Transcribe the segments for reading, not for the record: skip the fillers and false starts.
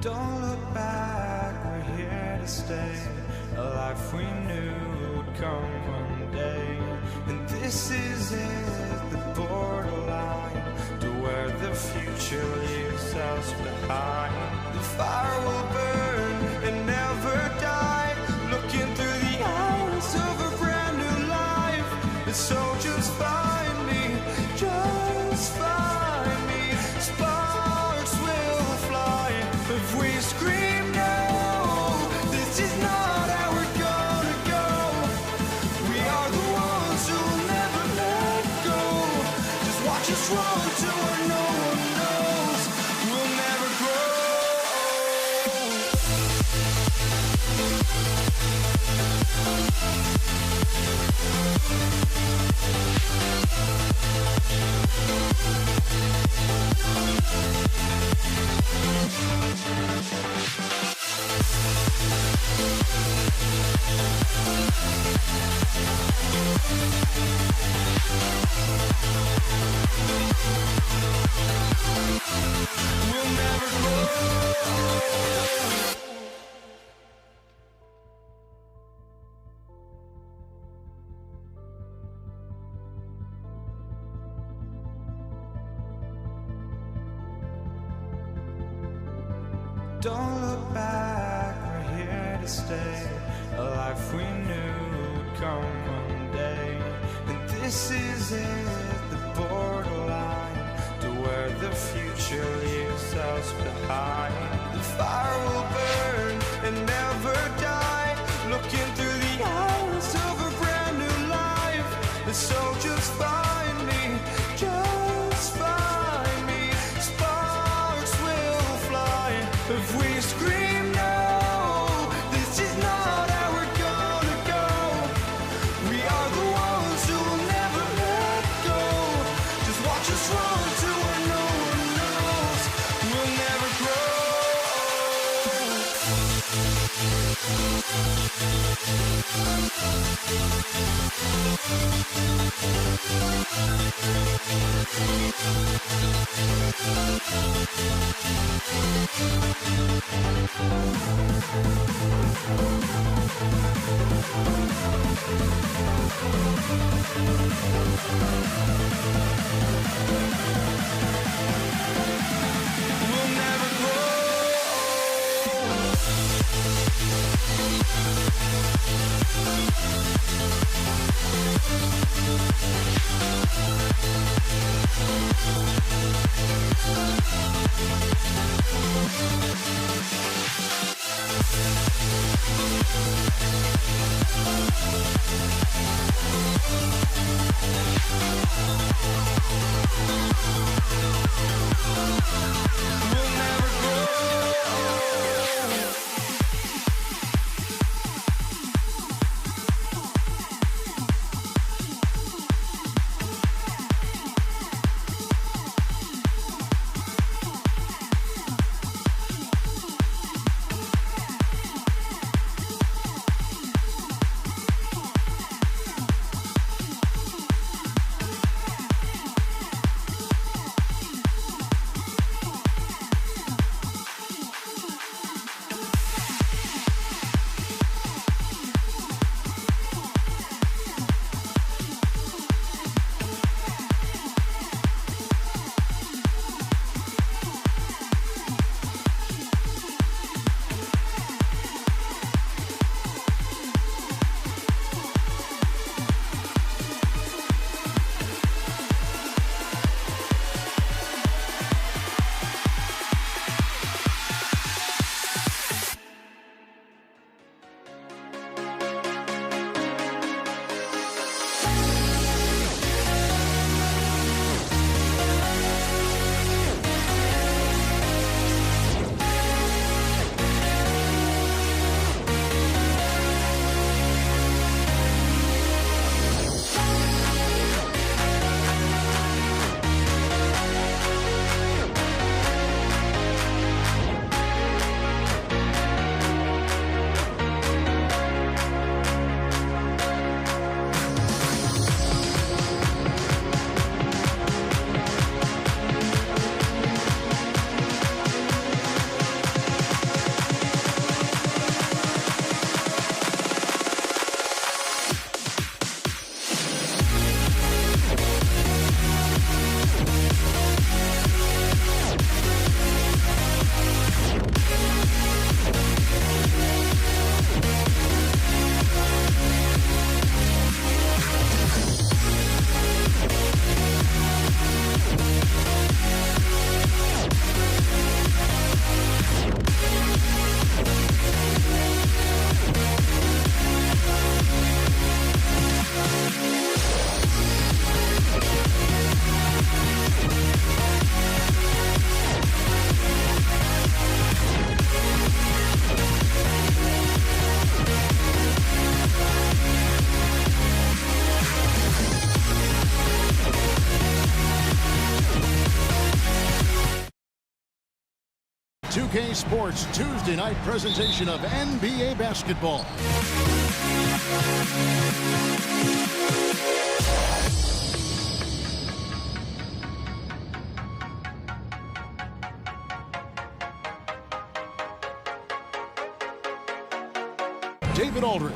Don't look back, we're here to stay. A life we knew would come one day. And this is it, the borderline to where the future leaves us behind. The fire will burn and never die, looking through the eyes of a brand new life. And so just find me, just find me. Sparks will fly if we scream no. This is not how we're gonna go. We are the ones who will never let go. Just watch us run to where no one knows. We'll never grow. We'll never grow. Don't look back, we're here to stay. A life we knew would come one day. And this is it, the borderline to where the future leaves us behind. The fire will burn and never die, looking through the eyes of a brand new life. And so just find me, just find me. Sparks will fly if we scream no. This is not how we're gonna go. We are the ones who will never let go. Just watch us run to where no one knows. We'll never grow. We'll never grow. We'll never grow. 2K Sports Tuesday night presentation of NBA basketball. David Aldridge.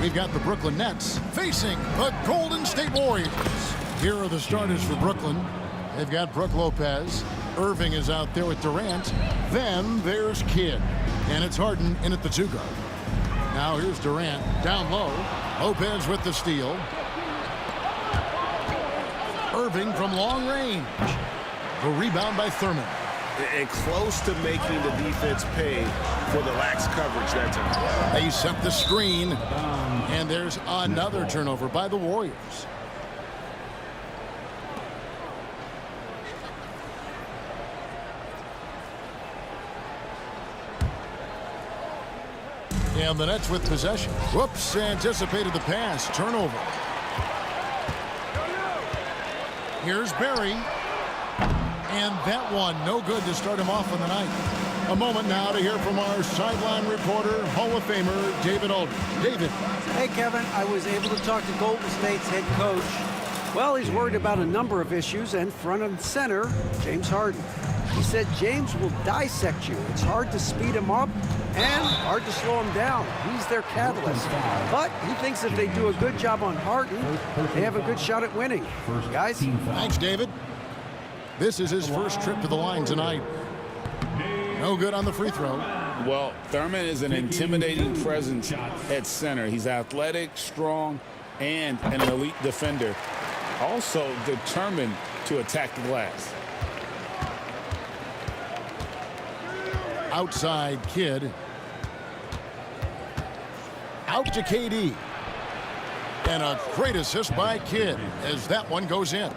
We've got the Brooklyn Nets facing the Golden State Warriors. Here are the starters for Brooklyn. They've got Brook Lopez. Irving is out there with Durant. Then there's Kidd. And it's Harden in at the 2 guard. Now here's Durant down low. Lopez with the steal. Irving from long range. The rebound by Thurman. And close to making the defense pay for the lax coverage that time. They set the screen. And there's another turnover by the Warriors. And the Nets with possession. Whoops, anticipated the pass. Turnover. Here's Barry. And that one, no good to start him off on the night. A moment now to hear from our sideline reporter, Hall of Famer, David Aldridge. David. Hey, Kevin. I was able to talk to Golden State's head coach. Well, he's worried about a number of issues, and front and center, James Harden. He said James will dissect you. It's hard to speed him up and hard to slow him down. He's their catalyst. But he thinks if they do a good job on Harden, they have a good shot at winning. Guys? Thanks, David. This is his first trip to the line tonight. No good on the free throw. Well, Thurman is an intimidating presence at center. He's athletic, strong, and an elite defender. Also determined to attack the glass. Outside Kidd. Out to KD. And a great assist by Kidd as that one goes in.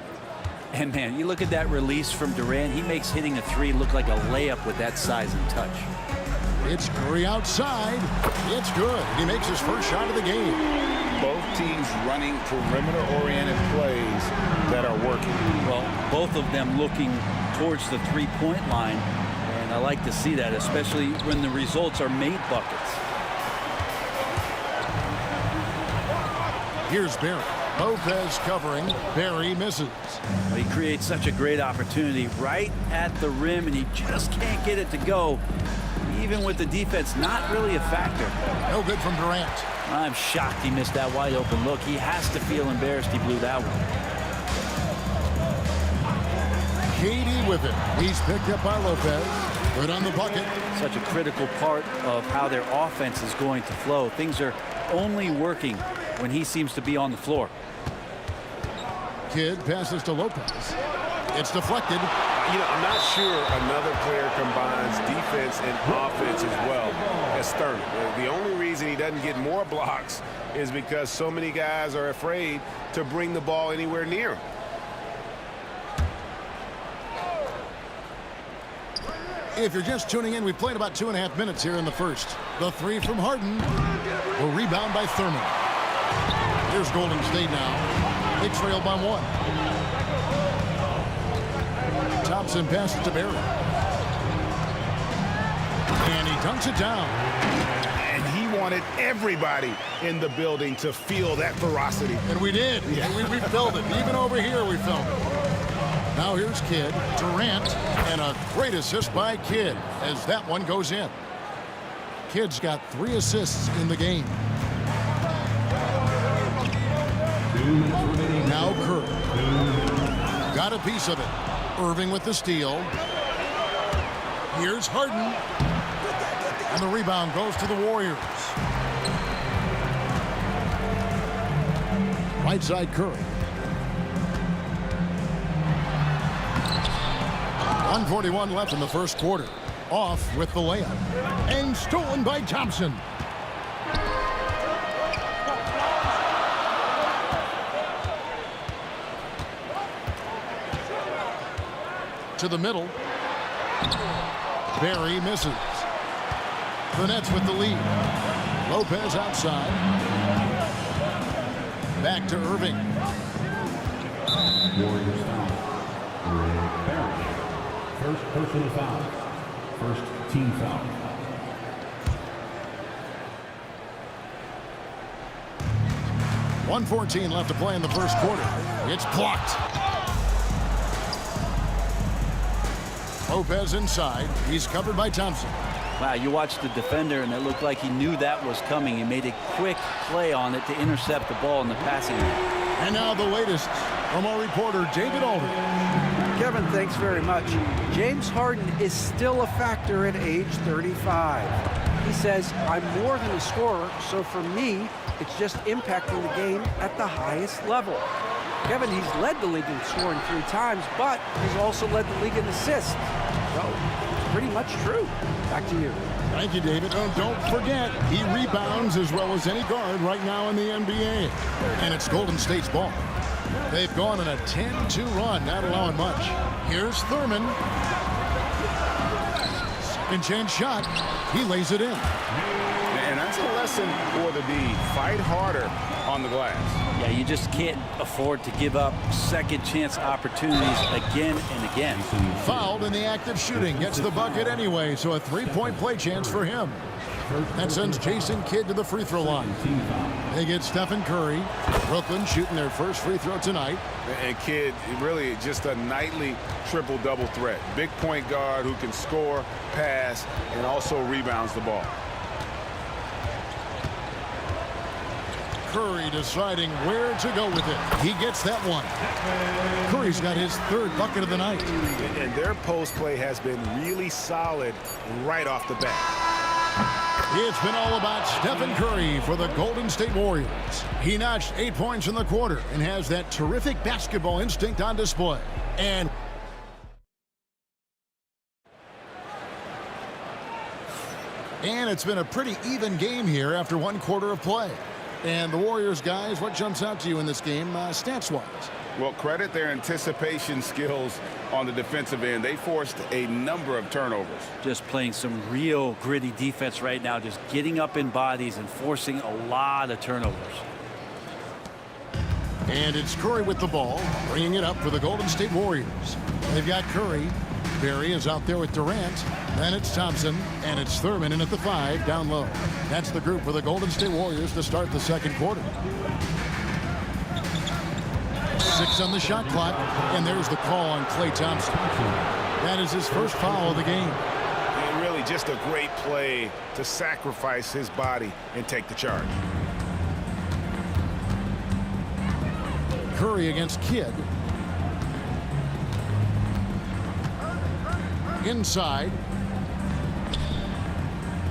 And, man, you look at that release from Durant. He makes hitting a 3 look like a layup with that size and touch. It's Curry outside. It's good. He makes his first shot of the game. Both teams running perimeter-oriented plays that are working. Well, both of them looking towards the three-point line. And I like to see that, especially when the results are made buckets. Here's Barry. Lopez covering. Barry misses. Well, he creates such a great opportunity right at the rim, and he just can't get it to go, even with the defense not really a factor. No good from Durant. I'm shocked he missed that wide open look. He has to feel embarrassed he blew that one. KD with it. He's picked up by Lopez. Good on the bucket. Such a critical part of how their offense is going to flow. Things are only working when he seems to be on the floor. Kidd passes to Lopez. It's deflected. You know, I'm not sure another player combines defense and offense as well as Thurman. The only reason he doesn't get more blocks is because so many guys are afraid to bring the ball anywhere near him. If you're just tuning in, we've played about 2.5 minutes here in the first. The 3 from Harden. A rebound by Thurman. Here's Golden State now. They trail by 1. Thompson passes to Barry. And he dunks it down. And he wanted everybody in the building to feel that ferocity. And we did. Yeah. We felt it. Even over here, we felt it. Now here's Kidd. Durant. And a great assist by Kidd as that one goes in. Kidd's got 3 assists in the game. Now Curry. Got a piece of it. Irving with the steal. Here's Harden. And the rebound goes to the Warriors. Right side Curry. 1:41 left in the first quarter. Off with the layup. And stolen by Thompson. To the middle. Barry misses. The Nets with the lead. Lopez outside. Back to Irving. Warriors foul. Barry. First personal foul. First team foul. .114 left to play in the first quarter. It's blocked. Lopez inside. He's covered by Thompson. Wow, you watched the defender, and it looked like he knew that was coming. He made a quick play on it to intercept the ball in the passing game. And now the latest from our reporter, David Aldridge. Kevin, thanks very much. James Harden is still a factor at age 35. He says, I'm more than a scorer, so for me, it's just impacting the game at the highest level. Kevin, he's led the league in scoring 3 times, but he's also led the league in assists. So, it's pretty much true. Back to you. Thank you, David. Oh, don't forget, he rebounds as well as any guard right now in the NBA. And it's Golden State's ball. They've gone on a 10-2 run, not allowing much. Here's Thurman. Second chance shot. He lays it in. And that's a lesson for the D. Fight harder on the glass. Yeah, you just can't afford to give up second chance opportunities again and again. Fouled in the act of shooting. Gets the bucket anyway, so a 3-point play chance for him. That sends Jason Kidd to the free throw line. They get Stephen Curry. Brooklyn shooting their first free throw tonight. And Kidd, really just a nightly triple-double threat. Big point guard who can score, pass, and also rebounds the ball. Curry deciding where to go with it. He gets that one. Curry's got his 3rd bucket of the night. And their post play has been really solid right off the bat. It's been all about Stephen Curry for the Golden State Warriors. He notched 8 points in the quarter and has that terrific basketball instinct on display. And it's been a pretty even game here after 1 quarter of play. And the Warriors, guys, what jumps out to you in this game stats-wise? Well, credit their anticipation skills on the defensive end. They forced a number of turnovers. Just playing some real gritty defense right now, just getting up in bodies and forcing a lot of turnovers. And it's Curry with the ball, bringing it up for the Golden State Warriors. They've got Curry. Barry is out there with Durant. Then it's Thompson, and it's Thurman in at the 5, down low. That's the group for the Golden State Warriors to start the second quarter. 6 on the shot clock, and there's the call on Klay Thompson. That is his first foul of the game. And really just a great play to sacrifice his body and take the charge. Curry against Kidd. Inside.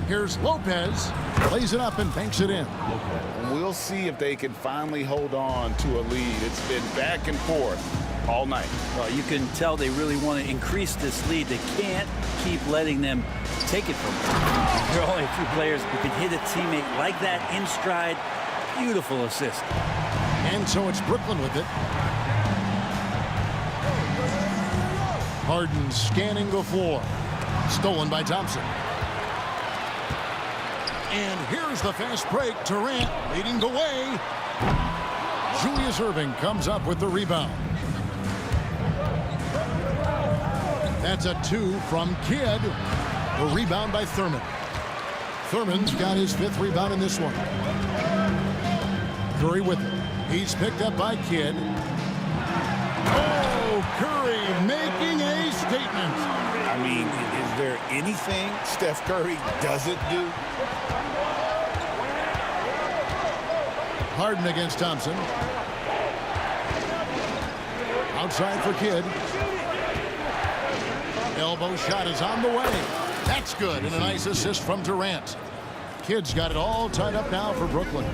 Here's Lopez. Lays it up and banks it in. And we'll see if they can finally hold on to a lead. It's been back and forth all night. Well, you can tell they really want to increase this lead. They can't keep letting them take it from them. There are only a few players who can hit a teammate like that in stride. Beautiful assist. And so it's Brooklyn with it. Harden scanning the floor. Stolen by Thompson. And here's the fast break. Durant leading the way. Julius Erving comes up with the rebound. That's a 2 from Kidd. The rebound by Thurman. Thurman's got his 5th rebound in this one. Curry with it. He's picked up by Kidd. Oh, Curry making a statement. I mean, is there anything Steph Curry doesn't do? Harden against Thompson. Outside for Kidd. Elbow shot is on the way. That's good, and a nice assist from Durant. Kidd's got it all tied up now for Brooklyn.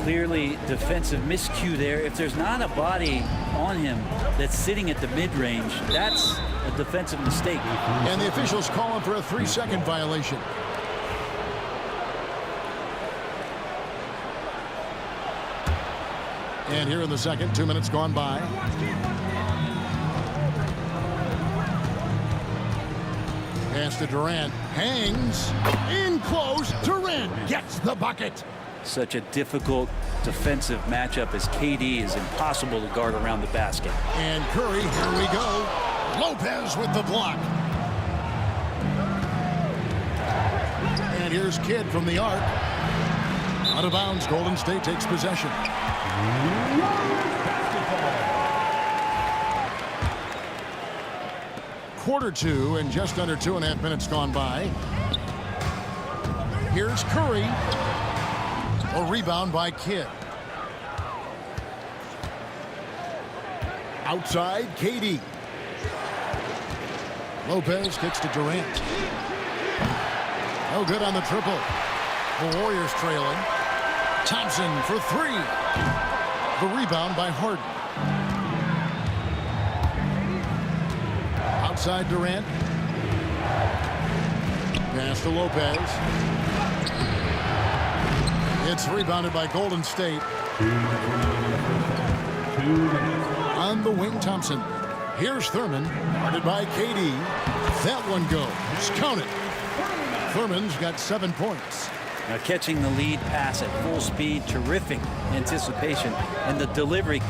Clearly defensive miscue there. If there's not a body on him that's sitting at the mid-range, that's a defensive mistake. And the officials calling for a 3-second violation. And here in the second, 2 minutes gone by. Pass to Durant. Hangs. In close. Durant gets the bucket. Such a difficult defensive matchup as KD is impossible to guard around the basket. And Curry, here we go. Lopez with the block. Here's Kidd from the arc. Out of bounds, Golden State takes possession. Quarter two and just under 2.5 minutes gone by. Here's Curry. A rebound by Kidd. Outside, KD. Lopez kicks to Durant. No good on the triple. The Warriors trailing. Thompson for three. The rebound by Harden. Outside Durant. Pass to Lopez. It's rebounded by Golden State. On the wing, Thompson. Here's Thurman. Guarded by KD. That one goes. Count it. Thurman's got 7 points. Now catching the lead pass at full speed, terrific anticipation, and the delivery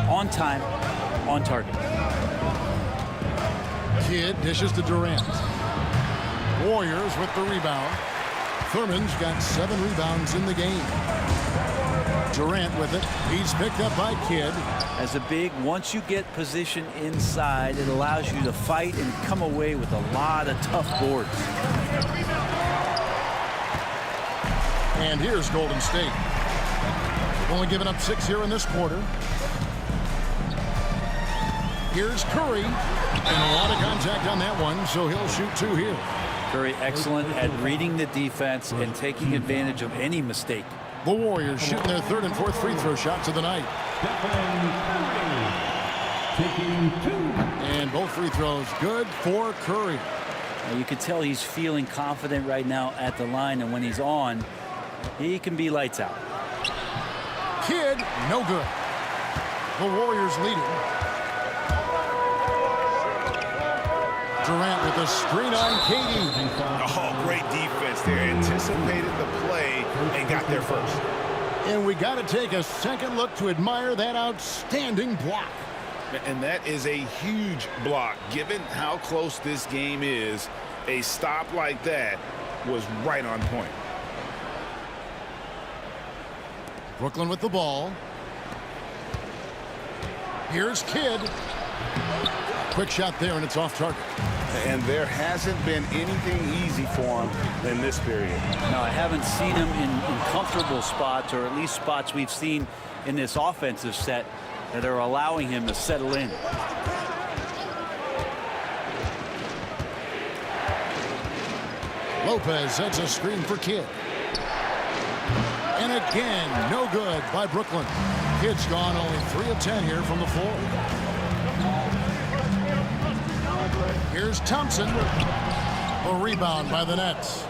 on time, on target. Kidd dishes to Durant. Warriors with the rebound. Thurman's got 7 rebounds in the game. Durant with it. He's picked up by Kidd. As a big, once you get position inside, it allows you to fight and come away with a lot of tough boards. And here's Golden State. Only given up 6 here in this quarter. Here's Curry. And a lot of contact on that one, so he'll shoot 2 here. Curry excellent at reading the defense and taking advantage of any mistake. The Warriors shooting their 3rd and 4th free throw shots of the night. And both free throws good for Curry. Now you can tell he's feeling confident right now at the line, and when he's on, he can be lights out. Kidd, no good. The Warriors leading. Durant with a screen on KD. Oh, great defense there. Anticipated the play and got there first. And we got to take a second look to admire that outstanding block. And that is a huge block. Given how close this game is, a stop like that was right on point. Brooklyn with the ball. Here's Kidd. Quick shot there, and it's off target. And there hasn't been anything easy for him in this period. No, I haven't seen him in comfortable spots, or at least spots we've seen in this offensive set that are allowing him to settle in. Lopez sets a screen for Kidd. And again, no good by Brooklyn. Kidd's gone only 3 of 10 here from the floor. Here's Thompson. A rebound by the Nets.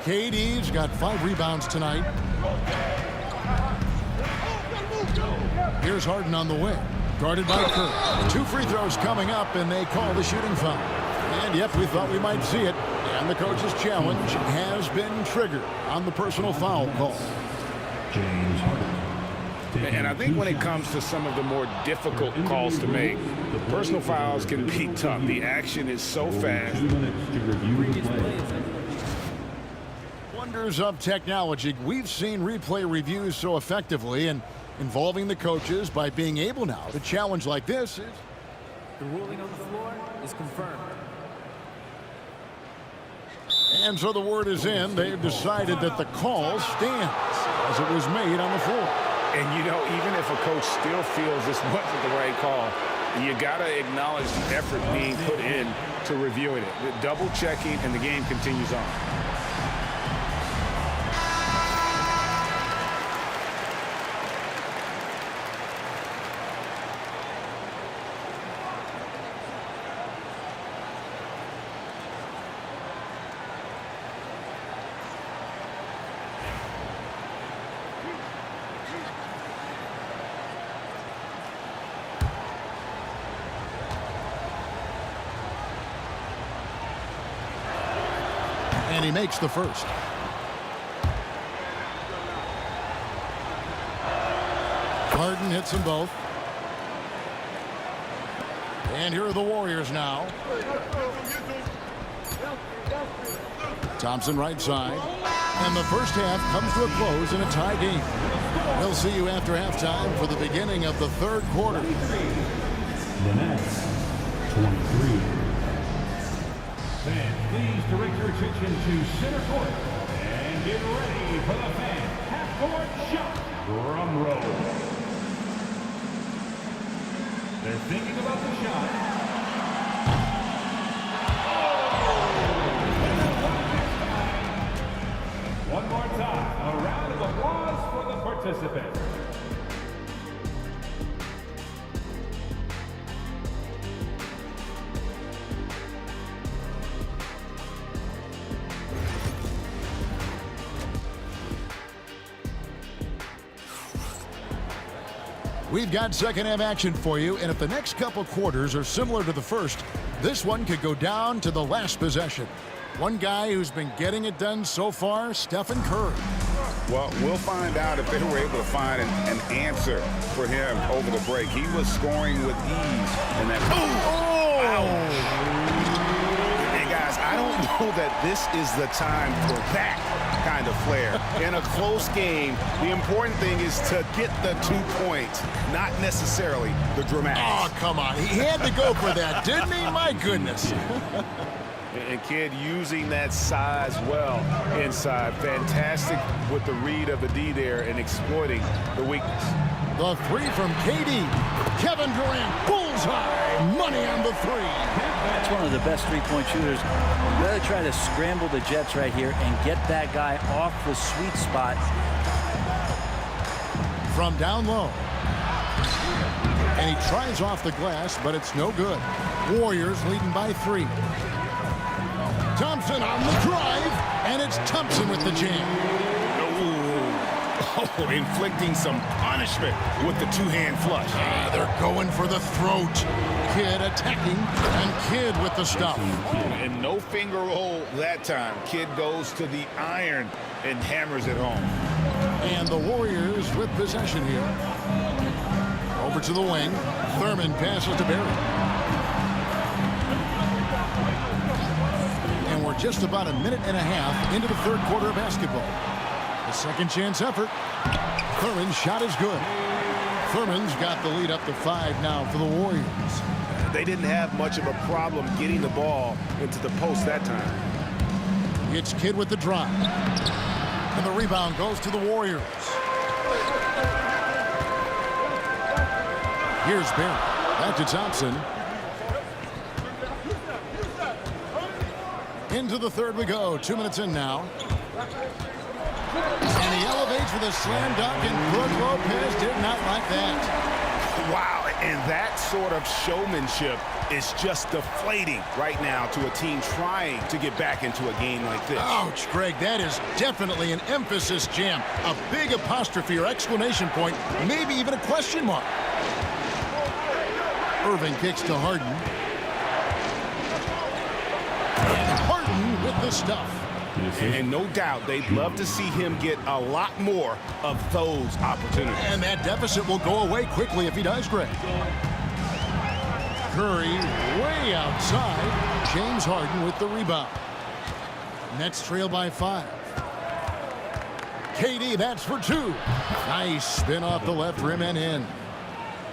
KD's got 5 rebounds tonight. Here's Harden on the wing. Guarded by Curry. 2 free throws coming up, and they call the shooting foul. And yep, we thought we might see it. And the coach's challenge has been triggered on the personal foul call. And I think when it comes to some of the more difficult calls to make, personal fouls can be tough. The action is so fast. Wonders of technology. We've seen replay reviews so effectively and involving the coaches by being able now to challenge like this. The ruling on the floor is confirmed. And so the word is in. They've decided that the call stands as it was made on the floor. And, you know, even if a coach still feels this wasn't the right call, you got to acknowledge the effort being put in to reviewing it. The double checking, and the game continues on. And he makes the first. Harden hits them both. And here are the Warriors now. Thompson right side. And the first half comes to a close in a tie game. We'll see you after halftime for the beginning of the third quarter. The Nets, 23. Fans, please direct your attention to center court and get ready for the fan half-court shot. Drum roll. They're thinking about the shot. One more time, a round of applause for the participants. We've got second half action for you, and if the next couple quarters are similar to the first, this one could go down to the last possession. One guy who's been getting it done so far, Stephen Curry. Well, we'll find out if they were able to find an answer for him over the break. He was scoring with ease in that. Hey, guys, I don't know that this is the time for that kind of flair. In a close game, the important thing is to get the 2 points, not necessarily the dramatics. Oh, come on. He had to go for that, didn't he? My goodness. And Kidd using that size well inside. Fantastic with the read of the D there and exploiting the weakness. The three from KD. Kevin Durant, bullseye. Money on the three. That's one of the best three-point shooters. You got to try to scramble the Jets right here and get that guy off the sweet spot. From down low. And he tries off the glass, but it's no good. Warriors leading by 3. Thompson on the drive, and it's Thompson with the jam. Oh, inflicting some punishment with the two-hand flush. They're going for the throat. Kidd attacking, and Kidd with the stuff. And no finger roll that time. Kidd goes to the iron and hammers it home. And the Warriors with possession here. Over to the wing. Thurman passes to Barry. We're just about a minute and a half into the third quarter of basketball. A second chance effort. Thurman's shot is good. Thurman's got the lead up to 5 now for the Warriors. They didn't have much of a problem getting the ball into the post that time. It's Kidd with the drive. And the rebound goes to the Warriors. Here's Barry. Back to Thompson. Into the third we go. 2 minutes in now. And he elevates with a slam dunk, and Brook Lopez did not like that. Wow, and that sort of showmanship is just deflating right now to a team trying to get back into a game like this. Ouch, Greg, that is definitely an emphasis jam. A big apostrophe or exclamation point, maybe even a question mark. Irving kicks to Harden. With the stuff. And no doubt they'd love to see him get a lot more of those opportunities. And that deficit will go away quickly if he does, Greg. Curry way outside. James Harden with the rebound. Nets trail by 5. KD, that's for 2. Nice spin off the left rim and in.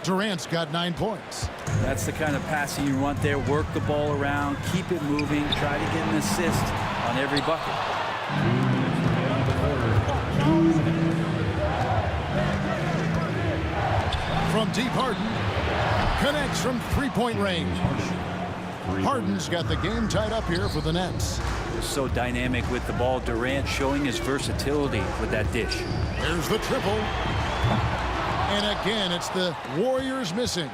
Durant's got 9 points. That's the kind of passing you want there. Work the ball around, keep it moving, try to get an assist on every bucket. From deep, Harden connects from three-point range. Harden's got the game tied up here for the Nets. So dynamic with the ball. Durant showing his versatility with that dish. There's the triple. And again, it's the Warriors missing.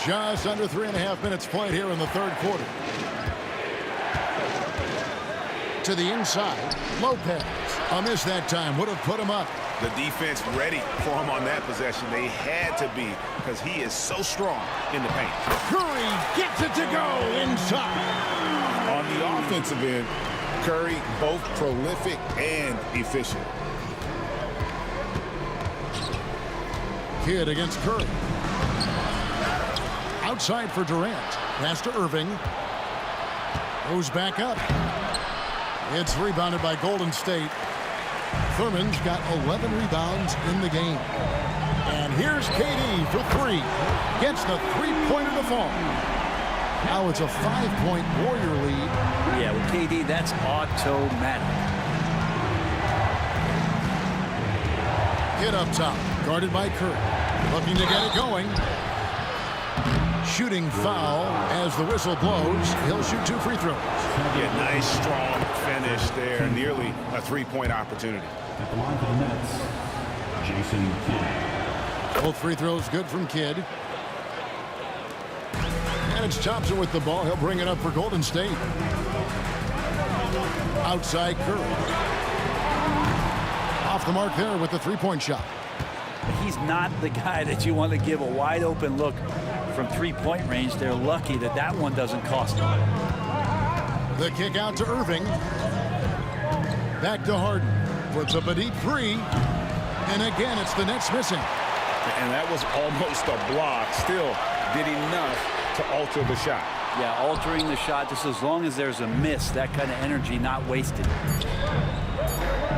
Just under 3.5 minutes played here in the third quarter. To the inside, Lopez. A miss that time would have put him up. The defense ready for him on that possession. They had to be because he is so strong in the paint. Curry gets it to go inside. On the offensive end, Curry both prolific and efficient. Kidd against Curry. Outside for Durant. Pass to Irving. Goes back up. It's rebounded by Golden State. Thurman's got 11 rebounds in the game. And here's KD for three. Gets the three-pointer to fall. Now it's a 5-point Warrior lead. Yeah, with KD, that's automatic. Kid up top, guarded by Curry. Looking to get it going. Shooting foul as the whistle blows. He'll shoot 2 free throws. Yeah, nice, strong finish there. Nearly a three-point opportunity. At the line for the Nets, Jason Kidd. Both free throws good from Kidd. And it's Thompson with the ball. He'll bring it up for Golden State. Outside Curry. Off the mark there with the three-point shot. He's not the guy that you want to give a wide open look from three-point range. They're lucky that that one doesn't cost them. The kick out to Irving. Back to Harden. Puts up a deep three. And again, it's the Nets missing. And that was almost a block. Still did enough to alter the shot. Yeah, altering the shot just as long as there's a miss. That kind of energy not wasted.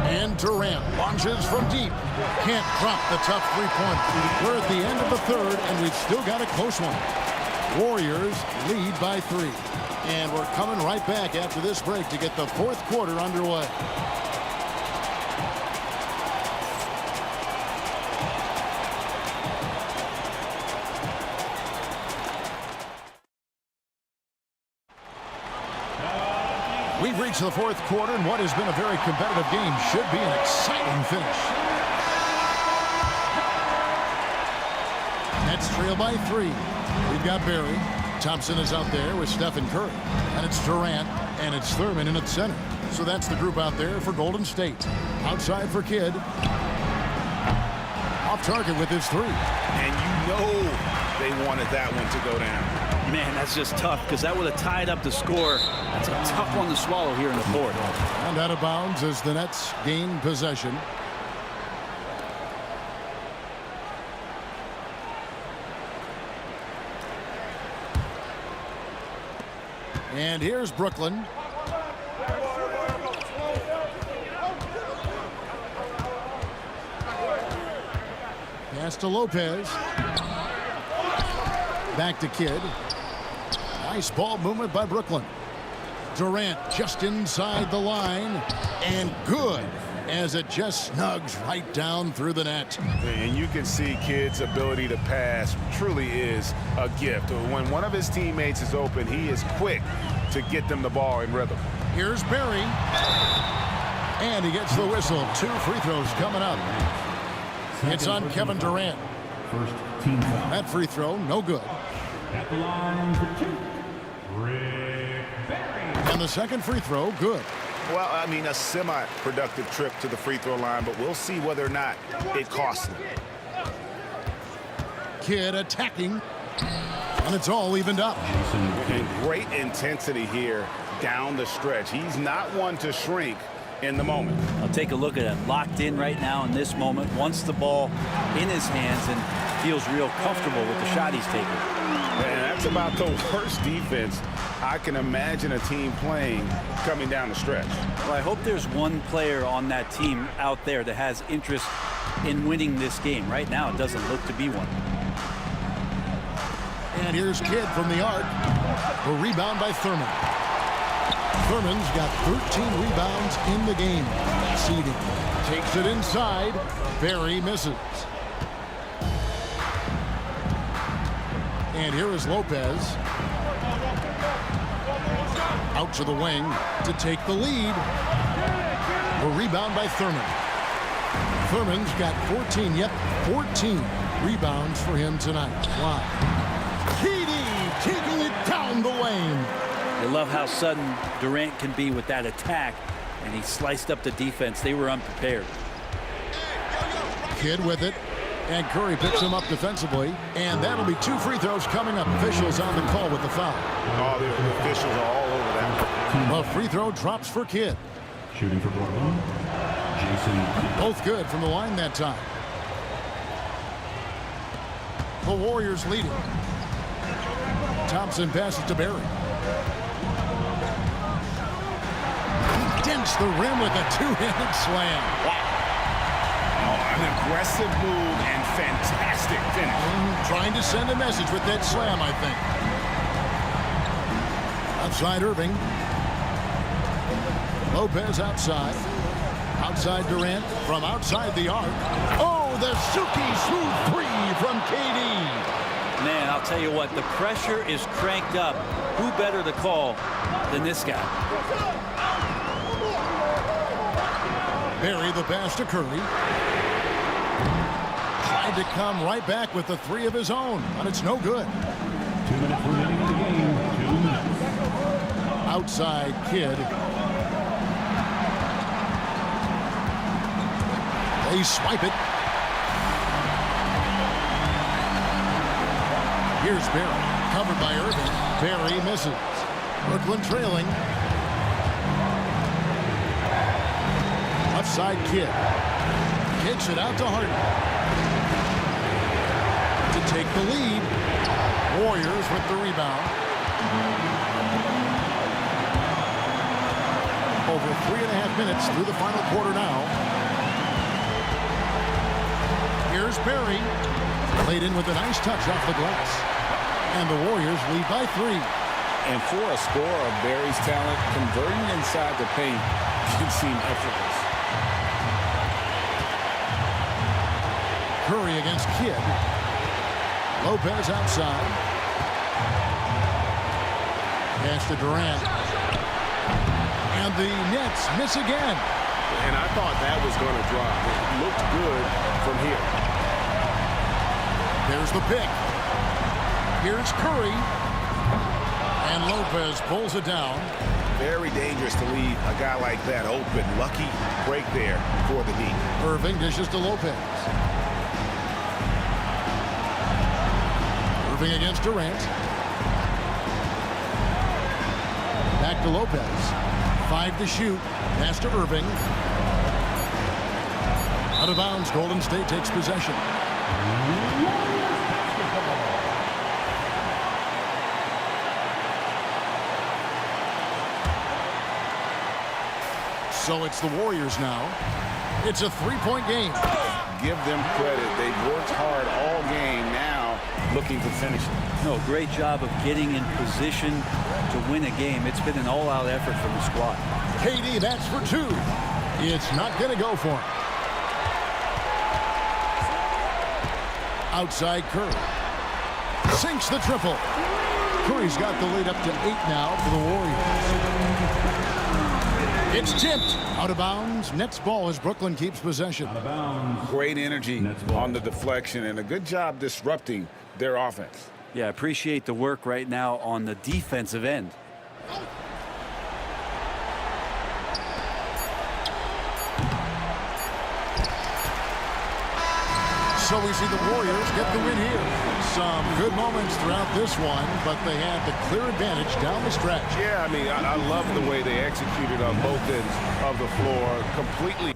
And Durant launches from deep. Can't drop the tough three-point. We're at the end of the third, and we've still got a close one. Warriors lead by 3. And we're coming right back after this break to get the fourth quarter underway. We've reached the fourth quarter, and what has been a very competitive game should be an exciting finish. Nets trail by 3. We've got Barry. Thompson is out there with Stephen Curry. And it's Durant, and it's Thurman in at center. So that's the group out there for Golden State. Outside for Kidd. Off target with his 3. And you know they wanted that one to go down. Man, that's just tough because that would have tied up the score. That's a tough one to swallow here in the fourth. And out of bounds as the Nets gain possession. And here's Brooklyn. Pass to Lopez. Back to Kidd. Nice ball movement by Brooklyn. Durant just inside the line. And good as it just snugs right down through the net. And you can see Kidd's ability to pass truly is a gift. When one of his teammates is open, he is quick to get them the ball in rhythm. Here's Barry. And he gets the whistle. 2 free throws coming up. It's on Kevin Durant. First team foul. That free throw, no good. At the line for 2, Rick Barry. And the second free throw, good. Well, I mean, a semi-productive trip to the free throw line, but we'll see whether or not it costs them. Kidd attacking. And it's all evened up. And great intensity here down the stretch. He's not one to shrink in the moment. I'll take a look at it. Locked in right now in this moment. Wants the ball in his hands and feels real comfortable with the shot he's taking. And that's about the worst defense I can imagine a team playing coming down the stretch. Well, I hope there's one player on that team out there that has interest in winning this game. Right now, it doesn't look to be one. And here's Kidd from the arc. A rebound by Thurman. Thurman's got 13 rebounds in the game. Seeding. Takes it inside. Barry misses. And here is Lopez. Out to the wing to take the lead. A rebound by Thurman. Thurman's got 14, 14 rebounds for him tonight. Wow. KD taking it down the lane. I love how sudden Durant can be with that attack, and he sliced up the defense. They were unprepared. Kidd with it, and Curry picks him up defensively, and that'll be 2 free throws coming up. Officials on the call with the foul. Oh, the officials are all over that. A free throw drops for Kidd. Shooting for Brooklyn, Jason Kidd. Both good from the line that time. The Warriors leading. Thompson passes to Barry. He dents the rim with a two-handed slam. Wow. Oh, an aggressive move and fantastic finish. Trying to send a message with that slam, I think. Outside Irving. Lopez outside. Outside Durant from outside the arc. Oh, the Suki smooth three from KD. Man, I'll tell you what, the pressure is cranked up. Who better to call than this guy? Barry the pass to Curry. Tried to come right back with the three of his own, but it's no good. 2 minutes remaining in the game. 2 minutes. Outside Kidd. They swipe it. Here's Barry, covered by Irving. Barry misses. Brooklyn trailing. Left side Kidd. Kicks it out to Harden. To take the lead. Warriors with the rebound. Over 3.5 minutes through the final quarter now. Here's Barry. Laid in with a nice touch off the glass. And the Warriors lead by 3. And for a scorer of Barry's talent, converting inside the paint can seem effortless. Curry against Kidd. Lopez outside. Pass to Durant. And the Nets miss again. And I thought that was going to drop. It looked good from here. There's the pick. Here's Curry. And Lopez pulls it down. Very dangerous to leave a guy like that open. Lucky break there for the Heat. Irving dishes to Lopez. Irving against Durant. Back to Lopez. 5 to shoot. Pass to Irving. Out of bounds. Golden State takes possession. So it's the Warriors now. It's a 3-point game. Give them credit. They've worked hard all game, now looking to finish it. No, great job of getting in position to win a game. It's been an all-out effort from the squad. KD, that's for 2. It's not going to go for him. Outside Curry. Sinks the triple. Curry's got the lead up to 8 now for the Warriors. It's tipped. Out of bounds. Nets ball as Brooklyn keeps possession. Out of bounds. Great energy on the deflection and a good job disrupting their offense. Yeah, appreciate the work right now on the defensive end. So we see the Warriors get the win here. Some good moments throughout this one, but they had the clear advantage down the stretch. Yeah, I mean, I love the way they executed on both ends of the floor. Completely.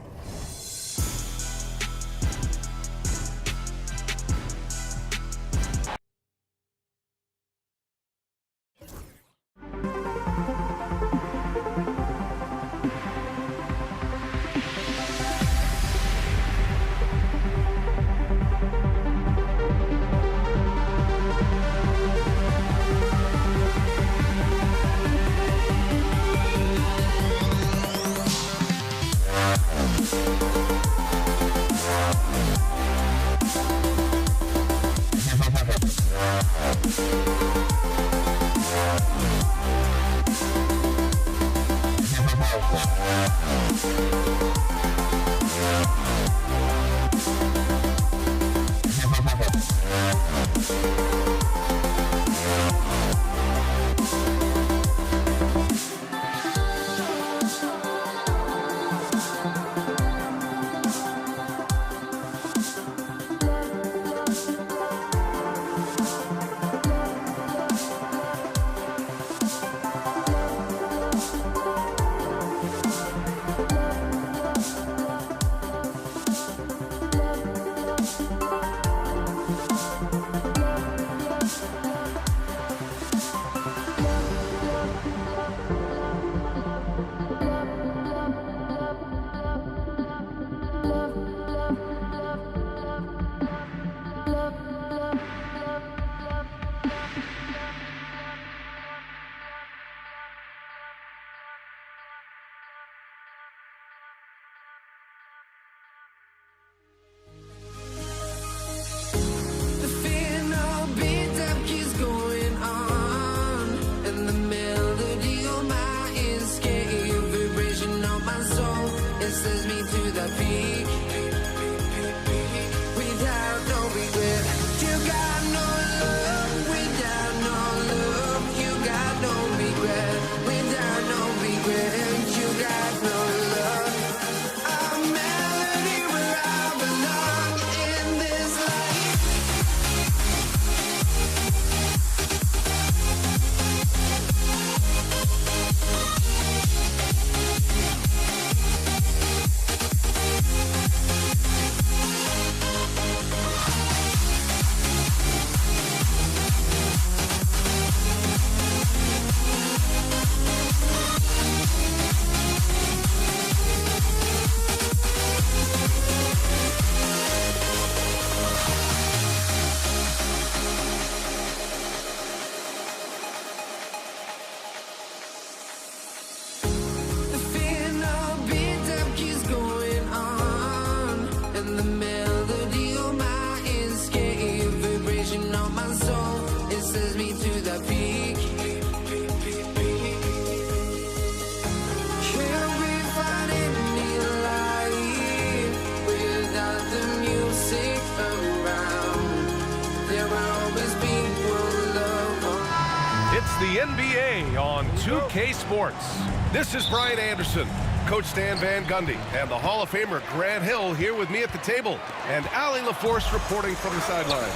NBA on 2K Sports. This is Brian Anderson, Coach Stan Van Gundy, and the Hall of Famer Grant Hill here with me at the table, and Allie LaForce reporting from the sideline.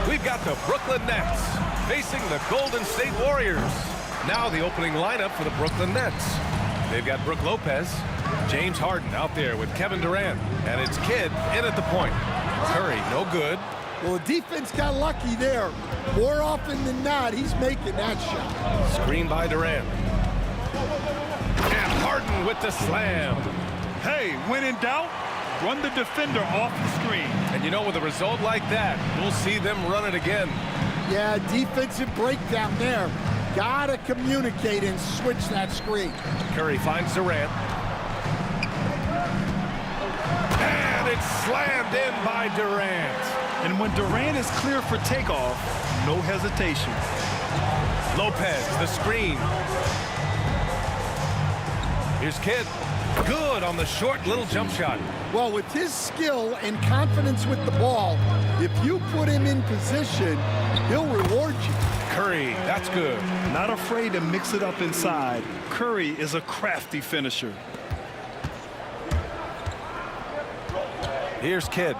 We've got the Brooklyn Nets facing the Golden State Warriors. Now the opening lineup for the Brooklyn Nets. They've got Brook Lopez, James Harden out there with Kevin Durant, and it's Kidd in at the point. Curry, no good. Well, the defense got lucky there. More often than not, he's making that shot. Screen by Durant. And Harden with the slam. Hey, when in doubt, run the defender off the screen. And you know, with a result like that, we'll see them run it again. Yeah, defensive breakdown there. Gotta communicate and switch that screen. Curry finds Durant. And it's slammed in by Durant. And when Durant is clear for takeoff, no hesitation. Lopez, the screen. Here's Kidd. Good on the short little jump shot. Well, with his skill and confidence with the ball, if you put him in position, he'll reward you. Curry, that's good. Not afraid to mix it up inside. Curry is a crafty finisher. Here's Kidd.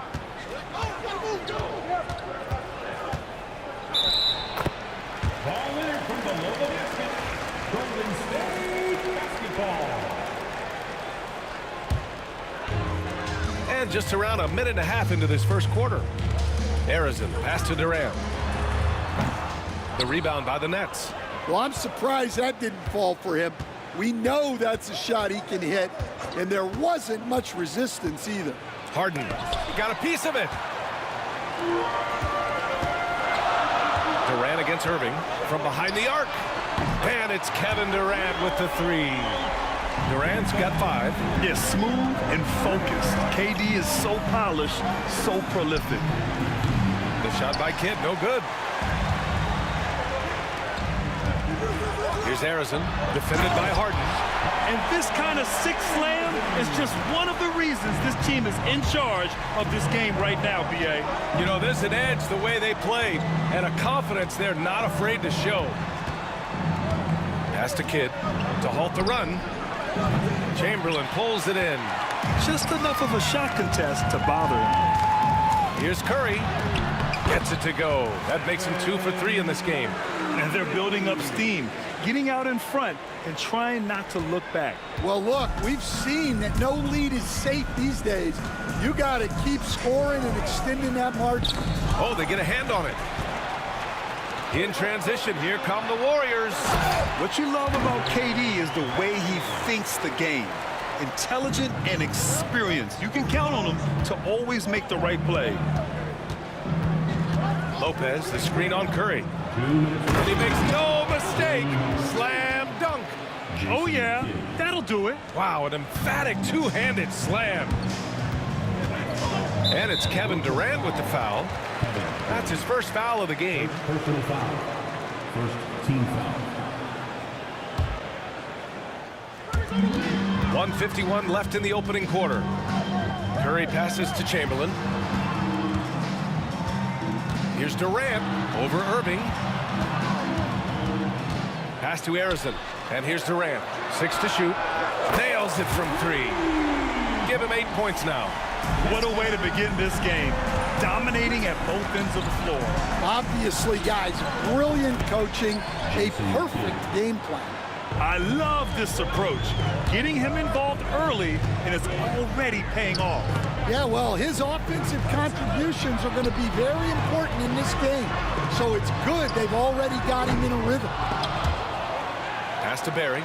And just around a minute and a half into this first quarter. Arizon, pass to Durant. The rebound by the Nets. Well, I'm surprised that didn't fall for him. We know that's a shot he can hit, and there wasn't much resistance either. Harden got a piece of it. Durant against Irving from behind the arc. And it's Kevin Durant with the three. Durant's got 5. Yes, smooth and focused. KD is so polished, so prolific. The shot by Kidd, no good. Here's Arizon, defended by Harden. And this kind of sick slam is just one of the reasons this team is in charge of this game right now, B.A. You know, there's an edge the way they played, and a confidence they're not afraid to show. Pass to Kidd to halt the run. Chamberlain pulls it in. Just enough of a shot contest to bother him. Here's Curry. Gets it to go. That makes him 2 for 3 in this game. And they're building up steam, getting out in front and trying not to look back. Well, look, we've seen that no lead is safe these days. You got to keep scoring and extending that margin. Oh, they get a hand on it. In transition, here come the Warriors. What you love about KD is the way he thinks the game. Intelligent and experienced. You can count on him to always make the right play. Lopez, the screen on Curry. And he makes no mistake. Slam dunk. Oh, yeah, that'll do it. Wow, an emphatic two-handed slam. And it's Kevin Durant with the foul. That's his first foul of the game. Personal foul. First team foul. 1:51 left in the opening quarter. Curry passes to Chamberlain. Here's Durant over Irving. Pass to Arizon. And here's Durant. 6 to shoot. Nails it from 3. Give him 8 points now. What a way to begin this game. Dominating at both ends of the floor. Obviously, guys, brilliant coaching, a perfect game plan. I love this approach. Getting him involved early, and it's already paying off. Yeah, well, his offensive contributions are going to be very important in this game. So it's good they've already got him in a rhythm. Pass to Barry.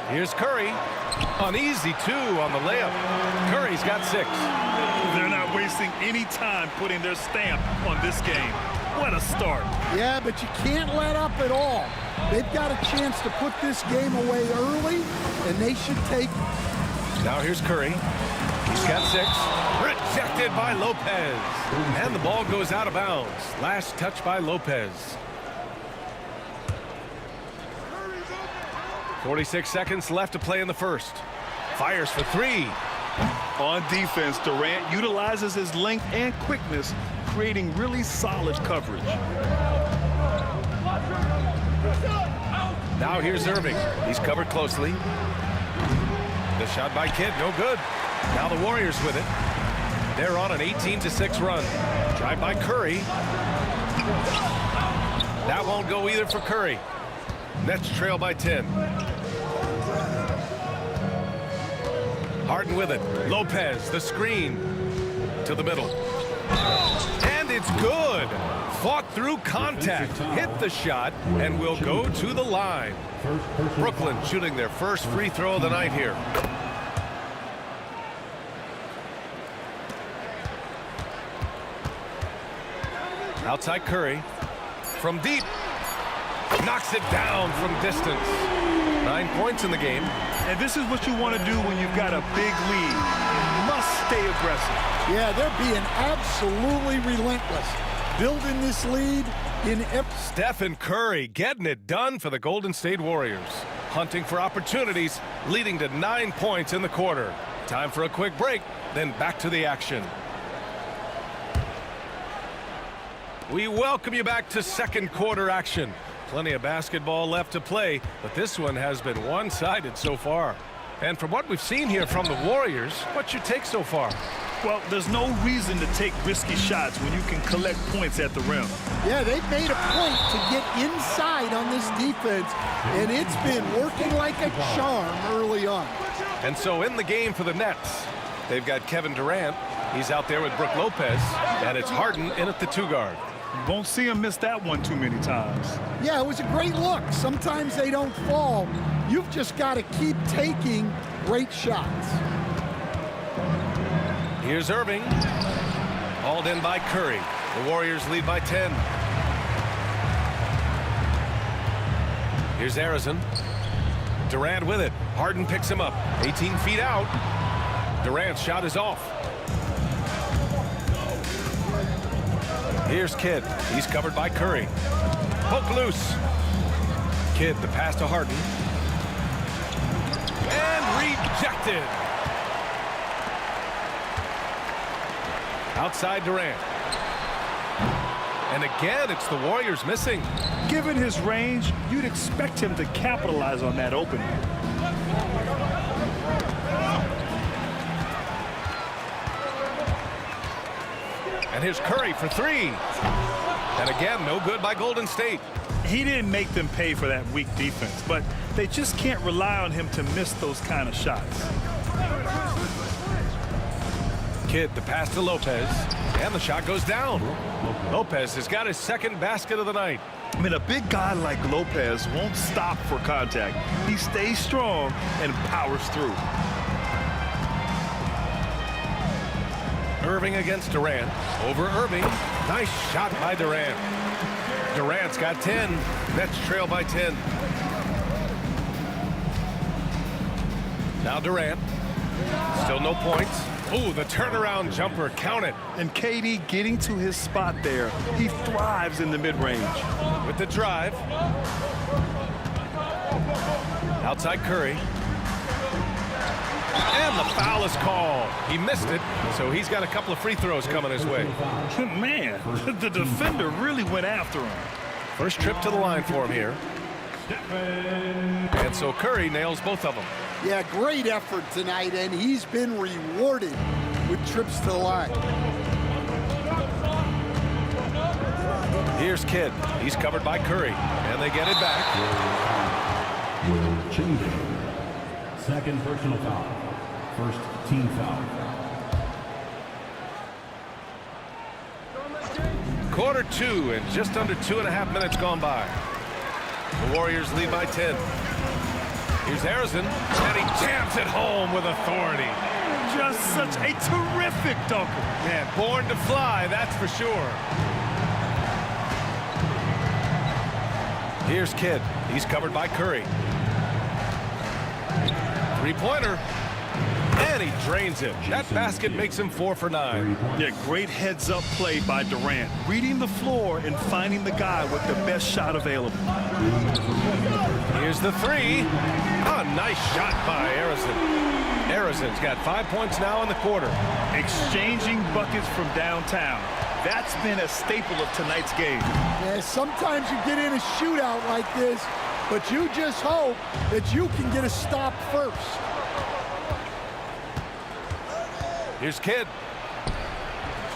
Here's Curry. An easy 2 on the layup. Curry's got 6. They're not wasting any time putting their stamp on this game. What a start. Yeah, but you can't let up at all. They've got a chance to put this game away early, and they should take it. Now here's Curry. He's got 6. Rejected by Lopez. And the ball goes out of bounds. Last touch by Lopez. 46 seconds left to play in the first. Fires for 3. On defense, Durant utilizes his length and quickness, creating really solid coverage. Now here's Irving. He's covered closely. The shot by Kidd, no good. Now the Warriors with it. They're on an 18-6 run. Drive by Curry. That won't go either for Curry. Nets trail by 10. Harden with it. Lopez, the screen to the middle. And it's good. Fought through contact, hit the shot, and will go to the line. Brooklyn shooting their first free throw of the night here. Outside Curry. From deep. Knocks it down from distance. 9 points in the game. And this is what you want to do when you've got a big lead. You must stay aggressive. Yeah, they're being absolutely relentless. Building this lead in every... Stephen Curry getting it done for the Golden State Warriors. Hunting for opportunities, leading to 9 points in the quarter. Time for a quick break, then back to the action. We welcome you back to second quarter action. Plenty of basketball left to play, but this one has been one-sided so far. And from what we've seen here from the Warriors, what's your take so far? Well, there's no reason to take risky shots when you can collect points at the rim. Yeah, they've made a point to get inside on this defense, and it's been working like a charm early on. And so in the game for the Nets, they've got Kevin Durant. He's out there with Brook Lopez, and it's Harden in at the 2 guard. You won't see him miss that one too many times. Yeah, it was a great look. Sometimes they don't fall. You've just got to keep taking great shots. Here's Irving. Hauled in by Curry. The Warriors lead by 10. Here's Arizon. Durant with it. Harden picks him up. 18 feet out. Durant's shot is off. Here's Kidd. He's covered by Curry. Poke loose. Kidd, the pass to Harden. And rejected. Outside Durant. And again, it's the Warriors missing. Given his range, you'd expect him to capitalize on that opening. And here's Curry for 3. And again, no good by Golden State. He didn't make them pay for that weak defense, but they just can't rely on him to miss those kind of shots. Kidd, the pass to Lopez, and the shot goes down. Lopez has got his second basket of the night. I mean, a big guy like Lopez won't stop for contact. He stays strong and powers through. Irving against Durant. Over Irving. Nice shot by Durant. Durant's got 10. Nets trail by 10. Now Durant. Still no points. Ooh, the turnaround jumper. Count it. And KD getting to his spot there. He thrives in the mid-range. With the drive. Outside Curry. And the foul is called. He missed it, so he's got a couple of free throws coming his way. Man, the defender really went after him. First trip to the line for him here. And so Curry nails both of them. Yeah, great effort tonight, and he's been rewarded with trips to the line. Here's Kidd. He's covered by Curry, and they get it back. Will changing. Second personal foul. First team foul. Quarter 2 and just under 2.5 minutes gone by. The Warriors lead by 10. Here's Arizon, and he jams it home with authority. Just such a terrific dunker. Man, born to fly, that's for sure. Here's Kidd. He's covered by Curry. Three-pointer. And he drains it. That basket makes him 4 for 9. Yeah, great heads-up play by Durant. Reading the floor and finding the guy with the best shot available. Here's the 3. A nice shot by Arizon. Arizon's got 5 points now in the quarter. Exchanging buckets from downtown. That's been a staple of tonight's game. Yeah, sometimes you get in a shootout like this, but you just hope that you can get a stop first. Here's Kidd.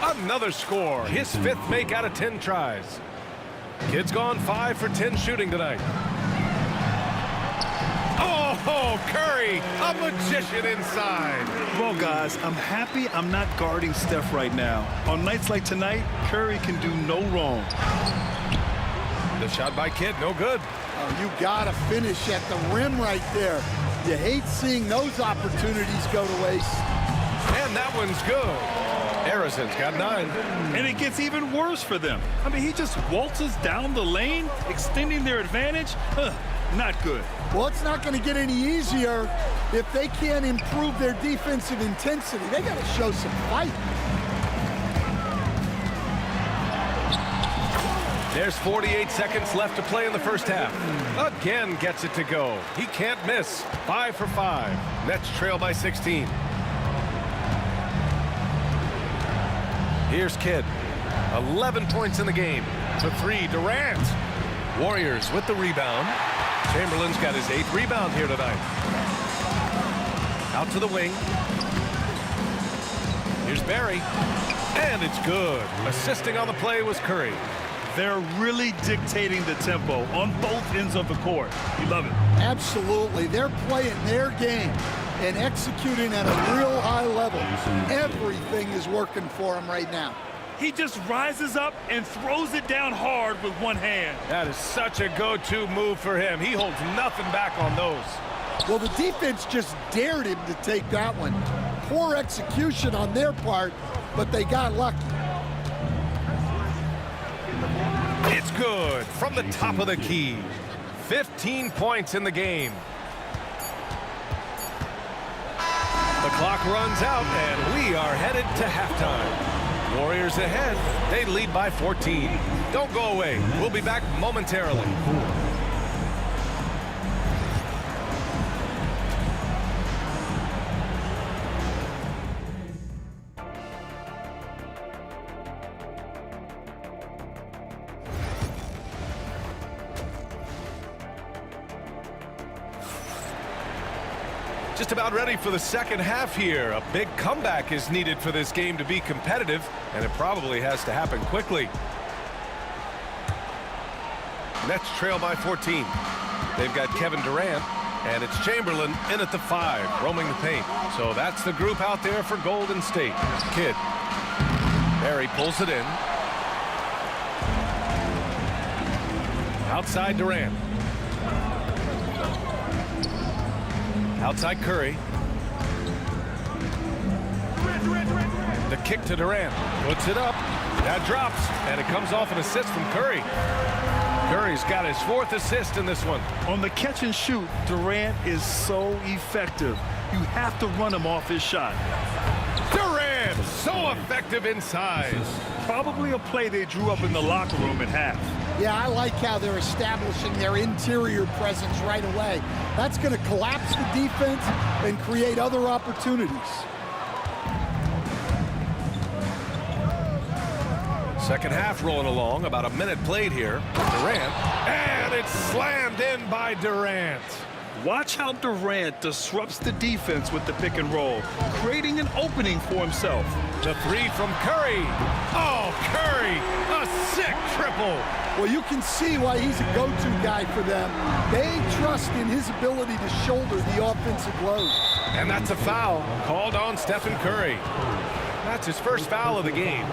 Another score. His 5th make out of 10 tries. Kidd's gone 5 for 10 shooting tonight. Oh, Curry, a magician inside. Well, guys, I'm happy I'm not guarding Steph right now. On nights like tonight, Curry can do no wrong. The shot by Kidd, no good. Oh, you gotta finish at the rim right there. You hate seeing those opportunities go to waste. And that one's good. Harrison's got 9. And it gets even worse for them. I mean, he just waltzes down the lane, extending their advantage. Not good. Well, it's not going to get any easier if they can't improve their defensive intensity. They got to show some fight. There's 48 seconds left to play in the first half. Again gets it to go. He can't miss. 5 for 5. Nets trail by 16. Here's Kidd. 11 points in the game. For 3, Durant. Warriors with the rebound. Chamberlain's got his 8th rebound here tonight. Out to the wing. Here's Barry. And it's good. Assisting on the play was Curry. They're really dictating the tempo on both ends of the court. You love it. Absolutely. They're playing their game and executing at a real high level. Everything is working for them right now. He just rises up and throws it down hard with one hand. That is such a go-to move for him. He holds nothing back on those. Well, the defense just dared him to take that one. Poor execution on their part, but they got lucky. It's good from the top of the key. 15 points in the game. The clock runs out, and we are headed to halftime. Warriors ahead. They lead by 14. Don't go away. We'll be back momentarily. Just about ready for the second half here. A big comeback is needed for this game to be competitive, and it probably has to happen quickly. Nets trail by 14. They've got Kevin Durant, and it's Chamberlain in at the 5, roaming the paint. So that's the group out there for Golden State. Kidd. Barry pulls it in. Outside Durant. Outside Curry. The kick to Durant. Puts it up. That drops. And it comes off an assist from Curry. Curry's got his 4th assist in this one. On the catch and shoot, Durant is so effective. You have to run him off his shot. Durant, so effective inside. Probably a play they drew up in the locker room at half. Yeah, I like how they're establishing their interior presence right away. That's going to collapse the defense and create other opportunities. Second half rolling along. About a minute played here. Durant. And it's slammed in by Durant. Watch how Durant disrupts the defense with the pick and roll, creating an opening for himself. The 3 from Curry. Oh, Curry, a sick triple. Well, you can see why he's a go-to guy for them. They trust in his ability to shoulder the offensive load. And that's a foul called on Stephen Curry. That's his first foul of the game.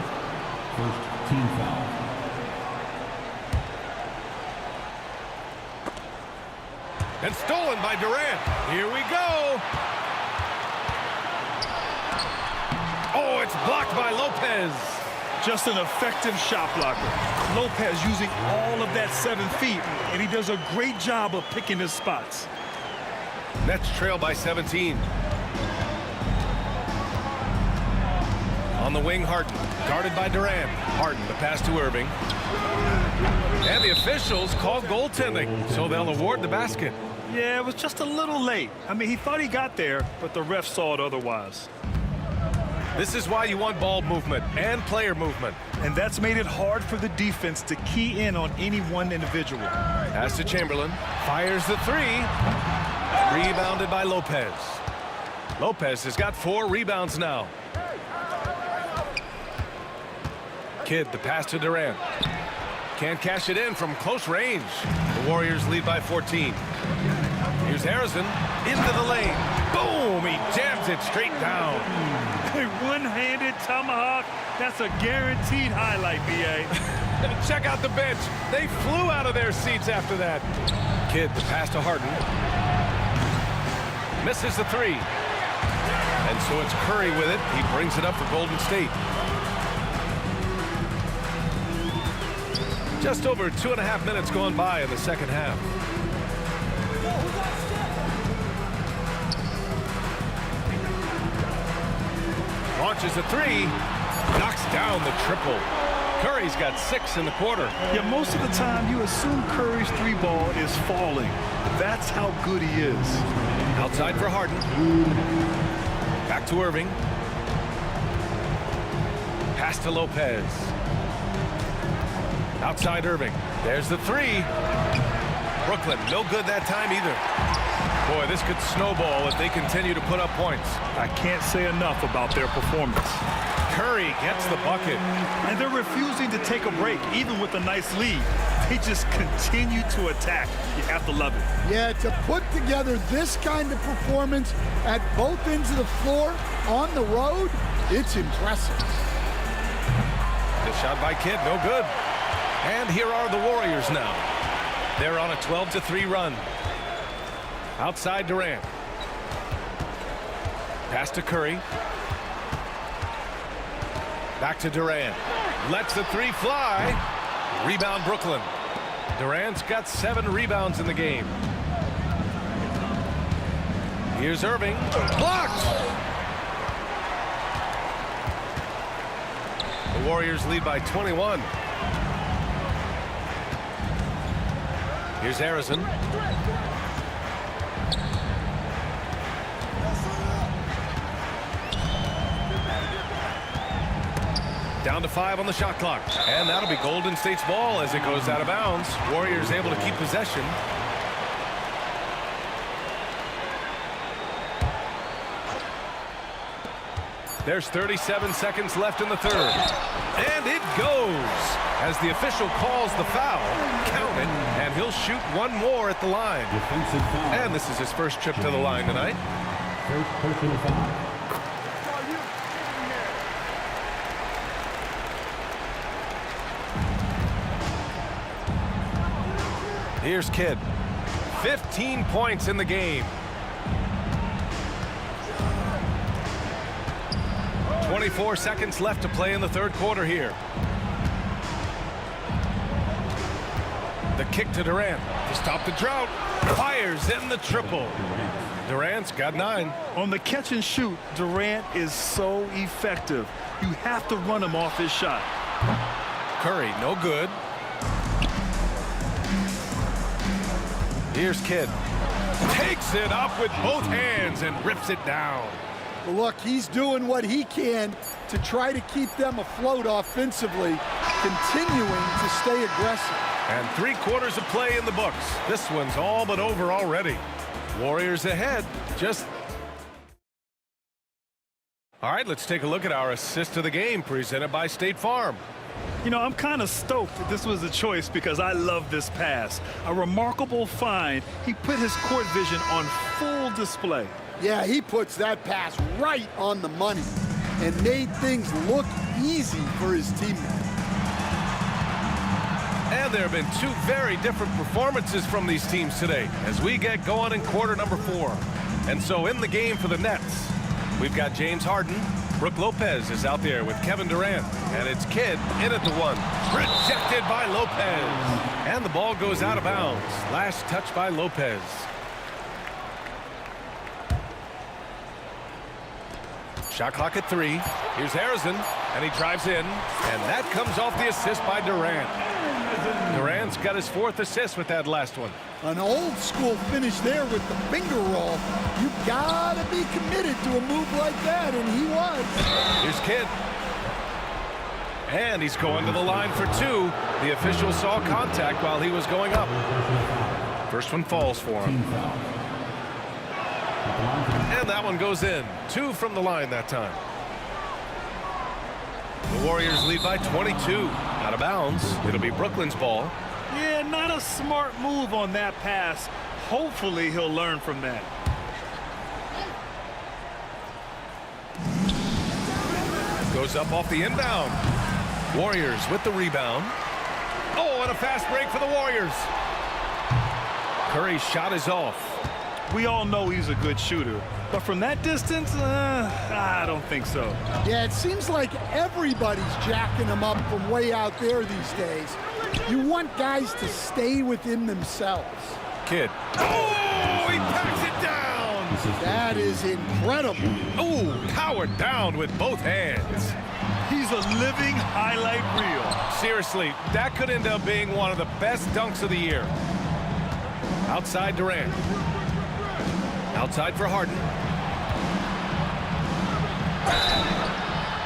First team foul. And stolen by Durant. Here we go. Oh, it's blocked by Lopez. Just an effective shot blocker. Lopez using all of that 7 feet, and he does a great job of picking his spots. Nets trail by 17. On the wing, Harden, guarded by Durant. Harden, the pass to Irving. And the officials call goaltending, so they'll award the basket. Yeah, it was just a little late. I mean, he thought he got there, but the ref saw it otherwise. This is why you want ball movement and player movement. And that's made it hard for the defense to key in on any one individual. Pass to Chamberlain. Fires the three. Rebounded by Lopez. Lopez has got 4 rebounds now. Kidd, the pass to Durant. Can't cash it in from close range. The Warriors lead by 14. Here's Harrison into the lane. Boom! He jams it straight down. A one-handed tomahawk. That's a guaranteed highlight, B.A. Check out the bench. They flew out of their seats after that. Kidd, the pass to Harden. Misses the three. And so it's Curry with it. He brings it up for Golden State. Just over 2.5 minutes gone by in the second half. Launches a three. Knocks down the triple. Curry's got 6 in the quarter. Yeah, most of the time you assume Curry's 3-ball is falling. That's how good he is. Outside for Harden. Back to Irving. Pass to Lopez. Outside Irving. There's the three. Brooklyn, no good that time either. Boy, this could snowball if they continue to put up points. I can't say enough about their performance. Curry gets the bucket. And they're refusing to take a break, even with a nice lead. They just continue to attack. You have to love it. Yeah, to put together this kind of performance at both ends of the floor on the road, it's impressive. The shot by Kidd, no good. And here are the Warriors now. They're on a 12-3 run. Outside Durant. Pass to Curry. Back to Durant. Lets the three fly. Rebound Brooklyn. Durant's got 7 rebounds in the game. Here's Irving. Blocked! The Warriors lead by 21. Here's Harrison. Down to 5 on the shot clock. And that'll be Golden State's ball as it goes out of bounds. Warriors able to keep possession. There's 37 seconds left in the third. And it goes as the official calls the foul. Count it, and he'll shoot one more at the line. And this is his first trip to the line tonight. First personal foul. Here's Kidd. 15 points in the game. 24 seconds left to play in the third quarter here. The kick to Durant to stop the drought. Fires in the triple. Durant's got 9. On the catch and shoot, Durant is so effective. You have to run him off his shot. Curry, no good. Here's Kidd. Takes it up with both hands and rips it down. Well, look, he's doing what he can to try to keep them afloat offensively, continuing to stay aggressive. And 3 quarters of play in the books. This one's all but over already. Warriors ahead. All right, let's take a look at our assist of the game presented by State Farm. You know, I'm kind of stoked that this was a choice because I love this pass. A remarkable find. He put his court vision on full display. Yeah, he puts that pass right on the money and made things look easy for his teammates. And there have been 2 very different performances from these teams today as we get going in quarter number 4. And so in the game for the Nets, we've got James Harden. Brook Lopez is out there with Kevin Durant. And it's Kidd in at the 1. Rejected by Lopez. And the ball goes out of bounds. Last touch by Lopez. Shot clock at 3. Here's Harrison. And he drives in. And that comes off the assist by Durant. Durant's got his 4th assist with that last one. An old school finish there with the finger roll. You gotta be committed to a move like that, and he was. Here's Kidd. And he's going to the line for 2. The official saw contact while he was going up. First one falls for him. And that one goes in. 2 from the line that time. The Warriors lead by 22. Out of bounds. It'll be Brooklyn's ball. Yeah, not a smart move on that pass. Hopefully he'll learn from that. Goes up off the inbound. Warriors with the rebound. Oh, and a fast break for the Warriors. Curry's shot is off. We all know he's a good shooter, but from that distance, I don't think so. Yeah, it seems like everybody's jacking him up from way out there these days. You want guys to stay within themselves. Kidd. Oh, he packs it down. That is incredible. Oh, powered down with both hands. He's a living highlight reel. Seriously, that could end up being one of the best dunks of the year. Outside Durant. Outside for Harden.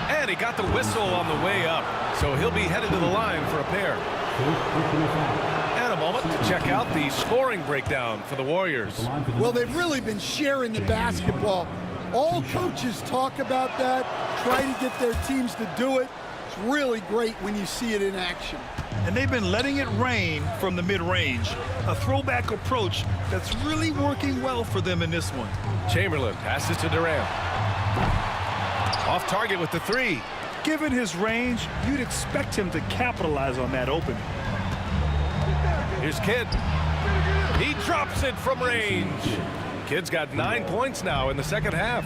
And he got the whistle on the way up, so he'll be headed to the line for a pair. And a moment to check out the scoring breakdown for the Warriors. Well, they've really been sharing the basketball. All coaches talk about that, try to get their teams to do it. It's really great when you see it in action. And they've been letting it rain from the mid-range. A throwback approach that's really working well for them in this one. Chamberlain passes to Durant. Off target with the 3. Given his range, you'd expect him to capitalize on that opening. Here's Kidd. He drops it from range. Kidd's got 9 points now in the second half.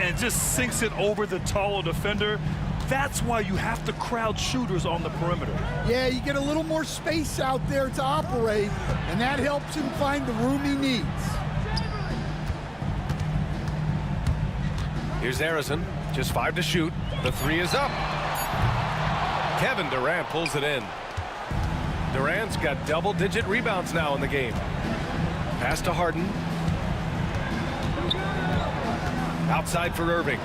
And just sinks it over the taller defender. That's why you have to crowd shooters on the perimeter. Yeah, you get a little more space out there to operate, and that helps him find the room he needs. Here's Harrison, just 5 to shoot. The 3 is up. Kevin Durant pulls it in. Durant's got double-digit rebounds now in the game. Pass to Harden. Outside for Irving.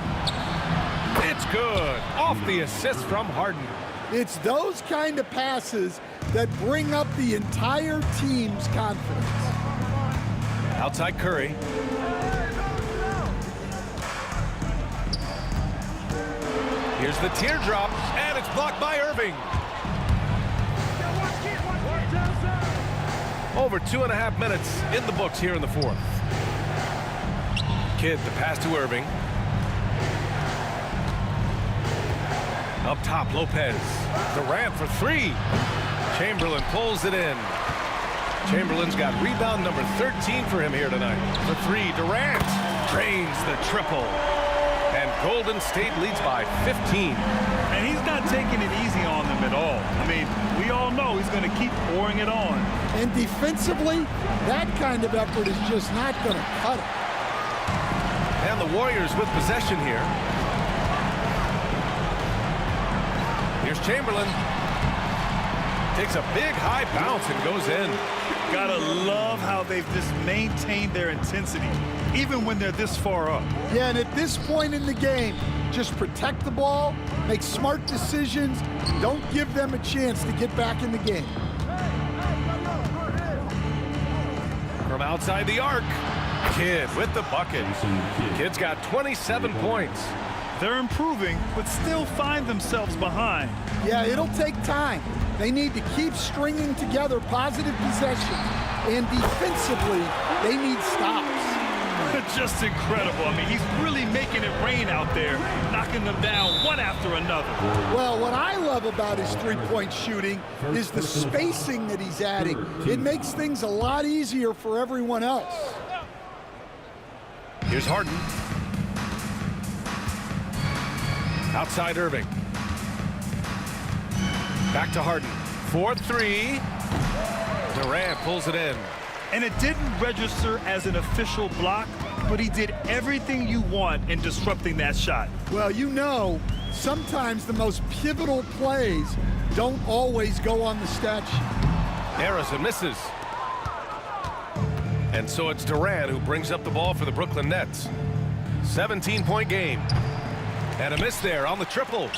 It's good. Off the assist from Harden. It's those kind of passes that bring up the entire team's confidence. Outside Curry. Here's the teardrop, and it's blocked by Irving. Over 2.5 minutes in the books here in the fourth. Kidd, the pass to Irving. Up top, Lopez. Durant for 3. Chamberlain pulls it in. Chamberlain's got rebound number 13 for him here tonight. For 3, Durant drains the triple. And Golden State leads by 15. And he's not taking it easy on them at all. I mean, we all know he's going to keep pouring it on. And defensively, that kind of effort is just not going to cut it. And the Warriors with possession here. Here's Chamberlain. Takes a big high bounce and goes in. Gotta love how they've just maintained their intensity, even when they're this far up. Yeah, and at this point in the game, just protect the ball, make smart decisions, don't give them a chance to get back in the game. From outside the arc, Kidd with the bucket. Kidd's got 27 points. They're improving, but still find themselves behind. Yeah, it'll take time. They need to keep stringing together positive possessions, and defensively, they need stops. Just incredible. I mean, he's really making it rain out there, knocking them down one after another. Well, what I love about his three-point shooting is the spacing that he's adding. It makes things a lot easier for everyone else. Here's Harden. Outside Irving. Back to Harden. 4-3. Durant pulls it in. And it didn't register as an official block, but he did everything you want in disrupting that shot. Well, you know, sometimes the most pivotal plays don't always go on the stat sheet. Harrison misses. And so it's Durant who brings up the ball for the Brooklyn Nets. 17-point game. And a miss there on the triple.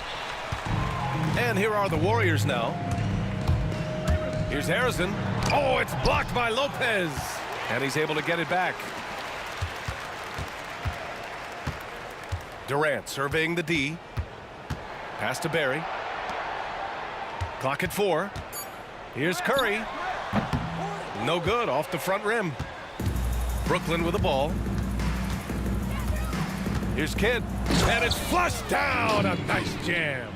And here are the Warriors now. Here's Harrison. Oh, it's blocked by Lopez. And he's able to get it back. Durant surveying the D. Pass to Barry. Clock at 4. Here's Curry. No good, off the front rim. Brooklyn with the ball. Here's Kidd. And it's flushed down. A nice jam.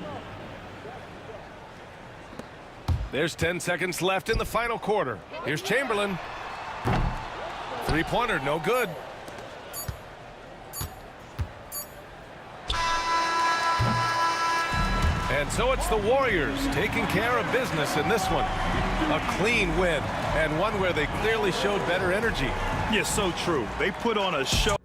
There's 10 seconds left in the final quarter. Here's Chamberlain. Three-pointer, no good. And so it's the Warriors taking care of business in this one. A clean win, and one where they clearly showed better energy. Yeah, so true. They put on a show.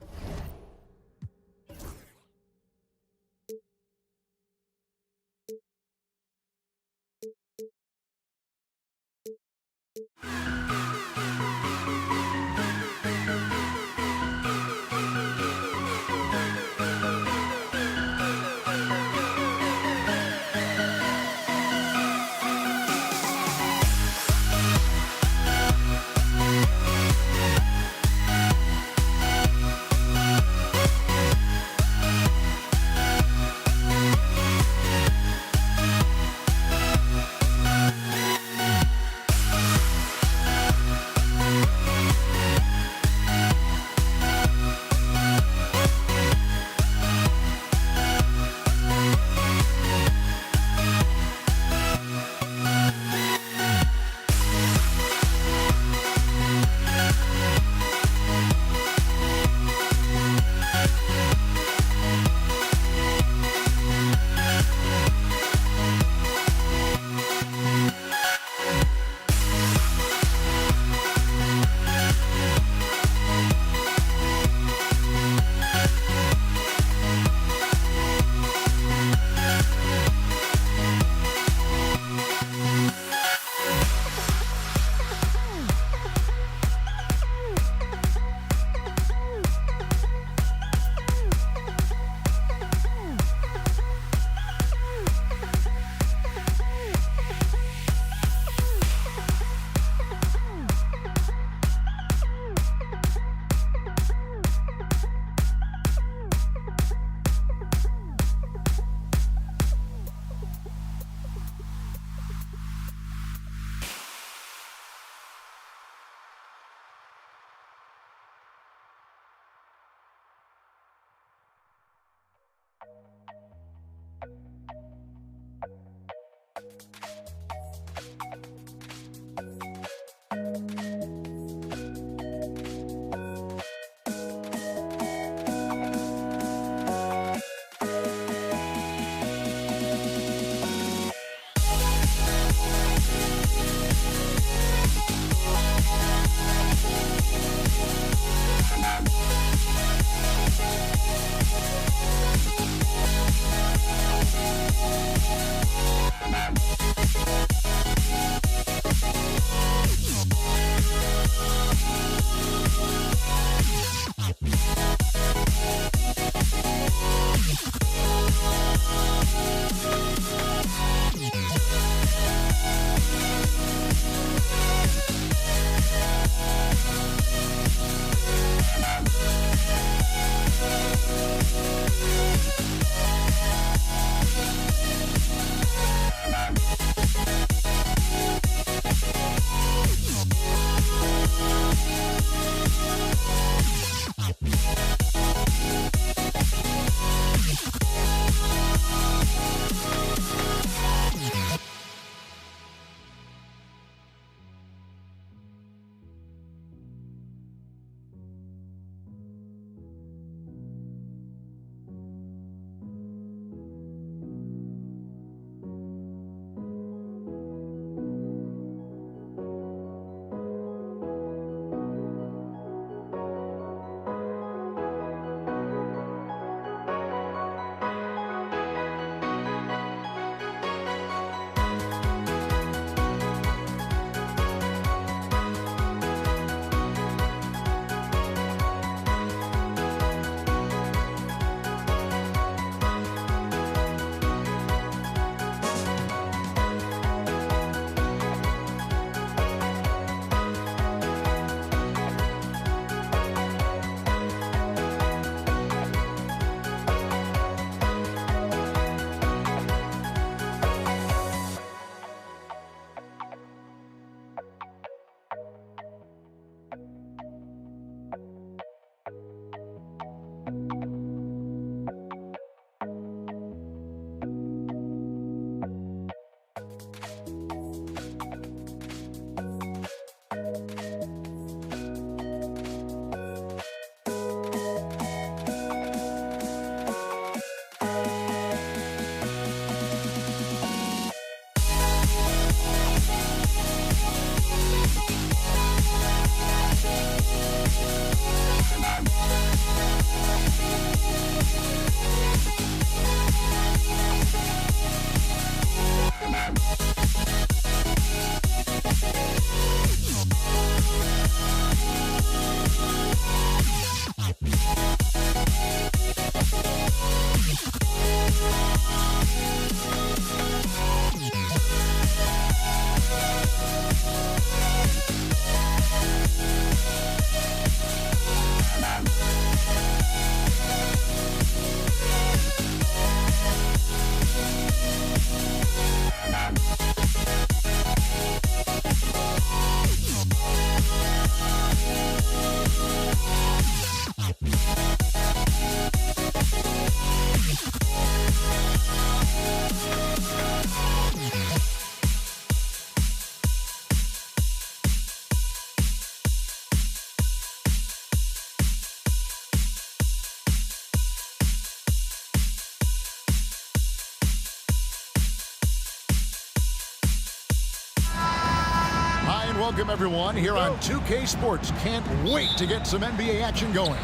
welcome everyone here on 2K Sports. Can't wait to get some NBA action going.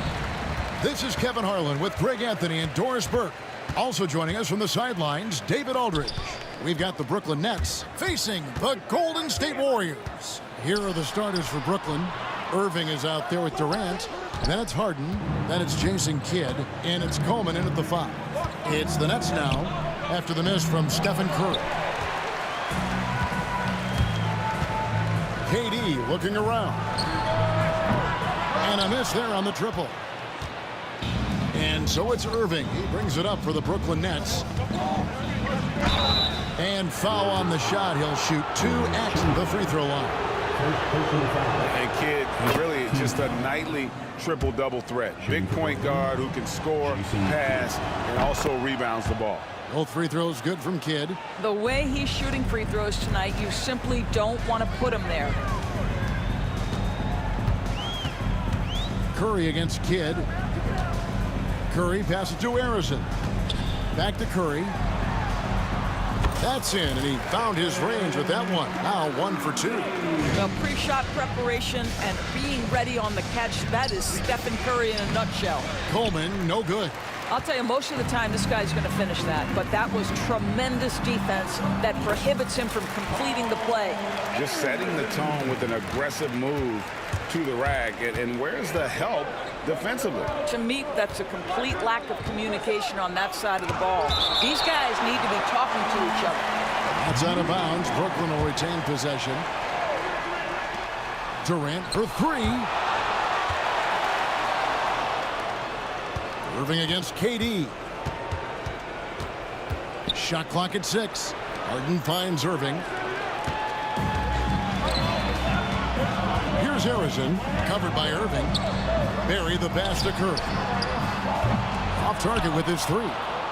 This is Kevin Harlan with Greg Anthony and Doris Burke. Also joining us from the sidelines, David Aldridge. We've got the Brooklyn Nets facing the Golden State Warriors. Here are the starters for Brooklyn. Irving is out there with Durant. Then it's Harden. Then it's Jason Kidd. And it's Coleman in at the 5. It's the Nets now after the miss from Stephen Curry. KD looking around. And a miss there on the triple. And so it's Irving. He brings it up for the Brooklyn Nets. And foul on the shot. He'll shoot 2 at the free throw line. And Kidd, really just a nightly triple-double threat. Big point guard who can score, pass, and also rebounds the ball. Both free throws good from Kidd. The way he's shooting free throws tonight, you simply don't want to put him there. Curry against Kidd. Curry passes to Harrison. Back to Curry. That's in, and he found his range with that one. Now 1 for 2. The pre-shot preparation and being ready on the catch, that is Stephen Curry in a nutshell. Coleman, no good. I'll tell you, most of the time this guy's going to finish that, but that was tremendous defense that prohibits him from completing the play. Just setting the tone with an aggressive move to the rack, and where's the help defensively? To me, that's a complete lack of communication on that side of the ball. These guys need to be talking to each other. That's out of bounds. Brooklyn will retain possession. Durant for 3. Irving against KD. Shot clock at 6. Harden finds Irving. Here's Harrison, covered by Irving. Barry the pass to Curry. Off target with his 3.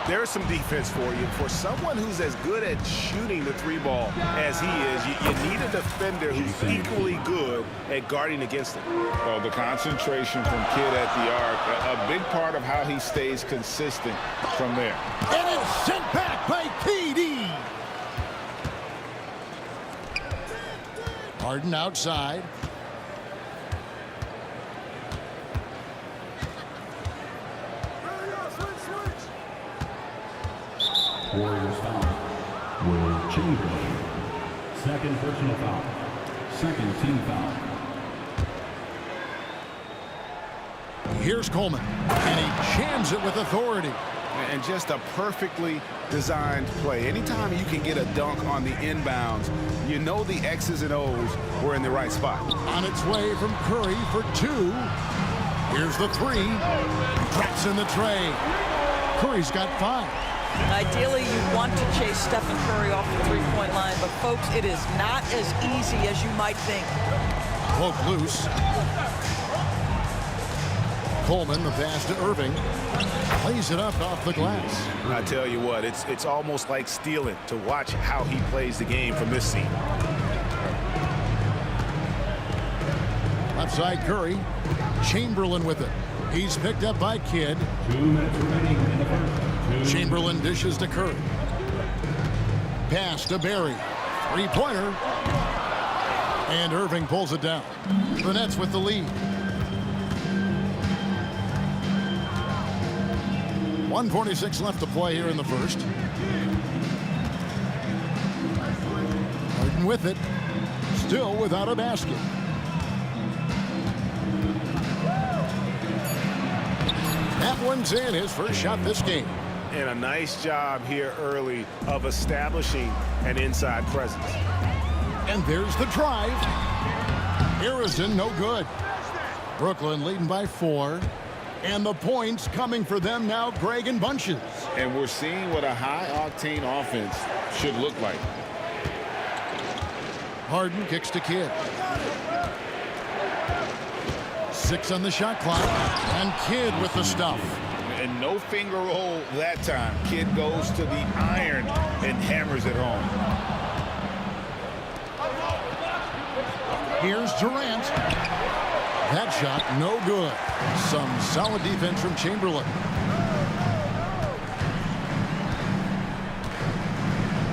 There's some defense for you. For someone who's as good at shooting the 3-ball as he is, you need a defender who's equally good at guarding against him. Oh, the concentration from Kidd at the arc, a big part of how he stays consistent from there. And it's sent back by KD. Harden outside. Warriors foul. Will Chamberlain. Second personal foul. Second team foul. Here's Coleman. And he jams it with authority. And just a perfectly designed play. Anytime you can get a dunk on the inbounds, you know the X's and O's were in the right spot. On its way from Curry for 2. Here's the 3. Drops in the tray. Curry's got 5. Ideally, you want to chase Stephen Curry off the three-point line, but folks, it is not as easy as you might think. Poke loose. Coleman, the pass to Irving. Plays it up off the glass. I tell you what, it's almost like stealing to watch how he plays the game from this seat. Left side Curry. Chamberlain with it. He's picked up by Kidd. 2 minutes remaining in the first. Chamberlain dishes to Curry. Pass to Barry. 3-pointer. And Irving pulls it down. The Nets with the lead. 1:46 left to play here in the first. Harden with it. Still without a basket. That one's in, his first shot this game. And a nice job here early of establishing an inside presence. And there's the drive. Harrison, no good. Brooklyn leading by 4. And the points coming for them now, Greg, in bunches. And we're seeing what a high-octane offense should look like. Harden kicks to Kidd. 6 on the shot clock. And Kidd with the stuff. And no finger roll that time. Kidd goes to the iron and hammers it home. Here's Durant. That shot, no good. Some solid defense from Chamberlain.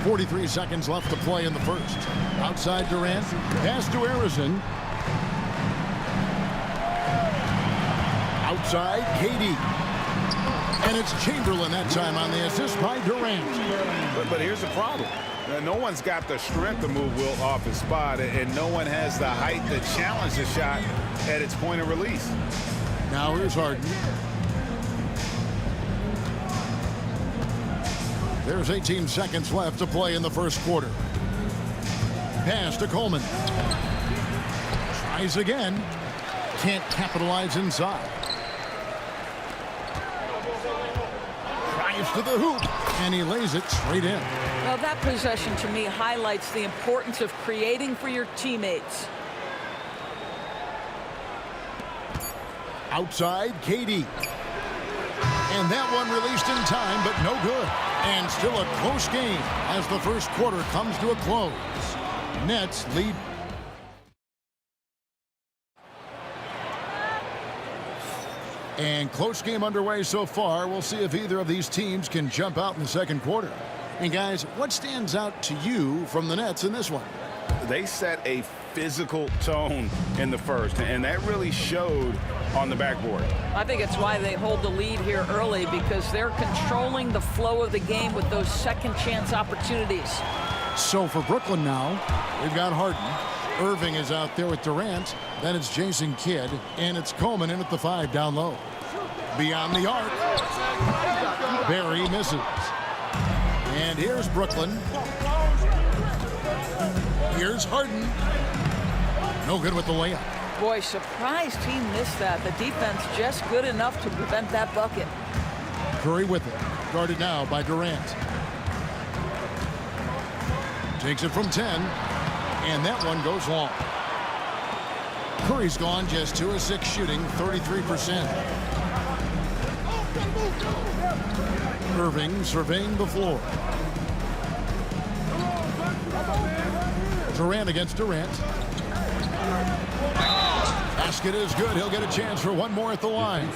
43 seconds left to play in the first. Outside Durant. Pass to Harrison. Outside KD. And it's Chamberlain that time on the assist by Durant. But here's the problem. No one's got the strength to move Wilt off his spot, and no one has the height to challenge the shot at its point of release. Now here's Harden. There's 18 seconds left to play in the first quarter. Pass to Coleman. Tries again. Can't capitalize inside. Drives to the hoop, and he lays it straight in. Well, that possession to me highlights the importance of creating for your teammates. Outside, KD. And that one released in time, but no good. And still a close game as the first quarter comes to a close. Nets lead. And close game underway so far. We'll see if either of these teams can jump out in the second quarter. And guys, what stands out to you from the Nets in this one? They set a physical tone in the first, and that really showed on the backboard. I think it's why they hold the lead here early, because they're controlling the flow of the game with those second chance opportunities. So for Brooklyn now, we've got Harden. Irving is out there with Durant. Then it's Jason Kidd, and it's Coleman in at the 5 down low. Beyond the arc. Barry misses. And here's Brooklyn. Here's Harden. No good with the layup. Boy, surprised he missed that. The defense just good enough to prevent that bucket. Curry with it. Guarded now by Durant. Takes it from 10. And that one goes long. Curry's gone just 2 of 6 shooting, 33%. Irving surveying the floor. Durant against Durant. Basket is good. He'll get a chance for one more at the line.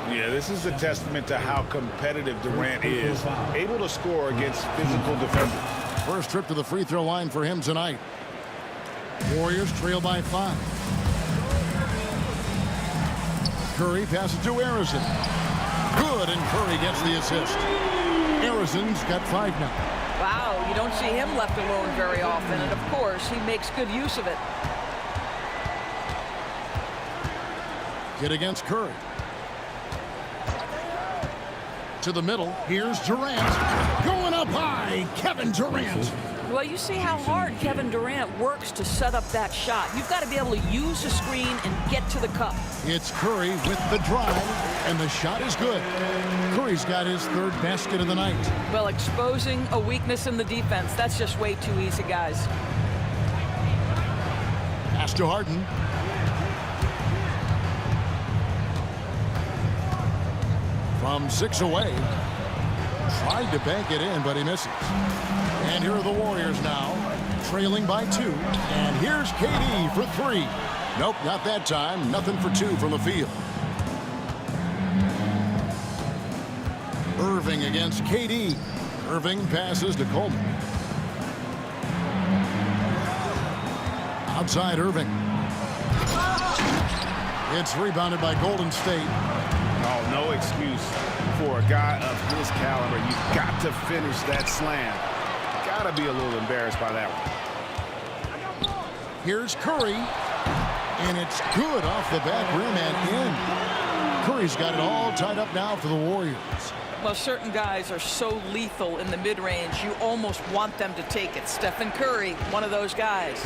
Yeah, this is a testament to how competitive Durant is. Able to score against physical defenders. First trip to the free throw line for him tonight. Warriors trail by 5. Curry passes to Harrison. Good, and Curry gets the assist. Harrison's got 5 now. Wow, you don't see him left alone very often, and of course, he makes good use of it. Kidd against Curry. To the middle, here's Durant. Going up high, Kevin Durant. Well, you see how hard Kevin Durant works to set up that shot. You've got to be able to use the screen and get to the cup. It's Curry with the drive, and the shot is good. Curry's got his 3rd basket of the night. Well, exposing a weakness in the defense, that's just way too easy, guys. Pass to Harden. From 6 away. Tried to bank it in, but he misses. And here are the Warriors now, trailing by 2. And here's KD for 3. Nope, not that time. Nothing for 2 from the field. Irving against KD. Irving passes to Coleman. Outside Irving. It's rebounded by Golden State. Oh, no excuse for a guy of his caliber. You've got to finish that slam. Got to be a little embarrassed by that one. Here's Curry. And it's good off the back rim and in. Curry's got it all tied up now for the Warriors. Well, certain guys are so lethal in the mid-range, you almost want them to take it. Stephen Curry, one of those guys.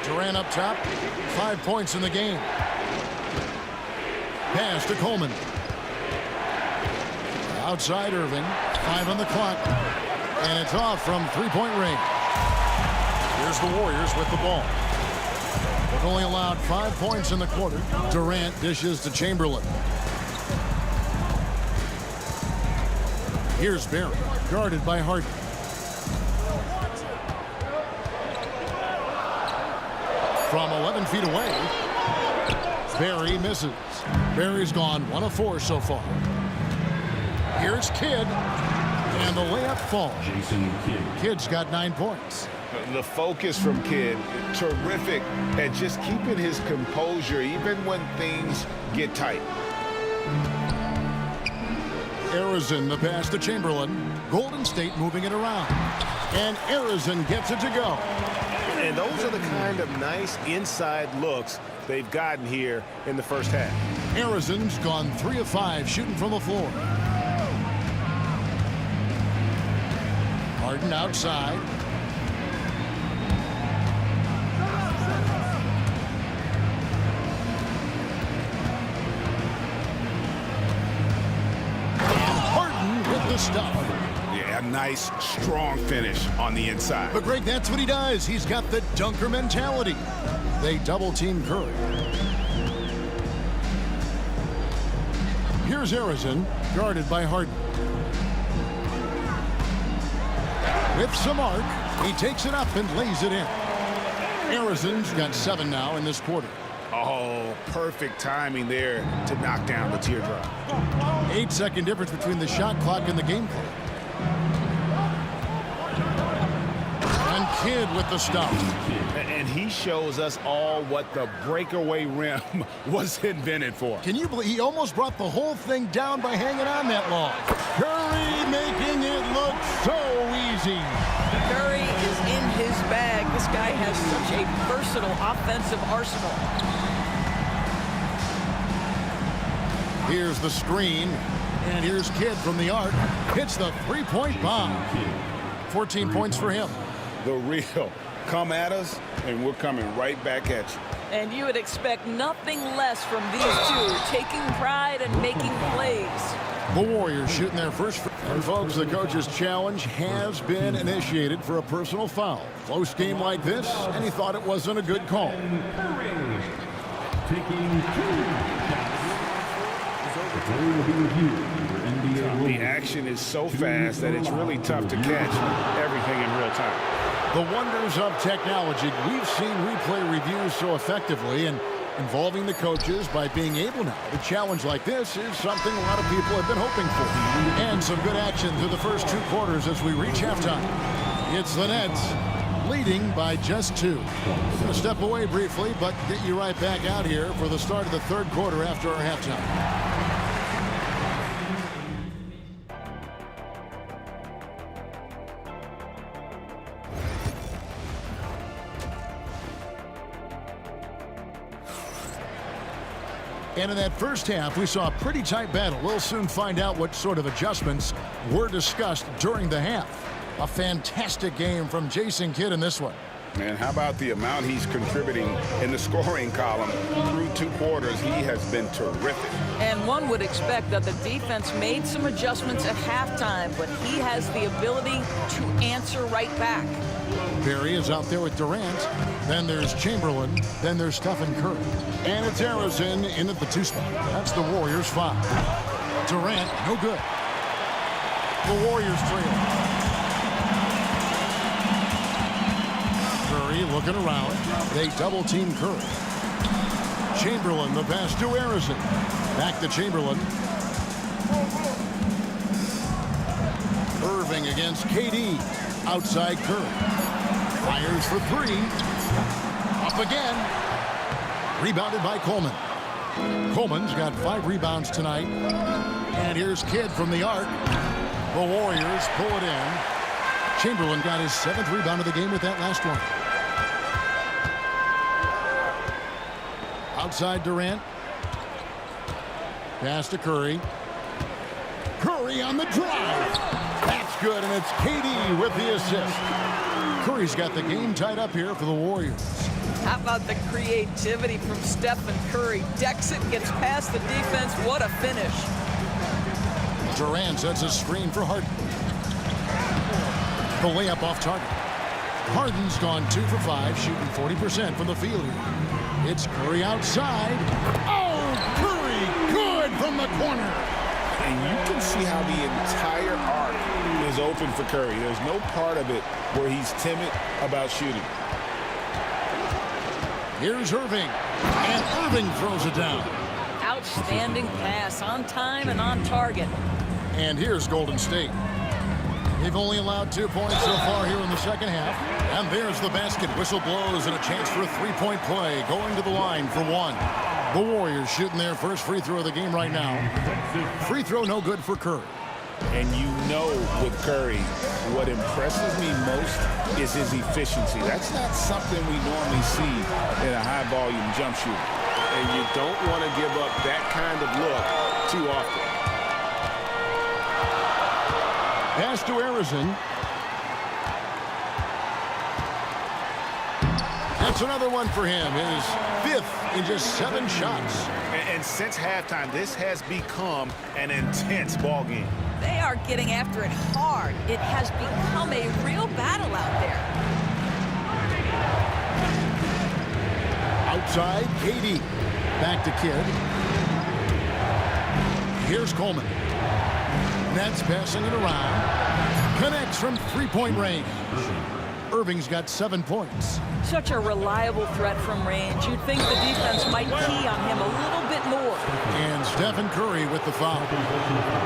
Durant up top, 5 points in the game. Pass to Coleman. Outside Irving, 5 on the clock. And it's off from 3-point range. Here's the Warriors with the ball. They've only allowed 5 points in the quarter. Durant dishes to Chamberlain. Here's Barry, guarded by Harden. From 11 feet away, Barry misses. Barry's gone 1 of 4 so far. Here's Kidd. And the layup falls. Kidd's got 9 points. The focus from Kidd, terrific at just keeping his composure even when things get tight. Arizon, the pass to Chamberlain. Golden State moving it around. And Arizon gets it to go. And those are the kind of nice inside looks they've gotten here in the first half. Arizon's gone 3 of 5 shooting from the floor. Harden outside. The stuff. Yeah, a nice, strong finish on the inside. But Greg, that's what he does. He's got the dunker mentality. They double-team Curry. Here's Arizon, guarded by Harden. With some arc, he takes it up and lays it in. Arizon's got 7 now in this quarter. Oh, perfect timing there to knock down the teardrop. 8-second difference between the shot clock and the game clock. And Kidd with the stop. And he shows us all what the breakaway rim was invented for. Can you believe he almost brought the whole thing down by hanging on that long? Curry making it look so easy. Curry is in his bag. This guy has such a versatile offensive arsenal. Here's the screen, and here's Kidd from the arc. Hits the three-point bomb. 14 points for him. The real. Come at us, and we're coming right back at you. And you would expect nothing less from these two, taking pride and making plays. The Warriors shooting their first. And folks, the coach's challenge has been initiated for a personal foul. Close game like this, and he thought it wasn't a good call. Taking 2 The action is so fast that it's really tough to catch everything in real time. The wonders of technology. We've seen replay reviews so effectively, and involving the coaches by being able now. A challenge like this is something a lot of people have been hoping for. And some good action through the first 2 quarters as we reach halftime. It's the Nets leading by just 2. I'm going to step away briefly, but get you right back out here for the start of the 3rd quarter after our halftime. And in that first half, we saw a pretty tight battle. We'll soon find out what sort of adjustments were discussed during the half. A fantastic game from Jason Kidd in this one. Man, how about the amount he's contributing in the scoring column through 2 quarters? He has been terrific. And one would expect that the defense made some adjustments at halftime, but he has the ability to answer right back. Barry is out there with Durant. Then there's Chamberlain. Then there's Stephen Curry. And it's Arizon in at the 2 spot. That's the Warriors 5. Durant, no good. The Warriors trail. Curry looking around. They double-team Curry. Chamberlain, the pass to Arizon. Back to Chamberlain. Irving against KD. Outside Curry. Fires for 3. Up again. Rebounded by Coleman. Coleman's got 5 rebounds tonight. And here's Kidd from the arc. The Warriors pull it in. Chamberlain got his 7th rebound of the game with that last one. Outside Durant. Pass to Curry. Curry on the drive. That's good, and it's KD with the assist. Curry's got the game tied up here for the Warriors. How about the creativity from Stephen Curry? Decks it, gets past the defense. What a finish. Durant sets a screen for Harden. The layup off target. Harden's gone 2 for 5, shooting 40% from the field here. It's Curry outside. Oh, Curry, good from the corner. And you can see how the entire arc is open for Curry. There's no part of it where he's timid about shooting. Here's Irving, and Irving throws it down. Outstanding pass, on time and on target. And here's Golden State. They've only allowed 2 points so far here in the second half. And there's the basket. Whistle blows and a chance for a three-point play. Going to the line for one. The Warriors shooting their first free throw of the game right now. Free throw no good for Curry. And you know with Curry, what impresses me most is his efficiency. That's not something we normally see in a high-volume jump shooter. And you don't want to give up that kind of look too often. Pass to Harrison. That's another one for him. His fifth in just 7 shots. And since halftime, this has become an intense ball game. They are getting after it hard. It has become a real battle out there. Outside, KD. Back to Kidd. Here's Coleman. Nets passing it around. Connects from three-point range. Irving's got 7 points. Such a reliable threat from range. You'd think the defense might key on him a little bit more. And Stephen Curry with the foul.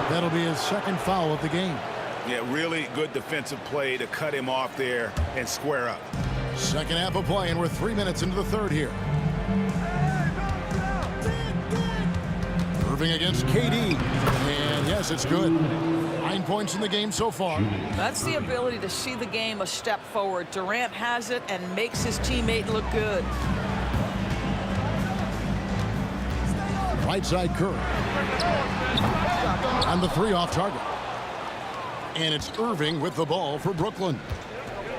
That'll be his second foul of the game. Yeah, really good defensive play to cut him off there and square up. Second half of play, and we're 3 minutes into the third here. Irving against KD. And yes, it's good. 9 points in the game so far. That's the ability to see the game a step forward. Durant has it and makes his teammate look good. Right side Curry. On the 3 off target. And it's Irving with the ball for Brooklyn.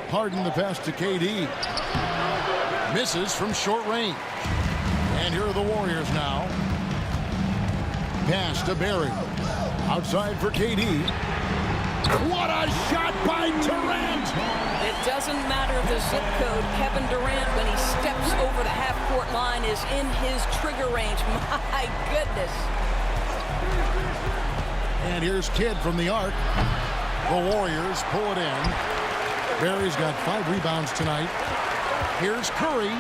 Harden the pass to KD. Misses from short range. And here are the Warriors now. Pass to Barry. Outside for KD. What a shot by Durant! It doesn't matter the zip code. Kevin Durant, when he steps over the half-court line, is in his trigger range. My goodness. And here's Kidd from the arc. The Warriors pull it in. Barry's got 5 rebounds tonight. Here's Curry.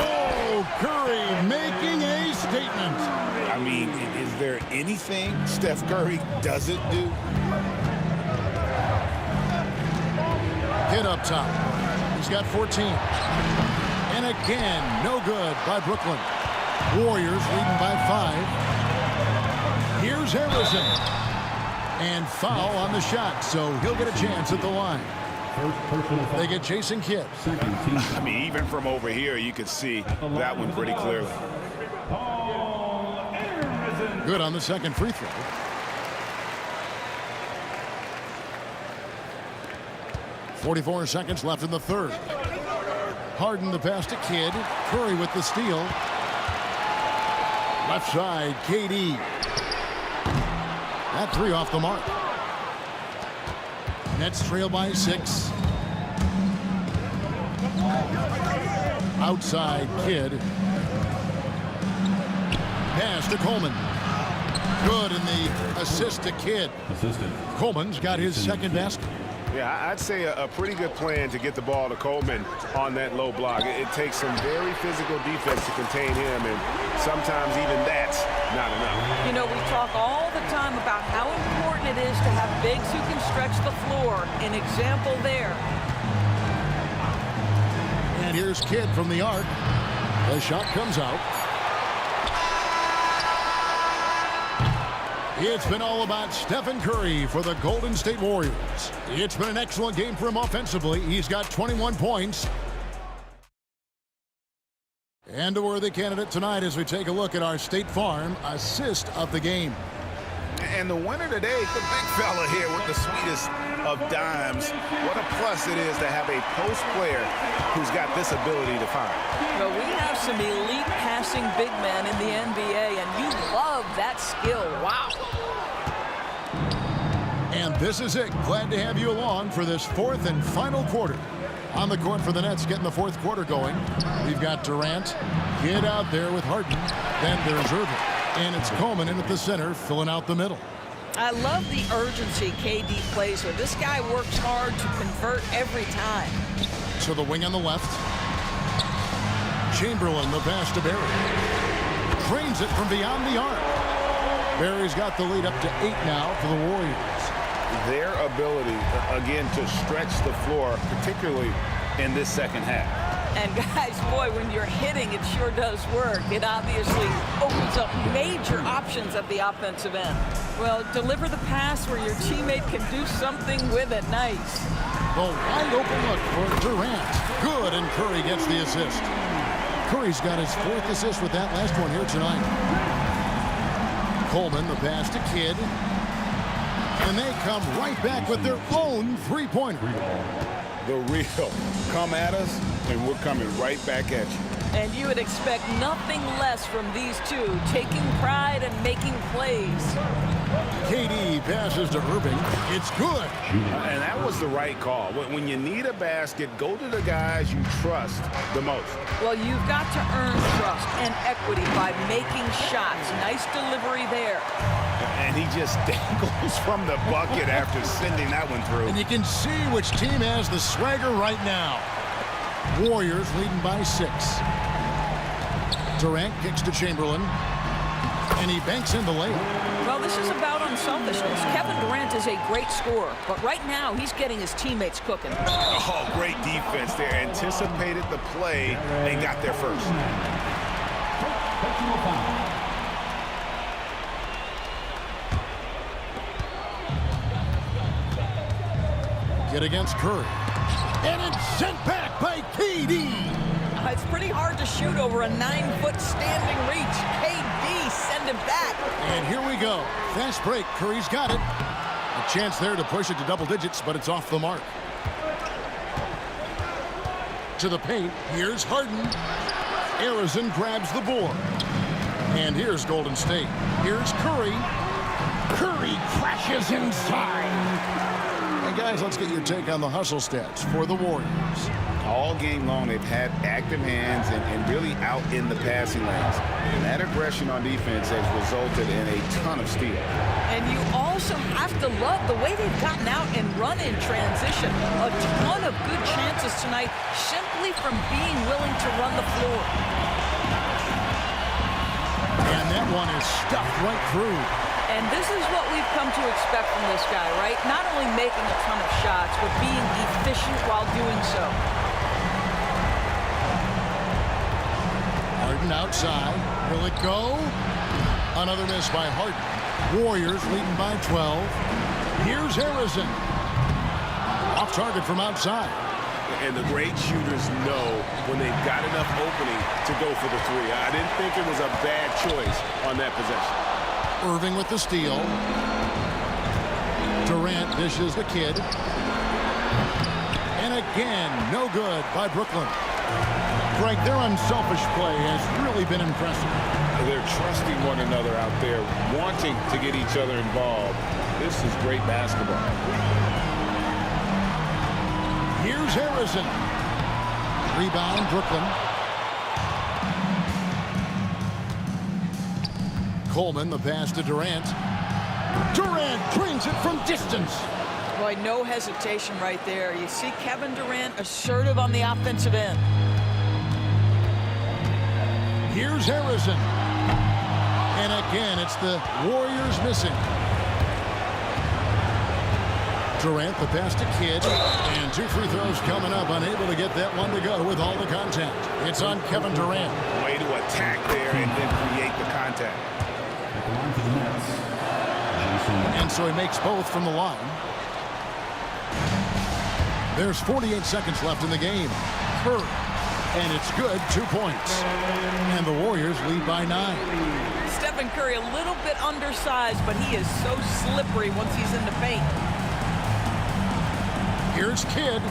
Oh, Curry making a statement. I mean, is there anything Steph Curry doesn't do? Kidd up top. He's got 14. And again, no good by Brooklyn. Warriors leading by 5. Here's Harrison. And foul on the shot, so he'll get a chance at the line. They get Jason Kidd. I mean, even from over here, you could see that one pretty clearly. Good on the second free throw. .44 seconds left in the third. Harden the pass to Kidd. Curry with the steal. Left side, KD. That 3 off the mark. Nets trail by 6. Outside, Kidd. Pass to Coleman. Good in the assist to Kidd. Coleman's got his second basket. Yeah, I'd say a pretty good plan to get the ball to Coleman on that low block. It takes some very physical defense to contain him, and sometimes even that's not enough. You know, we talk all the time about how important it is to have bigs who can stretch the floor. An example there. And here's Kidd from the arc. The shot comes out. It's been all about Stephen Curry for the Golden State Warriors. It's been an excellent game for him offensively. He's got 21 points. And a worthy candidate tonight as we take a look at our State Farm assist of the game. And the winner today, the big fella here with the sweetest of dimes. What a plus it is to have a post player who's got this ability to fire. Well, we have some elite passing big men in the NBA, and you love that skill. Wow. And this is it. Glad to have you along for this fourth and final quarter. On the court for the Nets, getting the fourth quarter going. We've got Durant, Kidd out there with Harden. Then there's Irving. And it's Coleman in at the center, filling out the middle. I love the urgency KD plays with. This guy works hard to convert every time. So the wing on the left. Chamberlain, the pass to Barry. Trains it from beyond the arc. Barry's got the lead up to 8 now for the Warriors. Their ability, again, to stretch the floor, particularly in this second half. And guys, boy, when you're hitting, it sure does work. It obviously opens up major options at the offensive end. Well, deliver the pass where your teammate can do something with it. Nice. The wide open look for Durant. Good, and Curry gets the assist. Curry's got his 4th assist with that last one here tonight. Coleman, the pass to Kidd. And they come right back with their own three-pointer. The real come at us, and we're coming right back at you. And you would expect nothing less from these two, taking pride and making plays. KD passes to Irving. It's good. And that was the right call. When you need a basket, go to the guys you trust the most. Well, you've got to earn trust and equity by making shots. Nice delivery there. And he just dangles from the bucket after sending that one through. And you can see which team has the swagger right now. Warriors leading by 6. Durant kicks to Chamberlain. And he banks in the layup. Well, this is about unselfishness. Kevin Durant is a great scorer, but right now he's getting his teammates cooking. Oh, great defense there. Anticipated the play and got there first. Get against Curry. And it's sent back by KD. It's pretty hard to shoot over a 9-foot standing reach. KD, send him back. And here we go. Fast break. Curry's got it. A chance there to push it to double digits, but it's off the mark. To the paint. Here's Harden. Arizon grabs the board. And here's Golden State. Here's Curry. Curry crashes inside. And guys, let's get your take on the hustle stats for the Warriors. All game long, they've had active hands and really out in the passing lanes. And that aggression on defense has resulted in a ton of steals. And you also have to love the way they've gotten out and run in transition. A ton of good chances tonight simply from being willing to run the floor. And that one is stuffed right through. And this is what we've come to expect from this guy, right? Not only making a ton of shots, but being efficient while doing so. Harden outside. Will it go? Another miss by Harden. Warriors leading by 12. Here's Arizon. Off target from outside. And the great shooters know when they've got enough opening to go for the three. I didn't think it was a bad choice on that possession. Irving with the steal. Durant dishes the Kidd. And again, no good by Brooklyn. Greg, their unselfish play has really been impressive. They're trusting one another out there, wanting to get each other involved. This is great basketball. Here's Harrison. Rebound, Brooklyn. Coleman, the pass to Durant. Durant drains it from distance. Boy, no hesitation right there. You see Kevin Durant assertive on the offensive end. Here's Harrison. And again, it's the Warriors missing. Durant, the pass to Kidd. And 2 free throws coming up. Unable to get that one to go with all the contact. It's on Kevin Durant. Way to attack there and then create the contact. And so he makes both from the line. There's 48 seconds left in the game. Curry. And it's good, 2 points. And the Warriors lead by 9. Stephen Curry a little bit undersized, but he is so slippery once he's in the paint. Here's Kidd.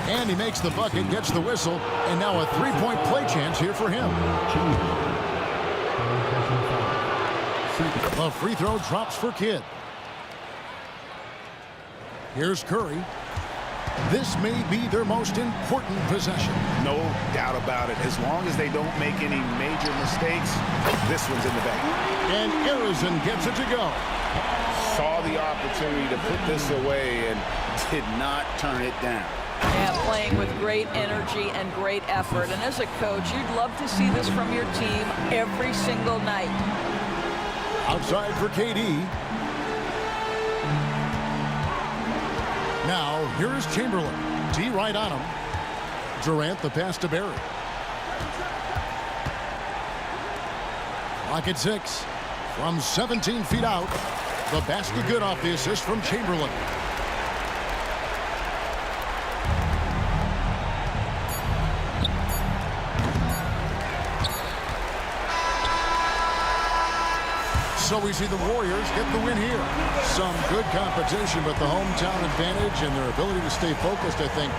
And he makes the bucket, gets the whistle, and now a 3-point play chance here for him. The free throw drops for Kidd. Here's Curry. This may be their most important possession. No doubt about it. As long as they don't make any major mistakes, this one's in the bag. And Arizon gets it to go. Saw the opportunity to put this away and did not turn it down. Yeah, playing with great energy and great effort. And as a coach, you'd love to see this from your team every single night. Outside for KD. Now, here's Chamberlain. D right on him. Durant the pass to Barry. Clock at 6. From 17 feet out. The basket good off the assist from Chamberlain. So we see the Warriors get the win here. Some good competition, but the hometown advantage and their ability to stay focused, I think.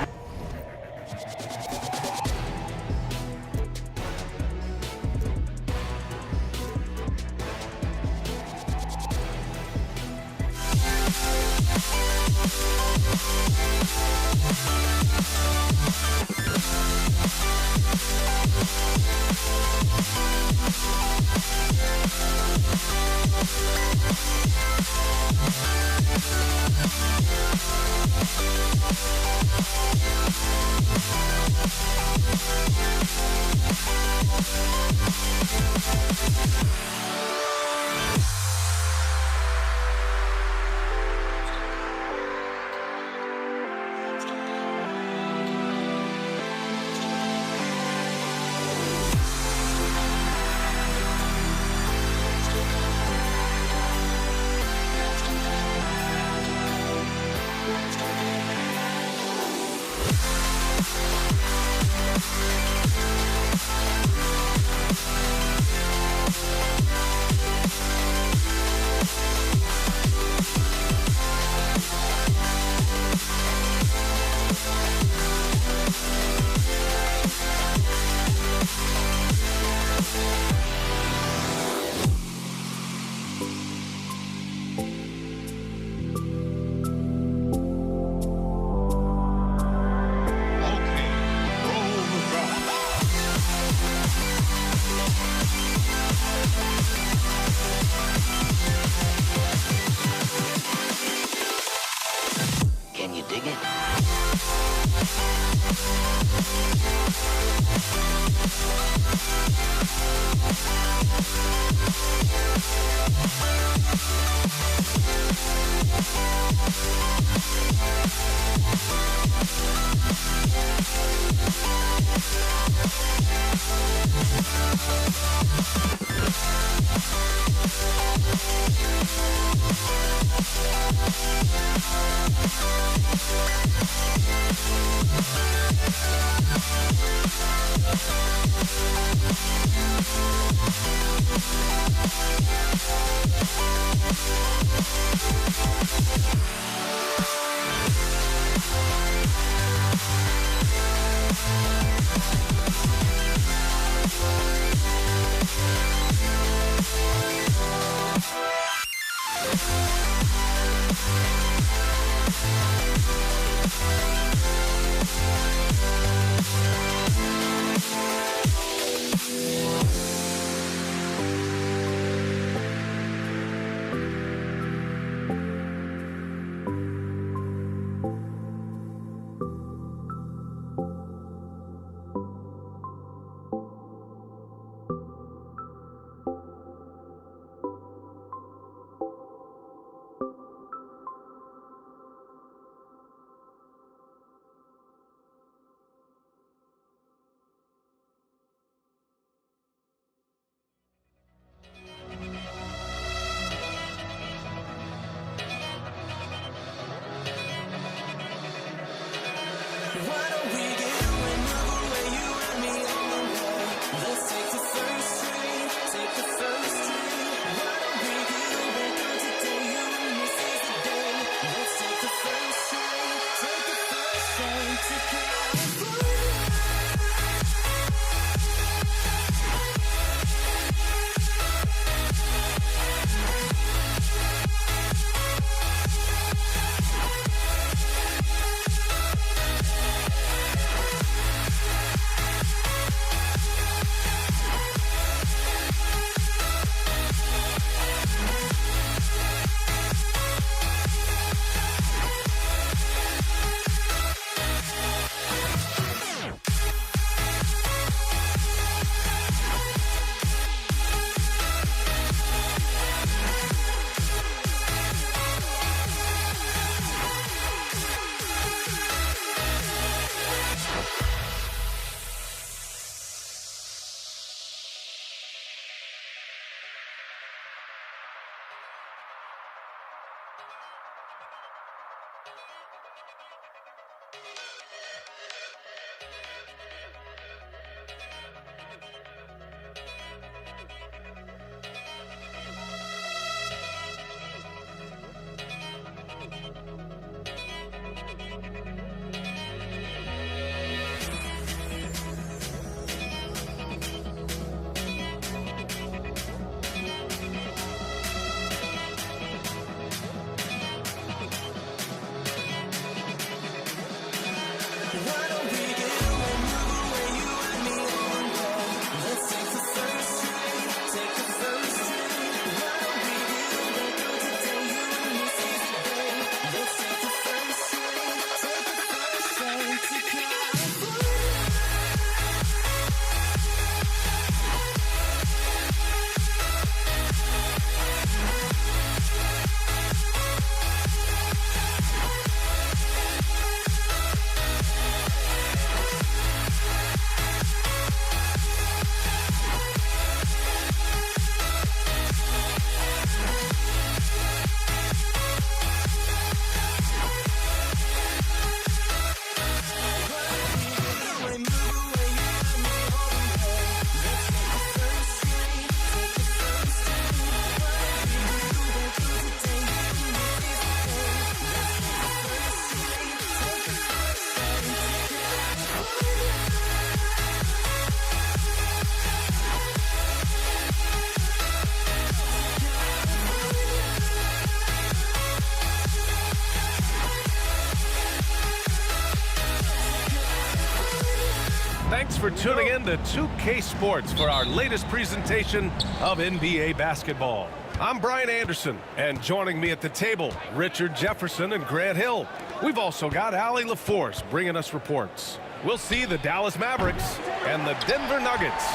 Thanks for tuning in to 2K Sports for our latest presentation of NBA basketball. I'm Brian Anderson, and joining me at the table, Richard Jefferson and Grant Hill. We've also got Allie LaForce bringing us reports. We'll see the Dallas Mavericks and the Denver Nuggets.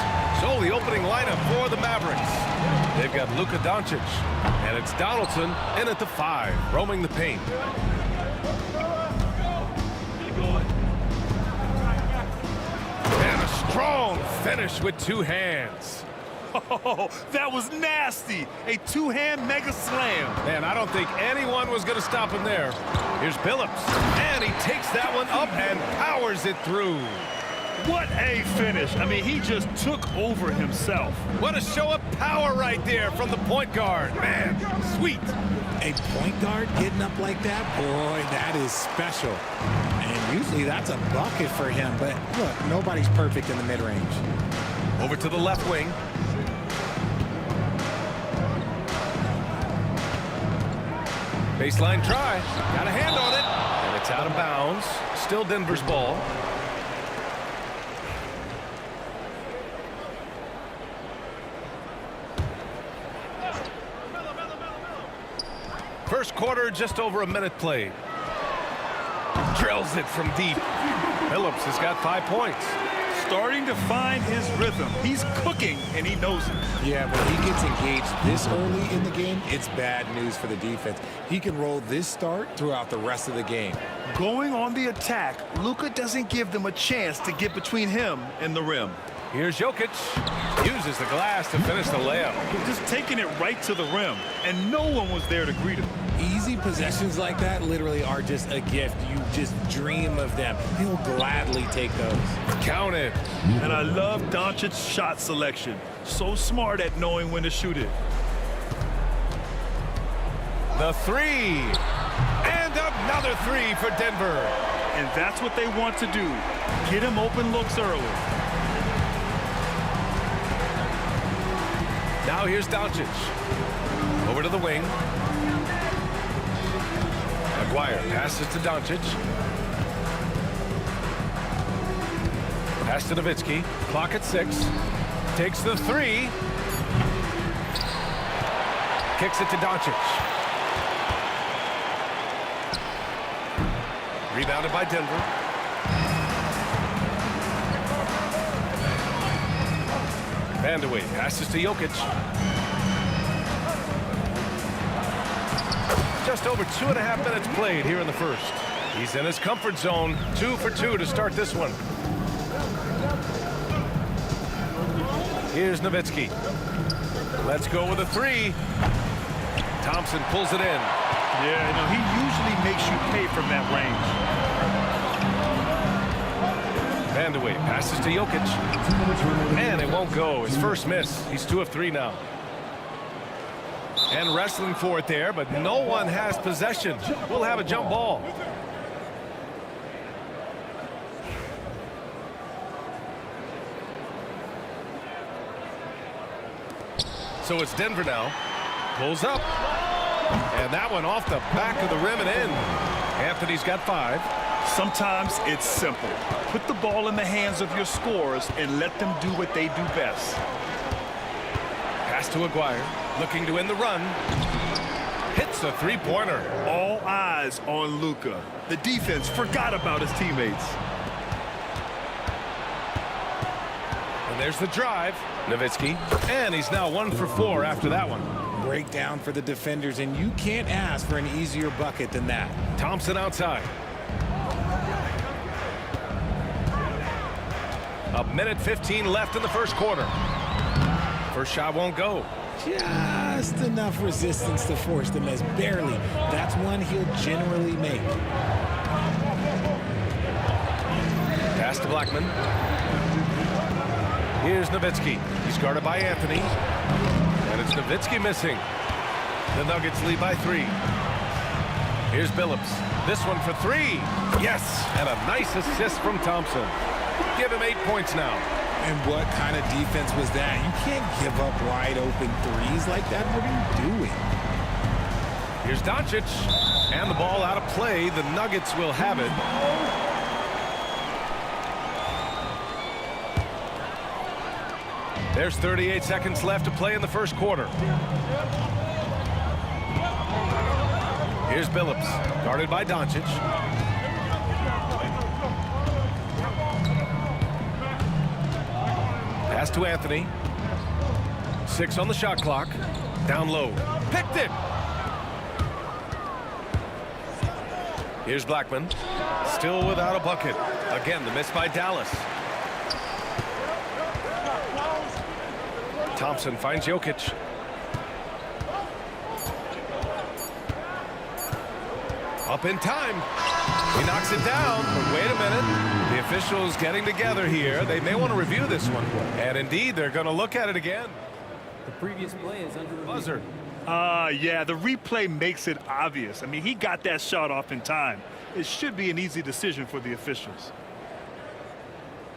So the opening lineup for the Mavericks. They've got Luka Doncic, and it's Donaldson in at the 5, roaming the paint. And a strong finish with 2 hands. Oh, that was nasty. A 2-hand mega slam. Man, I don't think anyone was going to stop him there. Here's Billups, and he takes that one up and powers it through. What a finish. I mean, he just took over himself. What a show of power right there from the point guard. Man, sweet. A point guard getting up like that, boy, that is special. And usually that's a bucket for him, but look, nobody's perfect in the mid-range. Over to the left wing. Baseline try. Got a hand on it. And it's out of bounds. Still Denver's ball. First quarter, just over a minute played. Drills it from deep. Billups has got 5 points. Starting to find his rhythm. He's cooking, and he knows it. Yeah, but he gets engaged this early in the game, it's bad news for the defense. He can roll this start throughout the rest of the game. Going on the attack, Luka doesn't give them a chance to get between him and the rim. Here's Jokic. Uses the glass to finish the layup. Just taking it right to the rim, and no one was there to greet him. Easy possessions like that literally are just a gift. You just dream of them. He'll gladly take those. Count it. And I love Doncic's shot selection. So smart at knowing when to shoot it. The 3. And another 3 for Denver. And that's what they want to do. Get him open looks early. Now here's Doncic. Over to the wing. McGuire passes to Doncic. Pass to Nowitzki. Clock at 6. Takes the 3. Kicks it to Doncic. Rebounded by Denver. Vandeweghe passes to Jokic. Just over 2.5 minutes played here in the first. He's in his comfort zone. 2 for 2 to start this one. Here's Nowitzki. Let's go with a 3. Thompson pulls it in. Yeah, no, he usually makes you pay from that range. Vandeweghe passes to Jokic. And it won't go. His first miss. He's 2 of 3 now. And wrestling for it there, but no one has possession. We'll have a jump ball. So it's Denver now. Pulls up. And that one off the back of the rim and in. Anthony's got 5. Sometimes it's simple. Put the ball in the hands of your scorers and let them do what they do best. Pass to Aguirre, looking to end the run. Hits a three-pointer. All eyes on Luka. The defense forgot about his teammates. And there's the drive. Nowitzki. And he's now 1 for 4 after that one. Breakdown for the defenders, and you can't ask for an easier bucket than that. Thompson outside. A minute 15 left in the first quarter. First shot won't go. Just enough resistance to force the miss. Barely. That's one he'll generally make. Pass to Blackman. Here's Nowitzki. He's guarded by Anthony. And it's Nowitzki missing. The Nuggets lead by 3. Here's Billups. This one for 3. Yes! And a nice assist from Thompson. Give him 8 points now. And what kind of defense was that? You can't give up wide open threes like that. What are you doing? Here's Doncic. And the ball out of play. The Nuggets will have it. There's 38 seconds left to play in the first quarter. Here's Billups, guarded by Doncic. Pass to Anthony. 6 on the shot clock. Down low. Picked it! Here's Blackman. Still without a bucket. Again, the miss by Dallas. Thompson finds Jokic. Up in time. He knocks it down. But wait a minute. The officials getting together here. They may want to review this one. And indeed, they're going to look at it again. The previous play is under buzzer. Yeah, the replay makes it obvious. I mean, he got that shot off in time. It should be an easy decision for the officials.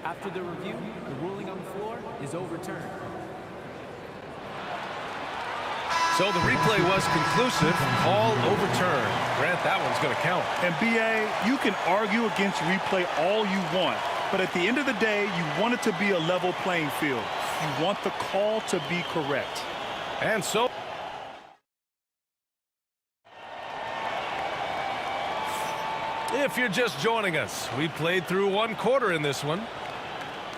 After the review, the ruling on the floor is overturned. So the replay was conclusive. All overturned. Grant, that one's going to count. And BA, you can argue against replay all you want, but at the end of the day, you want it to be a level playing field. You want the call to be correct. And so if you're just joining us, we played through 1 quarter in this one.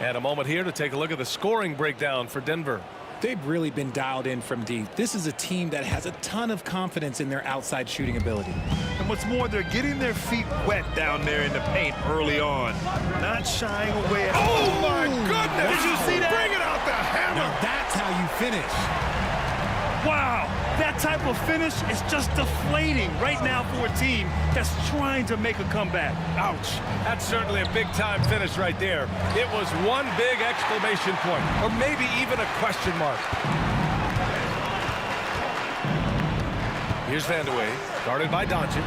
And a moment here to take a look at the scoring breakdown for Denver. They've really been dialed in from deep. This is a team that has a ton of confidence in their outside shooting ability. And what's more, they're getting their feet wet down there in the paint early on. Not shying away. Oh, my goodness! Did you see that? Bring it out the hammer! Now that's how you finish. Wow, that type of finish is just deflating right now for a team that's trying to make a comeback. Ouch. That's certainly a big-time finish right there. It was one big exclamation point, or maybe even a question mark. Here's Vandeweghe, guarded by Doncic.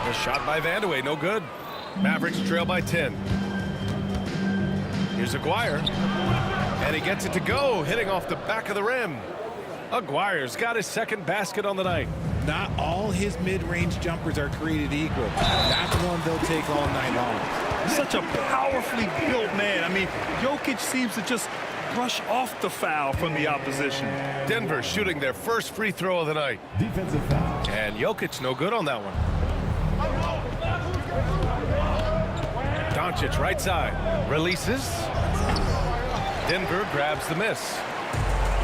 The shot by Vandeweghe, no good. Mavericks trail by 10. Here's Aguirre. And he gets it to go, hitting off the back of the rim. Aguirre's got his second basket on the night. Not all his mid-range jumpers are created equal. That's one they'll take all night long. Such a powerfully built man. I mean, Jokic seems to just brush off the foul from the opposition. Denver shooting their first free throw of the night. Defensive foul. And Jokic no good on that one. Doncic right side. Releases. Denver grabs the miss.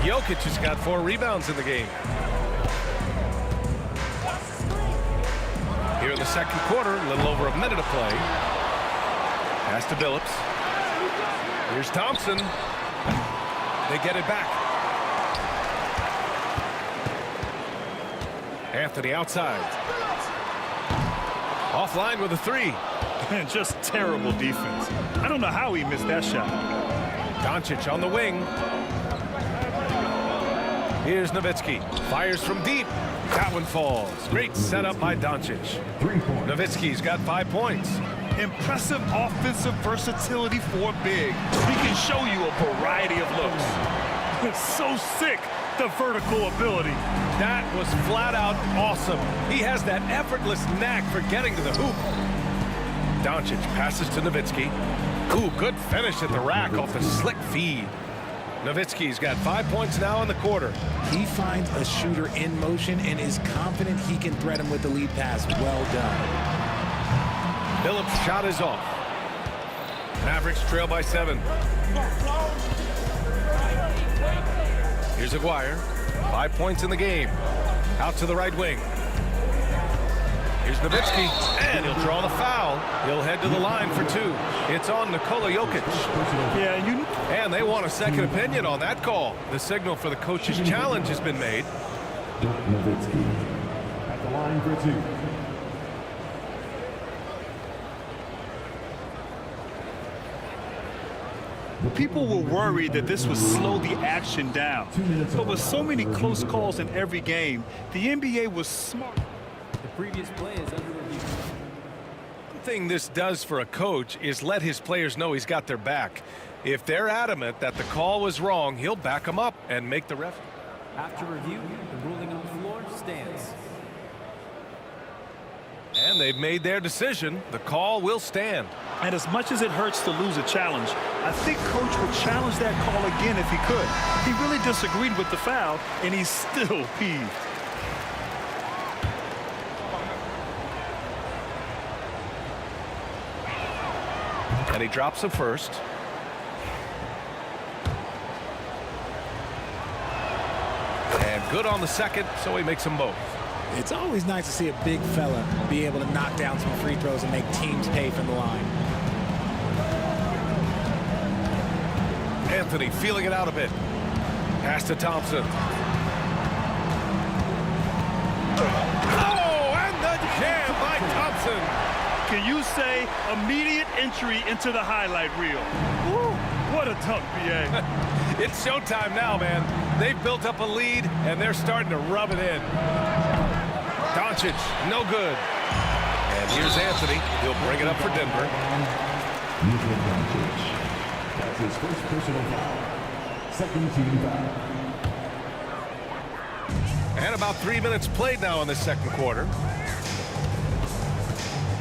Jokic has got 4 rebounds in the game. Here in the second quarter, a little over a minute of play. Pass to Billups. Here's Thompson. They get it back. Anthony outside. Offline with a 3. And just terrible defense. I don't know how he missed that shot. Doncic on the wing. Here's Nowitzki. Fires from deep. That one falls. Great setup by Doncic. Nowitzki's got 5 points. Impressive offensive versatility for big. He can show you a variety of looks. It's so sick, the vertical ability. That was flat out awesome. He has that effortless knack for getting to the hoop. Doncic passes to Nowitzki. Ooh, good finish at the rack off the slick feed. Nowitzki's got 5 points now in the quarter. He finds a shooter in motion and is confident he can threat him with the lead pass. Well done. Phillips' shot is off. Mavericks trail by 7. Here's Aguirre. 5 points in the game. Out to the right wing. Here's Nowitzki, and he'll draw the foul. He'll head to the line for 2. It's on Nikola Jokic. And they want a second opinion on that call. The signal for the coach's challenge has been made. Nowitzki at the line for 2. People were worried that this would slow the action down. But with so many close calls in every game, the NBA was smart. The previous play is under review. One thing this does for a coach is let his players know he's got their back. If they're adamant that the call was wrong, he'll back them up and make the ref. After review, the ruling on the floor stands. And they've made their decision. The call will stand. And as much as it hurts to lose a challenge, I think Coach would challenge that call again if he could. He really disagreed with the foul, and he's still peeved. And he drops the first. And good on the second, so he makes them both. It's always nice to see a big fella be able to knock down some free throws and make teams pay from the line. Anthony feeling it out a bit. Pass to Thompson. Oh, and the jam by Thompson. Can you say immediate entry into the highlight reel? Woo, what a dunk, BA. It's showtime now, man. They've built up a lead, and they're starting to rub it in. Doncic, no good. And here's Anthony. He'll bring it up for Denver. That's his first personal foul. Second team foul. And about 3 minutes played now in the second quarter.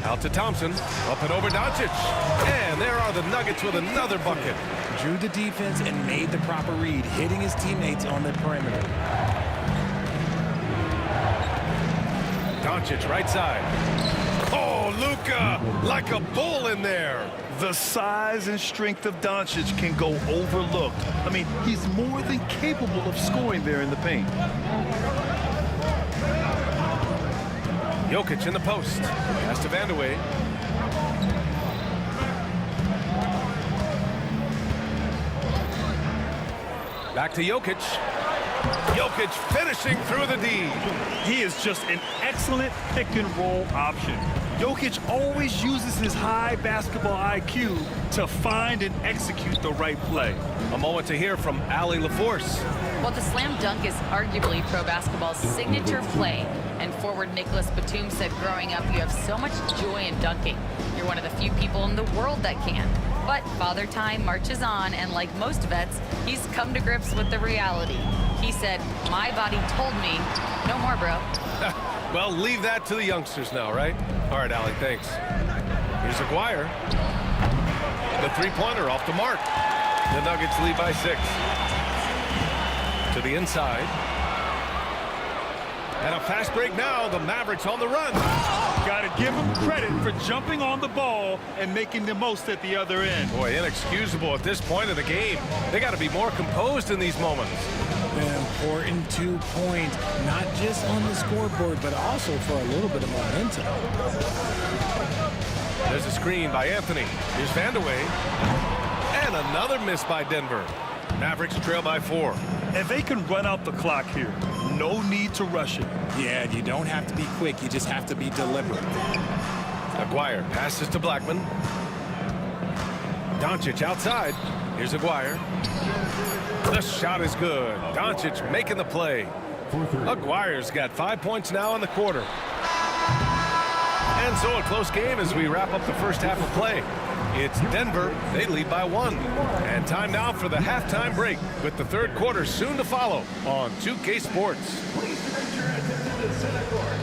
Out to Thompson. Up and over Doncic. And there are the Nuggets with another bucket. Drew the defense and made the proper read, hitting his teammates on the perimeter. Doncic right side. Oh, Luka, like a bull in there. The size and strength of Doncic can go overlooked. I mean, he's more than capable of scoring there in the paint. Jokic in the post. Pass to Vandeweghe. Back to Jokic. Jokic finishing through the D. He is just an excellent pick-and-roll option. Jokic always uses his high basketball IQ to find and execute the right play. A moment to hear from Allie LaForce. Well, the slam dunk is arguably pro basketball's signature play. And forward Nicholas Batum said growing up, you have so much joy in dunking. You're one of the few people in the world that can. But Father Time marches on, and like most vets, he's come to grips with the reality. He said, my body told me, no more, bro. Well, leave that to the youngsters now, right? All right, Allie, thanks. Here's Aguirre. The three-pointer off the mark. The Nuggets lead by 6. To the inside. And a fast break now. The Mavericks on the run. Got to give him credit for jumping on the ball and making the most at the other end. Boy, inexcusable at this point of the game. They got to be more composed in these moments. An important 2 points, not just on the scoreboard, but also for a little bit of momentum. There's a screen by Anthony. Here's Vandeweghe. And another miss by Denver. Mavericks trail by 4. And they can run out the clock here. No need to rush it. Yeah, you don't have to be quick. You just have to be deliberate. Aguirre passes to Blackman. Doncic outside. Here's Aguirre. The shot is good. Doncic making the play. Aguirre's got 5 points now in the quarter. And so a close game as we wrap up the first half of play. It's Denver. They lead by 1. And time now for the halftime break with the third quarter soon to follow on 2K Sports. Please direct your attention to center court.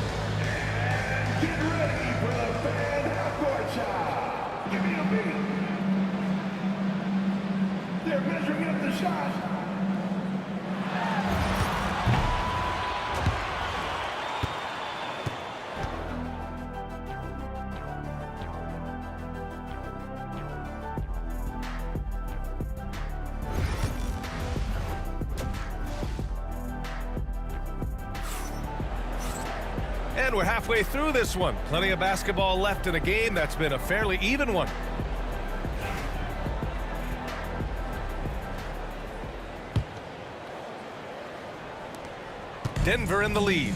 And get ready for the fan half-court shot. Give me a beat. They're measuring up the shot. And we're halfway through this one. Plenty of basketball left in a game that's been a fairly even one. Denver in the lead.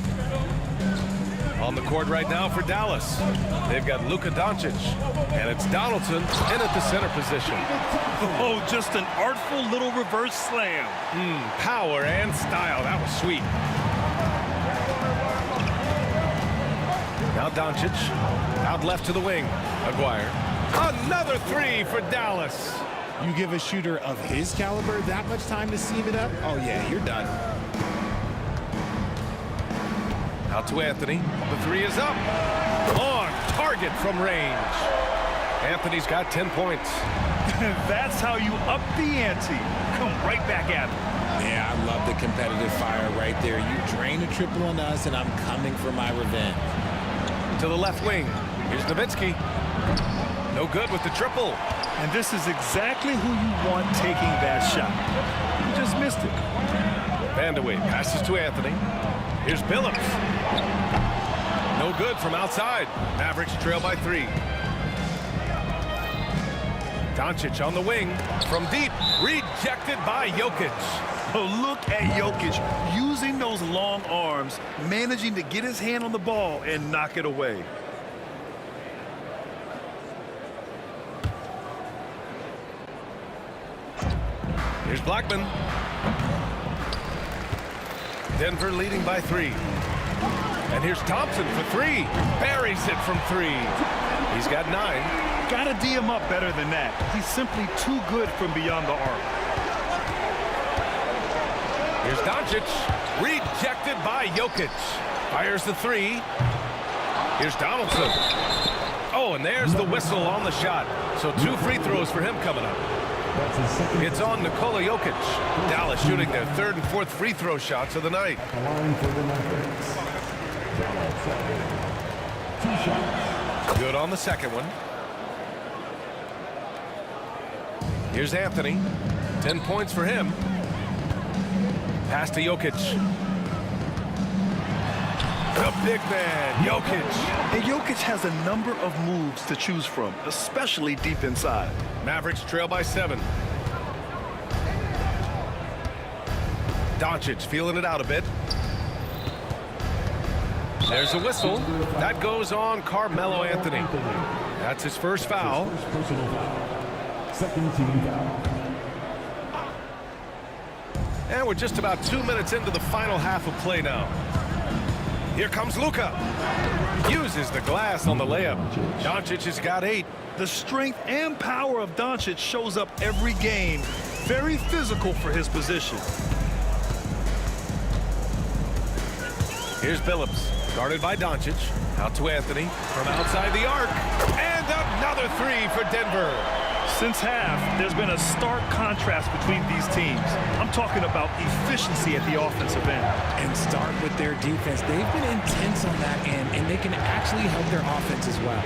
On the court right now for Dallas. They've got Luka Doncic. And it's Donaldson in at the center position. Oh, just an artful little reverse slam. Power and style. That was sweet. Now Doncic, out left to the wing. Aguirre. Another three for Dallas. You give a shooter of his caliber that much time to seam it up? Oh, yeah, you're done. Out to Anthony. The three is up. On target from range. Anthony's got 10 points. That's how you up the ante. Come right back at him. Yeah, I love the competitive fire right there. You drain a triple on us, and I'm coming for my revenge. To the left wing. Here's Nowitzki. No good with the triple. And this is exactly who you want taking that shot. You just missed it. Vandeweghe passes to Anthony. Here's Billups. No good from outside. Mavericks trail by 3. Doncic on the wing. From deep. Rejected by Jokic. Oh, look at Jokic using those long arms, managing to get his hand on the ball and knock it away. Here's Blackman. Denver leading by 3. And here's Thompson for 3. Buries it from 3. He's got 9. Gotta D him up better than that. He's simply too good from beyond the arc. Here's Doncic. Rejected by Jokic. Fires the 3. Here's Donaldson. Oh, and there's the whistle on the shot. So 2 free throws for him coming up. It's on Nikola Jokic. Dallas shooting their 3rd and 4th free throw shots of the night. Good on the second one. Here's Anthony. 10 points for him. Pass to Jokic. The big man, Jokic. And Jokic has a number of moves to choose from, especially deep inside. Mavericks trail by 7. Doncic feeling it out a bit. There's a whistle. That goes on Carmelo Anthony. That's his first foul. Second team foul. And we're just about 2 minutes into the final half of play now. Here comes Luka. Uses the glass on the layup. Doncic has got 8. The strength and power of Doncic shows up every game. Very physical for his position. Here's Billups. Guarded by Doncic. Out to Anthony. From outside the arc. And another 3 for Denver. Since half, there's been a stark contrast between these teams. I'm talking about efficiency at the offensive end. And start with their defense. They've been intense on that end, and they can actually help their offense as well.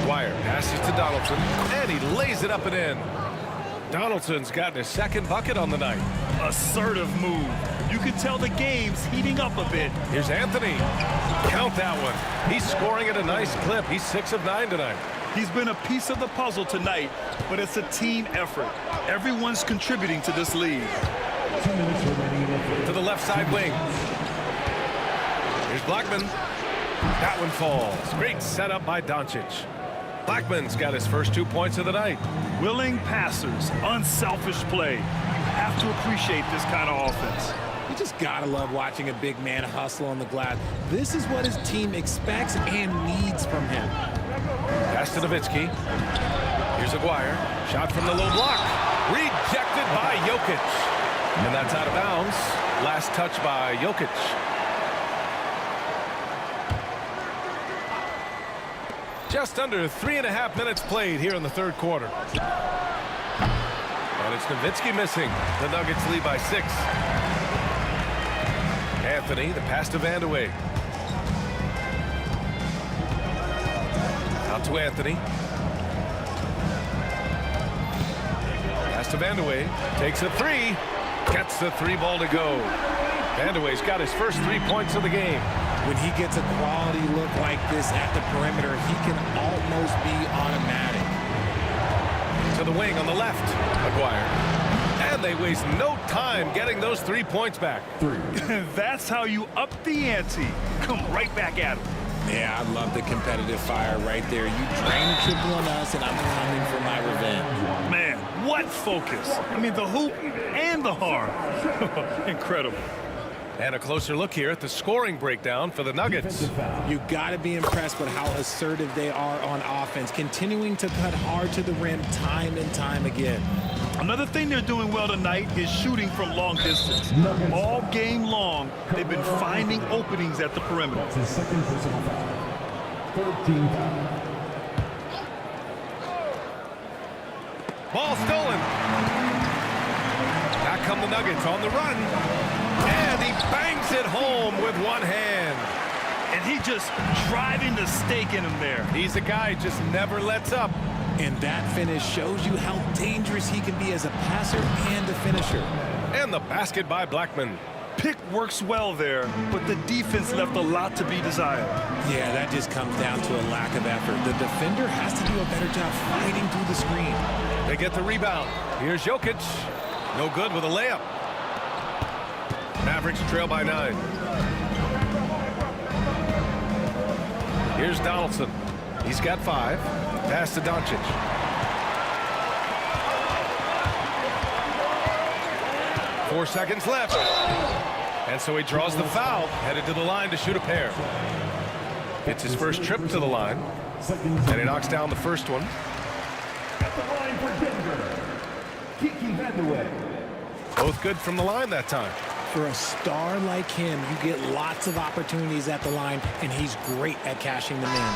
Aguirre passes to Donaldson, and he lays it up and in. Donaldson's gotten his 2nd bucket on the night. Assertive move. You can tell the game's heating up a bit. Here's Anthony. Count that one. He's scoring at a nice clip. He's 6 of 9 tonight. He's been a piece of the puzzle tonight, but it's a team effort. Everyone's contributing to this lead. 2 minutes remaining in the To the left side wing. Here's Blackman. That one falls. Great setup by Doncic. Blackman's got his first 2 points of the night. Willing passers, unselfish play. You have to appreciate this kind of offense. You just gotta love watching a big man hustle on the glass. This is what his team expects and needs from him. Pass to Nowitzki. Here's Aguirre. Shot from the low block. Rejected by Jokic. And that's out of bounds. Last touch by Jokic. Just under 3.5 minutes played here in the third quarter. And it's Nowitzki missing. The Nuggets lead by 6. Anthony, the pass to Vandeweghe. Out to Anthony. Pass to Vandeweghe. Takes a 3. Gets the 3 ball to go. Vandeweghe's got his first 3 points of the game. When he gets a quality look like this at the perimeter, he can almost be automatic. To the wing on the left. Aguirre. And they waste no time getting those 3 points back. That's how you up the ante. Come right back at him. Yeah, I love the competitive fire right there. You drain the triple on us, and I'm coming for my revenge. Man, what focus. I mean, the hoop and the harm. Incredible. And a closer look here at the scoring breakdown for the Nuggets. You got to be impressed with how assertive they are on offense, continuing to cut hard to the rim time and time again. Another thing they're doing well tonight is shooting from long distance. All game long, they've been finding openings at the perimeter. Second personal foul. 13 foul. Ball stolen. Back come the Nuggets on the run. And he bangs it home with one hand. And he just driving the stake in him there. He's a guy who just never lets up. And that finish shows you how dangerous he can be as a passer and a finisher. And the basket by Blackman. Pick works well there, but the defense left a lot to be desired. Yeah, that just comes down to a lack of effort. The defender has to do a better job fighting through the screen. They get the rebound. Here's Jokic. No good with a layup. Mavericks trail by 9. Here's Donaldson. He's got 5. Pass to Doncic. Four seconds left. And so he draws the foul, headed to the line to shoot a pair. It's his first trip to the line. And he knocks down the first one. At the line for Denver, Kiki Vandeweghe. Both good from the line that time. For a star like him, you get lots of opportunities at the line, and he's great at cashing them in.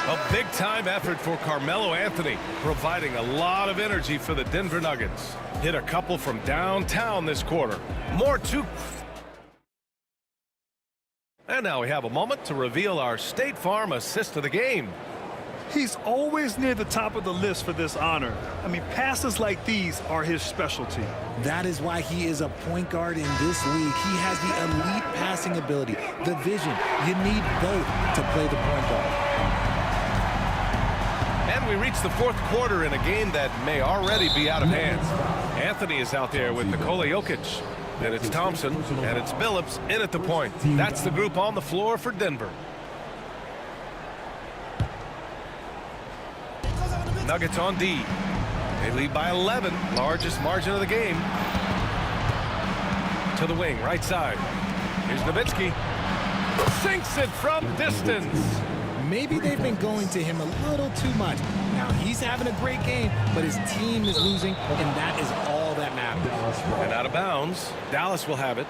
A big-time effort for Carmelo Anthony, providing a lot of energy for the Denver Nuggets. Hit a couple from downtown this quarter. More to... And now we have a moment to reveal our State Farm assist of the game. He's always near the top of the list for this honor. I mean, passes like these are his specialty. That is why he is a point guard in this league. He has the elite passing ability, the vision. You need both to play the point guard. And we reach the fourth quarter in a game that may already be out of hand. Anthony is out there with Nikola Jokic. Then it's Thompson, and it's Billups in at the point. That's the group on the floor for Denver. Nuggets on D. They lead by 11, largest margin of the game. To the wing, right side. Here's Nowitzki. Sinks it from distance. Maybe they've been going to him a little too much. Now he's having a great game, but his team is losing, and that is all that matters. And out of bounds, Dallas will have it.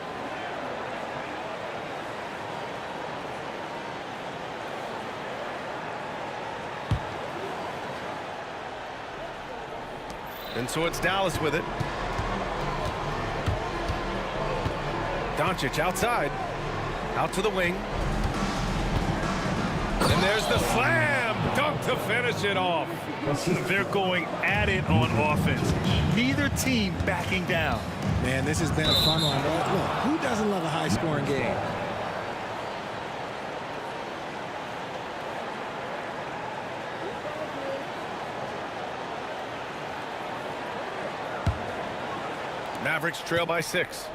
And so it's Dallas with it. Doncic outside. Out to the wing. And there's the slam dunk to finish it off. They're going at it on offense. Neither team backing down. Man, this has been a fun one. Look, who doesn't love a high-scoring game? Mavericks trail by 6.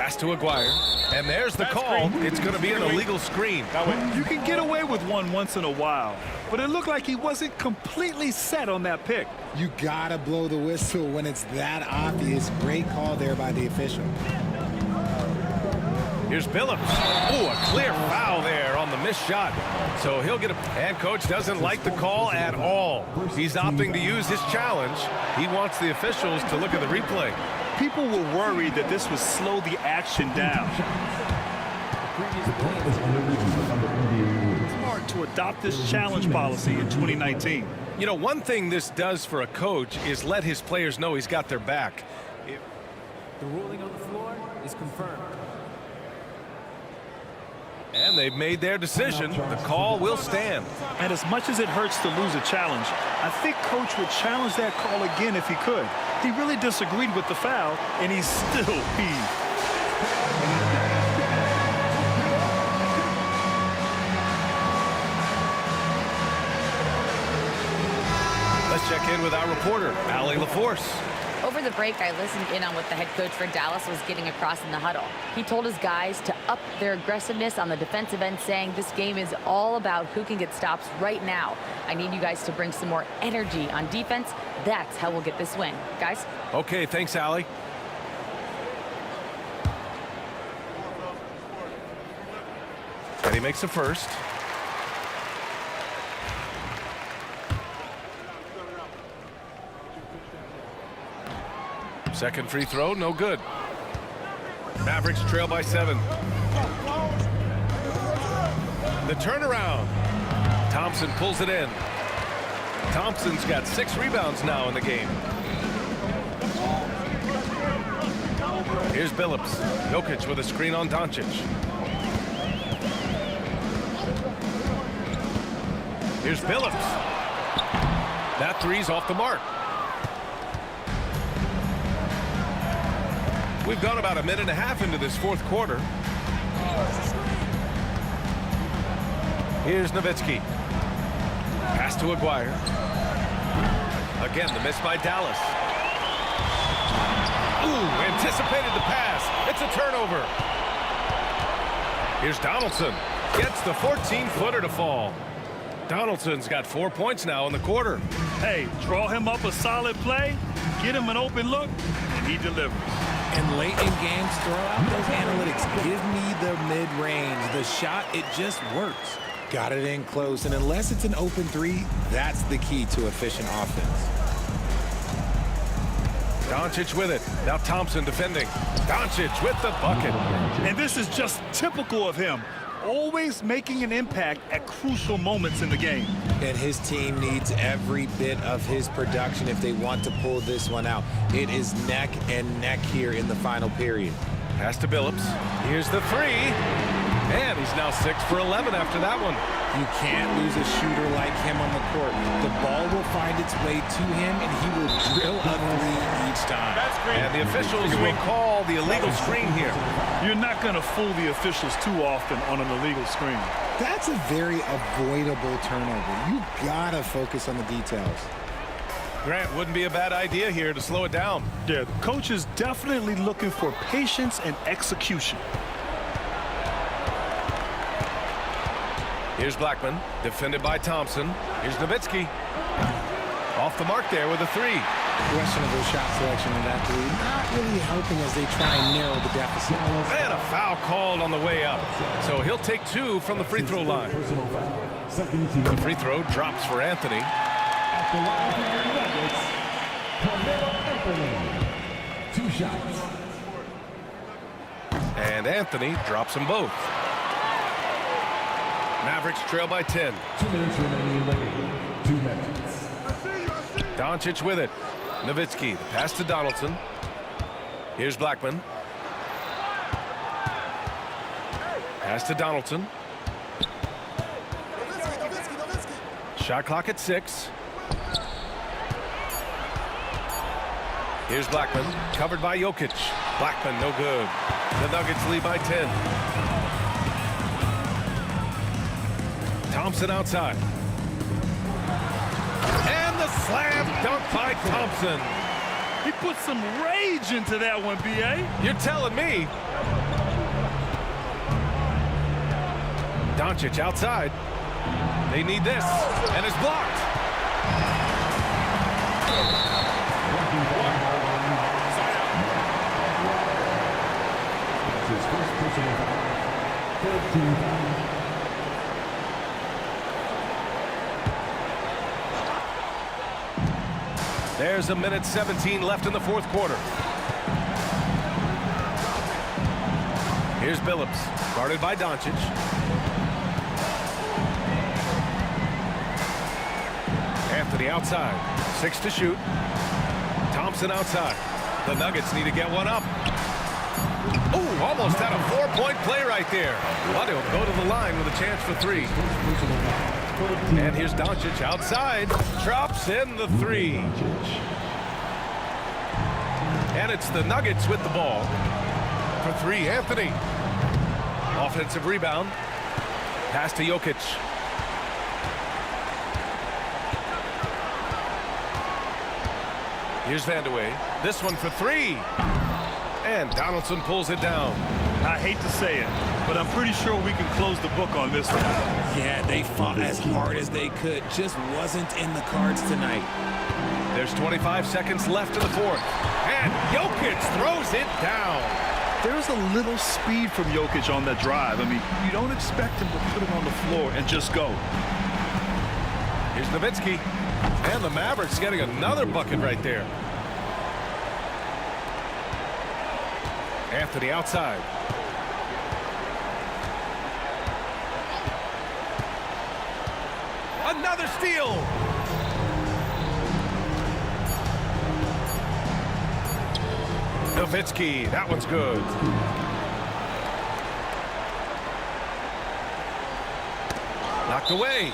Pass to Aguirre. And there's the call. It's going to be an illegal screen. You can get away with one once in a while, but it looked like he wasn't completely set on that pick. You gotta blow the whistle when it's that obvious. Great call there by the official. Here's Billups. Oh, a clear foul there on the missed shot. So he'll get a... And coach doesn't like the call at all. He's opting to use his challenge. He wants the officials to look at the replay. People were worried that this would slow the action down. Smart to adopt this challenge policy in 2019. You know, one thing this does for a coach is let his players know he's got their back. The ruling on the floor is confirmed. And they've made their decision. The call will stand. And as much as it hurts to lose a challenge, I think coach would challenge that call again if he could. He really disagreed with the foul, and he's still peeved. Let's check in with our reporter, Allie LaForce. Over the break, I listened in on what the head coach for Dallas was getting across in the huddle. He told his guys to up their aggressiveness on the defensive end, saying this game is all about who can get stops right now. I need you guys to bring some more energy on defense. That's how we'll get this win. Guys? Okay, thanks, Allie. And he makes the first. Second free throw, no good. Mavericks trail by 7. The turnaround. Thompson pulls it in. Thompson's got 6 rebounds now in the game. Here's Billups. Jokic with a screen on Doncic. Here's Billups. That three's off the mark. We've gone about a minute and a half into this fourth quarter. Here's Nowitzki. Pass to Aguirre. Again, the miss by Dallas. Ooh, anticipated the pass. It's a turnover. Here's Donaldson. Gets the 14-footer to fall. Donaldson's got 4 points now in the quarter. Hey, draw him up a solid play, get him an open look, and he delivers. And late in games, throw out those analytics. Give me the mid-range. The shot, it just works. Got it in close, and unless it's an open three, that's the key to efficient offense. Doncic with it. Now Thompson defending. Doncic with the bucket. And this is just typical of him. Always making an impact at crucial moments in the game. And his team needs every bit of his production if they want to pull this one out. It is neck and neck here in the final period. Pass to Billups. Here's the three. And he's now 6 for 11 after that one. You can't lose a shooter like him on the court. The ball will find its way to him, and he will drill a three each time. And the officials will call the illegal screen here. You're not going to fool the officials too often on an illegal screen. That's a very avoidable turnover. You gotta focus on the details. Grant, wouldn't be a bad idea here to slow it down. Yeah, the coach is definitely looking for patience and execution. Here's Blackman, defended by Thompson. Here's Nowitzki. Off the mark there with a three. Questionable shot selection in that three. Not really helping as they try and narrow the deficit. And a foul called on the way up. So he'll take 2 from the free throw line. The free throw drops for Anthony. At the line for Nuggets, 2 shots. And Anthony drops them both. Mavericks trail by 10. 2 minutes remaining in the game. 2 minutes. Doncic with it. Nowitzki, the pass to Donaldson. Here's Blackman. Pass to Donaldson. Shot clock at 6. Here's Blackman, covered by Jokic. Blackman, no good. The Nuggets lead by 10. Thompson outside. And the slam dunk by Thompson. He put some rage into that one, B.A. You're telling me. Doncic outside. They need this, and it's blocked. His first personal foul. 13 foul. There's a minute 17 left in the fourth quarter. Here's Billups, guarded by Doncic. Anthony outside, 6 to shoot. Thompson outside. The Nuggets need to get one up. Ooh, almost had a 4-point play right there. But he'll go to the line with a chance for 3. And here's Doncic outside. Drops in the 3. And it's the Nuggets with the ball. For 3, Anthony. Offensive rebound. Pass to Jokic. Here's Vandeweghe. This one for 3. And Donaldson pulls it down. I hate to say it, but I'm pretty sure we can close the book on this one. Yeah, they fought as hard as they could. Just wasn't in the cards tonight. There's 25 seconds left in the fourth. And Jokic throws it down. There's a little speed from Jokic on that drive. I mean, you don't expect him to put it on the floor and just go. Here's Nowitzki. And the Mavericks getting another bucket right there. Anthony outside. Another steal. Nowitzki, that one's good. Knocked away.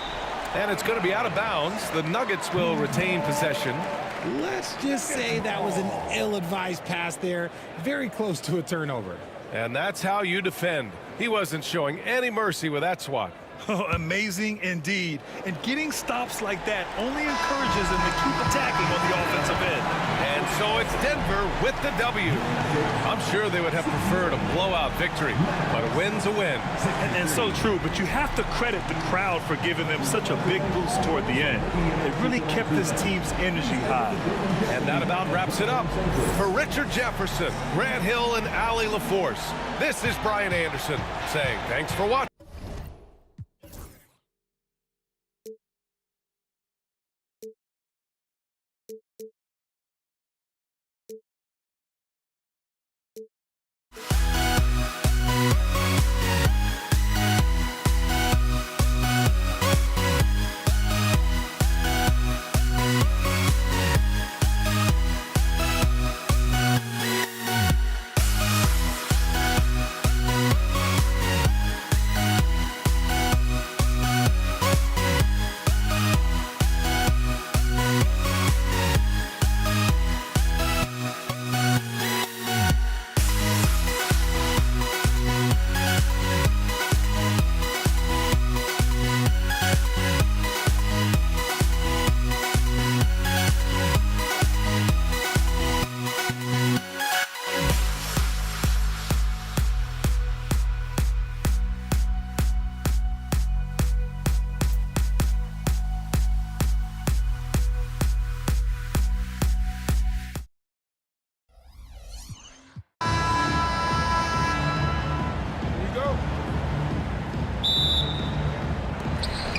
And it's going to be out of bounds. The Nuggets will retain possession. Let's just say that was an ill-advised pass there. Very close to a turnover. And that's how you defend. He wasn't showing any mercy with that swat. Oh, amazing indeed. And getting stops like that only encourages them to keep attacking on the offensive end. And so it's Denver with the W. I'm sure they would have preferred a blowout victory, but a win's a win. And so true, but you have to credit the crowd for giving them such a big boost toward the end. They really kept this team's energy high. And that about wraps it up. For Richard Jefferson, Grant Hill, and Allie LaForce, this is Brian Anderson saying thanks for watching.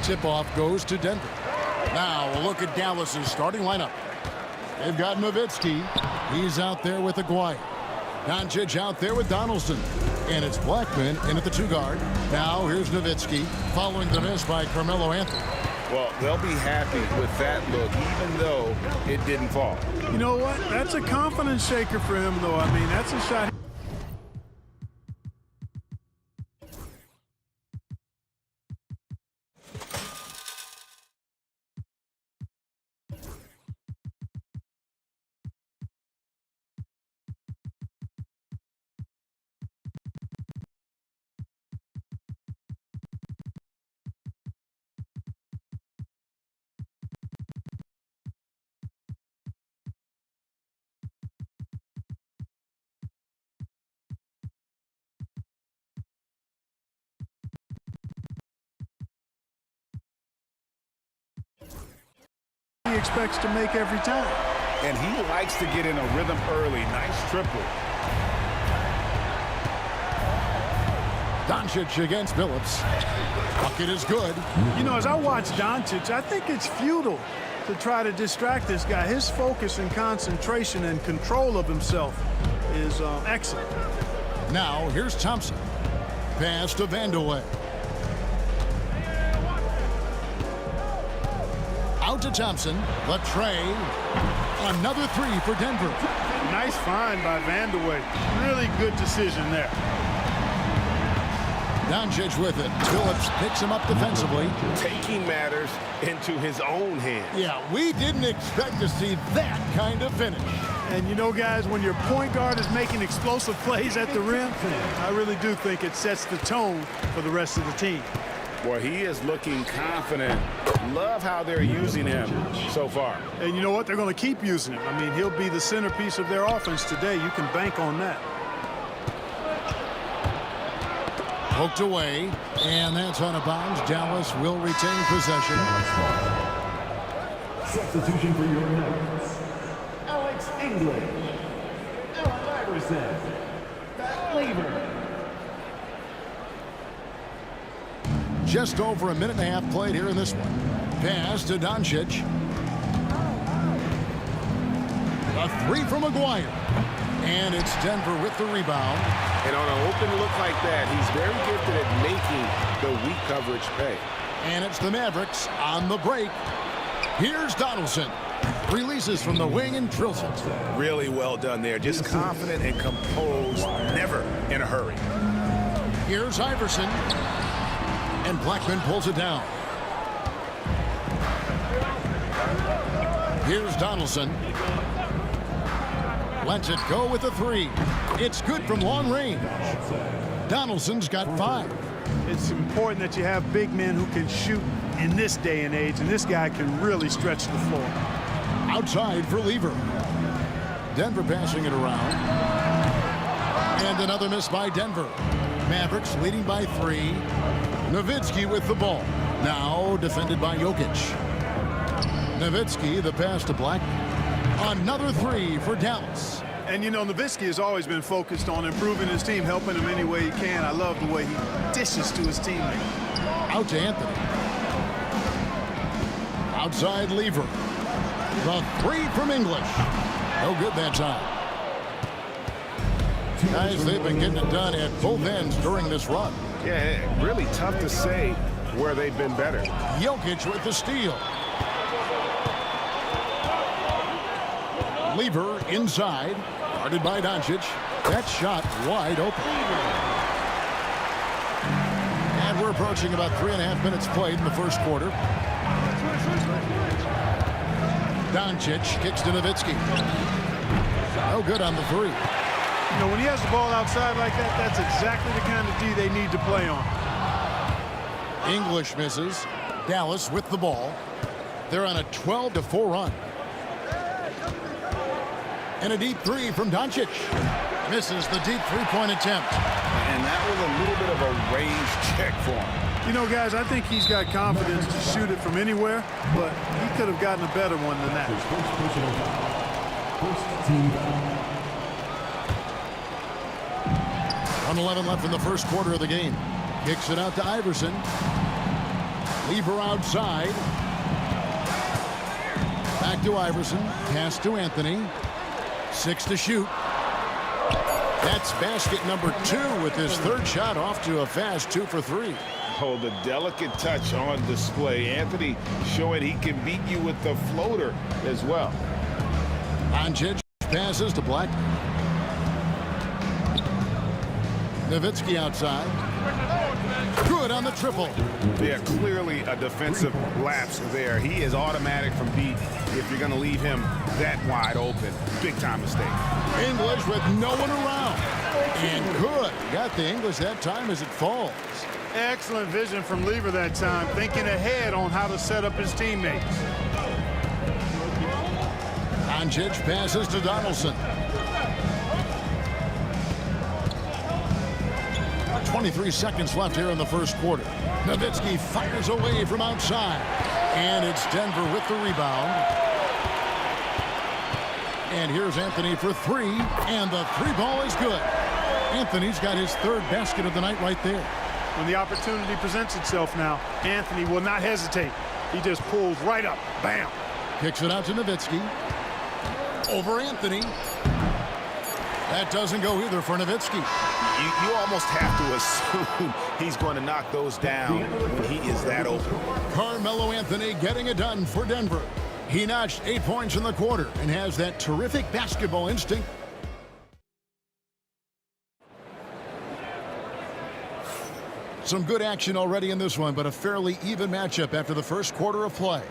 Tip-off goes to Denver. Now a look at Dallas's starting lineup. They've got Nowitzki. He's out there with Aguirre. Doncic out there with Donaldson. And it's Blackman in at the 2-guard. Now here's Nowitzki following the miss by Carmelo Anthony. Well, they'll be happy with that look, even though it didn't fall. You know what? That's a confidence shaker for him, though. I mean, that's a shot. expects to make every time. And he likes to get in a rhythm early. Nice triple. Doncic against Phillips. Bucket is good. You know, as I watch Doncic, I think it's futile to try to distract this guy. His focus and concentration and control of himself is excellent. Now, here's Thompson. Pass to Vandeweghe. Out to Thompson. The tray. Another three for Denver. Nice find by Vandeweghe. Really good decision there. Doncic with it. Phillips picks him up defensively. Taking matters into his own hands. Yeah, we didn't expect to see that kind of finish. And you know, guys, when your point guard is making explosive plays at the rim, I really do think it sets the tone for the rest of the team. Boy, he is looking confident. Love how they're using him so far. And you know what? They're going to keep using him. I mean, he'll be the centerpiece of their offense today. You can bank on that. Poked away, and that's on a bounds. Dallas will retain possession. Substitution for your Nuggets. Alex English. Allen Iverson. Pat Lever. Just over a minute and a half played here in this one. Pass to Doncic. A three from McGuire. And it's Denver with the rebound. And on an open look like that, he's very gifted at making the weak coverage pay. And it's the Mavericks on the break. Here's Donaldson. Releases from the wing and drills it. Really well done there. Just confident and composed. Never in a hurry. Here's Iverson. And Blackman pulls it down. Here's Donaldson. Lets it go with a three. It's good from long range. Donaldson's got 5. It's important that you have big men who can shoot in this day and age, and this guy can really stretch the floor. Outside for Lever. Denver passing it around. And another miss by Denver. Mavericks leading by 3. Nowitzki with the ball. Now defended by Jokic. Nowitzki, the pass to Black. Another 3 for Dallas. And you know, Nowitzki has always been focused on improving his team, helping him any way he can. I love the way he dishes to his teammate. Out to Anthony. Outside Lever. The 3 from English. No good that time. Guys, they've been getting it done at both ends during this run. Yeah, really tough to say where they've been better. Jokic with the steal. Lever inside. Guarded by Doncic. That shot wide open. And we're approaching about 3.5 minutes played in the first quarter. Doncic kicks to Nowitzki. No good on the 3. You know, when he has the ball outside like that, that's exactly the kind of D they need to play on. English misses. Dallas with the ball. They're on a 12-4 run. And a deep 3 from Doncic. Misses the deep 3-point attempt. And that was a little bit of a range check for him. You know, guys, I think he's got confidence to shoot it from anywhere, but he could have gotten a better one than that. First team. 1:11 left in the first quarter of the game. Kicks it out to Iverson. Lever outside. Back to Iverson. Pass to Anthony. 6 to shoot. That's basket number 2 with his 3rd shot off to a fast 2 for 3. Oh, the delicate touch on display. Anthony showing he can beat you with the floater as well. Doncic passes to Black. Nowitzki outside. Good on the triple. Yeah, clearly a defensive lapse there. He is automatic from deep if you're going to leave him that wide open. Big time mistake. English with no one around. And good. Got the English that time as it falls. Excellent vision from Lever that time, thinking ahead on how to set up his teammates. Doncic passes to Donaldson. 23 seconds left here in the first quarter. Nowitzki fires away from outside. And it's Denver with the rebound. And here's Anthony for three, and the three ball is good. Anthony's got his third basket of the night right there. When the opportunity presents itself now, Anthony will not hesitate. He just pulls right up. Bam. Kicks it out to Nowitzki. Over Anthony. That doesn't go either for Nowitzki. You almost have to assume he's going to knock those down when he is that open. Carmelo Anthony getting it done for Denver. He notched 8 points in the quarter and has that terrific basketball instinct. Some good action already in this one, but a fairly even matchup after the first quarter of play.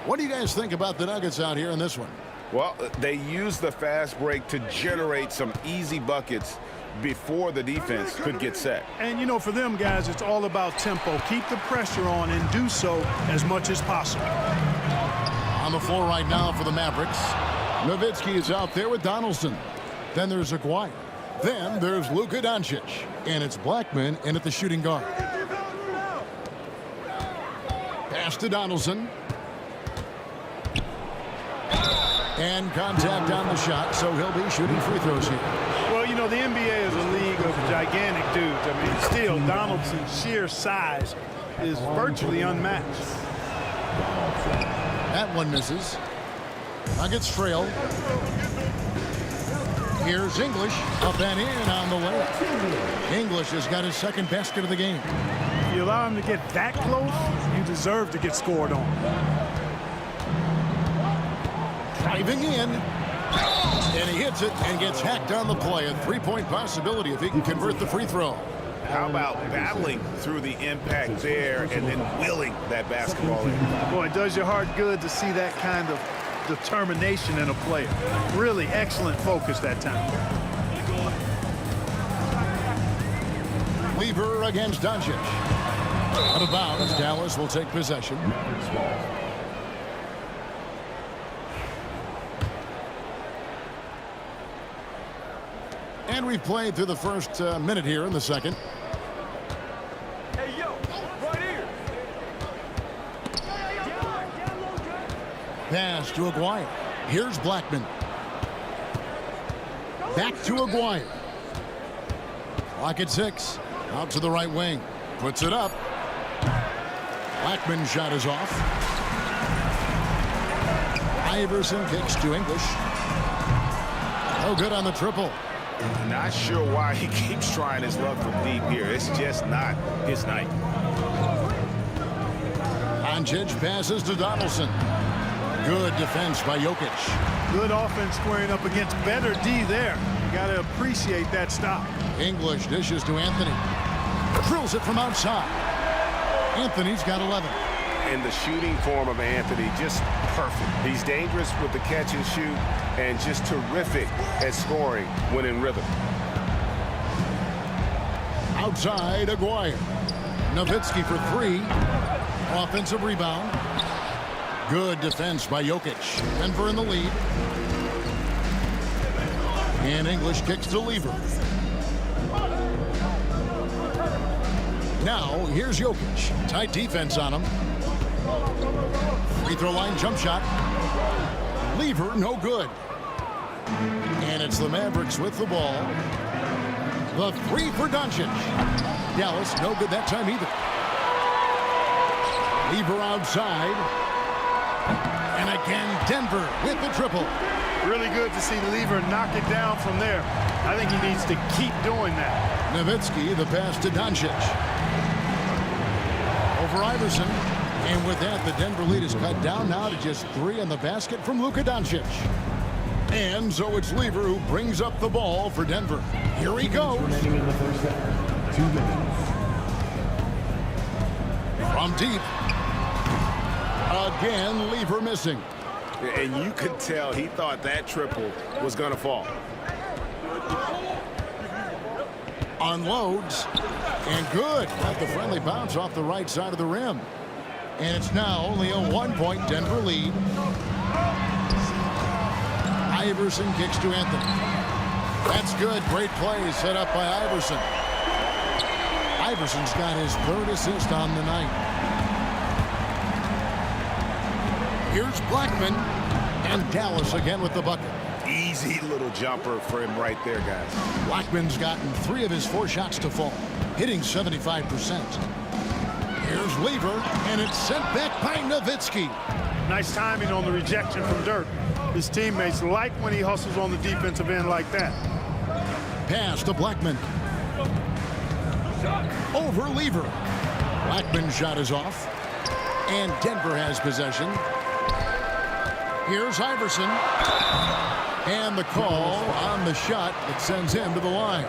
What do you guys think about the Nuggets out here in this one? Well, they used the fast break to generate some easy buckets before the defense could get set. And, you know, for them guys, it's all about tempo. Keep the pressure on and do so as much as possible. On the floor right now for the Mavericks. Nowitzki is out there with Donaldson. Then there's Aguirre. Then there's Luka Doncic. And it's Blackman in at the shooting guard. Pass to Donaldson. And contact on the shot, so he'll be shooting free throws here. Well, you know, the NBA is a league of gigantic dudes. I mean, still, Donaldson's sheer size is virtually unmatched. That one misses. Nuggets trail. Here's English. Up and in on the way. English has got his second basket of the game. If you allow him to get that close, you deserve to get scored on. Driving in. And he hits it and gets hacked on the play. A three-point possibility if he can convert the free throw. How about battling through the impact there and then willing that basketball in? Boy, it does your heart good to see that kind of determination in a player. Really excellent focus that time. Lever against Doncic. Out of bounds, Dallas will take possession. And we've played through the first minute here in the second. Hey, yo, right here. Pass to Aguirre. Here's Blackman. Back to Aguirre. Clock at 6. Out to the right wing. Puts it up. Blackman's shot is off. Iverson kicks to English. No good on the triple. Not sure why he keeps trying his luck from deep here. It's just not his night. Doncic passes to Donaldson. Good defense by Jokic. Good offense squaring up against better D there. You got to appreciate that stop. English dishes to Anthony. Drills it from outside. Anthony's got 11. And the shooting form of Anthony, just perfect. He's dangerous with the catch and shoot and just terrific at scoring when in rhythm. Outside, Aguirre. Nowitzki for three. Offensive rebound. Good defense by Jokic. Denver in the lead. And English kicks to Lever. Now, here's Jokic. Tight defense on him. Free throw line jump shot. Lever, no good. And it's the Mavericks with the ball. The three for Doncic. Dallas, no good that time either. Lever outside. And again, Denver with the triple. Really good to see Lever knock it down from there. I think he needs to keep doing that. Nowitzki, the pass to Doncic. Over Iverson. And with that, the Denver lead is cut down now to just 3 on the basket from Luka Doncic. And so it's Lever who brings up the ball for Denver. Here he goes. From deep. Again, Lever missing. And you could tell he thought that triple was going to fall. Unloads. And good. Got the friendly bounce off the right side of the rim. And it's now only a 1-point Denver lead. Iverson kicks to Anthony. That's good. Great play set up by Iverson. Iverson's got his 3rd assist on the night. Here's Blackman, and Dallas again with the bucket. Easy little jumper for him right there, guys. Blackman's gotten 3 of his 4 shots to fall, hitting 75%. Here's Lever, and it's sent back by Nowitzki. Nice timing on the rejection from Dirk. His teammates like when he hustles on the defensive end like that. Pass to Blackman. Over Lever. Blackman's shot is off. And Denver has possession. Here's Iverson. And the call on the shot that sends him to the line.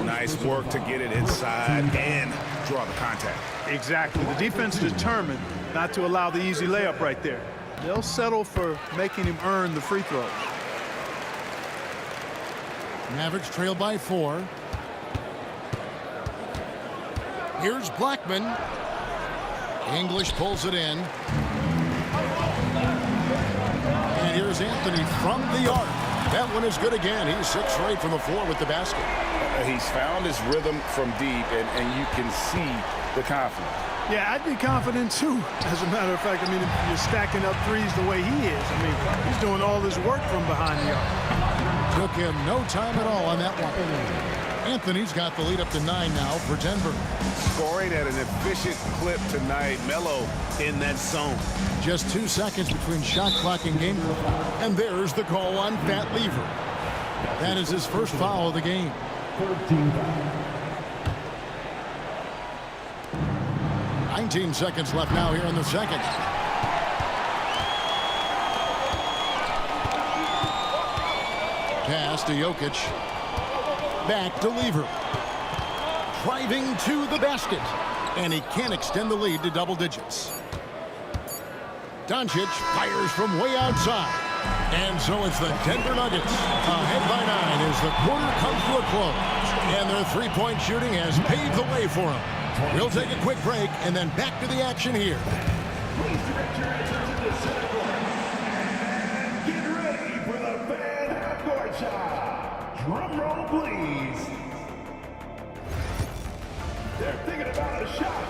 Nice work to get it inside and draw the contact. Exactly. The defense is determined not to allow the easy layup right there. They'll settle for making him earn the free throws. Mavericks trail by 4. Here's Blackman. English pulls it in. And here's Anthony from the arc. That one is good again. He's 6 for 8 from the floor with the basket. He's found his rhythm from deep, and you can see the confidence. Yeah, I'd be confident too. As a matter of fact, I mean, if you're stacking up threes the way he is, I mean, he's doing all this work from behind the arc. Took him no time at all on that one. Anthony's got the lead up to 9 now for Denver. Scoring at an efficient clip tonight. Melo in that zone. Just 2 seconds between shot clock and game clock. And there's the call on Pat Lever. That is his first foul of the game. 19 seconds left now here in the second. Pass to Jokic. Back to Lever. Driving to the basket. And he can't extend the lead to double digits. Doncic fires from way outside. And so it's the Denver Nuggets ahead by 9 as the quarter comes to a close. And their three-point shooting has paved the way for them. We'll take a quick break and then back to the action here. Please direct your attention to center court. Get ready for the fan half-court shot. Drum roll, please. They're thinking about a shot.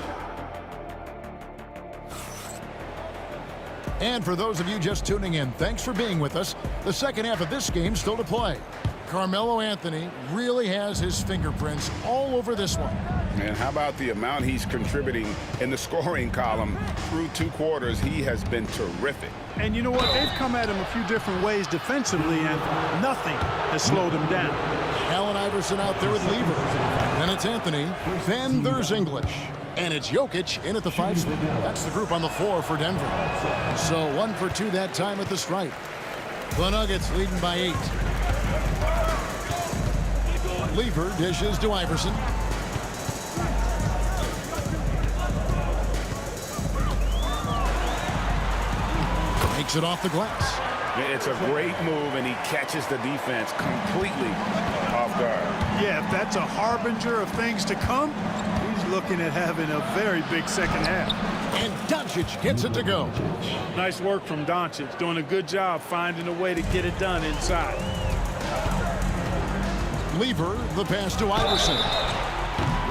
And for those of you just tuning in, thanks for being with us. The second half of this game still to play. Carmelo Anthony really has his fingerprints all over this one. And how about the amount he's contributing in the scoring column through 2 quarters? He has been terrific. And you know what? They've come at him a few different ways defensively, and nothing has slowed him down. Allen Iverson out there with Lever. Then it's Anthony. Then there's English. And it's Jokic in at the 5 spot. That's the group on the floor for Denver. So 1 for 2 that time at the stripe. The Nuggets leading by 8. Lever dishes to Iverson. Takes it off the glass. It's a great move, and he catches the defense completely off guard. Yeah, if that's a harbinger of things to come, he's looking at having a very big second half. And Doncic gets it to go. Nice work from Doncic, doing a good job finding a way to get it done inside. Lever, the pass to Iverson.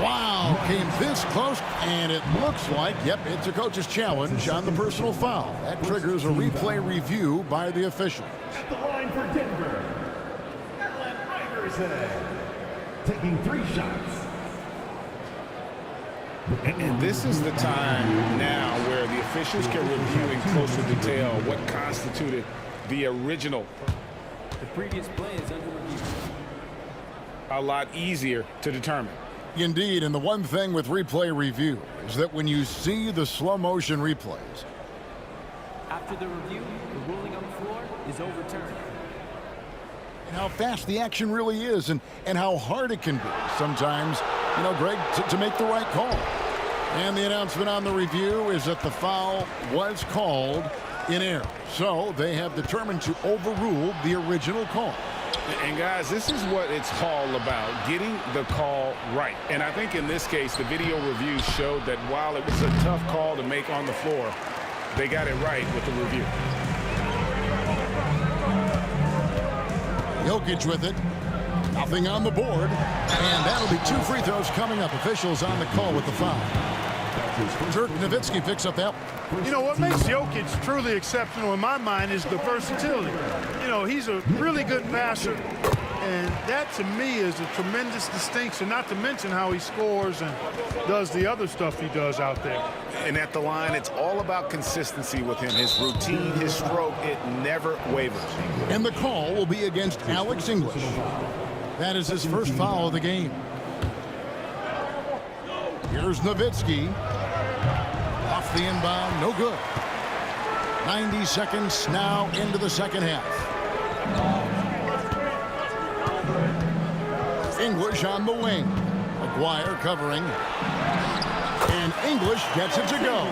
Wow, came this close, and it looks like, yep, it's a coach's challenge on the personal foul. That triggers a replay review by the official. At the line for Denver, Allen Iverson, taking 3 shots. And this is the time now where the officials can review in closer detail what constituted the original. The previous play is under review. A lot easier to determine. Indeed, and the one thing with replay review is that when you see the slow motion replays, After the review, the ruling on the floor is overturned. and how fast the action really is and how hard it can be sometimes, you know, Greg, to make the right call. And the announcement on the review is that the foul was called in error. So they have determined to overrule the original call. And guys, this is what it's all about, getting the call right. And I think in this case, the video review showed that while it was a tough call to make on the floor, they got it right with the review. Jokic with it. Nothing on the board. And that'll be 2 free throws coming up. Officials on the call with the foul. Dirk Nowitzki picks up that. You know, what makes Jokic truly exceptional in my mind is the versatility. You know, he's a really good passer, and that to me is a tremendous distinction, not to mention how he scores and does the other stuff he does out there. And at the line, it's all about consistency with him. His routine, his stroke, it never wavers. And the call will be against Alex English. That is his first foul of the game. Here's Nowitzki. Off the inbound, no good. 90 seconds now into the second half. English on the wing. McGuire covering. And English gets it to go.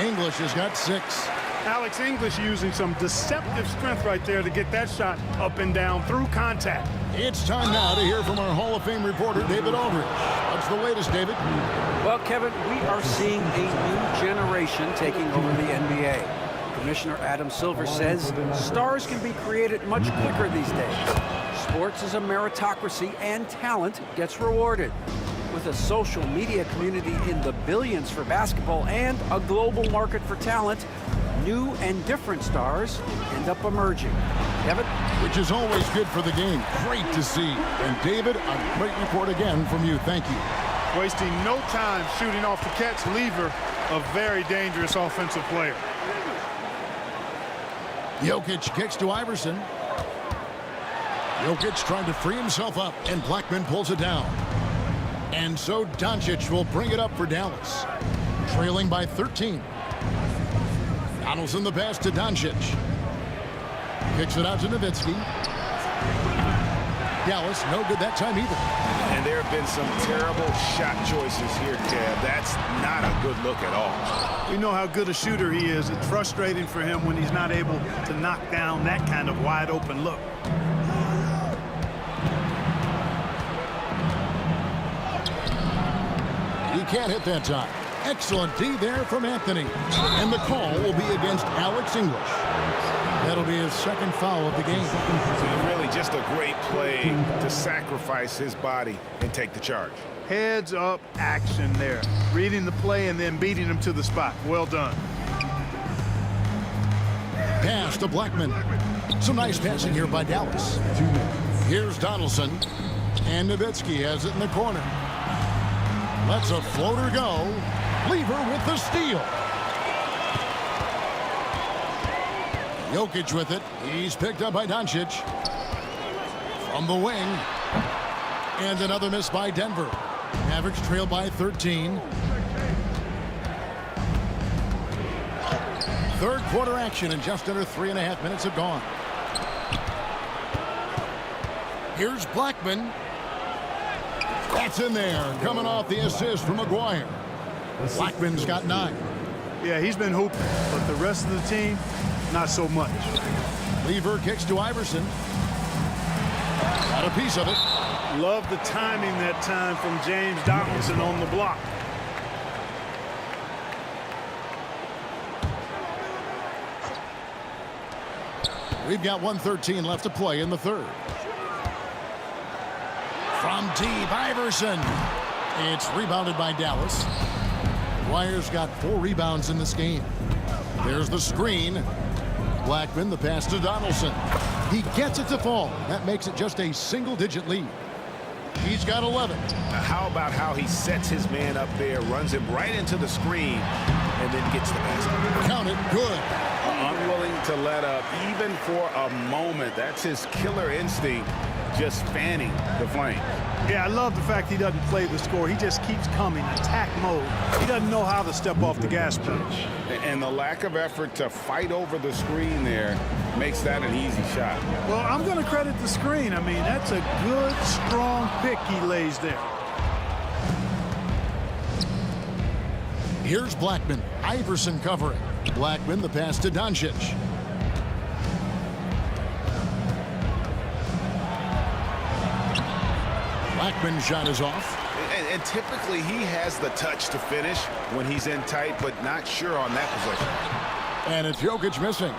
English has got 6. Alex English using some deceptive strength right there to get that shot up and down through contact. It's time now to hear from our Hall of Fame reporter, David Aldridge. What's the latest, David? Well, Kevin, we are seeing a new generation taking over the NBA. Commissioner Adam Silver says stars can be created much quicker these days. Sports is a meritocracy, and talent gets rewarded. With a social media community in the billions for basketball and a global market for talent, new and different stars end up emerging. Kevin? Which is always good for the game. Great to see. And David, a great report again from you. Thank you. Wasting no time shooting off the catch. Lever, a very dangerous offensive player. Jokic kicks to Iverson. Jokic trying to free himself up, and Blackman pulls it down. And so Doncic will bring it up for Dallas. Trailing by 13. Donaldson the pass to Doncic. Kicks it out to Nowitzki. Dallas, no good that time either. And there have been some terrible shot choices here, Kev. That's not a good look at all. We know how good a shooter he is. It's frustrating for him when he's not able to knock down that kind of wide open look. He can't hit that time. Excellent D there from Anthony. And the call will be against Alex English. That'll be his second foul of the game. Really just a great play to sacrifice his body and take the charge. Heads up action there. Reading the play and then beating him to the spot. Well done. Pass to Blackman. Some nice passing here by Dallas. Here's Donaldson. And Nowitzki has it in the corner. Lets a floater go. Lever with the steal. Jokic with it. He's picked up by Doncic. From the wing. And another miss by Denver. Mavericks trail by 13. Third quarter action, and just under 3.5 minutes have gone. Here's Blackman. That's in there. Coming off the assist from McGuire. Blackman's got 9. Yeah, he's been hooping, but the rest of the team, not so much. Lever kicks to Iverson. Got a piece of it. Love the timing that time from James Donaldson on the block. We've got 1:13 left to play in the third. From deep, Iverson. It's rebounded by Dallas. Dwyer's got 4 rebounds in this game. There's the screen. Blackman, the pass to Donaldson. He gets it to fall. That makes it just a single-digit lead. He's got 11. Now, how about how he sets his man up there, runs him right into the screen, and then gets the basket. Count it, good. Unwilling to let up, even for a moment. That's his killer instinct, just fanning the flame. Yeah, I love the fact he doesn't play the score. He just keeps coming, attack mode. He doesn't know how to step off the gas pedal. And the lack of effort to fight over the screen there makes that an easy shot. Well, I'm going to credit the screen. I mean, that's a good, strong pick he lays there. Here's Blackman. Iverson covering. Blackman, the pass to Doncic. Blackman's shot is off. And typically he has the touch to finish when he's in tight, but not sure on that possession. And it's Jokic missing.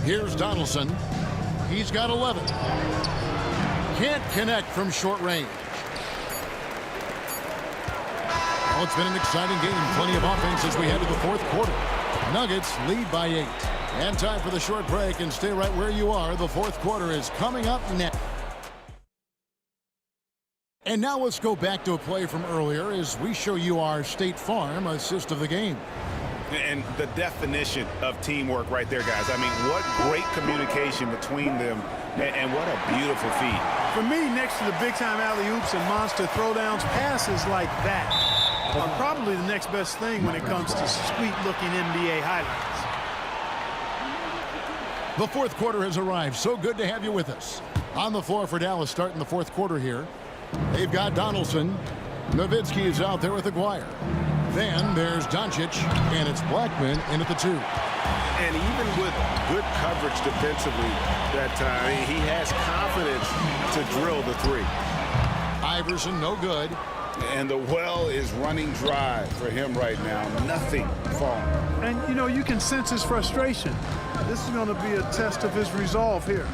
Here's Donaldson. He's got 11. Can't connect from short range. Well, it's been an exciting game. Plenty of offense as we head to the fourth quarter. Nuggets lead by 8. And time for the short break, and stay right where you are. The fourth quarter is coming up next. And now let's go back to a play from earlier as we show you our State Farm assist of the game. And the definition of teamwork right there, guys. I mean, what great communication between them, and what a beautiful feed. For me, next to the big-time alley-oops and monster throwdowns, passes like that are probably the next best thing when it comes to sweet-looking NBA highlights. The fourth quarter has arrived. So good to have you with us. On the floor for Dallas starting the fourth quarter here. They've got Donaldson. Nowitzki is out there with Aguirre. Then there's Doncic, and it's Blackman in at the 2. And even with good coverage defensively that time, he has confidence to drill the 3. Iverson, no good. And the well is running dry for him right now. Nothing falling. And, you know, you can sense his frustration. This is going to be a test of his resolve here.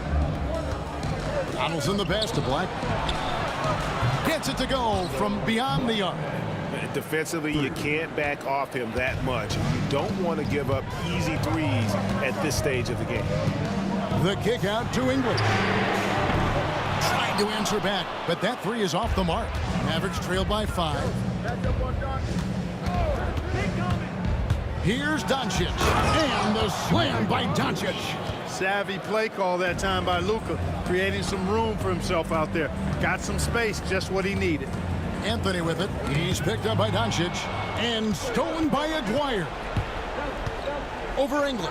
Donaldson the pass to Blackman. Gets it to go from beyond the arc. Defensively, you can't back off him that much. You don't want to give up easy threes at this stage of the game. The kick out to English. Trying to answer back, but that 3 is off the mark. Mavericks trail by 5. Here's Doncic. And the slam by Doncic. Savvy play call that time by Luka, creating some room for himself out there. Got some space, just what he needed. Anthony with it. He's picked up by Doncic and stolen by Aguirre. Over English.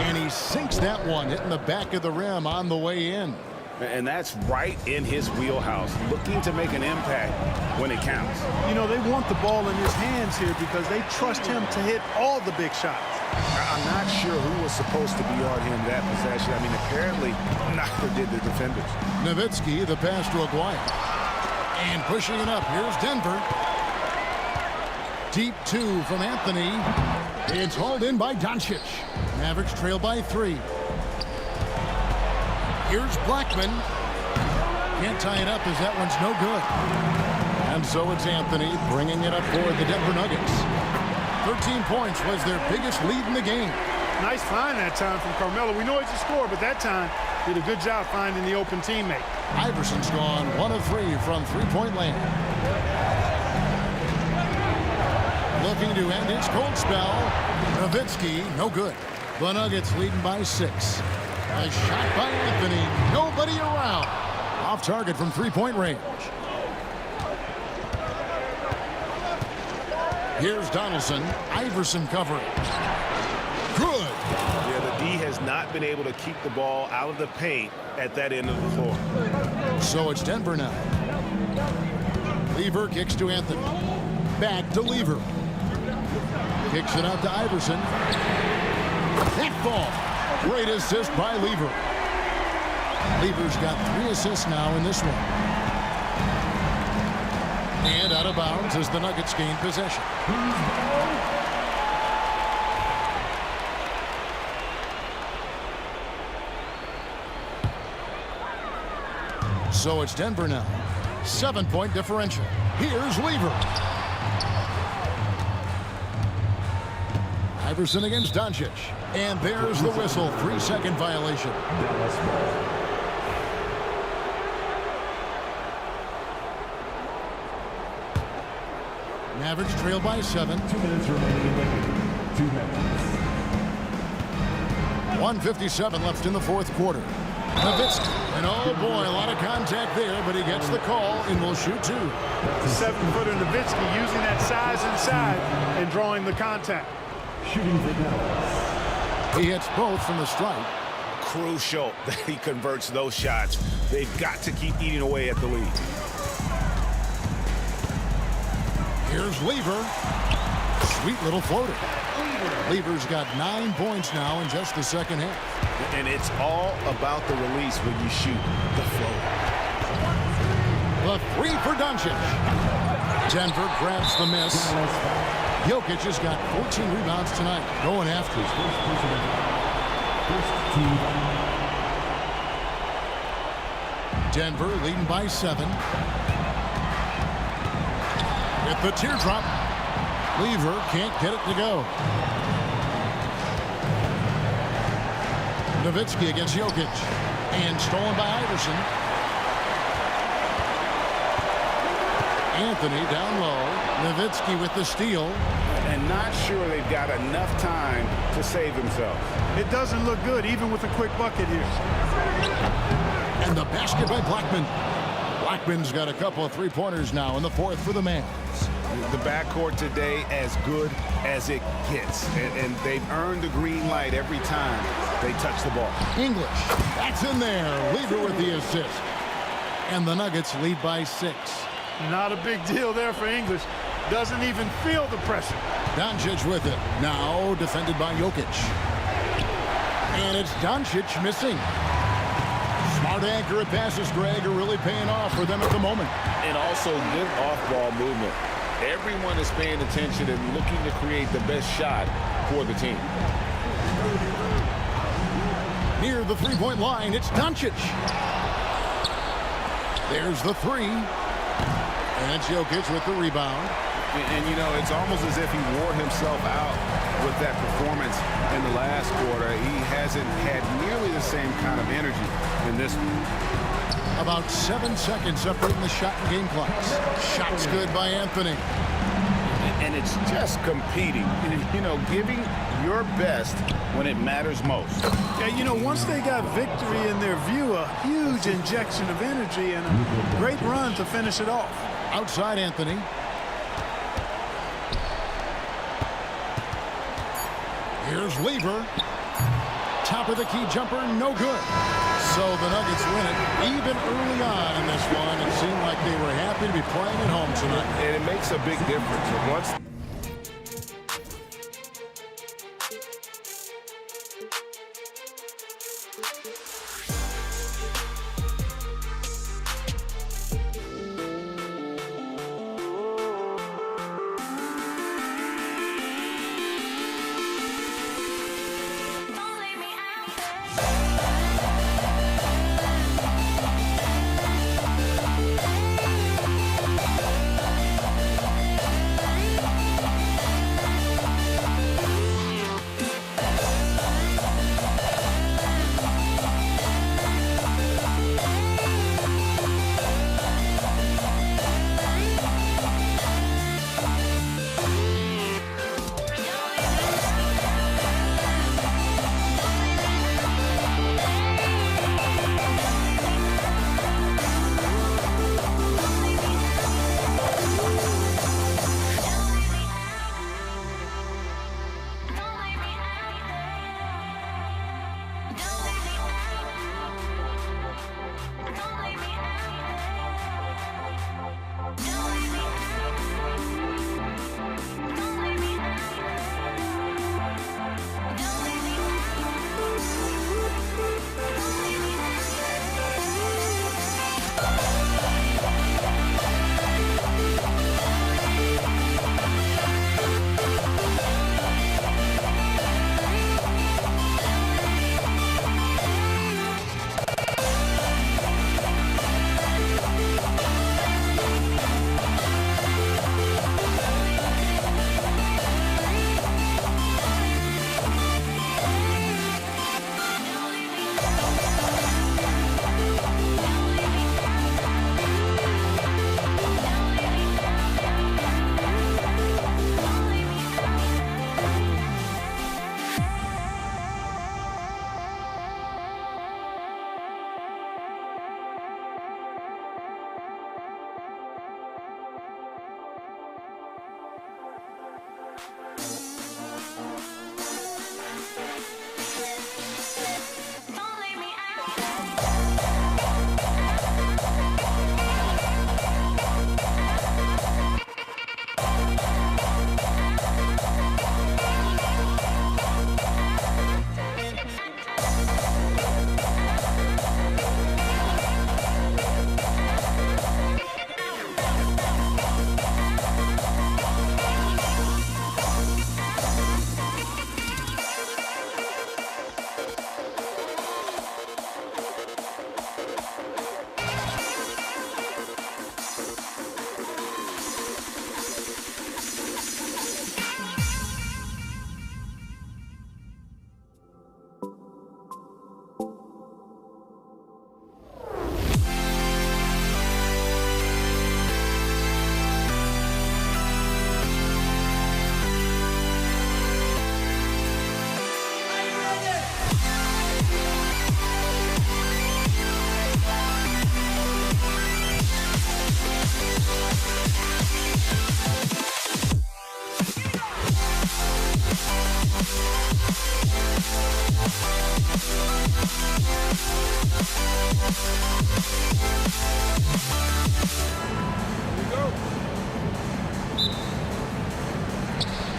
And he sinks that one, hitting the back of the rim on the way in. And that's right in his wheelhouse, looking to make an impact when it counts. You know, they want the ball in his hands here because they trust him to hit all the big shots. I'm not sure who was supposed to be on him that possession. I mean, apparently neither did the defenders. Nowitzki, the pass to Aguirre. And pushing it up, here's Denver. Deep 2 from Anthony. It's hauled in by Doncic. Mavericks trail by 3. Here's Blackman. Can't tie it up as that one's no good. And so it's Anthony bringing it up for the Denver Nuggets. 13 points was their biggest lead in the game. Nice find that time from Carmelo. We know he's a scorer, but that time did a good job finding the open teammate. Iverson's gone 1 of 3 from three-point land. Looking to end his cold spell. Nowitzki, no good. The Nuggets leading by 6. A shot by Anthony. Nobody around. Off target from three-point range. Here's Donaldson. Iverson covering. Good. Yeah, the D has not been able to keep the ball out of the paint at that end of the floor. So it's Denver now. Lever kicks to Anthony. Back to Lever. Kicks it out to Iverson. That ball. Great assist by Lever. Lever's got 3 assists now in this one. And out of bounds as the Nuggets gain possession. So it's Denver now. 7-point differential. Here's Lever. Iverson against Doncic. And there's the whistle. 3-second violation. Mavericks trail by 7. 2 minutes remaining in the game. 2 minutes. 1:57 left in the fourth quarter. Nowitzki. And oh boy, a lot of contact there, but he gets the call and will shoot 2. 7-footer Nowitzki using that size inside and drawing the contact. Shooting for Dallas. He hits both from the stripe. Crucial that he converts those shots. They've got to keep eating away at the lead. Here's Lever. Sweet little floater. Lever's got 9 points now in just the second half. And it's all about the release when you shoot the float. The 3 for Doncic. Denver grabs the miss. Jokic has got 14 rebounds tonight, going after his Denver leading by 7. With the teardrop. Lever can't get it to go. Nowitzki against Jokic. And stolen by Iverson. Anthony down low. Nowitzki with the steal. And not sure they've got enough time to save themselves. It doesn't look good, even with a quick bucket here. And the basket by Blackman. Blackman's got a couple of three-pointers now in the fourth for the Mavs. The backcourt today as good as it gets. And they've earned the green light every time they touch the ball. English, that's in there. Lever with the assist. And the Nuggets lead by 6. Not a big deal there for English. Doesn't even feel the pressure. Doncic with it. Now defended by Jokic. And it's Doncic missing. Smart accurate passes, Greg, are really paying off for them at the moment. And also good off-ball movement. Everyone is paying attention and looking to create the best shot for the team. Near the three-point line, it's Doncic. There's the three. And it's Jokic with the rebound. And, you know, it's almost as if he wore himself out with that performance in the last quarter. He hasn't had nearly the same kind of energy in this one. About 7 seconds separating the shot and game clocks. Shot's good by Anthony. And it's just competing. You know, giving your best when it matters most. Yeah, you know, once they got victory in their view, a huge injection of energy and a great run to finish it off. Outside Anthony. Here's Lever. Top of the key jumper, no good. So the Nuggets win it. Even early on in this one, it seemed like they were happy to be playing at home tonight. And it makes a big difference. Once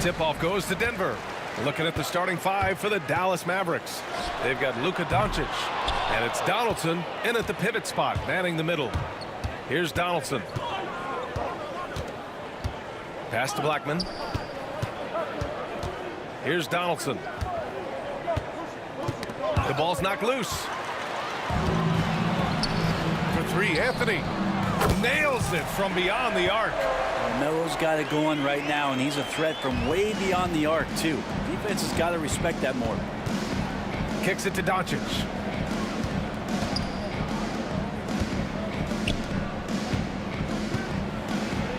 tip-off goes to Denver. Looking at the starting five for the Dallas Mavericks. They've got Luka Doncic, and it's Donaldson in at the pivot spot, manning the middle. Here's Donaldson. Pass to Blackman. Here's Donaldson. The ball's knocked loose. For three, Anthony nails it from beyond the arc. Melo's got it going right now, and he's a threat from way beyond the arc, too. Defense has got to respect that more. Kicks it to Doncic.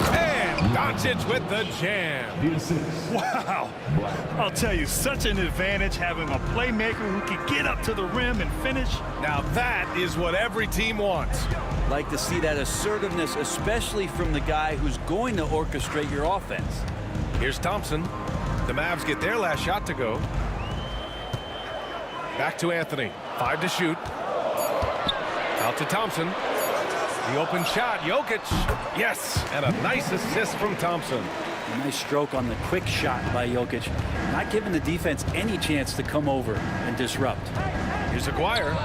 And Doncic with the jam. Wow. I'll tell you, such an advantage having a playmaker who can get up to the rim and finish. Now that is what every team wants. Like to see that assertiveness, especially from the guy who's going to orchestrate your offense. Here's Thompson. The Mavs get their last shot to go. Back to Anthony. 5 to shoot. Out to Thompson. The open shot. Jokic. Yes. And a nice assist from Thompson. A nice stroke on the quick shot by Jokic. Not giving the defense any chance to come over and disrupt. Here's Aguirre.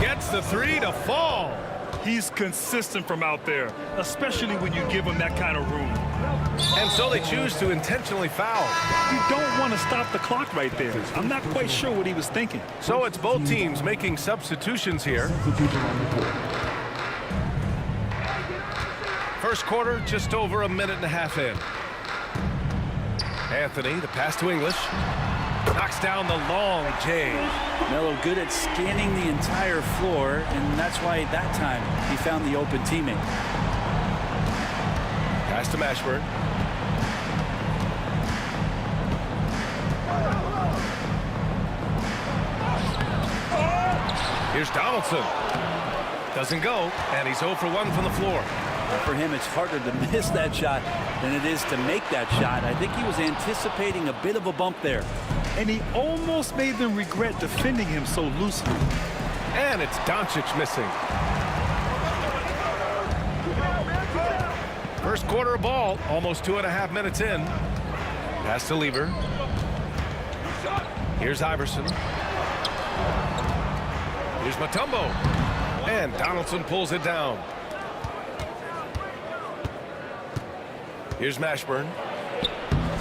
Gets the three to fall. He's consistent from out there, especially when you give him that kind of room. And so they choose to intentionally foul. You don't want to stop the clock right there. I'm not quite sure what he was thinking. So it's both teams making substitutions here. First quarter, just over a minute and a half in. Anthony, the pass to English. Knocks down the long J. Melo good at scanning the entire floor, and that's why that time he found the open teammate. Pass to Mashburn. Here's Donaldson. Doesn't go, and he's 0 for 1 from the floor. For him, it's harder to miss that shot than it is to make that shot. I think he was anticipating a bit of a bump there. And he almost made them regret defending him so loosely. And it's Doncic missing. First quarter of ball, almost 2.5 minutes in. Pass to Lever. Here's Iverson. Here's Mutombo. And Donaldson pulls it down. Here's Mashburn.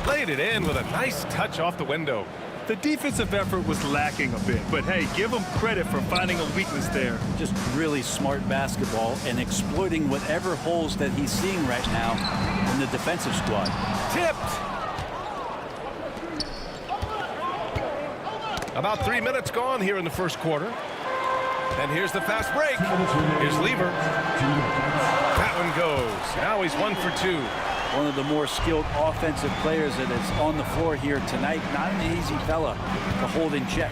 Laid it in with a nice touch off the window. The defensive effort was lacking a bit, but hey, give him credit for finding a weakness there. Just really smart basketball and exploiting whatever holes that he's seeing right now in the defensive squad. Tipped. About 3 minutes gone here in the first quarter. And here's the fast break. Here's Lever. That one goes. Now he's 1 for 2. One of the more skilled offensive players that is on the floor here tonight. Not an easy fella to hold in check.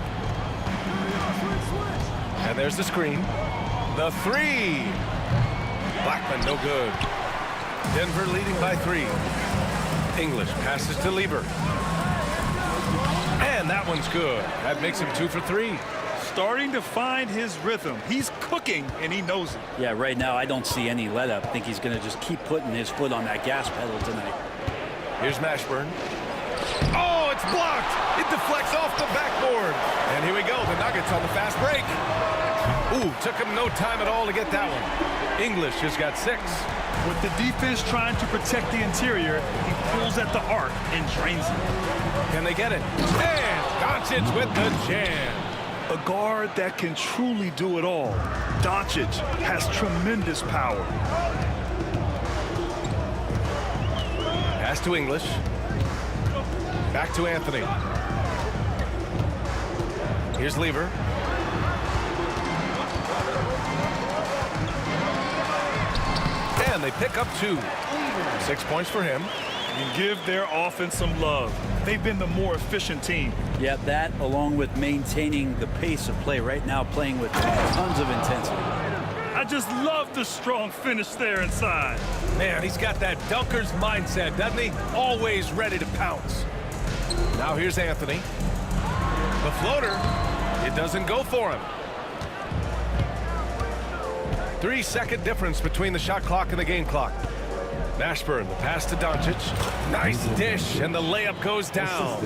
And there's the screen. The three. Blackman, no good. Denver leading by 3. English passes to Lever. And that one's good. That makes him 2 for 3. Starting to find his rhythm. He's cooking, and he knows it. Yeah, right now I don't see any let up. I think he's going to just keep putting his foot on that gas pedal tonight. Here's Mashburn. Oh, it's blocked. It deflects off the backboard. And here we go. The Nuggets on the fast break. Ooh, took him no time at all to get that one. English has got 6. With the defense trying to protect the interior, he pulls at the arc and drains it. Can they get it? And Doncic with the jam. A guard that can truly do it all. Doncic has tremendous power. Pass to English. Back to Anthony. Here's Lever. And they pick up 2. 6 points for him. And give their offense some love. They've been the more efficient team. Yeah, that along with maintaining the pace of play right now, playing with tons of intensity. I just love the strong finish there inside. Man, he's got that dunker's mindset, doesn't he? Always ready to pounce. Now here's Anthony. The floater, it doesn't go for him. 3-second difference between the shot clock and the game clock. Mashburn, the pass to Doncic. Nice dish, and the layup goes down.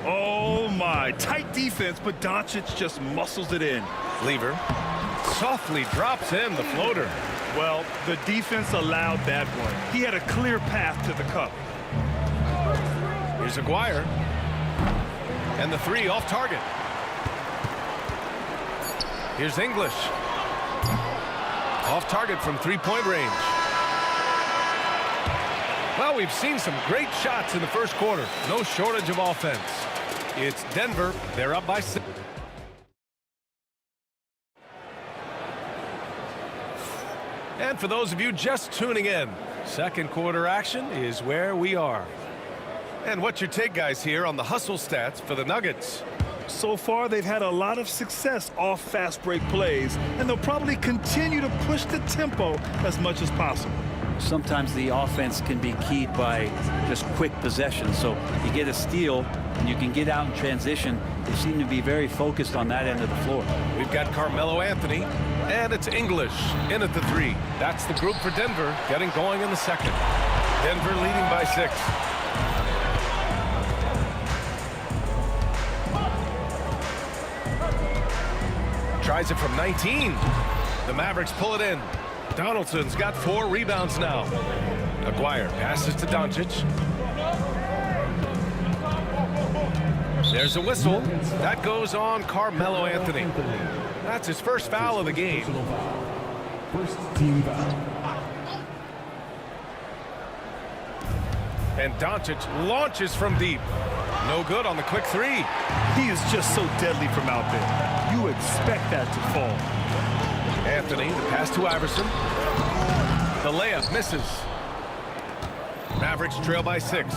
Oh, my. Tight defense, but Doncic just muscles it in. Lever softly drops in the floater. Well, the defense allowed that one. He had a clear path to the cup. Here's Aguirre. And the three off target. Here's English. Off target from three-point range. Well, we've seen some great shots in the first quarter. No shortage of offense. It's Denver. They're up by 6. And for those of you just tuning in, second quarter action is where we are. And what's your take, guys, here on the hustle stats for the Nuggets? So far, they've had a lot of success off fast break plays, and they'll probably continue to push the tempo as much as possible. Sometimes the offense can be keyed by just quick possession. So you get a steal and you can get out in transition. They seem to be very focused on that end of the floor. We've got Carmelo Anthony, and it's English in at the three. That's the group for Denver getting going in the second. Denver leading by 6. Tries it from 19. The Mavericks pull it in. Donaldson's got 4 rebounds now. Aguirre passes to Doncic. There's a whistle. That goes on Carmelo Anthony. That's his first foul of the game. First team foul. And Doncic launches from deep. No good on the quick three. He is just so deadly from out there. You expect that to fall. Anthony, the pass to Iverson. The layup misses. Mavericks trail by 6.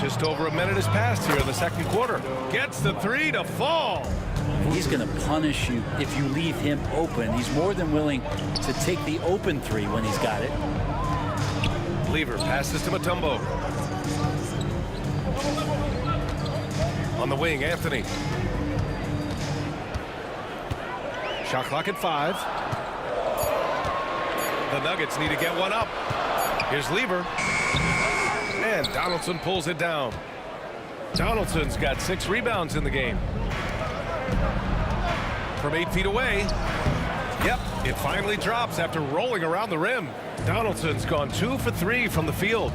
Just over a minute has passed here in the second quarter. Gets the three to fall. He's going to punish you if you leave him open. He's more than willing to take the open three when he's got it. Lever passes to Mutombo. On the wing, Anthony. Shot clock at 5. The Nuggets need to get one up. Here's Lever. And Donaldson pulls it down. Donaldson's got 6 rebounds in the game. From 8 feet away. Yep, it finally drops after rolling around the rim. Donaldson's gone 2 for 3 from the field.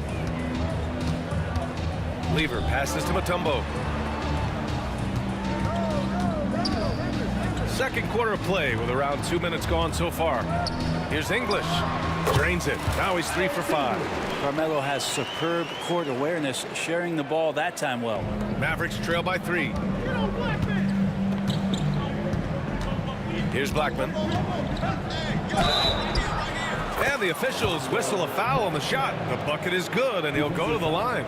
Lever passes to Mutombo. Second quarter of play with around 2 minutes gone so far. Here's English. Drains it. Now he's 3 for 5. Carmelo has superb court awareness, sharing the ball that time well. Mavericks trail by 3. Here's Blackman. And the officials whistle a foul on the shot. The bucket is good, and he'll go to the line.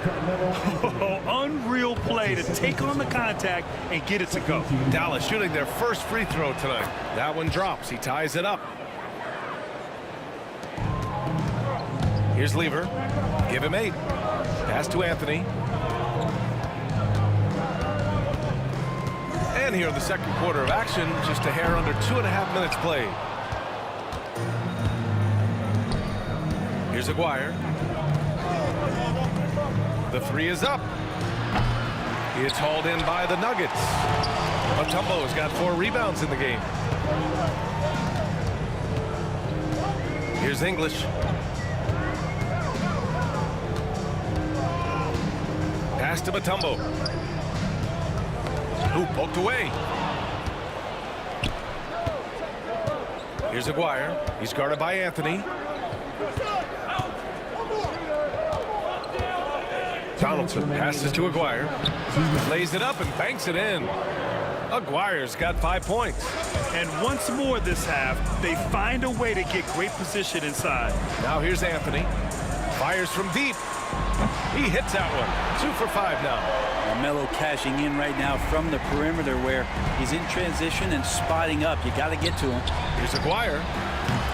Oh, unreal play to take on the contact and get it to go. Dallas shooting their first free throw tonight. That one drops. He ties it up. Here's Lever. Give him 8. Pass to Anthony. And here in the second quarter of action, just a hair under 2.5 minutes played. Here's Aguirre. The three is up. It's hauled in by the Nuggets. Mutombo's got 4 rebounds in the game. Here's English. Pass to Mutombo. Who poked away. Here's Aguirre. He's guarded by Anthony. Donaldson passes to Aguirre. Lays it up and banks it in. Aguirre's got 5 points. And once more this half, they find a way to get great position inside. Now here's Anthony. Fires from deep. He hits that one. 2 for 5 now. Carmelo cashing in right now from the perimeter where he's in transition and spotting up. You got to get to him. Here's Aguirre.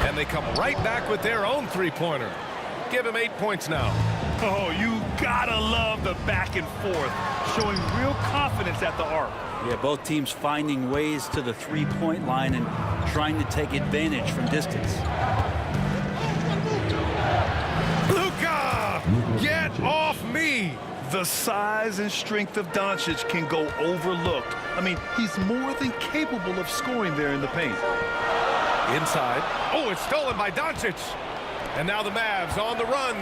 And they come right back with their own three-pointer. Give him 8 points now. Oh, you gotta love the back and forth, showing real confidence at the arc. Yeah, both teams finding ways to the three-point line and trying to take advantage from distance. Luka! Get off me! The size and strength of Doncic can go overlooked. I mean, he's more than capable of scoring there in the paint. Inside. Oh, it's stolen by Doncic. And now the Mavs on the run.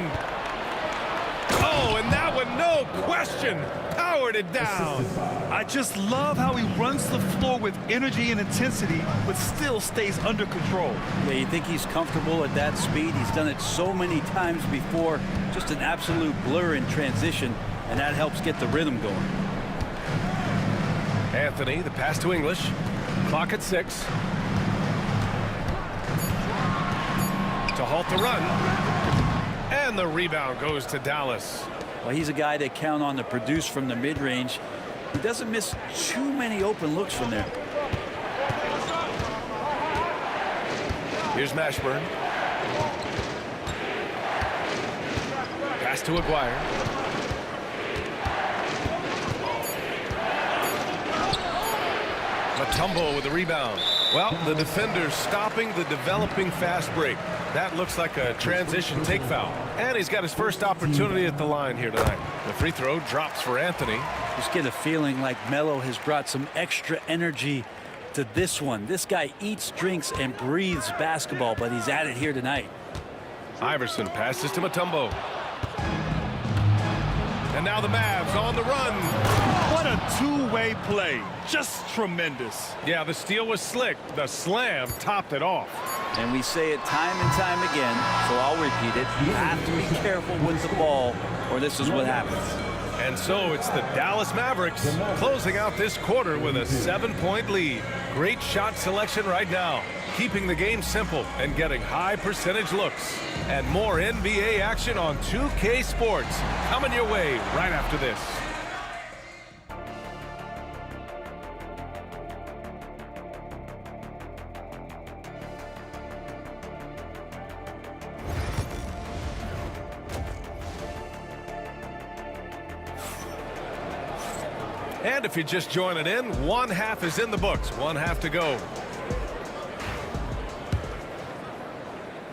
Oh, and that one, no question, powered it down. I just love how he runs the floor with energy and intensity, but still stays under control. Yeah, you think he's comfortable at that speed? He's done it so many times before. Just an absolute blur in transition, and that helps get the rhythm going. Anthony, the pass to English. Clock at 6. To halt the run. And the rebound goes to Dallas. Well, he's a guy they count on to produce from the mid-range. He doesn't miss too many open looks from there. Here's Mashburn. Pass to Aguirre. Mutombo with the rebound. Well, the defender's stopping the developing fast break. That looks like a transition take foul. And he's got his first opportunity at the line here tonight. The free throw drops for Anthony. Just get a feeling like Melo has brought some extra energy to this one. This guy eats, drinks, and breathes basketball, but he's at it here tonight. Iverson passes to Mutombo. And now the Mavs on the run. What a two-way play. Just tremendous. Yeah, the steal was slick. The slam topped it off. And we say it time and time again, so I'll repeat it. You have to be careful with the ball, or this is what happens. And so it's the Dallas Mavericks closing out this quarter with a 7-point lead. Great shot selection right now, keeping the game simple and getting high percentage looks. And more NBA action on 2K Sports coming your way right after this. And if you're just joining in, one half is in the books. One half to go.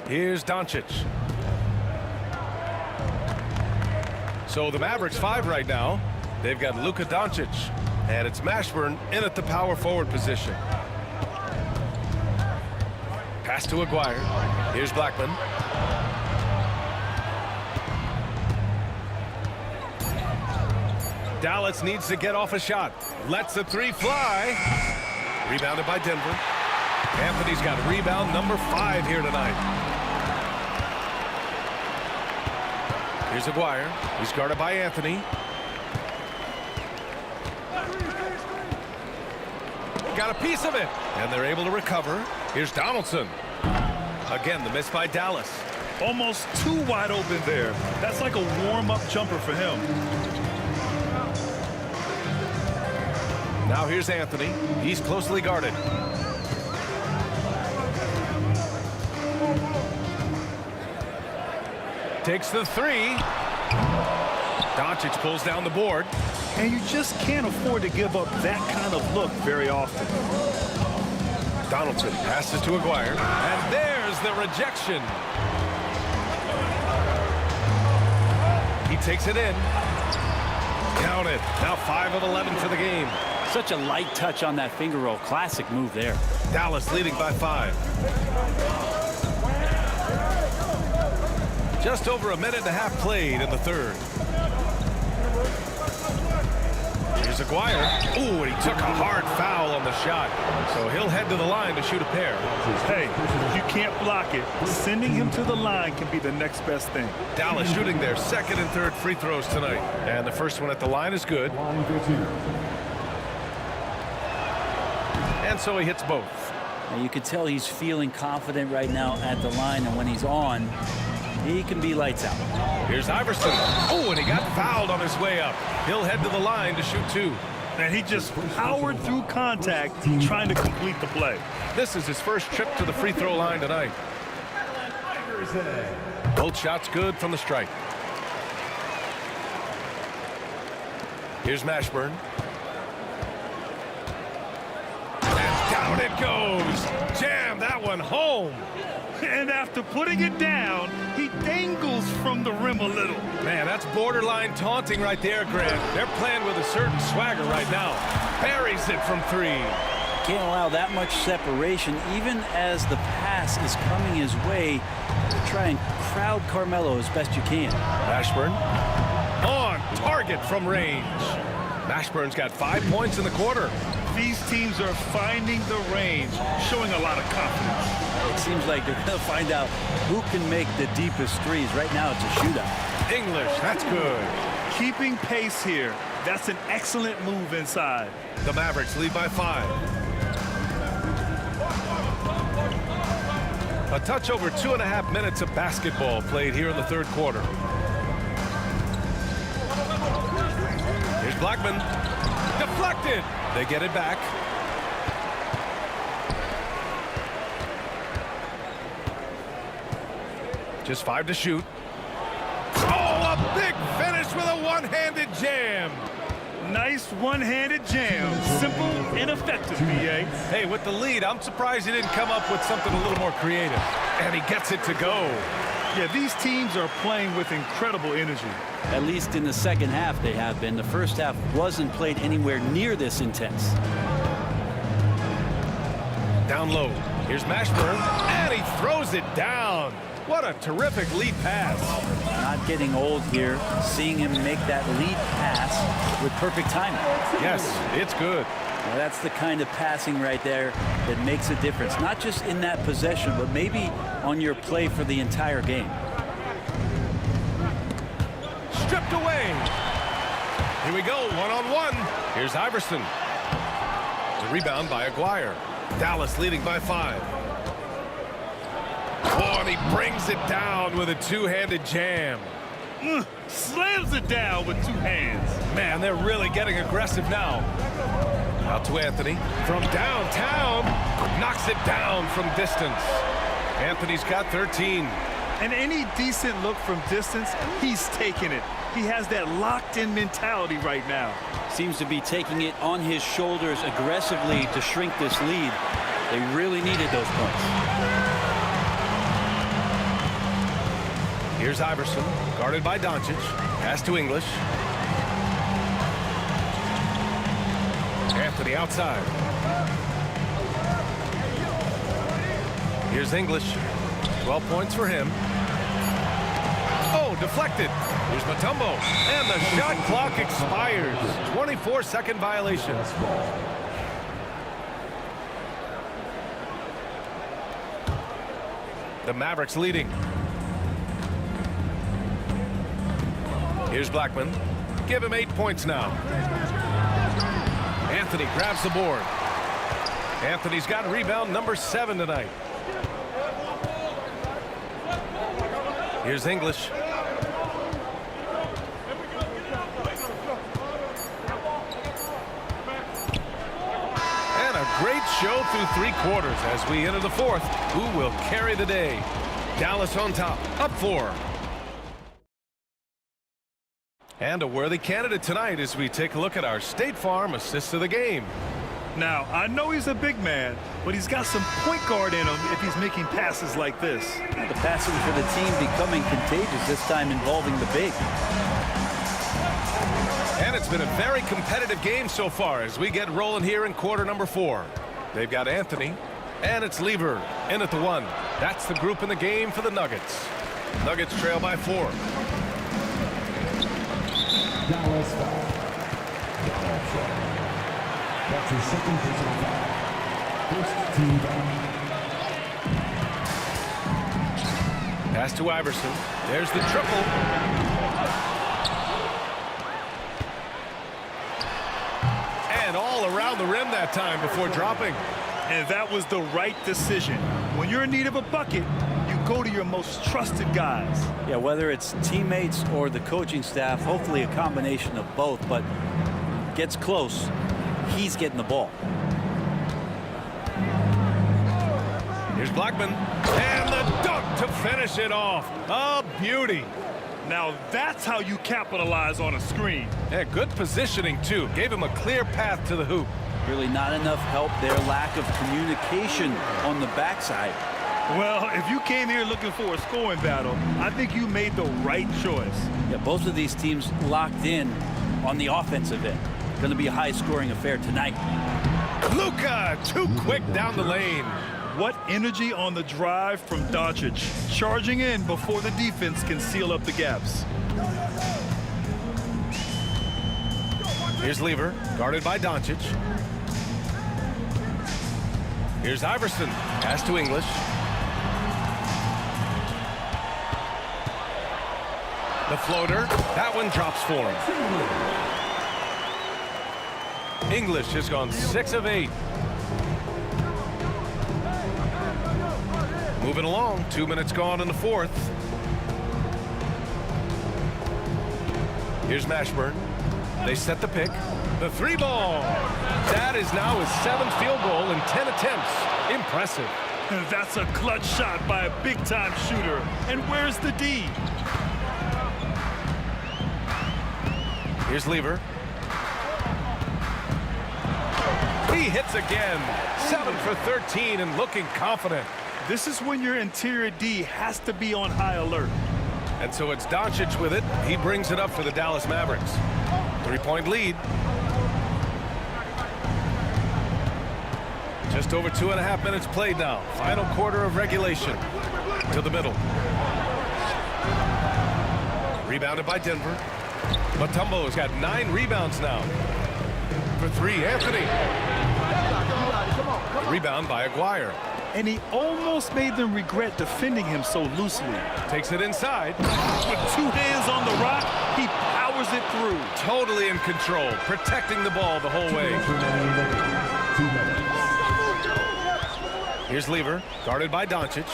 Here's Doncic. So the Mavericks 5 right now. They've got Luka Doncic. And it's Mashburn in at the power forward position. Pass to Aguirre. Here's Blackman. Dallas needs to get off a shot. Lets the three fly. Rebounded by Denver. Anthony's got rebound number 5 here tonight. Here's Aguirre. He's guarded by Anthony. Got a piece of it. And they're able to recover. Here's Donaldson. Again, the miss by Dallas. Almost too wide open there. That's like a warm-up jumper for him. Now here's Anthony. He's closely guarded. Takes the 3. Doncic pulls down the board. And you just can't afford to give up that kind of look very often. Donaldson passes to Aguirre. And there's the rejection. He takes it in. Count it. Now 5 of 11 for the game. Such a light touch on that finger roll. Classic move there. Dallas leading by 5. Just over a minute and a half played in the third. Here's Aguirre. Ooh, and he took a hard foul on the shot. So he'll head to the line to shoot a pair. Hey, if you can't block it, sending him to the line can be the next best thing. Dallas shooting their second and third free throws tonight. And the first one at the line is good. And so he hits both. And you can tell he's feeling confident right now at the line, and when he's on, he can be lights out. Here's Iverson. Oh, and he got fouled on his way up. He'll head to the line to shoot 2. And he just powered through contact trying to complete the play. This is his first trip to the free throw line tonight. Both shots good from the stripe. Here's Mashburn. Down it goes. Jam that one home. And after putting it down, he dangles from the rim a little. Man, that's borderline taunting right there, Grant. They're playing with a certain swagger right now. Buries it from 3. Can't allow that much separation, even as the pass is coming his way. Try and crowd Carmelo as best you can. Mashburn on target from range. Mashburn's got 5 points in the quarter. These teams are finding the range, showing a lot of confidence. It seems like they're going to find out who can make the deepest threes. Right now, it's a shootout. English, that's good. Keeping pace here. That's an excellent move inside. The Mavericks lead by 5. A touch over 2.5 minutes of basketball played here in the third quarter. Here's Blackman. Deflected. They get it back. Just 5 to shoot. Oh, a big finish with a one-handed jam. Nice one-handed jam. Simple and effective, B.A. Hey, with the lead, I'm surprised he didn't come up with something a little more creative. And he gets it to go. Yeah, these teams are playing with incredible energy. At least in the second half they have been. The first half wasn't played anywhere near this intense. Down low. Here's Mashburn. And he throws it down. What a terrific lead pass. Not getting old here. Seeing him make that lead pass with perfect timing. Yes, it's good. Now that's the kind of passing right there that makes a difference. Not just in that possession, but maybe on your play for the entire game. Stripped away. Here we go, one-on-one. Here's Iverson. The rebound by Aguirre. Dallas leading by 5. Oh, and he brings it down with a two-handed jam. Slams it down with 2 hands. Man, they're really getting aggressive now. Out to Anthony from downtown. Knocks it down from distance. Anthony's got 13. And any decent look from distance, he's taking it. He has that locked-in mentality right now. Seems to be taking it on his shoulders aggressively to shrink this lead. They really needed those points. Here's Iverson, guarded by Doncic. Pass to English. Anthony outside. Here's English. 12 points for him. Oh, deflected. Here's Mutombo. And the shot clock expires. 24-second violation. The Mavericks leading. Here's Blackman. Give him 8 points now. Anthony grabs the board. Anthony's got rebound number 7 tonight. Here's English. And a great show through 3 quarters as we enter the 4th. Who will carry the day? Dallas on top, up 4. And a worthy candidate tonight as we take a look at our State Farm assist of the game. Now, I know he's a big man, but he's got some point guard in him if he's making passes like this. The passing for the team becoming contagious, this time involving the big. And it's been a very competitive game so far as we get rolling here in quarter number 4. They've got Anthony, and it's Lever in at the 1. That's the group in the game for the Nuggets. Nuggets trail by 4. Dallas foul. That's his second personal foul. First team foul. Pass to Iverson. There's the triple. And all around the rim that time before dropping. And that was the right decision. When you're in need of a bucket, you go to your most trusted guys. Yeah, whether it's teammates or the coaching staff, hopefully a combination of both, but gets close, he's getting the ball. Here's Blackman, and the dunk to finish it off. A beauty. Now that's how you capitalize on a screen. Yeah, good positioning too. Gave him a clear path to the hoop. Really not enough help there. Lack of communication on the backside. Well, if you came here looking for a scoring battle, I think you made the right choice. Yeah, both of these teams locked in on the offensive end. Going to be a high-scoring affair tonight. Luka, too quick down the lane. What energy on the drive from Doncic, charging in before the defense can seal up the gaps. Here's Lever, guarded by Doncic. Here's Iverson, pass to English. The floater, that one drops for him. English has gone 6 of 8. Moving along, 2 minutes gone in the fourth. Here's Mashburn. They set the pick. The 3-ball. That is now his 7th field goal in 10 attempts. Impressive. That's a clutch shot by a big-time shooter. And where's the D? Here's Lever. He hits again. 7 for 13 and looking confident. This is when your interior D has to be on high alert. And so it's Doncic with it. He brings it up for the Dallas Mavericks. 3-point lead. Just over 2.5 minutes played now. Final quarter of regulation. To the middle. Rebounded by Denver. Mutombo's got 9 rebounds now. For 3, Anthony. Rebound by Aguirre. And he almost made them regret defending him so loosely. Takes it inside. With 2 hands on the rock, he powers it through. Totally in control, protecting the ball the whole way. Here's Lever, guarded by Doncic.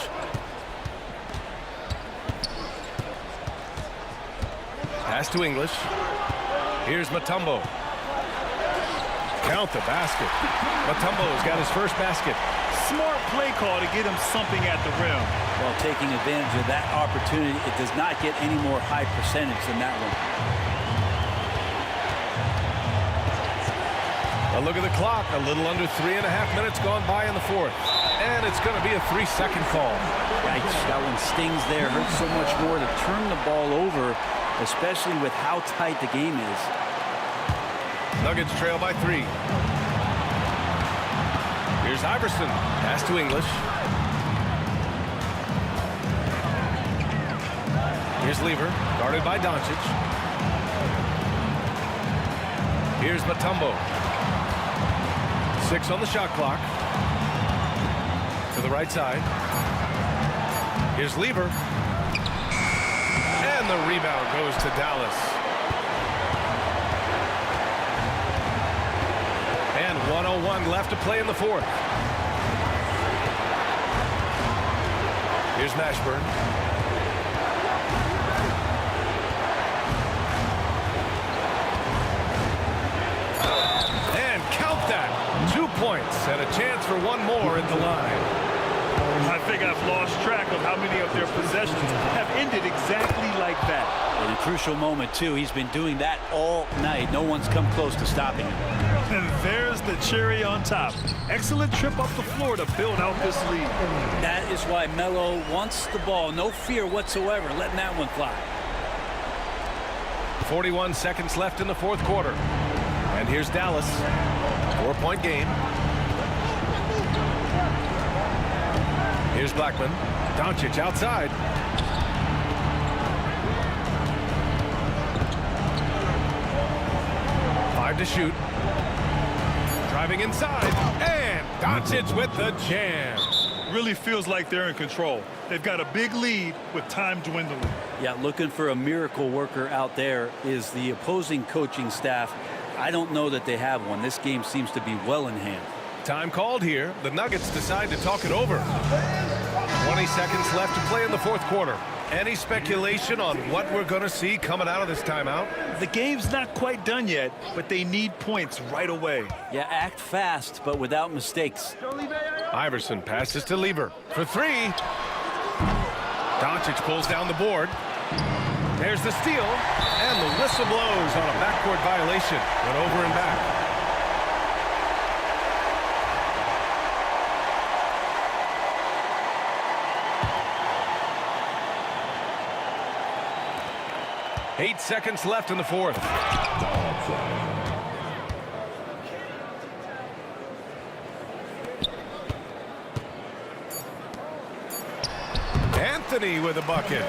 Pass to English. Here's Mutombo. Count the basket. Mutombo's got his first basket. Smart play call to get him something at the rim. While taking advantage of that opportunity, it does not get any more high percentage than that one. A look at the clock. A little under 3.5 minutes gone by in the fourth. And it's going to be a 3-second call. Yikes, that one stings there. Hurts so much more to turn the ball over, especially with how tight the game is. Nuggets trail by 3. Here's Iverson. Pass to English. Here's Lever, guarded by Doncic. Here's Mutombo. 6 on the shot clock. To the right side. Here's Lever. And the rebound goes to Dallas. And 1:01 left to play in the fourth. Here's Mashburn. And count that. 2 points and a chance for one more at the line. I think I've lost track of how many of their possessions have ended exactly like that. In a crucial moment, too. He's been doing that all night. No one's come close to stopping him. And there's the cherry on top. Excellent trip up the floor to build out this lead. That is why Melo wants the ball. No fear whatsoever letting that one fly. 41 seconds left in the fourth quarter. And here's Dallas. 4-point game. Here's Blackman. Doncic outside. Five to shoot. Driving inside. And Doncic with the jam. Really feels like they're in control. They've got a big lead with time dwindling. Yeah, looking for a miracle worker out there is the opposing coaching staff. I don't know that they have one. This game seems to be well in hand. Time called here. The Nuggets decide to talk it over. 20 seconds left to play in the fourth quarter. Any speculation on what we're going to see coming out of this timeout? The game's not quite done yet, but they need points right away. Yeah, act fast, but without mistakes. Iverson passes to Lever for 3. Doncic pulls down the board. There's the steal, and the whistle blows on a backcourt violation. Went over and back. 8 seconds left in the fourth. Anthony with a bucket.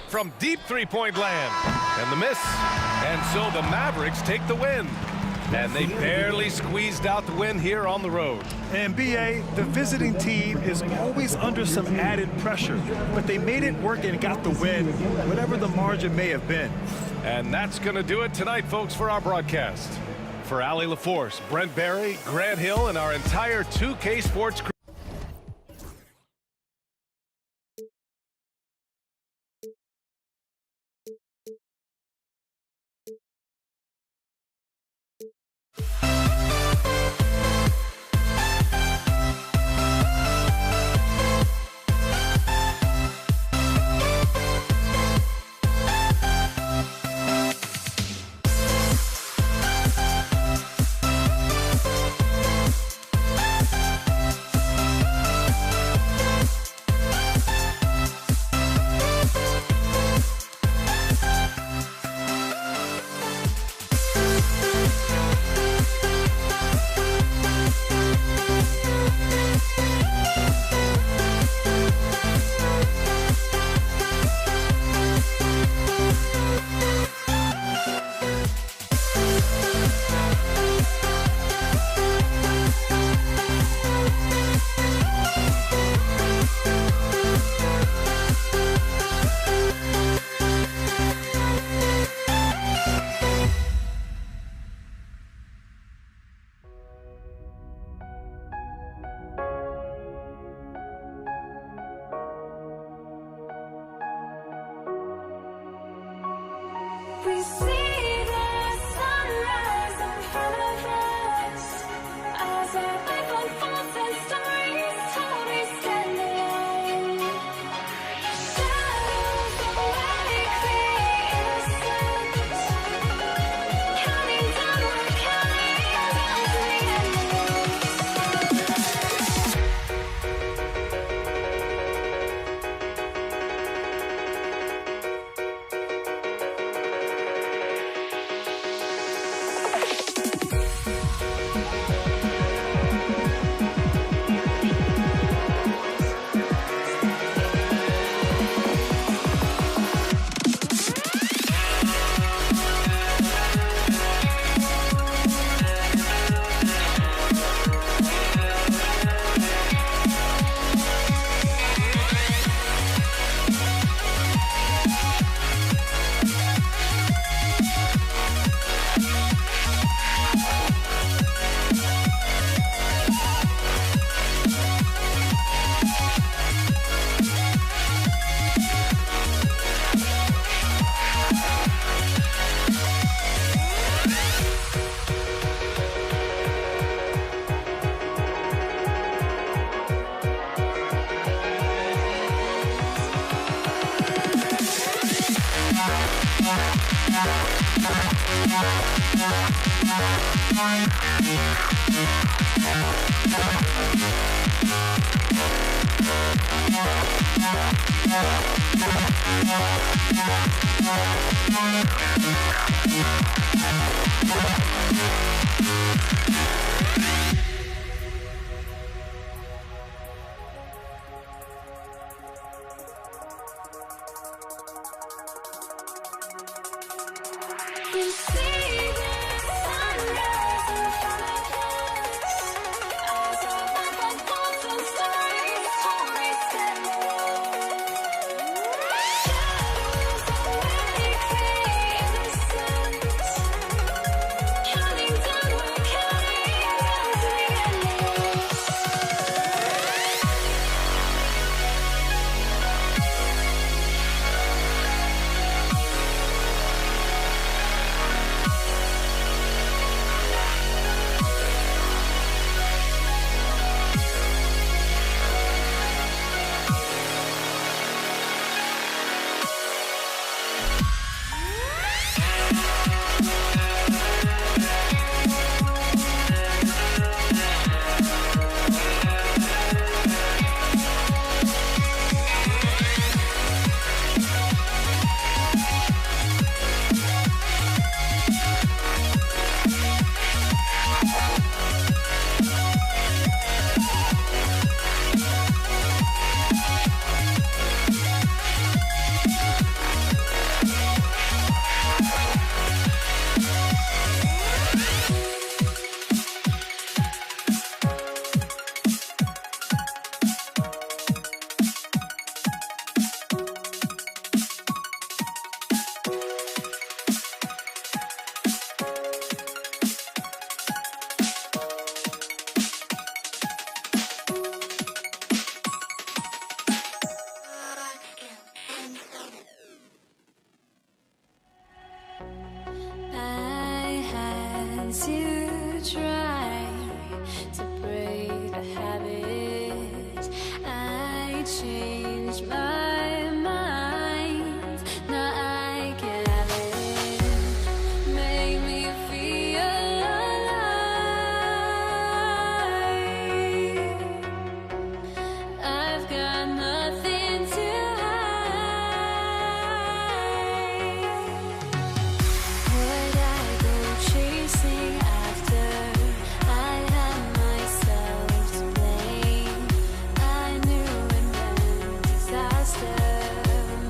From deep three-point land. And the miss. And so the Mavericks take the win. And they barely squeezed out the win here on the road. And B.A., the visiting team is always under some added pressure, but they made it work and got the win, whatever the margin may have been. And that's going to do it tonight, folks, for our broadcast. For Allie LaForce, Brent Barry, Grant Hill, and our entire 2K Sports crew. We see the sunrise in front of us as our life unfolds and stories told. We stand alone. Shadows awake the innocent, counting down, we're counting down to the once you try to break the habit, I changed my mind. Now I can have it. Make me feel alive. I've got nothing to would I go chasing after? I had myself to blame. I knew it meant disaster.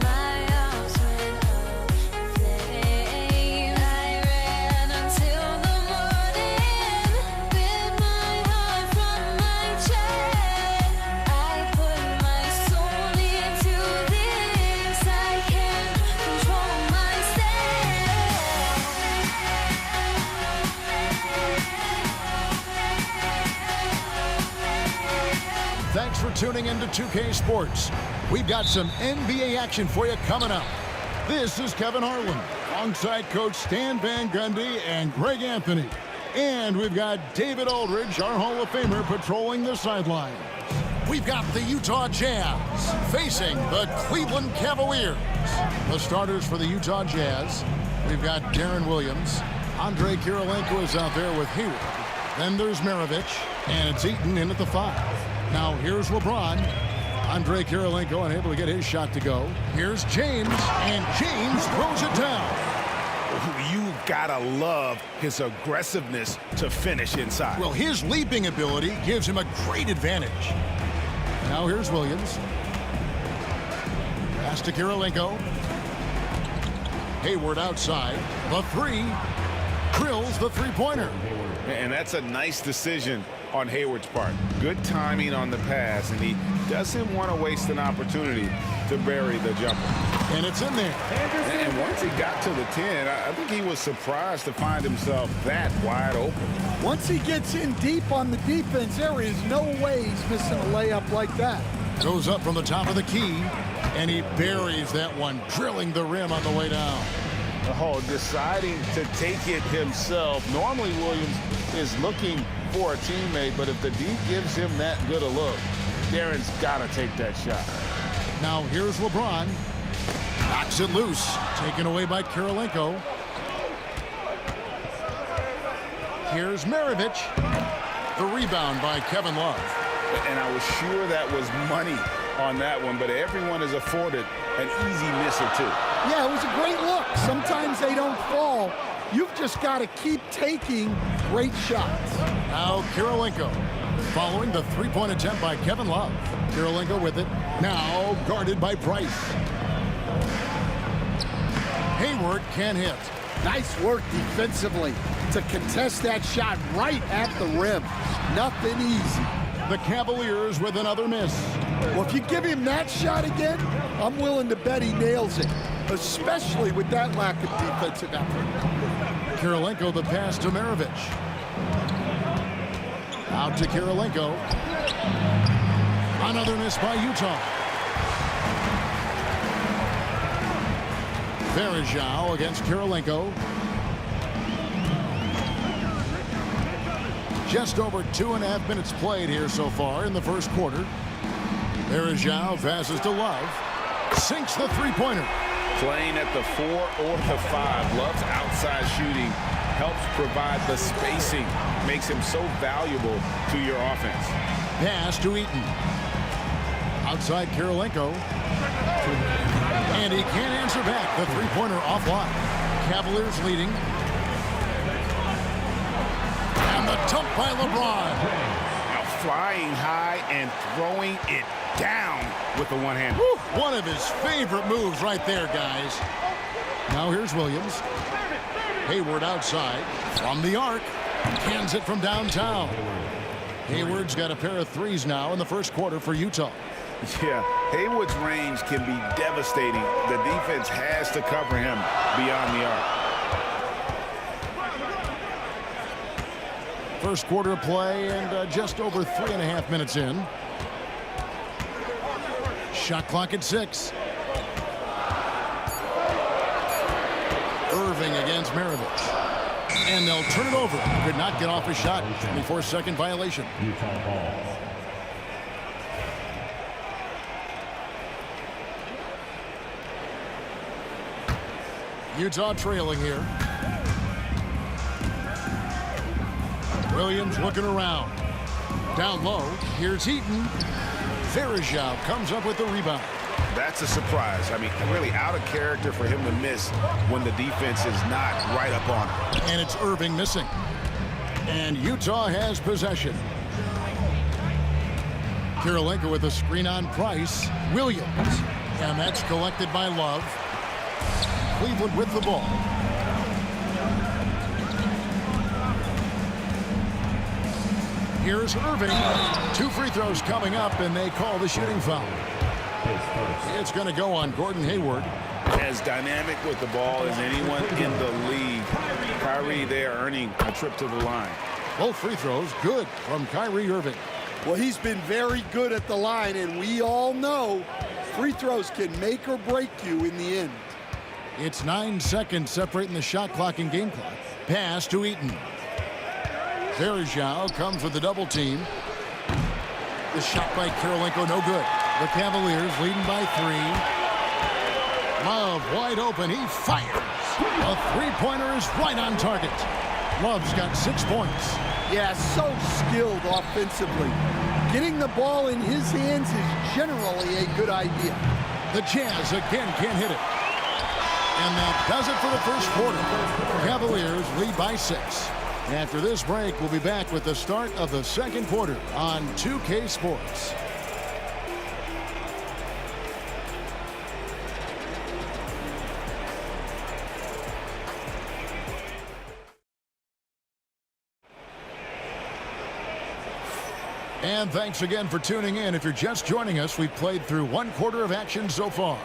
My arms went up in flames. I ran until the morning, bit my heart from my chest. I put my soul into this. I can't control myself. Thanks for tuning into 2K Sports. We've got some NBA action for you coming up. This is Kevin Harlan, alongside Coach Stan Van Gundy and Greg Anthony. And we've got David Aldridge, our Hall of Famer, patrolling the sidelines. We've got the Utah Jazz facing the Cleveland Cavaliers. The starters for the Utah Jazz, we've got Darren Williams. Andre Kirilenko is out there with Hayward. Then there's Maravich, and it's Eaton in at the 5. Now here's LeBron. Andre Kirilenko unable to get his shot to go. Here's James, and James throws it down. You gotta love his aggressiveness to finish inside. Well, his leaping ability gives him a great advantage. Now here's Williams. Pass to Kirilenko. Hayward outside. The 3. Drills the three-pointer. And that's a nice decision on Hayward's part. Good timing on the pass, and he doesn't want to waste an opportunity to bury the jumper. And it's in there. And once he got to the 10, I think he was surprised to find himself that wide open. Once he gets in deep on the defense, there is no way he's missing a layup like that. Goes up from the top of the key, and he buries that one, drilling the rim on the way down. Oh, deciding to take it himself. Normally, Williams is looking for a teammate, but if the D gives him that good a look, Darren's got to take that shot. Now here's LeBron. Knocks it loose. Taken away by Kirilenko. Here's Maravich. The rebound by Kevin Love. And I was sure that was money on that one, but everyone is afforded an easy miss or two. Yeah, it was a great look. Sometimes they don't fall. You've just got to keep taking great shots. Now Kirilenko following the three-point attempt by Kevin Love. Kirilenko with it. Now guarded by Price. Hayward can hit. Nice work defensively to contest that shot right at the rim. Nothing easy. The Cavaliers with another miss. Well, if you give him that shot again, I'm willing to bet he nails it, especially with that lack of defensive effort. Kirilenko the pass to Maravich. Out to Kirilenko. Another miss by Utah. Varejao against Kirilenko. Just over 2.5 minutes played here so far in the first quarter. Varejao passes to Love. Sinks the three-pointer. Playing at the 4 or the 5. Love's outside shooting helps provide the spacing. Makes him so valuable to your offense. Pass to Eaton. Outside Kirilenko. And he can't answer back. The three-pointer offline. Cavaliers leading. And the dump by LeBron. Now flying high and throwing it down with the one hand. One of his favorite moves right there, guys. Now here's Williams. Hayward outside. From the arc. Cans it from downtown. Hayward's got a pair of threes now in the first quarter for Utah. Yeah, Hayward's range can be devastating. The defense has to cover him beyond the arc. First quarter of play and just over 3.5 minutes in. Shot clock at 6. Irving against Maravich. And they'll turn it over. Could not get off a shot. 24-second violation. Utah ball. Utah trailing here. Williams looking around. Down low. Here's Heaton. Verajao comes up with the rebound. That's a surprise. I mean, really out of character for him to miss when the defense is not right up on him. And it's Irving missing. And Utah has possession. Kirilenko with a screen on Price. Williams. And that's collected by Love. Cleveland with the ball. Here's Irving. 2 free throws coming up, and they call the shooting foul. It's going to go on Gordon Hayward. As dynamic with the ball as anyone in the league. Kyrie there earning a trip to the line. Both free throws good from Kyrie Irving. Well, he's been very good at the line, and we all know free throws can make or break you in the end. It's 9 seconds separating the shot clock and game clock. Pass to Eaton. Verajao comes with the double team. The shot by Kirilenko, no good. The Cavaliers leading by 3. Love wide open. He fires. A three-pointer is right on target. Love's got 6 points. Yeah, so skilled offensively. Getting the ball in his hands is generally a good idea. The Jazz again can't hit it. And that does it for the first quarter. Cavaliers lead by 6. After this break, we'll be back with the start of the second quarter on 2K Sports. And thanks again for tuning in. If you're just joining us, we've played through 1 quarter of action so far.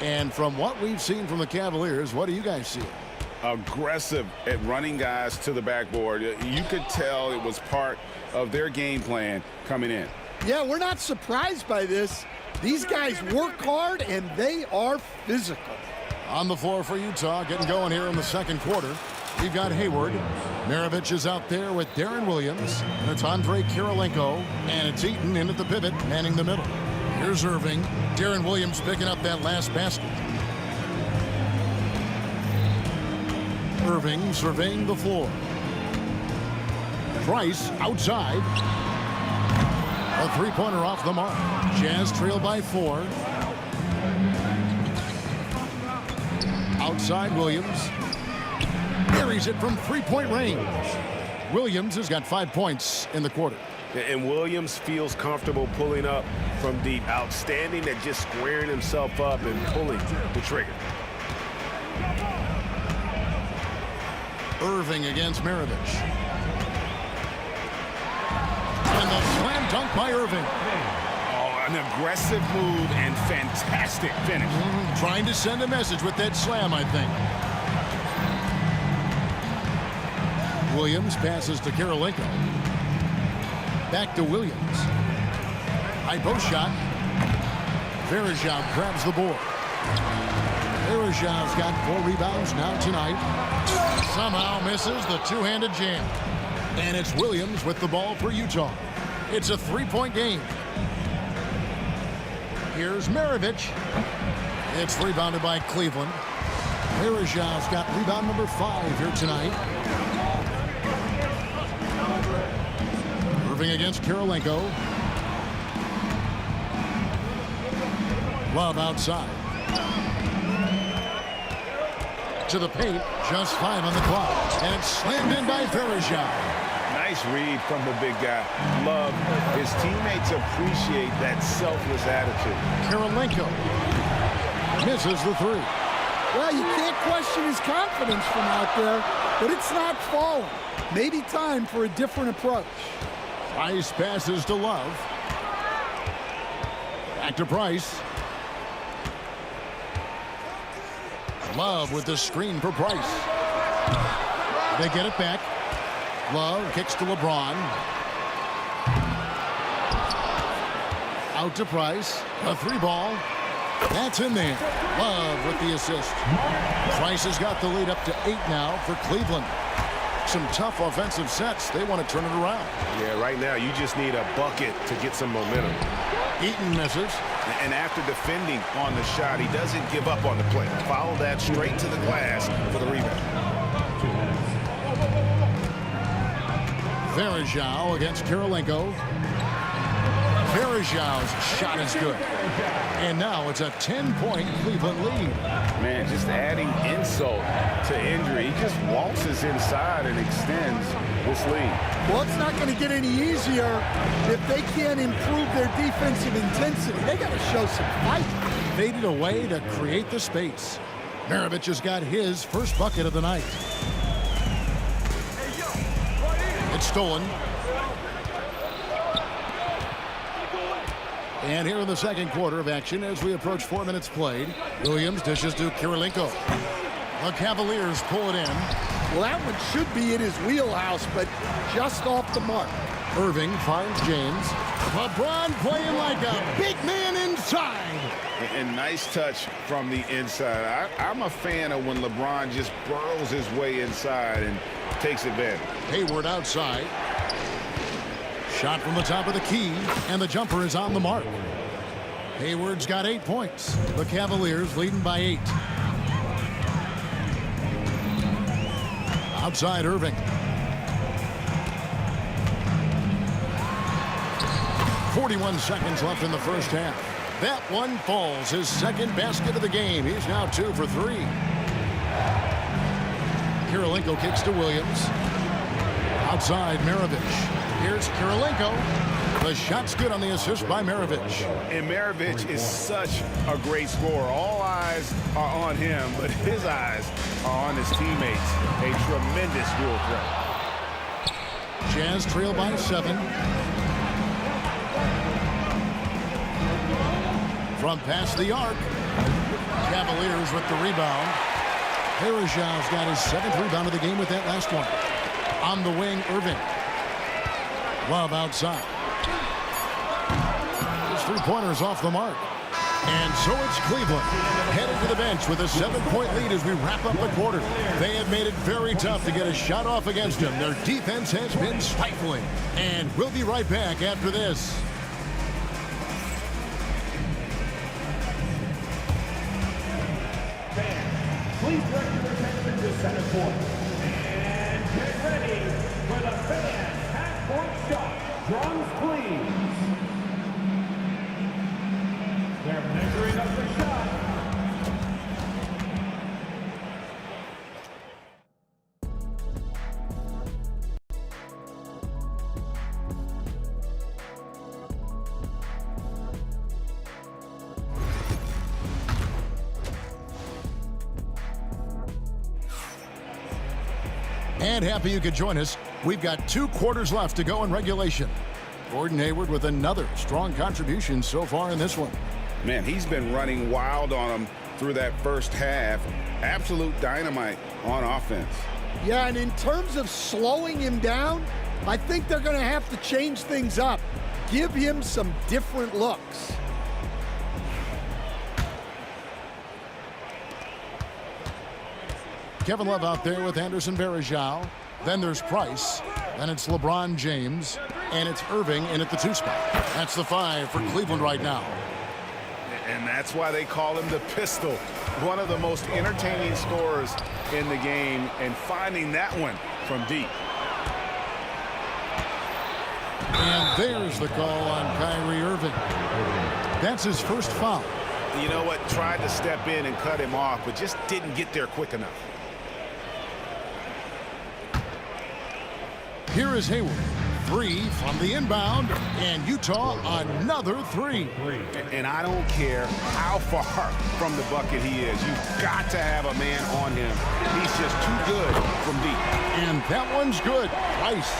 And from what we've seen from the Cavaliers, what do you guys see? Aggressive at running guys to the backboard. You could tell it was part of their game plan coming in. Yeah, we're not surprised by this. These guys work hard, and they are physical. On the floor for Utah, getting going here in the second quarter. We've got Hayward. Maravich is out there with Darren Williams. And it's Andre Kirilenko. And it's Eaton in at the pivot, manning the middle. Here's Irving. Darren Williams picking up that last basket. Irving surveying the floor. Price outside. A three-pointer off the mark. Jazz trail by 4. Outside Williams. Buries it from three-point range. Williams has got 5 points in the quarter. And Williams feels comfortable pulling up from deep. Outstanding at just squaring himself up and pulling the trigger. Irving against Maravich. And the slam dunk by Irving. Oh, an aggressive move and fantastic finish. Trying to send a message with that slam, I think. Williams passes to Kirilenko. Back to Williams. High post shot. Verajao grabs the board. Verajao's got 4 rebounds now tonight. Somehow misses the two-handed jam. And it's Williams with the ball for Utah. It's a 3-point game. Here's Maravich. It's rebounded by Cleveland. Verajao's got rebound number 5 here tonight. Irving against Kirilenko. Love outside. To the paint, just 5 on the clock. And it's slammed in by Verajao. Nice read from the big guy. Love. His teammates appreciate that selfless attitude. Kirilenko misses the 3. Well, you can't question his confidence from out there, but it's not falling. Maybe time for a different approach. Price passes to Love. Back to Price. Love with the screen for Price. They get it back. Love kicks to LeBron. Out to Price. A 3 ball. That's in there. Love with the assist. Price has got the lead up to 8 now for Cleveland. some tough offensive sets. They want to turn it around. Yeah, right now you just need a bucket to get some momentum. Eaton misses. And after defending on the shot, he doesn't give up on the play. Follow that straight to the glass for the rebound. Varejao against Kirilenko. Varejao's shot is good. And now it's a 10-point Cleveland lead. Man, just adding insult to injury. He just waltzes inside and extends this lead. Well, it's not going to get any easier if they can't improve their defensive intensity. They got to show some fight. Faded away to create the space. Maravich has got his first bucket of the night. It's stolen. And here in the second quarter of action as we approach 4 minutes played. Williams dishes to Kirilenko. The Cavaliers pull it in. Well, that one should be in his wheelhouse, but just off the mark. Irving finds James. LeBron playing like a big man inside. And nice touch from the inside. I'm a fan of when LeBron just burrows his way inside and takes advantage. Hayward outside. Shot from the top of the key, and the jumper is on the mark. Hayward's got 8 points. The Cavaliers leading by 8. Outside Irving. 41 seconds left in the first half. That one falls. His second basket of the game. He's now 2 for 3. Kirilenko kicks to Williams. Outside Maravich. Here's Kirilenko. The shot's good on the assist by Maravich. And Maravich is such a great scorer. All eyes are on him, but his eyes are on his teammates. A tremendous dual threat. Jazz trail by 7. From past the arc. Cavaliers with the rebound. Varejao's got his 7th rebound of the game with that last one. On the wing, Irving. Love outside. His 3-pointers off the mark. And so it's Cleveland headed to the bench with a 7-point lead as we wrap up the quarter. They have made it very tough to get a shot off against them. Their defense has been stifling. And we'll be right back after this. Please direct your attention to center court. And get ready for the fan half-court shot. Drums, please. They're measuring up the shot. And happy you could join us. We've got 2 quarters left to go in regulation. Gordon Hayward with another strong contribution so far in this one. Man, he's been running wild on him through that first half. Absolute dynamite on offense. Yeah, and in terms of slowing him down, I think they're going to have to change things up. Give him some different looks. Kevin Love out there with Anderson Varejao. Then there's Price. Then it's LeBron James. And it's Irving in at the 2 spot. That's the 5 for Cleveland right now. And that's why they call him the pistol. One of the most entertaining scorers in the game. And finding that one from deep. And there's the call on Kyrie Irving. That's his first foul. You know what? Tried to step in and cut him off, but just didn't get there quick enough. Here is Hayward. 3 from the inbound, and Utah another 3. And I don't care how far from the bucket he is. You've got to have a man on him. He's just too good from deep. And that one's good. Price.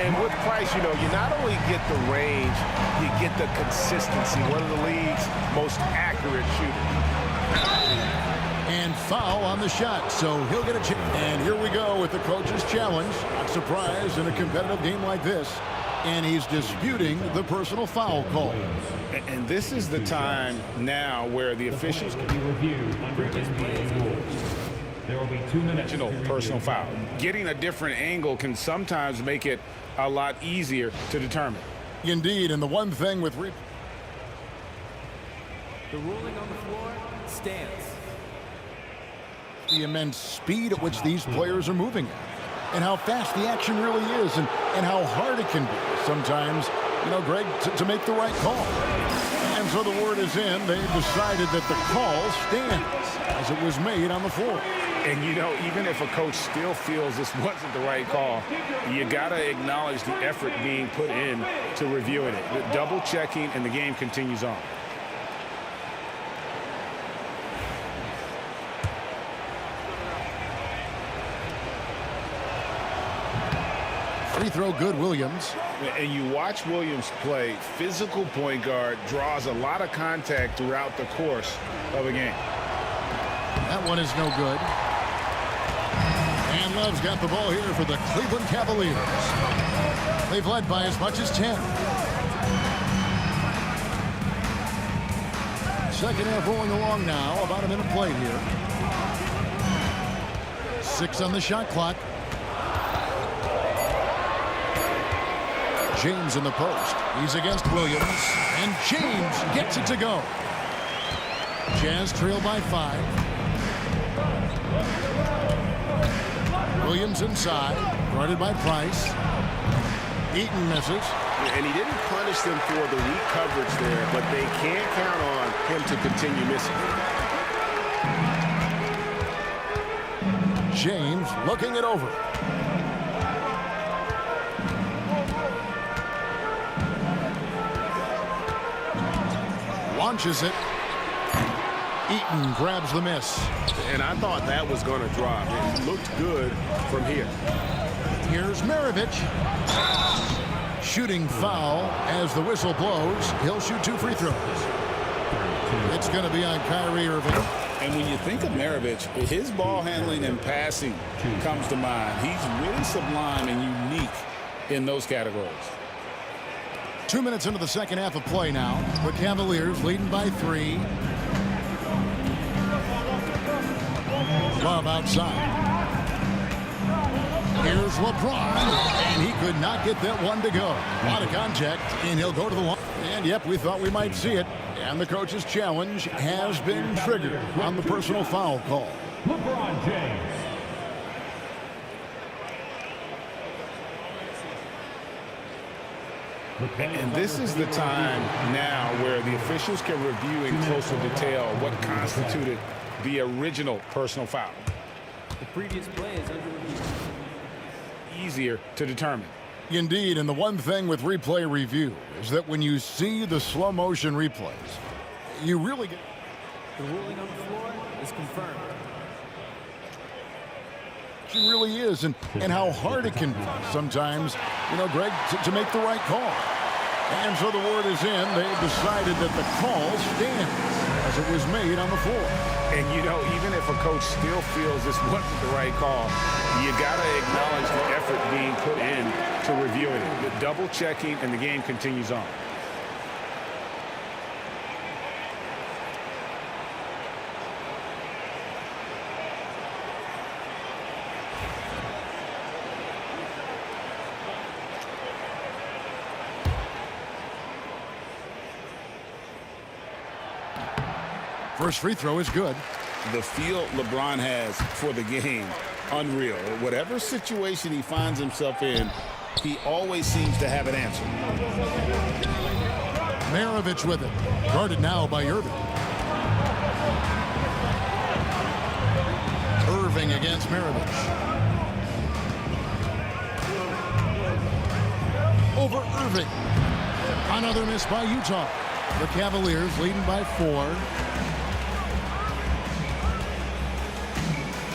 And with Price, you know, you not only get the range, you get the consistency. One of the league's most accurate shooters. And foul on the shot, so he'll get a chance. And here we go with the coach's challenge. Not surprised in a competitive game like this. And he's disputing the personal foul call. And this is the time now where the officials can be reviewed under NBA rules. There will be 2 minutes. Personal foul. Getting a different angle can sometimes make it a lot easier to determine. Indeed, and the one thing with The ruling on the floor stands. the immense speed at which these players are moving at, and how fast the action really is, and how hard it can be sometimes, Greg, to make the right call. And so the word is in. They've decided that the call stands as it was made on the floor. And, even if a coach still feels this wasn't the right call, you got to acknowledge the effort being put in to reviewing it. The double checking, and the game continues on. Free throw good, Williams. And you watch Williams play, physical point guard, draws a lot of contact throughout the course of a game. That one is no good. And Love's got the ball here for the Cleveland Cavaliers. They've led by as much as 10. Second half rolling along now. About a minute played here. 6 on the shot clock. James in the post. He's against Williams. And James gets it to go. Jazz trail by 5. Williams inside, guarded by Price. Eaton misses. And he didn't punish them for the weak coverage there, but they can't count on him to continue missing. James looking it over. Launches it. Eaton grabs the miss. And I thought that was going to drop. It looked good from here. Here's Maravich. Shooting foul as the whistle blows. He'll shoot 2 free throws. It's going to be on Kyrie Irving. And when you think of Maravich, his ball handling and passing comes to mind. He's really sublime and unique in those categories. 2 minutes into the second half of play now. The Cavaliers leading by 3. Love outside. Here's LeBron, and he could not get that one to go. A lot of contact, and he'll go to the line. And yep, we thought we might see it. And the coach's challenge has been triggered on the personal foul call. LeBron James. And this is the time now where the officials can review in closer detail what constituted the original personal foul. The previous play is under review. Easier to determine. Indeed, and the one thing with replay review is that when you see the slow motion replays, you really get... The ruling on the floor is confirmed. It really is, and how hard it can be sometimes, Greg, to make the right call. And so the word is in. They've decided that the call stands as it was made on the floor. And, even if a coach still feels this wasn't the right call, you got to acknowledge the effort being put in to reviewing it. The double checking, and the game continues on. First free throw is good. The feel LeBron has for the game, unreal. Whatever situation he finds himself in, he always seems to have an answer. Maravich with it. Guarded now by Irving. Irving against Maravich. Over Irving. Another miss by Utah. The Cavaliers leading by 4.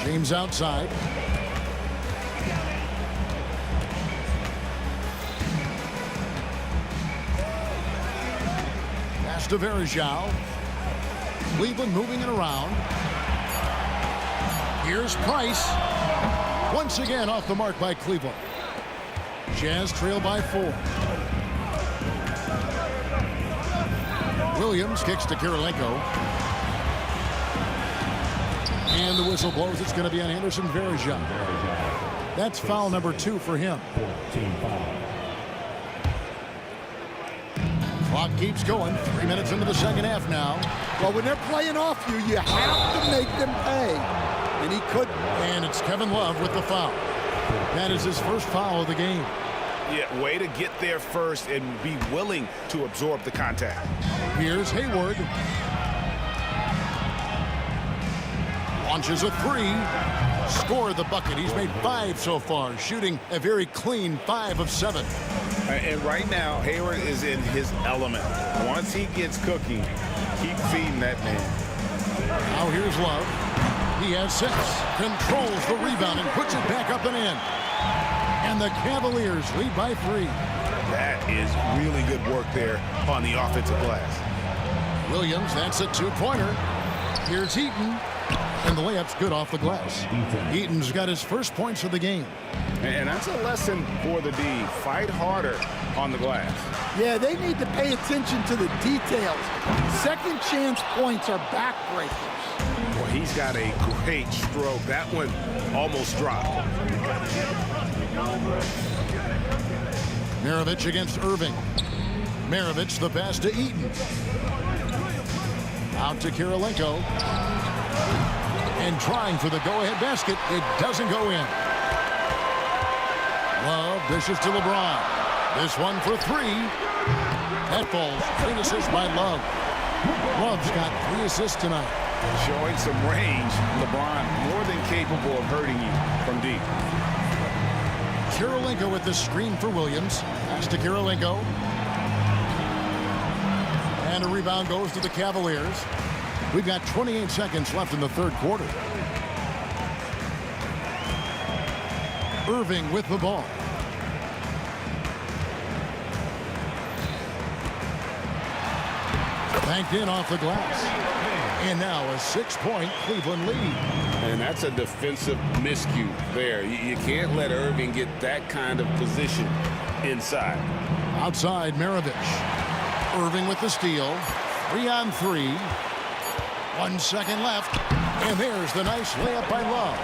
James outside. Pass to Verjao. Cleveland moving it around. Here's Price. Once again off the mark by Cleveland. Jazz trail by 4. Williams kicks to Kirilenko. And the whistle blows. It's going to be on Anderson Varejao. That's foul number 2 for him. Clock keeps going. 3 minutes into the second half now. Well, when they're playing off you, you have to make them pay. And he couldn't. And it's Kevin Love with the foul. That is his first foul of the game. Yeah, way to get there first and be willing to absorb the contact. Here's Hayward. Launches a 3. Scored the bucket. He's made 5 so far, shooting a very clean 5 of 7. And right now, Hayward is in his element. Once he gets cooking, keep feeding that man. Now here's Love. He has 6. Controls the rebound and puts it back up and in. And the Cavaliers lead by 3. That is really good work there on the offensive glass. Williams, that's a 2-pointer. Here's Eaton. And the layup's good off the glass. Eaton's got his first points of the game. And that's a lesson for the D. Fight harder on the glass. Yeah, they need to pay attention to the details. Second chance points are backbreakers. Well, he's got a great stroke. That one almost dropped. Maravich against Irving. Maravich the pass to Eaton. Out to Kirilenko. And trying for the go-ahead basket. It doesn't go in. Love dishes to LeBron. This one for 3. That falls. 3 assists by Love. Love's got 3 assists tonight. Showing some range. LeBron more than capable of hurting you from deep. Kirilenko with the screen for Williams. Pass to Kirilenko. And a rebound goes to the Cavaliers. We've got 28 seconds left in the third quarter. Irving with the ball. Banked in off the glass. And now a 6-point Cleveland lead. And that's a defensive miscue there. You can't let Irving get that kind of position inside. Outside, Maravich. Irving with the steal. 3 on 3. 1 second left. And there's the nice layup by Love.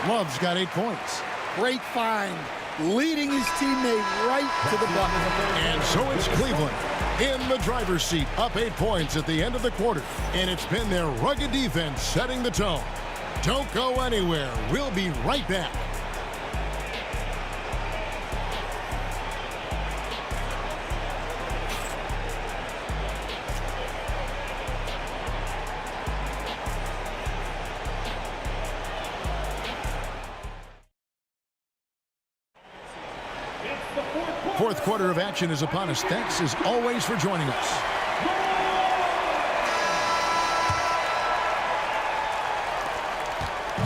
Love's got 8 points. Great find. Leading his teammate right to the bucket. And so it's Cleveland in the driver's seat, up 8 points at the end of the quarter. And it's been their rugged defense setting the tone. Don't go anywhere. We'll be right back. Fourth quarter of action is upon us. Thanks as always for joining us.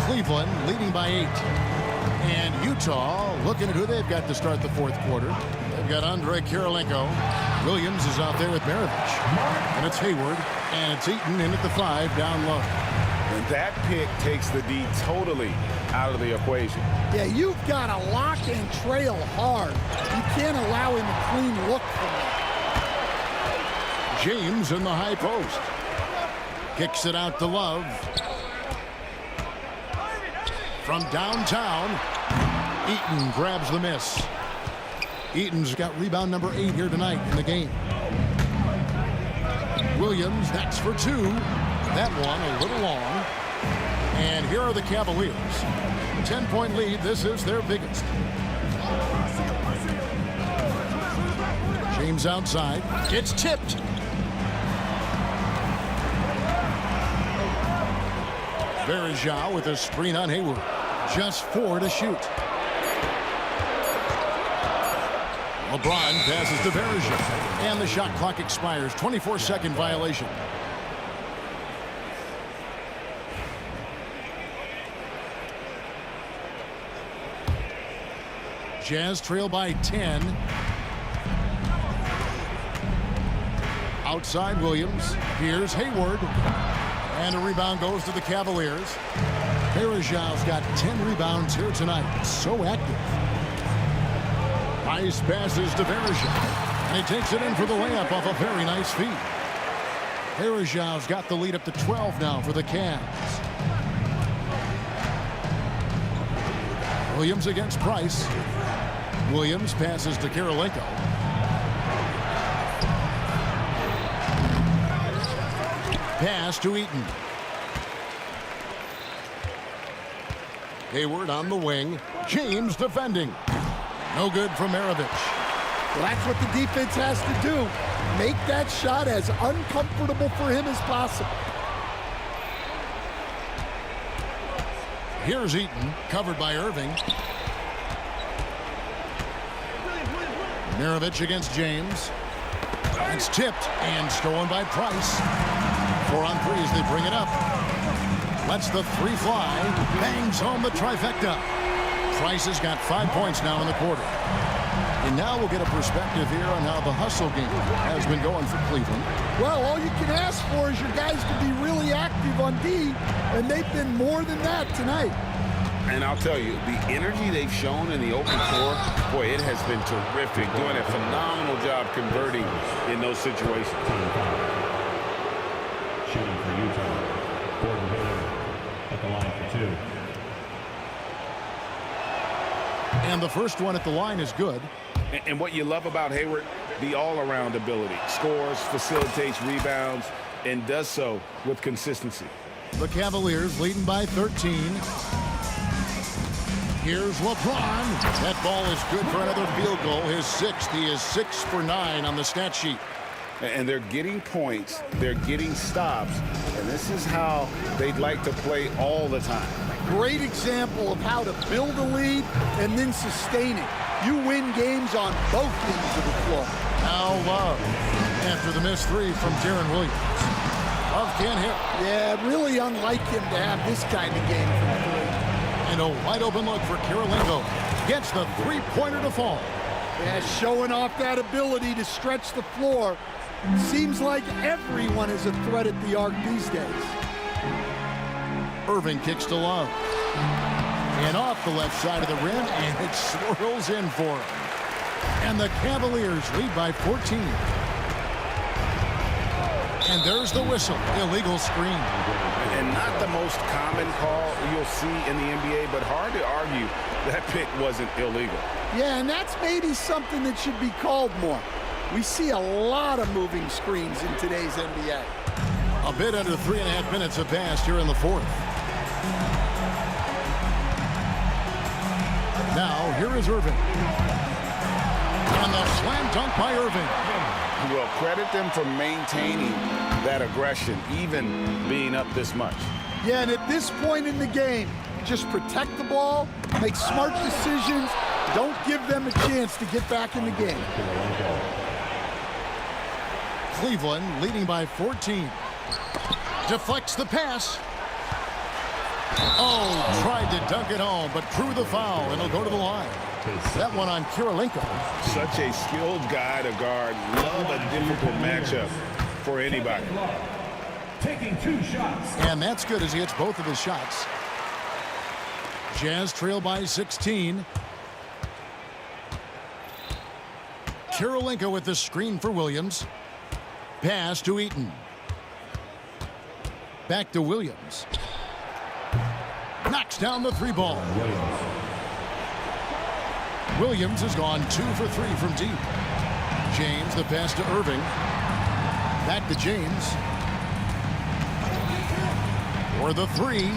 Cleveland leading by 8. And Utah looking at who they've got to start the fourth quarter. They've got Andre Kirilenko. Williams is out there with Maravich. And it's Hayward. And it's Eaton in at the 5 down low. And that pick takes the D totally out of the equation. Yeah, you've got to lock and trail hard. You can't allow him a clean look from him. James in the high post. Kicks it out to Love. From downtown, Eaton grabs the miss. Eaton's got rebound number 8 here tonight in the game. Williams, that's for 2. That one a little long. And here are the Cavaliers. 10-point lead. This is their biggest. James outside. It's tipped. Varejao with a screen on Hayward. Just 4 to shoot. LeBron passes to Varejao. And the shot clock expires. 24-second violation. Jazz trail by 10. Outside Williams. Here's Hayward. And a rebound goes to the Cavaliers. Varejao's got 10 rebounds here tonight. So active. Nice passes to Varejao. And he takes it in for the layup off a very nice feed. Varejao's got the lead up to 12 now for the Cavs. Williams against Price. Williams passes to Karolinko. Pass to Eaton. Hayward on the wing. James defending. No good from Maravich. Well, that's what the defense has to do. Make that shot as uncomfortable for him as possible. Here's Eaton, covered by Irving. Maravich against James. It's tipped and stolen by Price. 4 on 3 as they bring it up. Lets the 3 fly. Bangs home the trifecta. Price has got 5 points now in the quarter. And now we'll get a perspective here on how the hustle game has been going for Cleveland. Well, all you can ask for is your guys to be really active on D, and they've been more than that tonight. And I'll tell you, the energy they've shown in the open floor, boy, it has been terrific. Doing a phenomenal job converting in those situations. Shooting for Utah. Gordon Hayward at the line for 2. And the first one at the line is good. And what you love about Hayward, the all-around ability. Scores, facilitates, rebounds, and does so with consistency. The Cavaliers leading by 13. Here's LeBron. That ball is good for another field goal. His 6th. He is 6 for 9 on the stat sheet. And they're getting points. They're getting stops. And this is how they'd like to play all the time. Great example of how to build a lead and then sustain it. You win games on both ends of the floor. Now Love. After the missed 3 from Darren Williams. Love can't hit. Yeah, really unlike him to have this kind of game from 3. And a wide open look for Karolinko. Gets the 3-pointer to fall. Yeah, showing off that ability to stretch the floor. Seems like everyone is a threat at the arc these days. Irving kicks to Love. And off the left side of the rim, and it swirls in for him. And the Cavaliers lead by 14. And there's the whistle. Illegal screen. And not the most common call you'll see in the NBA, but hard to argue that pick wasn't illegal. Yeah, and that's maybe something that should be called more. We see a lot of moving screens in today's NBA. A bit under 3.5 minutes have passed here in the 4th. Now, here is Irving. And the slam dunk by Irving. Well, credit them for maintaining that aggression, even being up this much. Yeah, and at this point in the game, just protect the ball, make smart decisions, don't give them a chance to get back in the game. Cleveland leading by 14. Deflects the pass. Oh, tried to dunk it home, but drew the foul, and he'll go to the line. That one on Karolinko. Such a skilled guy to guard. Love a difficult matchup for anybody. Taking 2 shots. And that's good as he hits both of his shots. Jazz trail by 16. Karolinko with the screen for Williams. Pass to Eaton. Back to Williams. Knocks down the 3 ball. Williams has gone 2 for 3 from deep. James, the pass to Irving. Back to James. For the 3.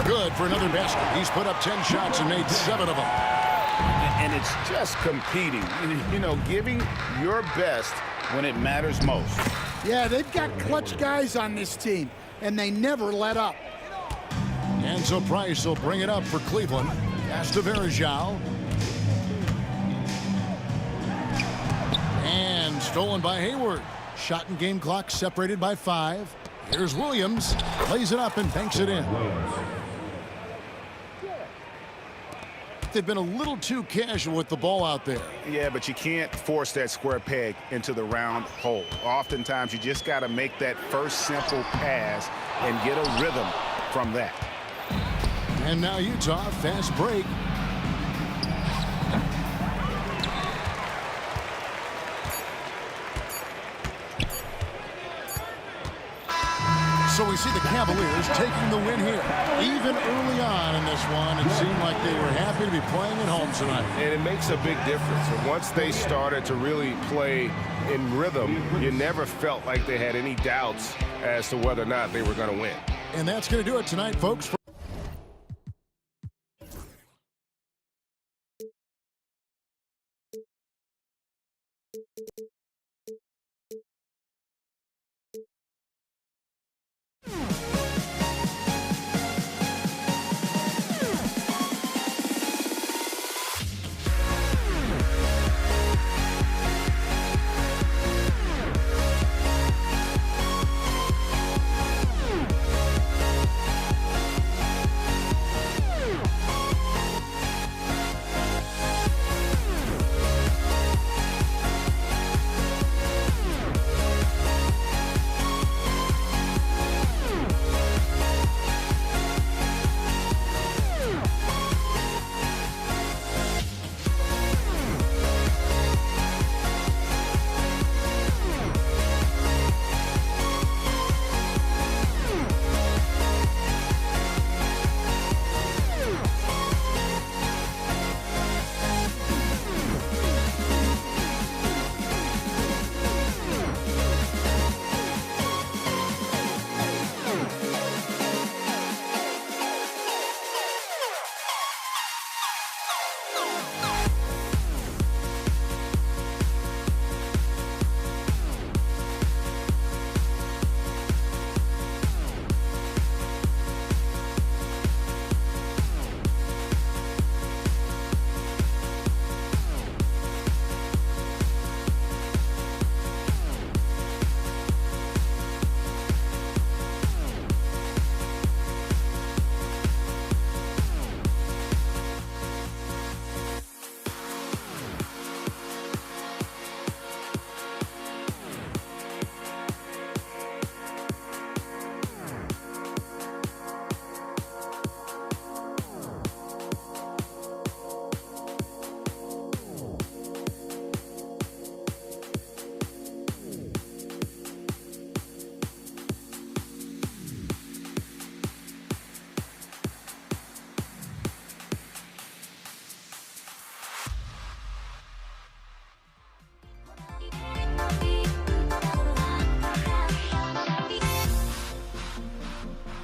Good for another basket. He's put up 10 shots and made 7 of them. And it's just competing. You know, giving your best when it matters most. Yeah, they've got clutch guys on this team, and they never let up. And so Price will bring it up for Cleveland. Pass to Varejao. And stolen by Hayward. Shot and game clock separated by 5. Here's Williams. Lays it up and banks it in. They've been a little too casual with the ball out there. Yeah, but you can't force that square peg into the round hole. Oftentimes, you just got to make that first simple pass and get a rhythm from that. And now Utah, fast break. So we see the Cavaliers taking the win here. Even early on in this one, it seemed like they were happy to be playing at home tonight. And it makes a big difference. And once they started to really play in rhythm, you never felt like they had any doubts as to whether or not they were going to win. And that's going to do it tonight, folks.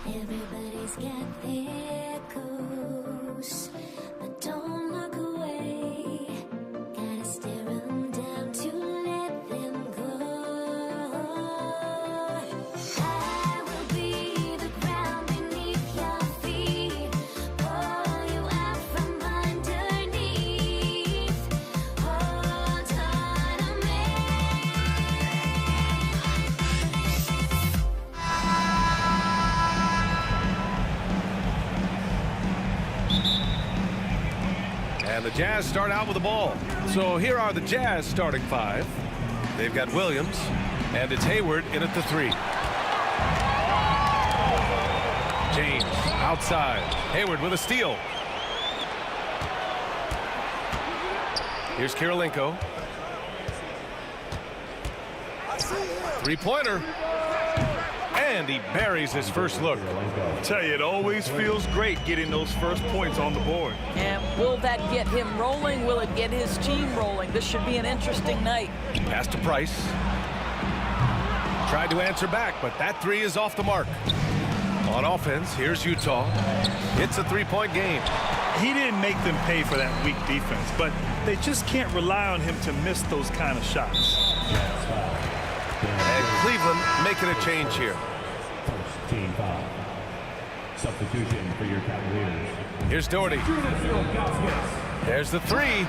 Everybody's got their goals, but don't look away. Gotta stare 'em down to let them go. I will be the ground beneath your feet, pull you out from underneath. Hold on to me. And the Jazz start out with the ball. So here are the Jazz starting five. They've got Williams, and it's Hayward in at the three. James outside. Hayward with a steal. Here's Kirilenko. Three-pointer. And he buries his first look. I tell you, it always feels great getting those first points on the board. And will that get him rolling? Will it get his team rolling? This should be an interesting night. Pass to Price. Tried to answer back, but that three is off the mark. On offense, here's Utah. It's a three-point game. He didn't make them pay for that weak defense, but they just can't rely on him to miss those kind of shots. And Cleveland making a change here. Team foul. Substitution for your Cavaliers. Here's Doherty. There's the three.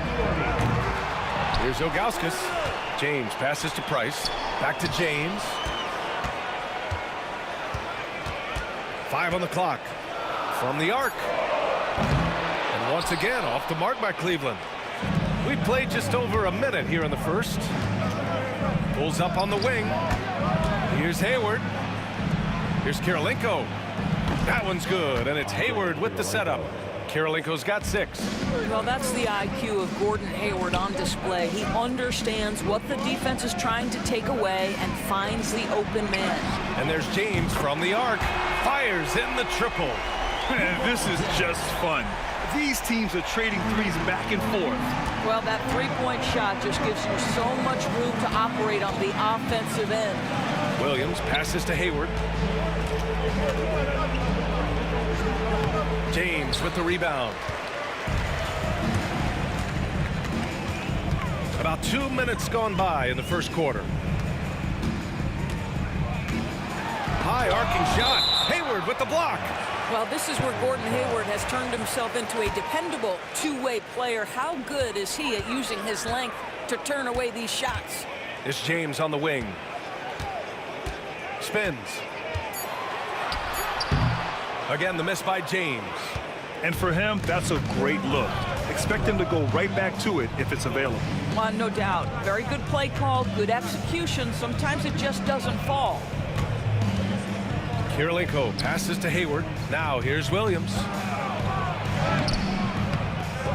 Here's Ilgauskas. James passes to Price. Back to James. 5 on the clock. From the arc. And once again, off the mark by Cleveland. We played just over a minute here in the first. Pulls up on the wing. Here's Hayward. Here's Kirilenko. That one's good, and it's Hayward with the setup. Kirilenko's got 6. Well, that's the IQ of Gordon Hayward on display. He understands what the defense is trying to take away and finds the open man. And there's James from the arc. Fires in the triple. Man, this is just fun. These teams are trading threes back and forth. Well, that three-point shot just gives you so much room to operate on the offensive end. Williams passes to Hayward. James with the rebound. About 2 minutes gone by in the first quarter. High arcing shot. Hayward with the block. Well, this is where Gordon Hayward has turned himself into a dependable two-way player. How good is he at using his length to turn away these shots? It's James on the wing. Spins. Again, the miss by James. And for him, that's a great look. Expect him to go right back to it if it's available. Well, no doubt. Very good play call, good execution. Sometimes it just doesn't fall. Kirilenko passes to Hayward. Now here's Williams.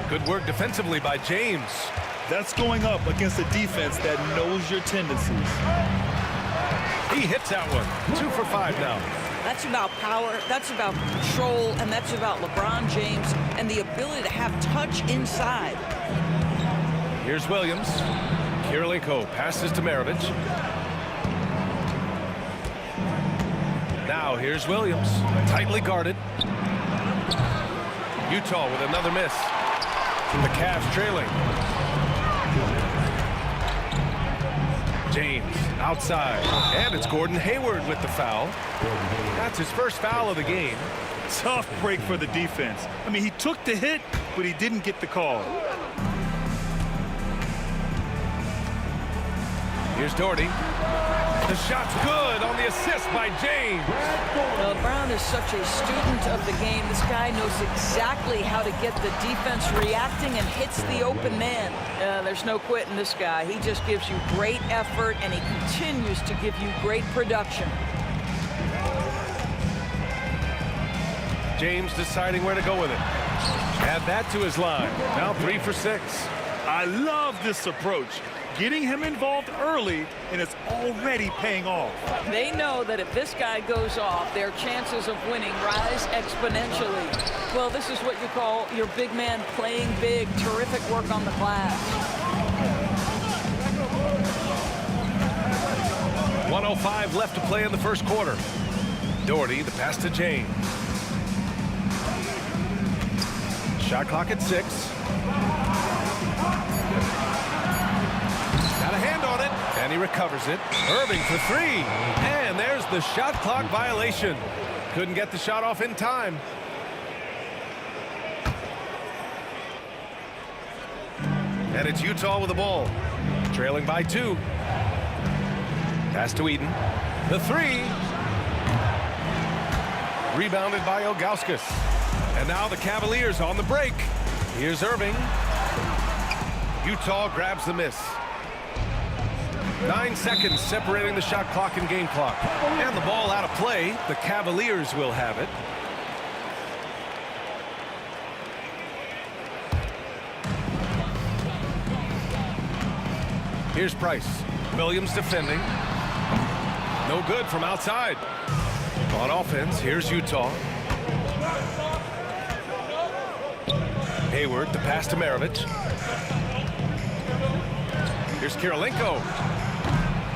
Good work defensively by James. That's going up against a defense that knows your tendencies. He hits that one. 2 for 5 now. That's about power, that's about control, and that's about LeBron James and the ability to have touch inside. Here's Williams. Kirilenko passes to Maravich. Now here's Williams. Tightly guarded. Utah with another miss. The Cavs trailing. James outside. And it's Gordon Hayward with the foul. That's his first foul of the game. Tough break for the defense. I mean, he took the hit, but he didn't get the call. Here's Doherty. The shot's good on the assist by James. Well, Brown is such a student of the game. This guy knows exactly how to get the defense reacting and hits the open man. There's no quitting this guy. He just gives you great effort, and he continues to give you great production. James deciding where to go with it. Add that to his line. Now 3 for 6. I love this approach. Getting him involved early, and it's already paying off. They know that if this guy goes off, their chances of winning rise exponentially. Well, this is what you call your big man playing big. Terrific work on the glass. 1:05 left to play in the first quarter. Doherty, the pass to James. Shot clock at 6. Got a hand on it, and he recovers it. Irving for 3, and there's the shot clock violation. Couldn't get the shot off in time. And it's Utah with the ball, trailing by 2. Pass to Eden. The 3. Rebounded by Ilgauskas. And now the Cavaliers on the break. Here's Irving. Utah grabs the miss. 9 seconds separating the shot clock and game clock. And the ball out of play. The Cavaliers will have it. Here's Price. Williams defending. No good from outside. On offense, here's Utah. Hayward, the pass to Maravich. Here's Kirilenko.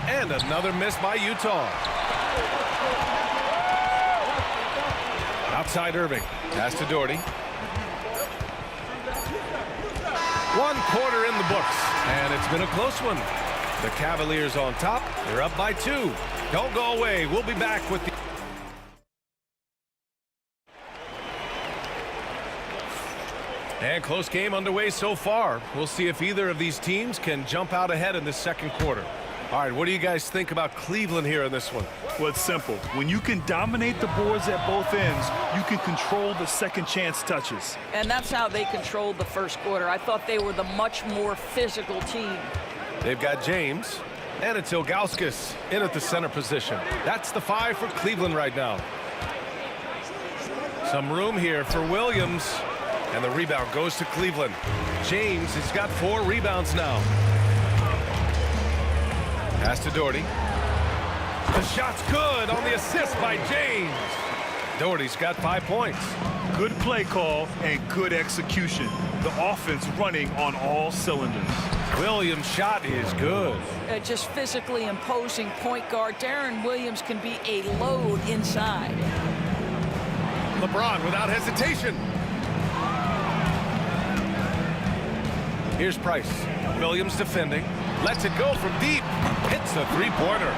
And another miss by Utah. Outside Irving. Pass to Doherty. 1 quarter in the books. And it's been a close one. The Cavaliers on top. They're up by 2. Don't go away. We'll be back with the... And close game underway so far. We'll see if either of these teams can jump out ahead in this second quarter. All right, what do you guys think about Cleveland here in this one? Well, it's simple. When you can dominate the boards at both ends, you can control the second chance touches. And that's how they controlled the first quarter. I thought they were the much more physical team. They've got James, and it's Ilgauskas in at the center position. That's the 5 for Cleveland right now. Some room here for Williams. And the rebound goes to Cleveland. James has got 4 rebounds now. Pass to Doherty. The shot's good on the assist by James. Doherty's got 5 points. Good play call and good execution. The offense running on all cylinders. Williams' shot is good. Just physically imposing point guard. Darren Williams can be a load inside. LeBron without hesitation. Here's Price. Williams defending. Lets it go from deep. Hits the three-pointer.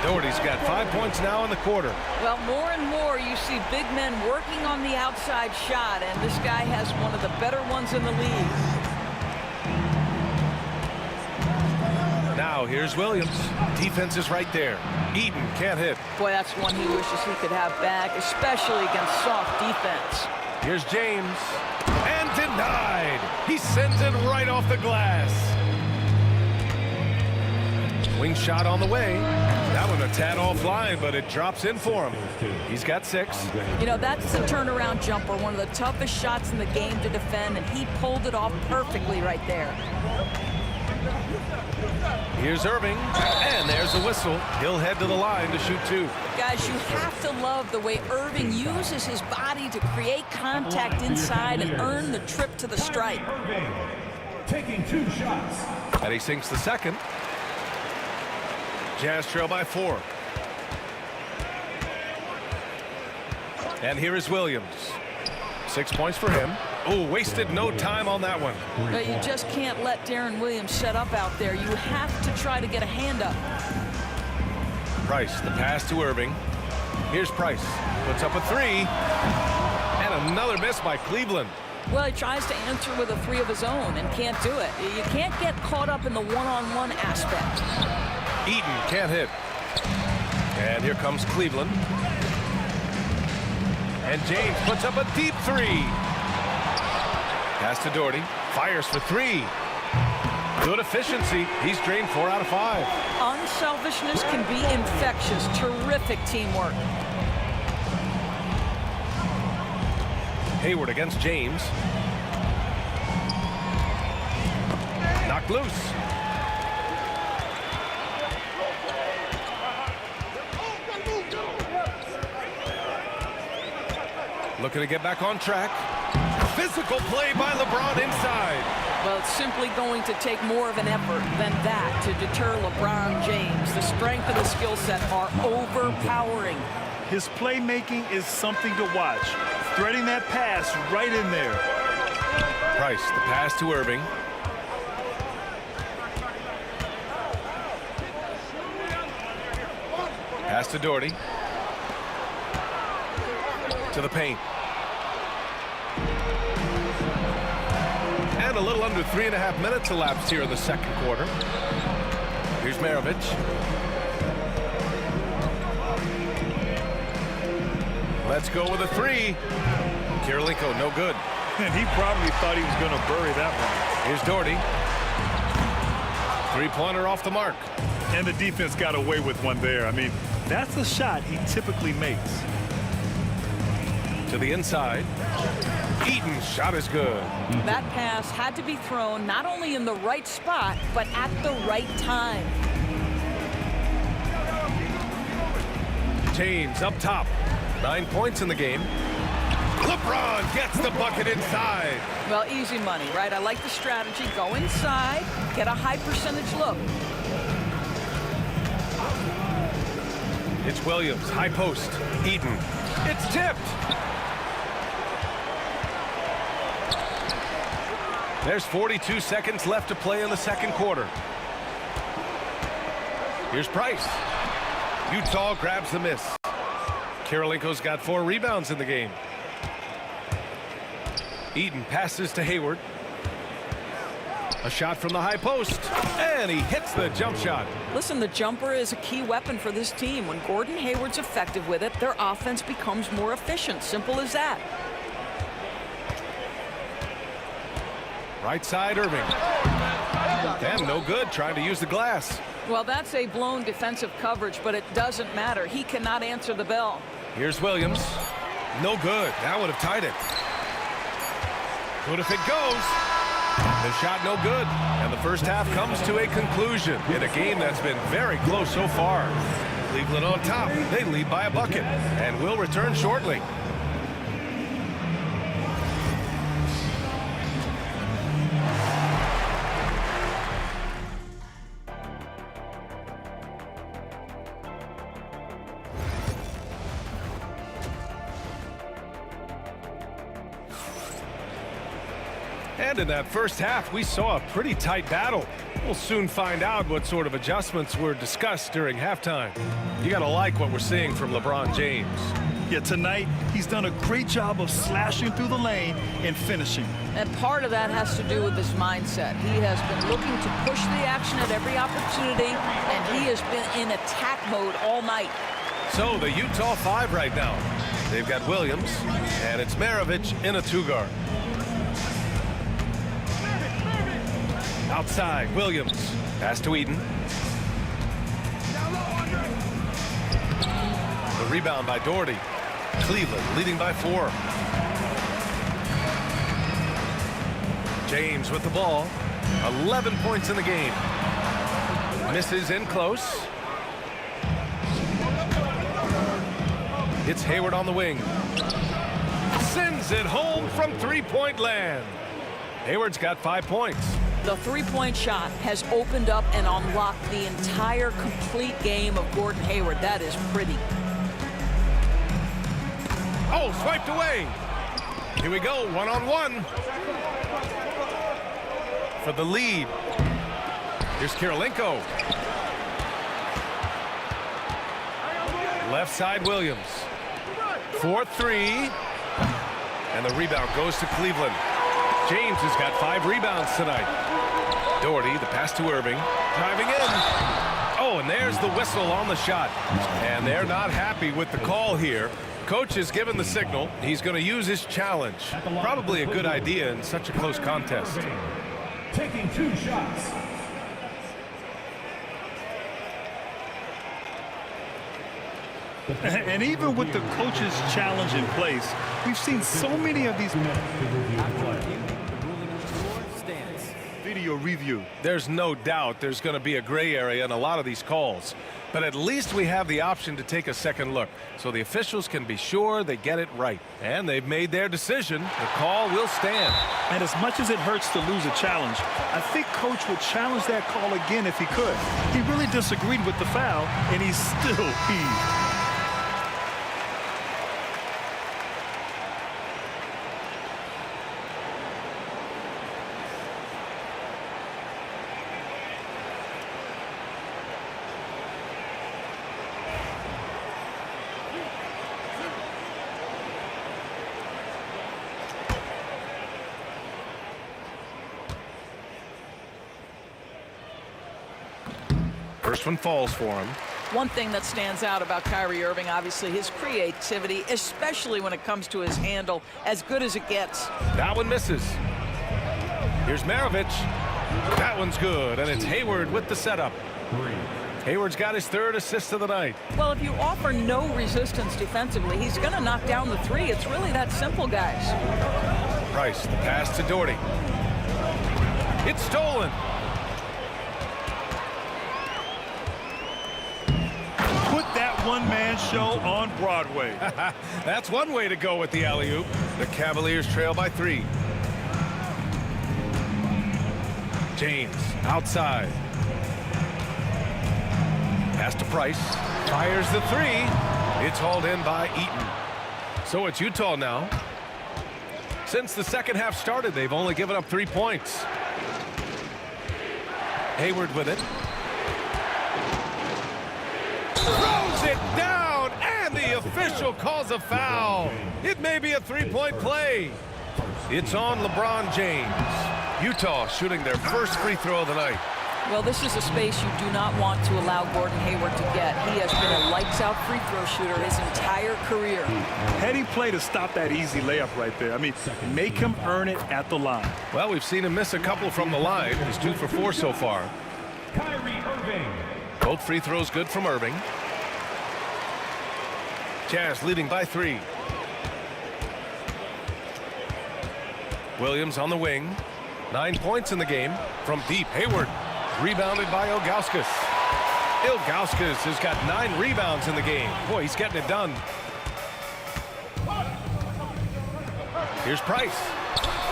Doherty's got 5 points now in the quarter. Well, more and more you see big men working on the outside shot, and this guy has one of the better ones in the league. Now here's Williams. Defense is right there. Eaton can't hit. Boy, that's one he wishes he could have back, especially against soft defense. Here's James. And denied. He sends it right off the glass. Wing shot on the way. That one a tad offline, but it drops in for him. He's got 6. You know, that's the turnaround jumper, one of the toughest shots in the game to defend, and he pulled it off perfectly right there. Here's Irving, and there's a whistle. He'll head to the line to shoot 2. Guys, you have to love the way Irving uses his body to create contact inside and earn the trip to the stripe. Taking 2 shots. And he sinks the second. Jazz trail by 4. And here is Williams. 6 points for him. Oh, wasted no time on that one. But you just can't let Darren Williams set up out there. You have to try to get a hand up. Price, the pass to Irving. Here's Price. Puts up a 3. And another miss by Cleveland. Well, he tries to answer with a 3 of his own and can't do it. You can't get caught up in the one-on-one aspect. Eaton can't hit. And here comes Cleveland. And James puts up a deep 3. Pass to Doherty. Fires for 3. Good efficiency. He's drained 4 out of 5. Unselfishness can be infectious. Terrific teamwork. Hayward against James. Knocked loose. Looking to get back on track. Physical play by LeBron inside. Well, it's simply going to take more of an effort than that to deter LeBron James. The strength of the skill set are overpowering. His playmaking is something to watch. Threading that pass right in there. Price, the pass to Irving. Pass to Doherty. To the paint. And a little under 3.5 minutes elapsed here in the second quarter. Here's Maravich. Let's go with a 3. Kirilenko, no good. And he probably thought he was going to bury that one. Here's Doherty. 3-pointer off the mark. And the defense got away with one there. I mean, that's a shot he typically makes. To the inside. Eaton's shot is good. That pass had to be thrown not only in the right spot, but at the right time. James up top. 9 points in the game. LeBron gets the bucket inside. Well, easy money, right? I like the strategy. Go inside, get a high percentage look. It's Williams, high post. Eaton. It's tipped. There's 42 seconds left to play in the second quarter. Here's Price. Utah grabs the miss. Kirilenko's got 4 rebounds in the game. Eaton passes to Hayward. A shot from the high post. And he hits the jump shot. Listen, the jumper is a key weapon for this team. When Gordon Hayward's effective with it, their offense becomes more efficient. Simple as that. Right side, Irving. And no good, trying to use the glass. Well, that's a blown defensive coverage, but it doesn't matter. He cannot answer the bell. Here's Williams. No good. That would have tied it. Good if it goes. The shot no good. And the first half comes to a conclusion in a game that's been very close so far. Cleveland on top. They lead by a bucket. And will return shortly. And in that first half, we saw a pretty tight battle. We'll soon find out what sort of adjustments were discussed during halftime. You gotta like what we're seeing from LeBron James. Yeah, tonight, he's done a great job of slashing through the lane and finishing. And part of that has to do with his mindset. He has been looking to push the action at every opportunity, and he has been in attack mode all night. So the Utah 5 right now. They've got Williams, and it's Maravich in a two-guard. Outside, Williams. Pass to Eden. The rebound by Doherty. Cleveland leading by 4. James with the ball. 11 points in the game. Misses in close. It's Hayward on the wing. Sends it home from three-point land. Hayward's got 5 points. The three-point shot has opened up and unlocked the entire complete game of Gordon Hayward. That is pretty. Oh, swiped away. Here we go, one-on-one. For the lead. Here's Kirilenko. Left side, Williams. 4-3. And the rebound goes to Cleveland. James has got 5 rebounds tonight. Doherty, the pass to Irving. Driving in. Oh, and there's the whistle on the shot. And they're not happy with the call here. Coach has given the signal. He's going to use his challenge. Probably a good idea in such a close contest. Taking 2 shots. And even with the coach's challenge in place, we've seen so many of these video review. There's no doubt there's going to be a gray area in a lot of these calls. But at least we have the option to take a second look, so the officials can be sure they get it right. And they've made their decision. The call will stand. And as much as it hurts to lose a challenge, I think Coach would challenge that call again if he could. He really disagreed with the foul, and he's still peeved. First one falls for him. One thing that stands out about Kyrie Irving, obviously, his creativity, especially when it comes to his handle, as good as it gets. That one misses. Here's Maravich. That one's good, and it's Hayward with the setup. Hayward's got his 3rd assist of the night. Well, if you offer no resistance defensively, he's going to knock down the 3. It's really that simple, guys. Price, the pass to Doherty. It's stolen. Put that one-man show on Broadway. That's one way to go with the alley-oop. The Cavaliers trail by 3. James outside. Pass to Price. Fires the 3. It's hauled in by Eaton. So it's Utah now. Since the second half started, they've only given up 3 points. Hayward with it. Throws it down, and the official calls a foul. It may be a 3-point play. It's on LeBron James. Utah shooting their first free throw of the night. Well, this is a space you do not want to allow Gordon Hayward to get. He has been a lights-out free throw shooter his entire career. Heady play to stop that easy layup right there. I mean, make him earn it at the line. Well, we've seen him miss a couple from the line. He's 2 for 4 so far. Kyrie Irving. Both free throws good from Irving. Jazz leading by 3. Williams on the wing. 9 points in the game. From deep, Hayward. Rebounded by Ilgauskas. Ilgauskas has got 9 rebounds in the game. Boy, he's getting it done. Here's Price.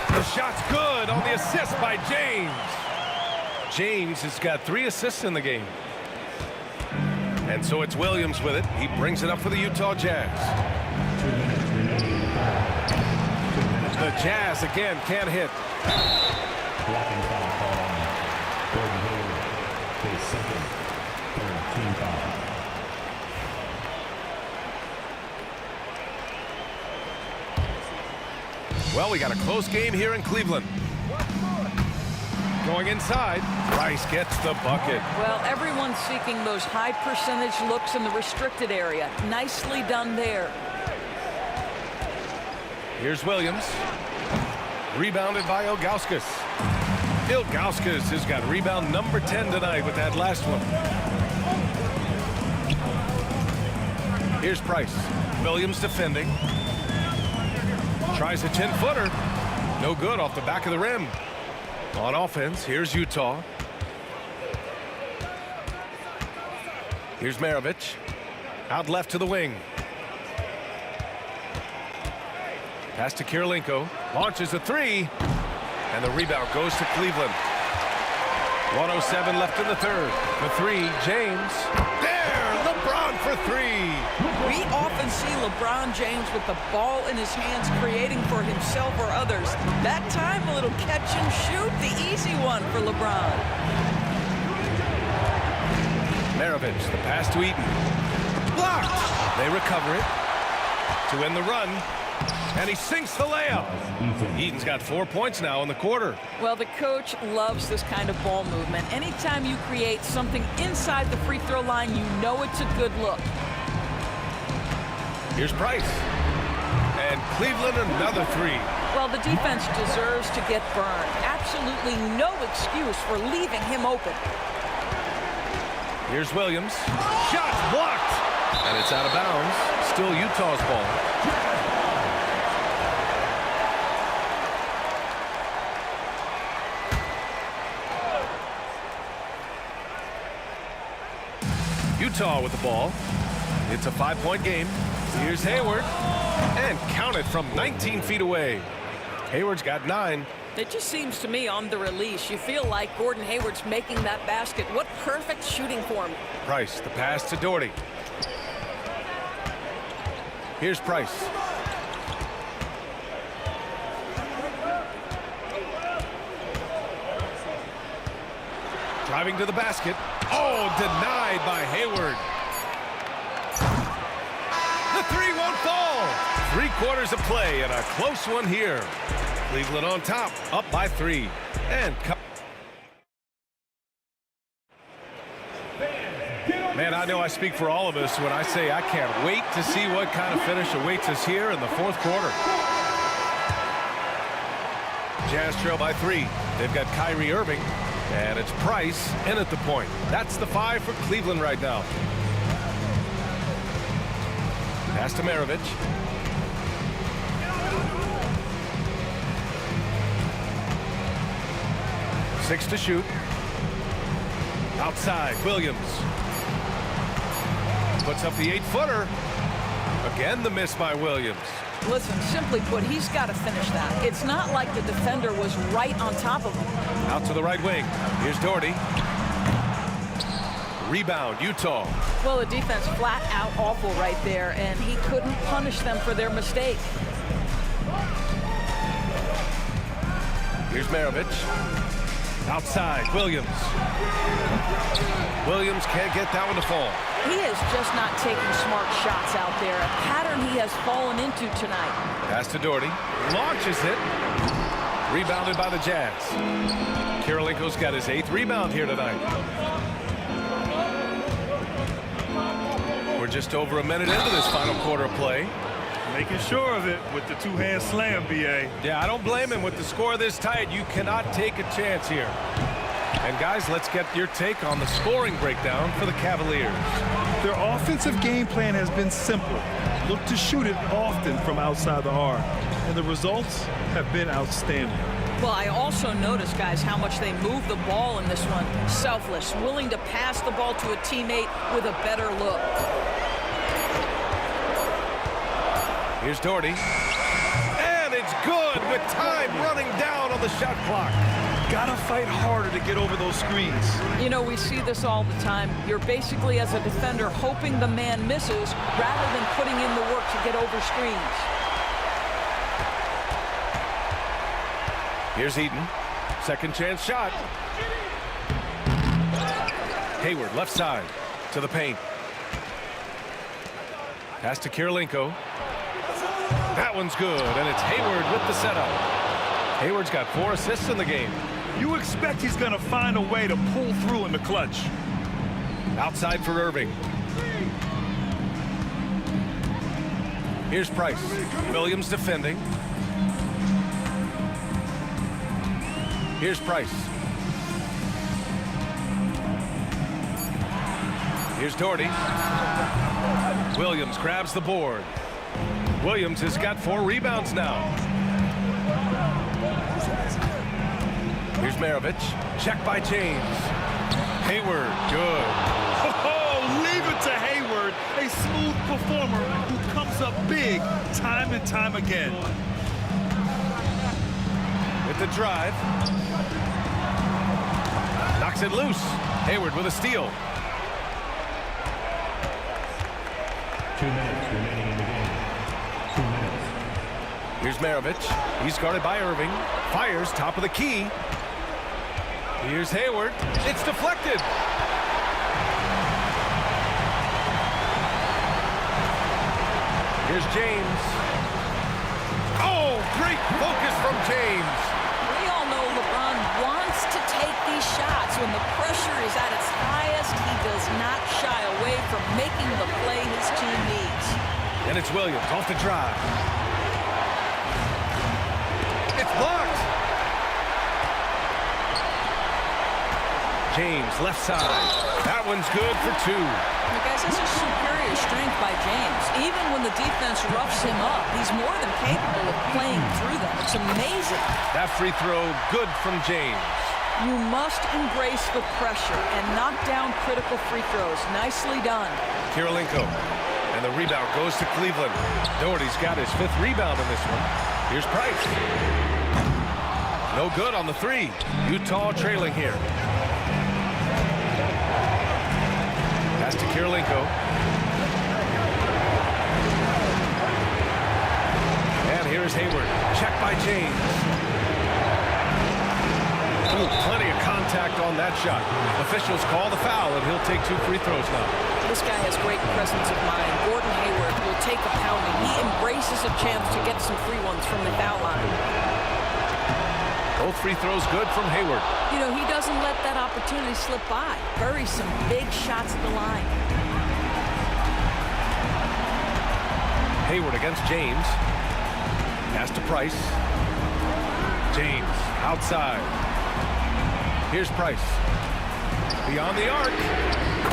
The shot's good on the assist by James. James has got 3 assists in the game. And so it's Williams with it. He brings it up for the Utah Jazz. The Jazz again can't hit. Blocking foul call on Gordon Hayward. His second, third team foul. Well, we got a close game here in Cleveland. Going inside, Price gets the bucket. Well, everyone's seeking those high percentage looks in the restricted area. Nicely done there. Here's Williams. Rebounded by Ilgauskas. Ilgauskas has got rebound number 10 tonight with that last one. Here's Price. Williams defending. Tries a 10-footer. No good off the back of the rim. On offense, here's Utah. Here's Maravich. Out left to the wing. Pass to Kirilenko. Launches a 3. And the rebound goes to Cleveland. 1:07 left in the third. The 3, James. There! LeBron for 3. We often see LeBron James with the ball in his hands creating for himself or others. That time, a little catch and shoot, the easy one for LeBron. Maravich, the pass to Eaton. Blocked! They recover it to end the run. And he sinks the layup. Eaton's got 4 points now in the quarter. Well, the coach loves this kind of ball movement. Anytime you create something inside the free throw line, you know it's a good look. Here's Price. And Cleveland another 3. Well, the defense deserves to get burned. Absolutely no excuse for leaving him open. Here's Williams. Shot blocked. And it's out of bounds. Still Utah's ball. Utah with the ball. It's a 5-point game. Here's Hayward. And count it from 19 feet away. Hayward's got 9. It just seems to me on the release, you feel like Gordon Hayward's making that basket. What perfect shooting form. Price, the pass to Doherty. Here's Price. Driving to the basket. Oh, denied by Hayward. The 3 won't fall. 3 quarters of play and a close one here. Cleveland on top, up by 3. And man, I know I speak for all of us when I say I can't wait to see what kind of finish awaits us here in the 4th quarter. Jazz trail by 3. They've got Kyrie Irving. And it's Price in at the point. That's the 5 for Cleveland right now. Pass to Maravich. Six to shoot. Outside, Williams. Puts up the 8-footer. Again, the miss by Williams. Listen, simply put, he's got to finish that. It's not like the defender was right on top of him. Out to the right wing. Here's Doherty. Rebound, Utah. Well, the defense flat out awful right there, and he couldn't punish them for their mistake. Here's Maravich. Outside, Williams. Williams can't get that one to fall. He is just not taking smart shots out there, a pattern he has fallen into tonight. Pass to Doherty. Launches it. Rebounded by the Jazz. Kirilenko's got his 8th rebound here tonight. We're just over a minute into this final quarter of play. Making sure of it with the 2-hand slam, B.A. Yeah, I don't blame him. With the score this tight, you cannot take a chance here. And guys, let's get your take on the scoring breakdown for the Cavaliers. Their offensive game plan has been simple. Look to shoot it often from outside the arc. And the results have been outstanding. Well, I also noticed, guys, how much they move the ball in this one. Selfless, willing to pass the ball to a teammate with a better look. Here's Doherty. And it's good with time running down on the shot clock. Gotta fight harder to get over those screens. You know, we see this all the time. You're basically, as a defender, hoping the man misses rather than putting in the work to get over screens. Here's Eaton. Second chance shot. Hayward, left side to the paint. Pass to Kirilenko. That one's good, and it's Hayward with the setup. Hayward's got 4 assists in the game. You expect he's going to find a way to pull through in the clutch. Outside for Irving. Here's Price. Williams defending. Here's Price. Here's Doherty. Williams grabs the board. Williams has got 4 rebounds now. Here's Maravich. Check by James. Hayward, good. Oh, leave it to Hayward, a smooth performer who comes up big time and time again. With the drive. Knocks it loose. Hayward with a steal. 2 minutes remaining in the game. 2 minutes. Here's Maravich. He's guarded by Irving. Fires top of the key. Here's Hayward. It's deflected. Here's James. Oh, great focus from James. We all know LeBron wants to take these shots. When the pressure is at its highest, he does not shy away from making the play his team needs. And it's Williams off the drive. It's blocked. James, left side. That one's good for 2. Guys, this is superior strength by James. Even when the defense roughs him up, he's more than capable of playing through them. It's amazing. That free throw, good from James. You must embrace the pressure and knock down critical free throws. Nicely done. Kirilenko. And the rebound goes to Cleveland. Doherty's got his 5th rebound in this one. Here's Price. No good on the 3. Utah trailing here. Pass to Kirilenko. And here's Hayward. Check by James. Ooh, plenty of contact on that shot. Officials call the foul, and he'll take 2 free throws now. This guy has great presence of mind. Gordon Hayward will take a pounding. He embraces a chance to get some free ones from the foul line. Both free throws good from Hayward. You know, he doesn't let that opportunity slip by. Buries some big shots at the line. Hayward against James. Pass to Price. James outside. Here's Price. Beyond the arc.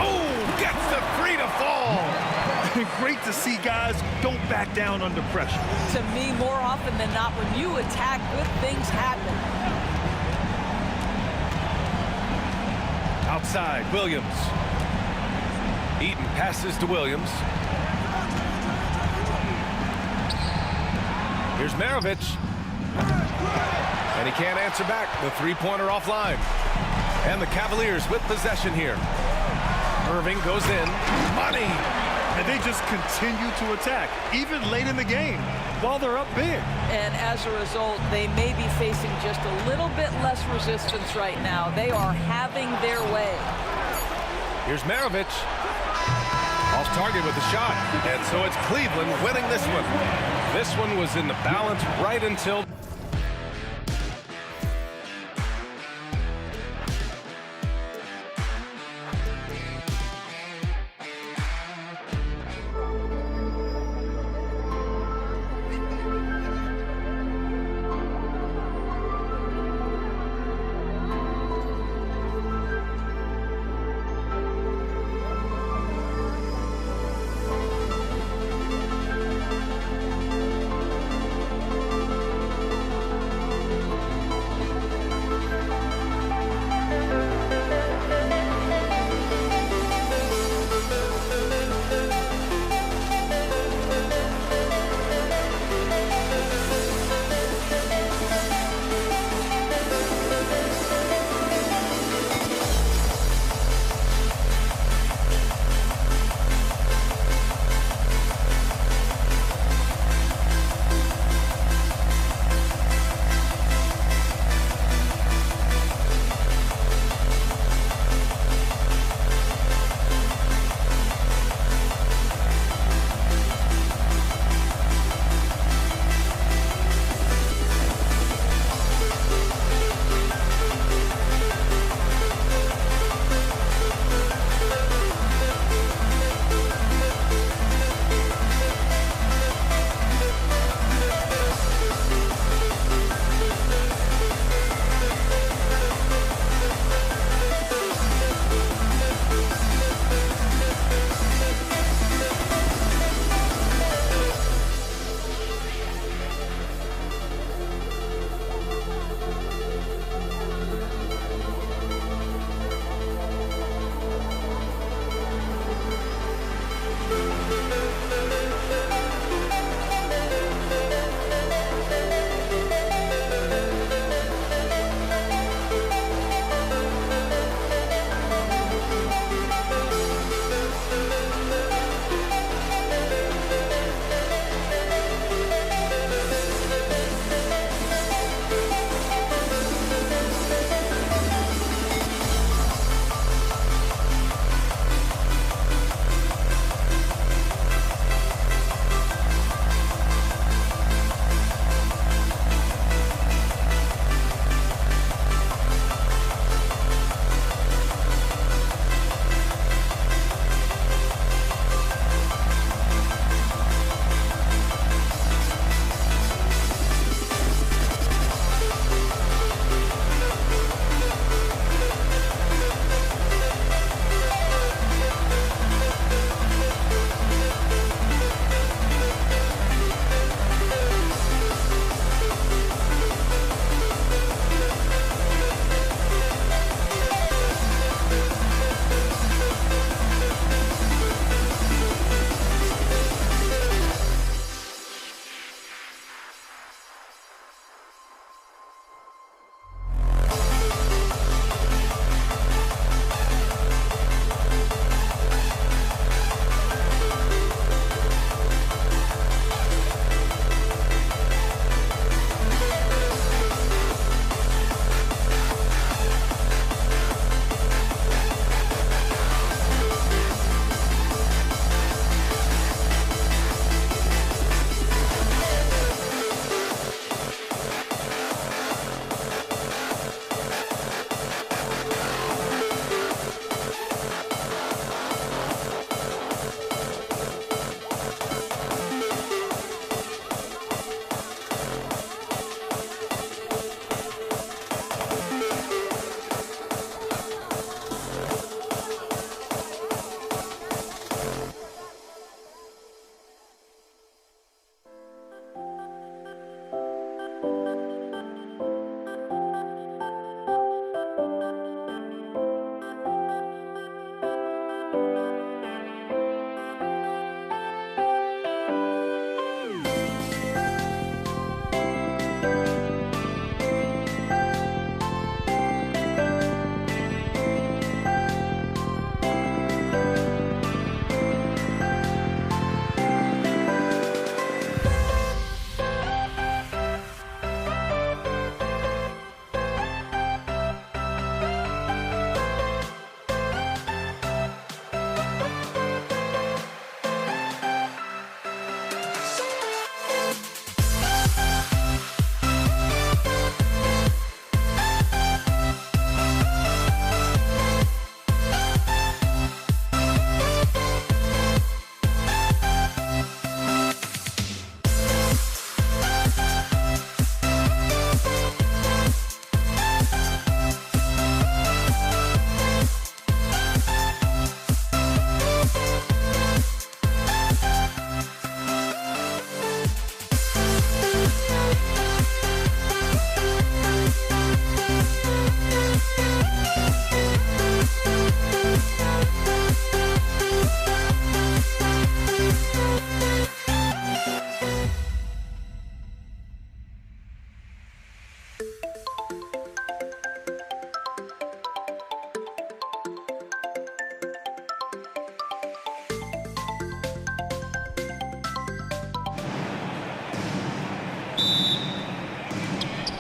Oh, gets the 3 to fall. Great to see guys don't back down under pressure. To me, more often than not, when you attack, good things happen. Outside, Williams. Eaton passes to Williams. Here's Maravich. And he can't answer back. The 3-pointer offline. And the Cavaliers with possession here. Irving goes in. Money! And they just continue to attack, even late in the game, while they're up big. And as a result, they may be facing just a little bit less resistance right now. They are having their way. Here's Maravich. Off target with the shot. And so it's Cleveland winning this one. This one was in the balance right until...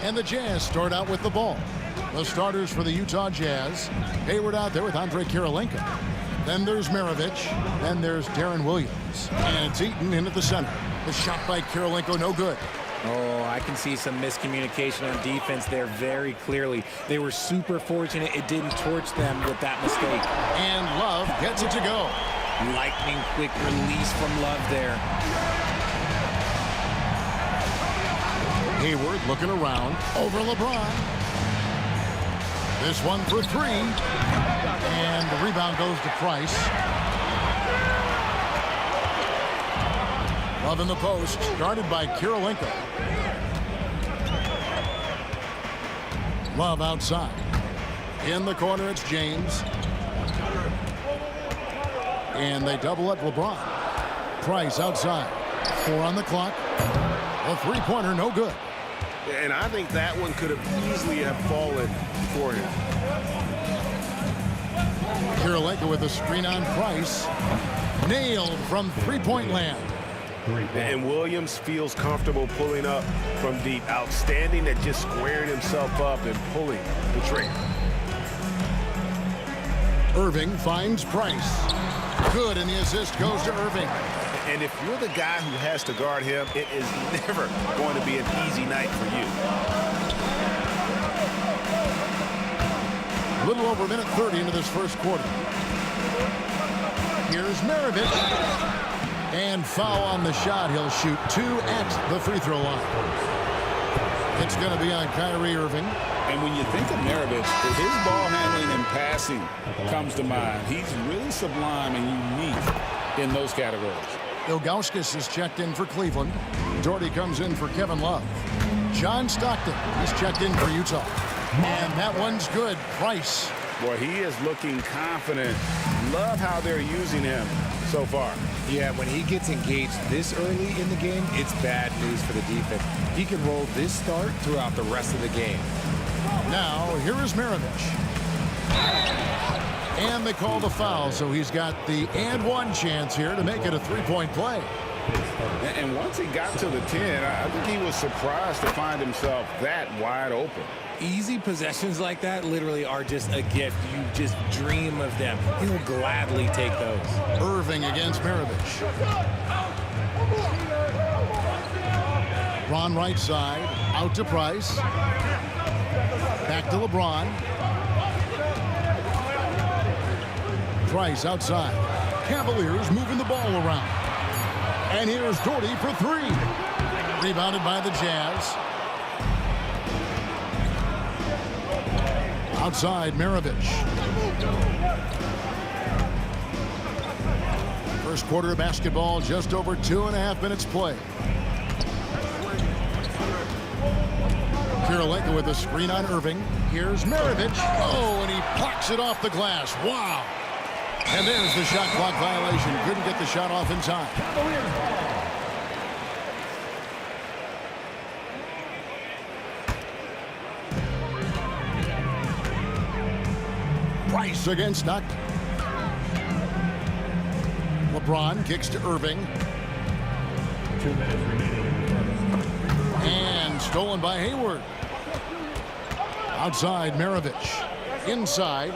And the Jazz start out with the ball. The starters for the Utah Jazz. Hayward out there with Andre Kirilenko. Then there's Maravich. Then there's Darren Williams. And it's Eaton in at the center. The shot by Kirilenko, no good. Oh, I can see some miscommunication on defense there very clearly. They were super fortunate it didn't torch them with that mistake. And Love gets it to go. Lightning quick release from Love there. Hayward looking around over LeBron. This one for three. And the rebound goes to Price. Love in the post, guarded by Kirilenko. Love outside. In the corner, it's James. And they double up LeBron. Price outside. 4 on the clock. A three-pointer, no good. And I think that one could have easily have fallen for him. Kirilenko with a screen on Price. Nailed from three-point land. And Williams feels comfortable pulling up from deep. Outstanding at just squaring himself up and pulling the trigger. Irving finds Price. Good, and the assist goes to Irving. And if you're the guy who has to guard him, it is never going to be an easy night for you. A little over a minute 30 into this first quarter. Here's Maravich. And foul on the shot. He'll shoot 2 at the free throw line. It's going to be on Kyrie Irving. And when you think of Maravich, his ball handling and passing comes to mind. He's really sublime and unique in those categories. Ilgauskas is checked in for Cleveland. Doherty comes in for Kevin Love. John Stockton is checked in for Utah. And that one's good. Price. Boy, he is looking confident. Love how they're using him so far. Yeah, when he gets engaged this early in the game, it's bad news for the defense. He can roll this start throughout the rest of the game. Now, here is Maravich. And they call the foul, so he's got the and one chance here to make it a three-point play. And once he got to the 10, I think he was surprised to find himself that wide open. Easy possessions like that literally are just a gift. You just dream of them. He'll gladly take those. Irving against Maravich. Ron right side, out to Price. Back to LeBron. Price outside. Cavaliers moving the ball around. And here's Doherty for three. Rebounded by the Jazz. Outside, Maravich. First quarter of basketball, just over 2.5 minutes play. Kirilenko with a screen on Irving. Here's Maravich. Oh, and he blocks it off the glass. Wow. And there's the shot clock violation. Couldn't get the shot off in time. Price against Stockton. LeBron kicks to Irving. 2 minutes remaining. And stolen by Hayward. Outside, Maravich. Inside.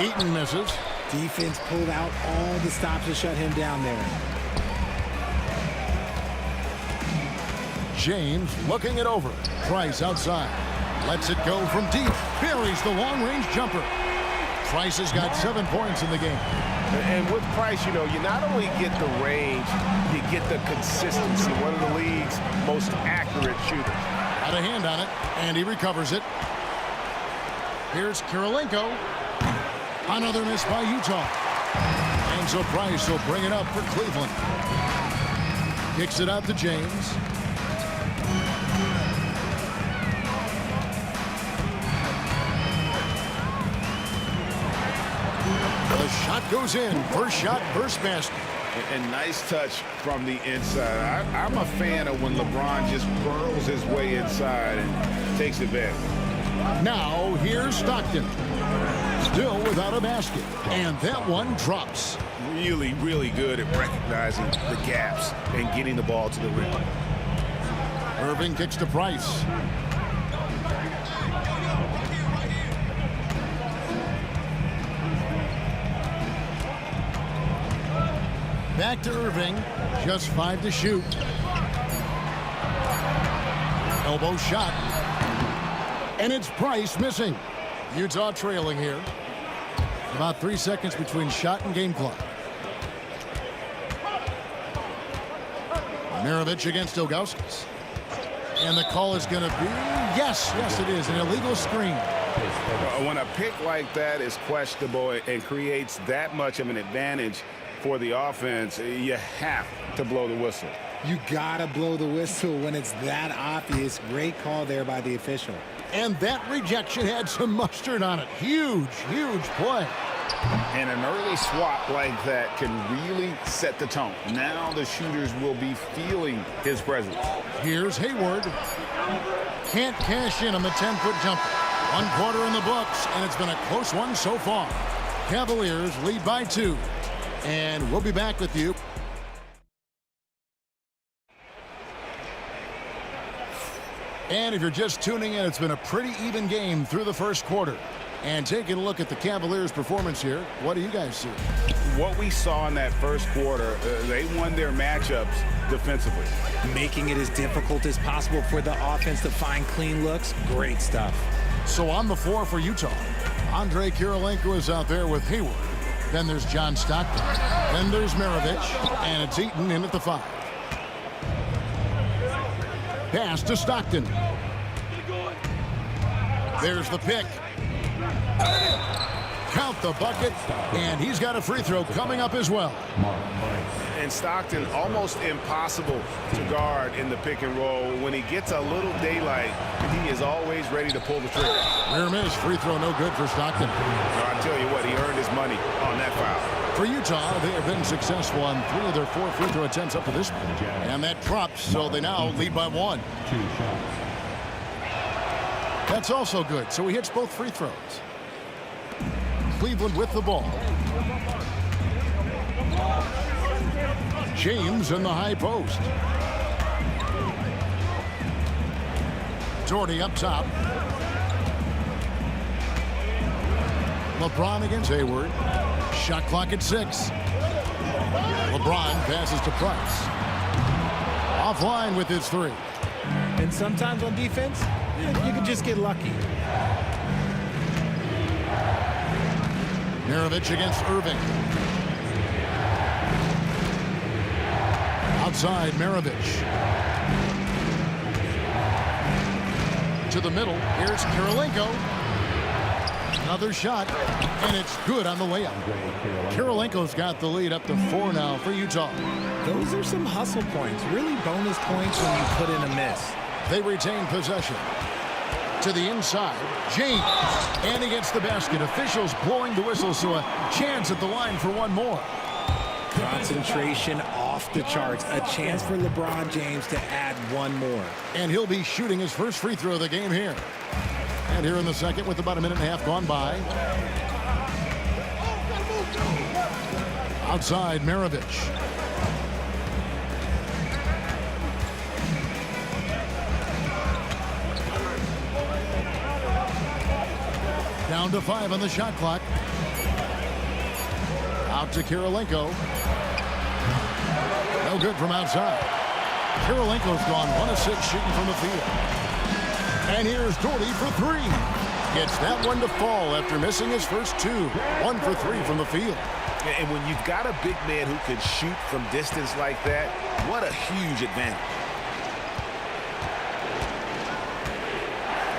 Eaton misses. Defense pulled out all the stops to shut him down there. James looking it over. Price outside. Lets it go from deep. Buries the long-range jumper. Price has got 7 points in the game. And with Price, you know, you not only get the range, you get the consistency. One of the league's most accurate shooters. Got a hand on it, and he recovers it. Here's Kirilenko. Another miss by Utah. And so Price will bring it up for Cleveland. Kicks it out to James. The shot goes in. First shot, first basket. And nice touch from the inside. I'm a fan of when LeBron just burrows his way inside and takes advantage. Now here's Stockton. Still without a basket. And that one drops. Really, really good at recognizing the gaps and getting the ball to the rim. Irving kicks to Price. Back to Irving. Just 5 to shoot. Elbow shot. And it's Price missing. Utah trailing here. About 3 seconds between shot and game clock. Maravich against Ilgauskas. And the call is going to be, yes, it is, an illegal screen. When a pick like that is questionable and creates that much of an advantage for the offense, you have to blow the whistle. You gotta blow the whistle when it's that obvious. Great call there by the official. And that rejection had some mustard on it. Huge play. And an early swat like that can really set the tone. Now the shooters will be feeling his presence. Here's Hayward. Can't cash in on the 10-foot jumper. 1 quarter in the books, and it's been a close one so far. Cavaliers lead by 2. And we'll be back with you. And if you're just tuning in, it's been a pretty even game through the first quarter. And taking a look at the Cavaliers' performance here, what do you guys see? What we saw in that first quarter, they won their matchups defensively. Making it as difficult as possible for the offense to find clean looks. Great stuff. So on the floor for Utah, Andre Kirilenko is out there with Hayward. Then there's John Stockton. Then there's Maravich. And it's Eaton in at the 5. Pass to Stockton. There's the pick. Count the bucket. And he's got a free throw coming up as well. And Stockton almost impossible to guard in the pick and roll. When he gets a little daylight, he is always ready to pull the trigger. Rear miss, free throw no good for Stockton. So I tell you what, he earned his money on that foul. For Utah, they have been successful on 3 of their 4 free throw attempts up to this point. And that drops, so they now lead by 1. That's also good, so he hits both free throws. Cleveland with the ball. James in the high post. Doherty up top. LeBron against Hayward. Shot clock at 6. LeBron passes to Price. Offline with his 3. And sometimes on defense, you can just get lucky. Maravich against Irving. Outside, Maravich. To the middle. Here's Kirilenko. Another shot, and it's good on the layup. Kirilenko's got the lead up to 4 now for Utah. Those are some hustle points. Really bonus points when you put in a miss. They retain possession. To the inside, James. And he gets the basket. Officials blowing the whistle, so a chance at the line for one more. Concentration off the charts. A chance for LeBron James to add one more. And he'll be shooting his first free throw of the game here. And here in the second with about a minute and a half gone by. Outside, Maravich. Down to 5 on the shot clock. Out to Kirilenko. No good from outside. Kirilenko's gone 1 of 6 shooting from the field. And here's Doherty for 3. Gets that one to fall after missing his first 2. 1 for 3 from the field. And when you've got a big man who can shoot from distance like that, what a huge advantage.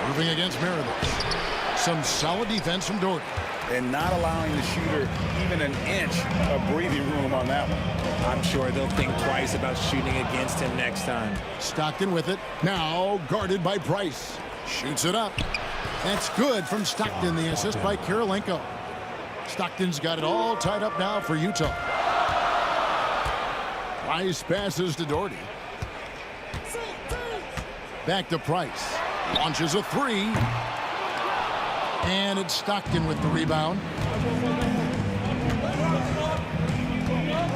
Moving against Maravich. Some solid defense from Doherty. And not allowing the shooter even an inch of breathing room on that one. I'm sure they'll think twice about shooting against him next time. Stockton with it. Now guarded by Price. Shoots it up. That's good from Stockton. The assist by Kirilenko. Stockton's got it all tied up now for Utah. Price passes to Doherty. Back to Price. Launches a 3. And it's Stockton with the rebound.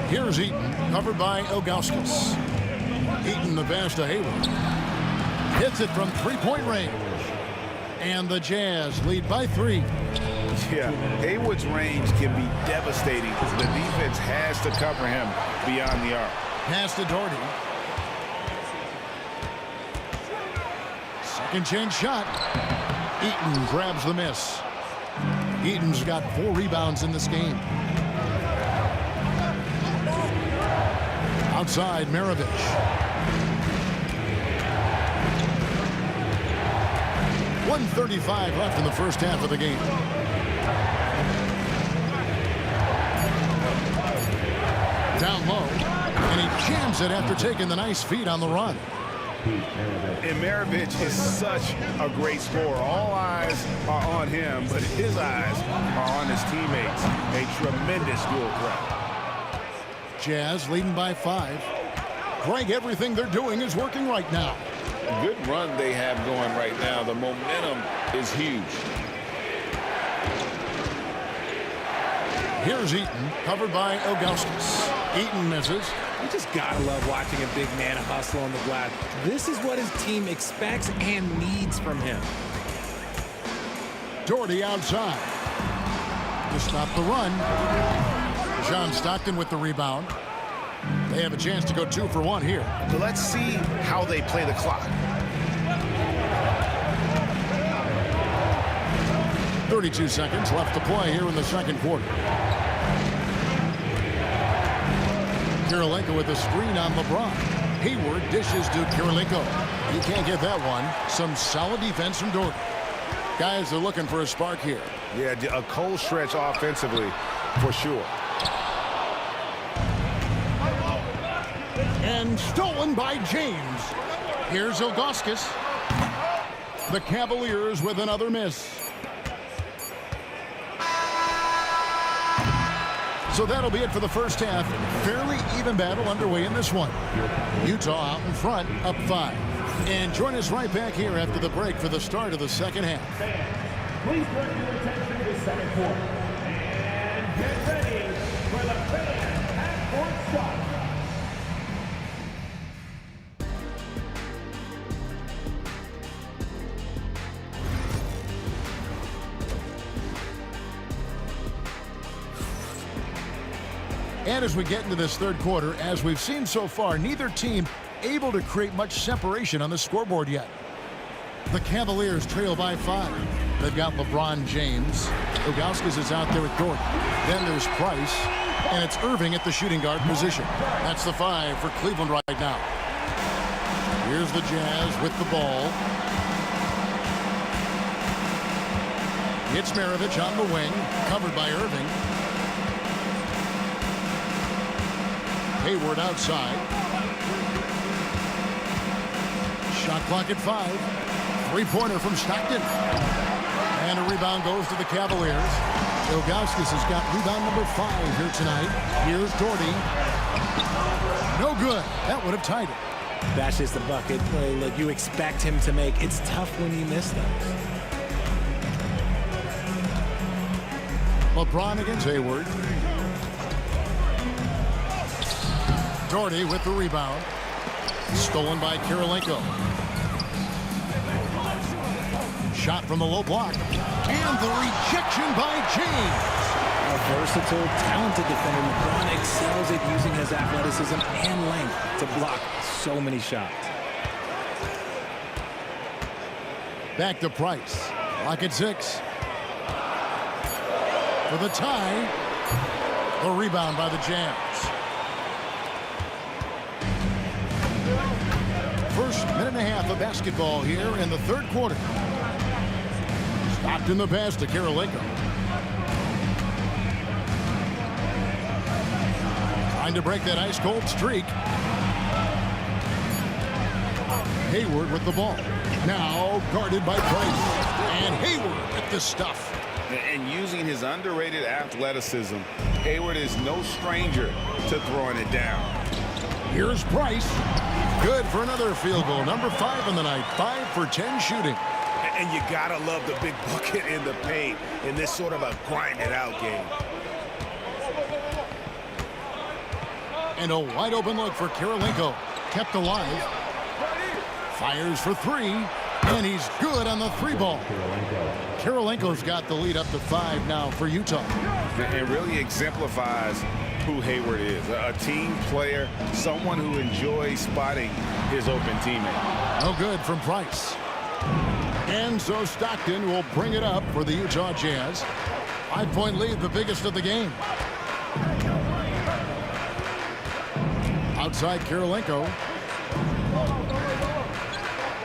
Here's Eaton, covered by Ilgauskas. Eaton the pass to Hayward. Hits it from three-point range. And the Jazz lead by 3. Yeah, Hayward's range can be devastating because the defense has to cover him beyond the arc. Pass to Doherty. Second chance shot. Eaton grabs the miss. Eaton's got 4 rebounds in this game. Outside, Maravich. 1:35 left in the first half of the game. Down low, and he jams it after taking the nice feed on the run. And Maravich is such a great scorer. All eyes are on him, but his eyes are on his teammates. A tremendous dual threat. Jazz leading by 5. Greg, everything they're doing is working right now. Good run they have going right now. The momentum is huge. Here's Eaton, covered by Ilgauskas. Eaton misses. You just gotta love watching a big man hustle on the glass. This is what his team expects and needs from him. Doherty outside. To stop the run. John Stockton with the rebound. They have a chance to go 2 for 1 here. So let's see how they play the clock. 32 seconds left to play here in the second quarter. Kirilenko with a screen on LeBron. Hayward dishes to Kirilenko. He can't get that one. Some solid defense from Doherty. Guys are looking for a spark here. Yeah, a cold stretch offensively for sure. And stolen by James. Here's Ilgauskas. The Cavaliers with another miss. So that'll be it for the first half. Fairly even battle underway in this one. Utah out in front, up 5. And join us right back here after the break for the start of the second half. Please direct your attention to the second quarter. And get ready for the fan half-court start. And as we get into this third quarter, as we've seen so far, neither team able to create much separation on the scoreboard yet. The Cavaliers trail by 5. They've got LeBron James. Ilgauskas is out there with Doherty. Then there's Price. And it's Irving at the shooting guard position. That's the 5 for Cleveland right now. Here's the Jazz with the ball. It's Maravich on the wing, covered by Irving. Hayward outside. Shot clock at 5. Three-pointer from Stockton. And a rebound goes to the Cavaliers. Ilgauskas has got rebound number 5 here tonight. Here's Doherty. No good. That would have tied it. That's just a bucket play that you expect him to make. It's tough when you miss those. LeBron against Hayward. Doherty with the rebound. Stolen by Kirilenko. Shot from the low block. And the rejection by James. A versatile, talented defender. LeBron excels at using his athleticism and length to block so many shots. Back to Price. Clock at 6. For the tie. The rebound by the Jazz. First minute and a half of basketball here in the third quarter. Stopped in the pass to Kirilenko. Trying to break that ice-cold streak. Hayward with the ball. Now guarded by Price. And Hayward with the stuff. And using his underrated athleticism, Hayward is no stranger to throwing it down. Here's Price. Good for another field goal. Number 5 on the night. 5 for 10 shooting. And you gotta love the big bucket in the paint in this sort of a grind-it-out game. And a wide open look for Kirilenko. Kept alive. Fires for three, and he's good on the three ball. Kirilenko's got the lead up to 5 now for Utah. It really exemplifies who Hayward is. A team player, someone who enjoys spotting his open teammate. No good from Price. And so Stockton will bring it up for the Utah Jazz. 5-point lead, the biggest of the game. Outside Kirilenko.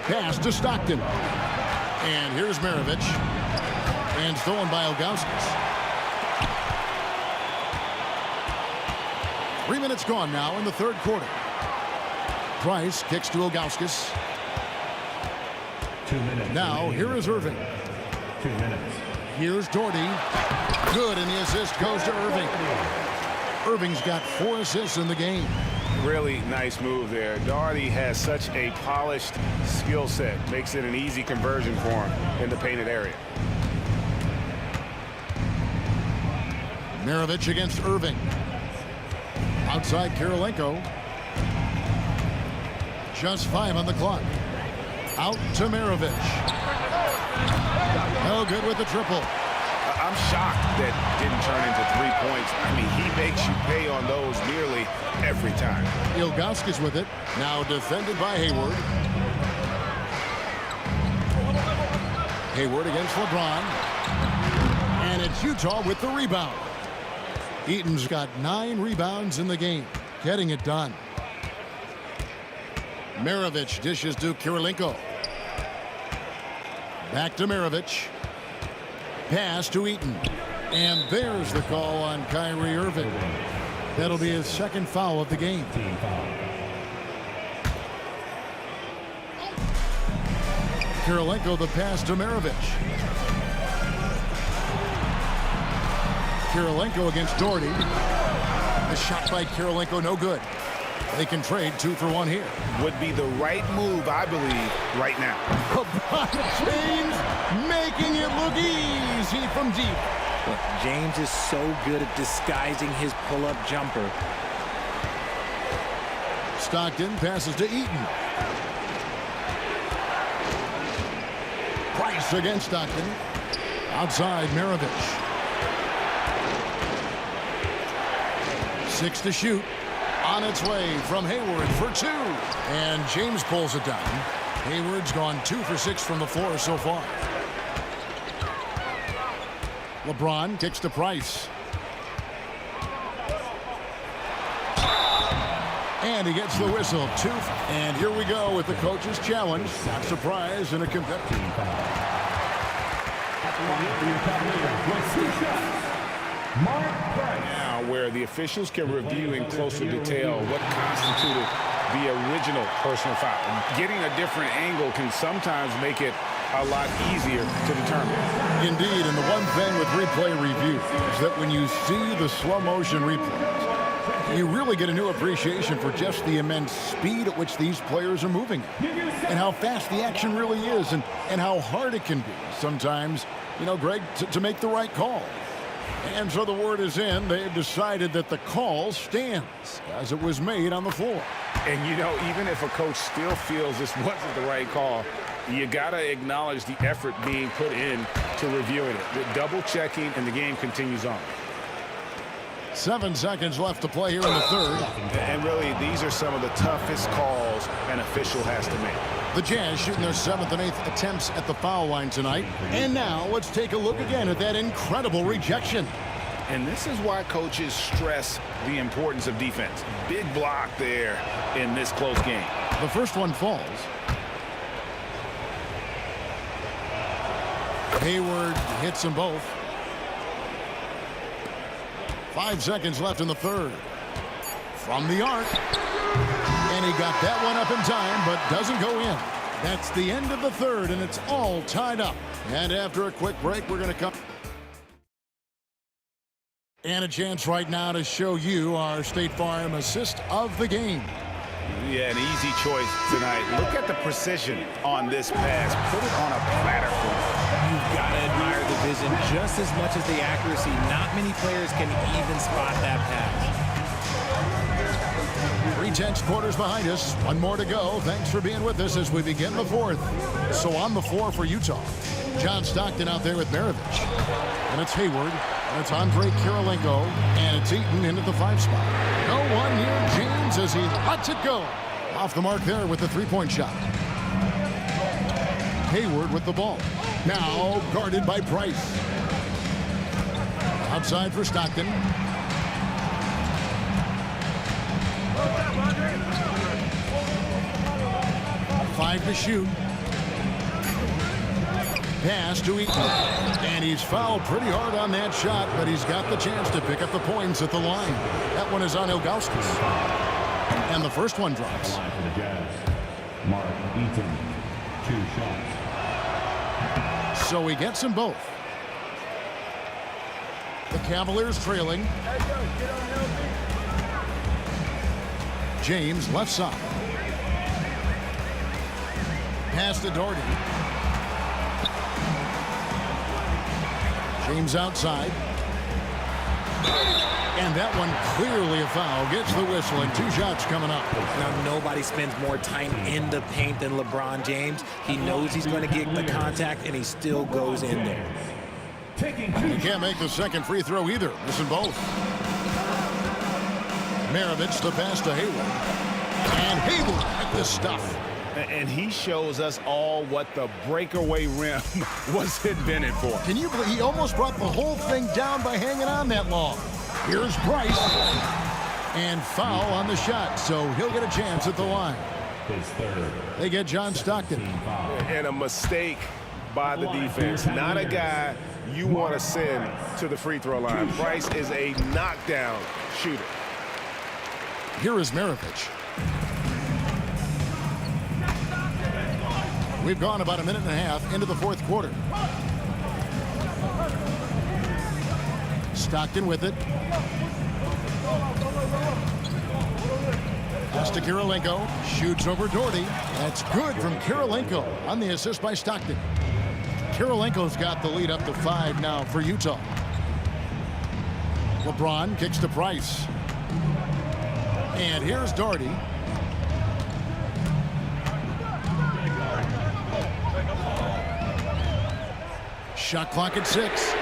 Pass to Stockton. And here's Maravich. And stolen by Ilgauskas. 3 minutes gone now in the third quarter. Price kicks to Ilgauskas. 2 minutes. Now, here is Irving. 2 minutes. Here's Doherty. Good, and the assist goes to Irving. Irving's got 4 assists in the game. Really nice move there. Doherty has such a polished skill set. Makes it an easy conversion for him in the painted area. Maravich against Irving. Outside Kirilenko. Just 5 on the clock. Out to Maravich. No good with the triple. I'm shocked that didn't turn into 3 points. I mean, he makes you pay on those nearly every time. Ilgauskas with it. Now defended by Hayward. Hayward against LeBron. And it's Utah with the rebound. Eaton's got 9 rebounds in the game. Getting it done. Maravich dishes to Kirilenko. Back to Maravich. Pass to Eaton. And there's the call on Kyrie Irving. That'll be his second foul of the game. Kirilenko the pass to Maravich. Kirilenko against Doherty. The shot by Kirilenko no good. They can trade 2 for 1 here. Would be the right move, I believe, right now. LeBron James making it look easy from deep. Look, James is so good at disguising his pull-up jumper. Stockton passes to Eaton. Price against Stockton. Outside Maravich. 6 to shoot. On its way from Hayward for 2. And James pulls it down. Hayward's gone 2 for 6 from the floor so far. LeBron kicks to Price. And he gets the whistle. 2. And here we go with the coach's challenge. Surprise and a competitive. Now, where the officials can review in closer detail what constituted the original personal foul. Getting a different angle can sometimes make it a lot easier to determine. Indeed, and the one thing with replay review is that when you see the slow motion replays, you really get a new appreciation for just the immense speed at which these players are moving and how fast the action really is and how hard it can be sometimes, you know, Greg, to make the right call. And so the word is in. They've decided that the call stands as it was made on the floor. And, you know, even if a coach still feels this wasn't the right call, you got to acknowledge the effort being put in to reviewing it. The double checking, and the game continues on. 7 seconds left to play here in the third. And really, these are some of the toughest calls an official has to make. The Jazz shooting their 7th and 8th attempts at the foul line tonight. And now let's take a look again at that incredible rejection. And this is why coaches stress the importance of defense. Big block there in this close game. The first one falls. Hayward hits them both. 5 seconds left in the third. From the arc. And he got that one up in time, but doesn't go in. That's the end of the third, and it's all tied up. And after a quick break, we're going to come. And a chance right now to show you our State Farm assist of the game. Yeah, an easy choice tonight. Look at the precision on this pass. Put it on a platter for him. You've got to admire the vision just as much as the accuracy. Not many players can even spot that pass. 3 3 tense quarters behind us. One more to go. Thanks for being with us as we begin the fourth. So on the floor for Utah, John Stockton out there with Maravich. And it's Hayward. And it's Andre Kirilenko. And it's Eaton into the 5 spot. No one near James as he lets it go. Off the mark there with the 3-point shot. Hayward with the ball. Now guarded by Price. Outside for Stockton. Five to shoot. Pass to Eaton. And he's fouled pretty hard on that shot, but he's got the chance to pick up the points at the line. That one is on Ilgauskas. And the first one drops. Line for the Jazz. Mark Eaton, 2 shots. So he gets them both. The Cavaliers trailing. James left side. Pass to Doherty. James outside. And that one clearly a foul. Gets the whistle and 2 shots coming up. Now, nobody spends more time in the paint than LeBron James. He knows he's going to get the contact, and he still goes in there. He can't make the second free throw either. Missing both. Maravich the pass to Hayward. And Hayward at the stuff. And he shows us all what the breakaway rim was invented for. Can you believe he almost brought the whole thing down by hanging on that long? Here's Price. And foul on the shot, so he'll get a chance at the line. His third. They get John Stockton. And a mistake by the defense. Not a guy you want to send to the free throw line. Price is a knockdown shooter. Here is Maravich. We've gone about a minute and a half into the fourth quarter. Stockton with it. Pass to Kirilenko. Shoots over Doherty. That's good from Kirilenko on the assist by Stockton. Kirilenko's got the lead up to 5 now for Utah. LeBron kicks to Price. And here's Doherty. Shot clock at 6.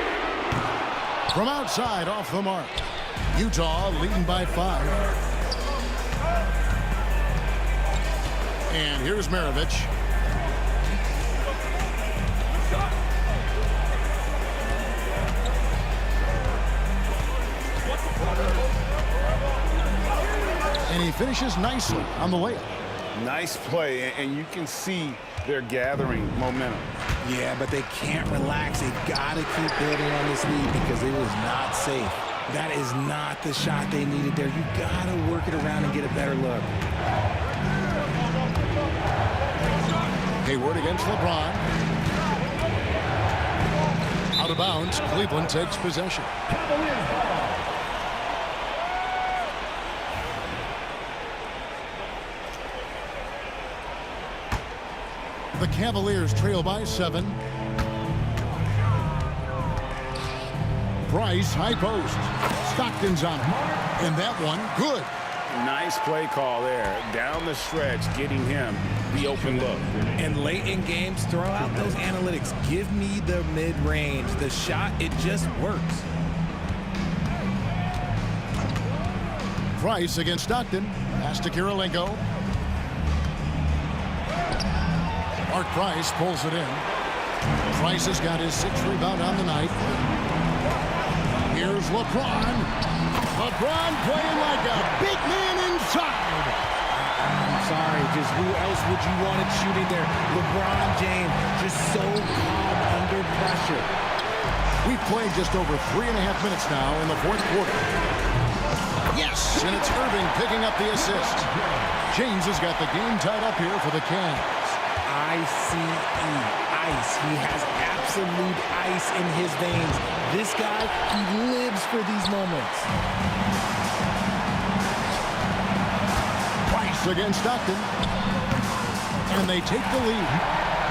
From outside, off the mark. Utah leading by 5. And here's Maravich. And he finishes nicely on the layup. Nice play, and you can see they're gathering momentum. Yeah, but they can't relax. They've got to keep building on this lead because it was not safe. That is not the shot they needed there. You got to work it around and get a better look. Hayward against LeBron. Out of bounds. Cleveland takes possession. The Cavaliers trail by 7. Price, high post. Stockton's on it. And that one, good. Nice play call there. Down the stretch, getting him the open look. And late in games, throw out those analytics. Give me the mid-range. The shot, it just works. Price against Stockton. Pass to Kirilenko. Mark Price pulls it in. Price has got his 6th rebound on the night. Here's LeBron. LeBron playing like a big man inside. I'm sorry, just who else would you want it shooting there? LeBron James, just so calm under pressure. We've played just over 3.5 minutes now in the fourth quarter. Yes, and it's Irving picking up the assist. James has got the game tied up here for the Cavs. ICE, ice. He has absolute ice in his veins. This guy, he lives for these moments. Price against Stockton. And they take the lead.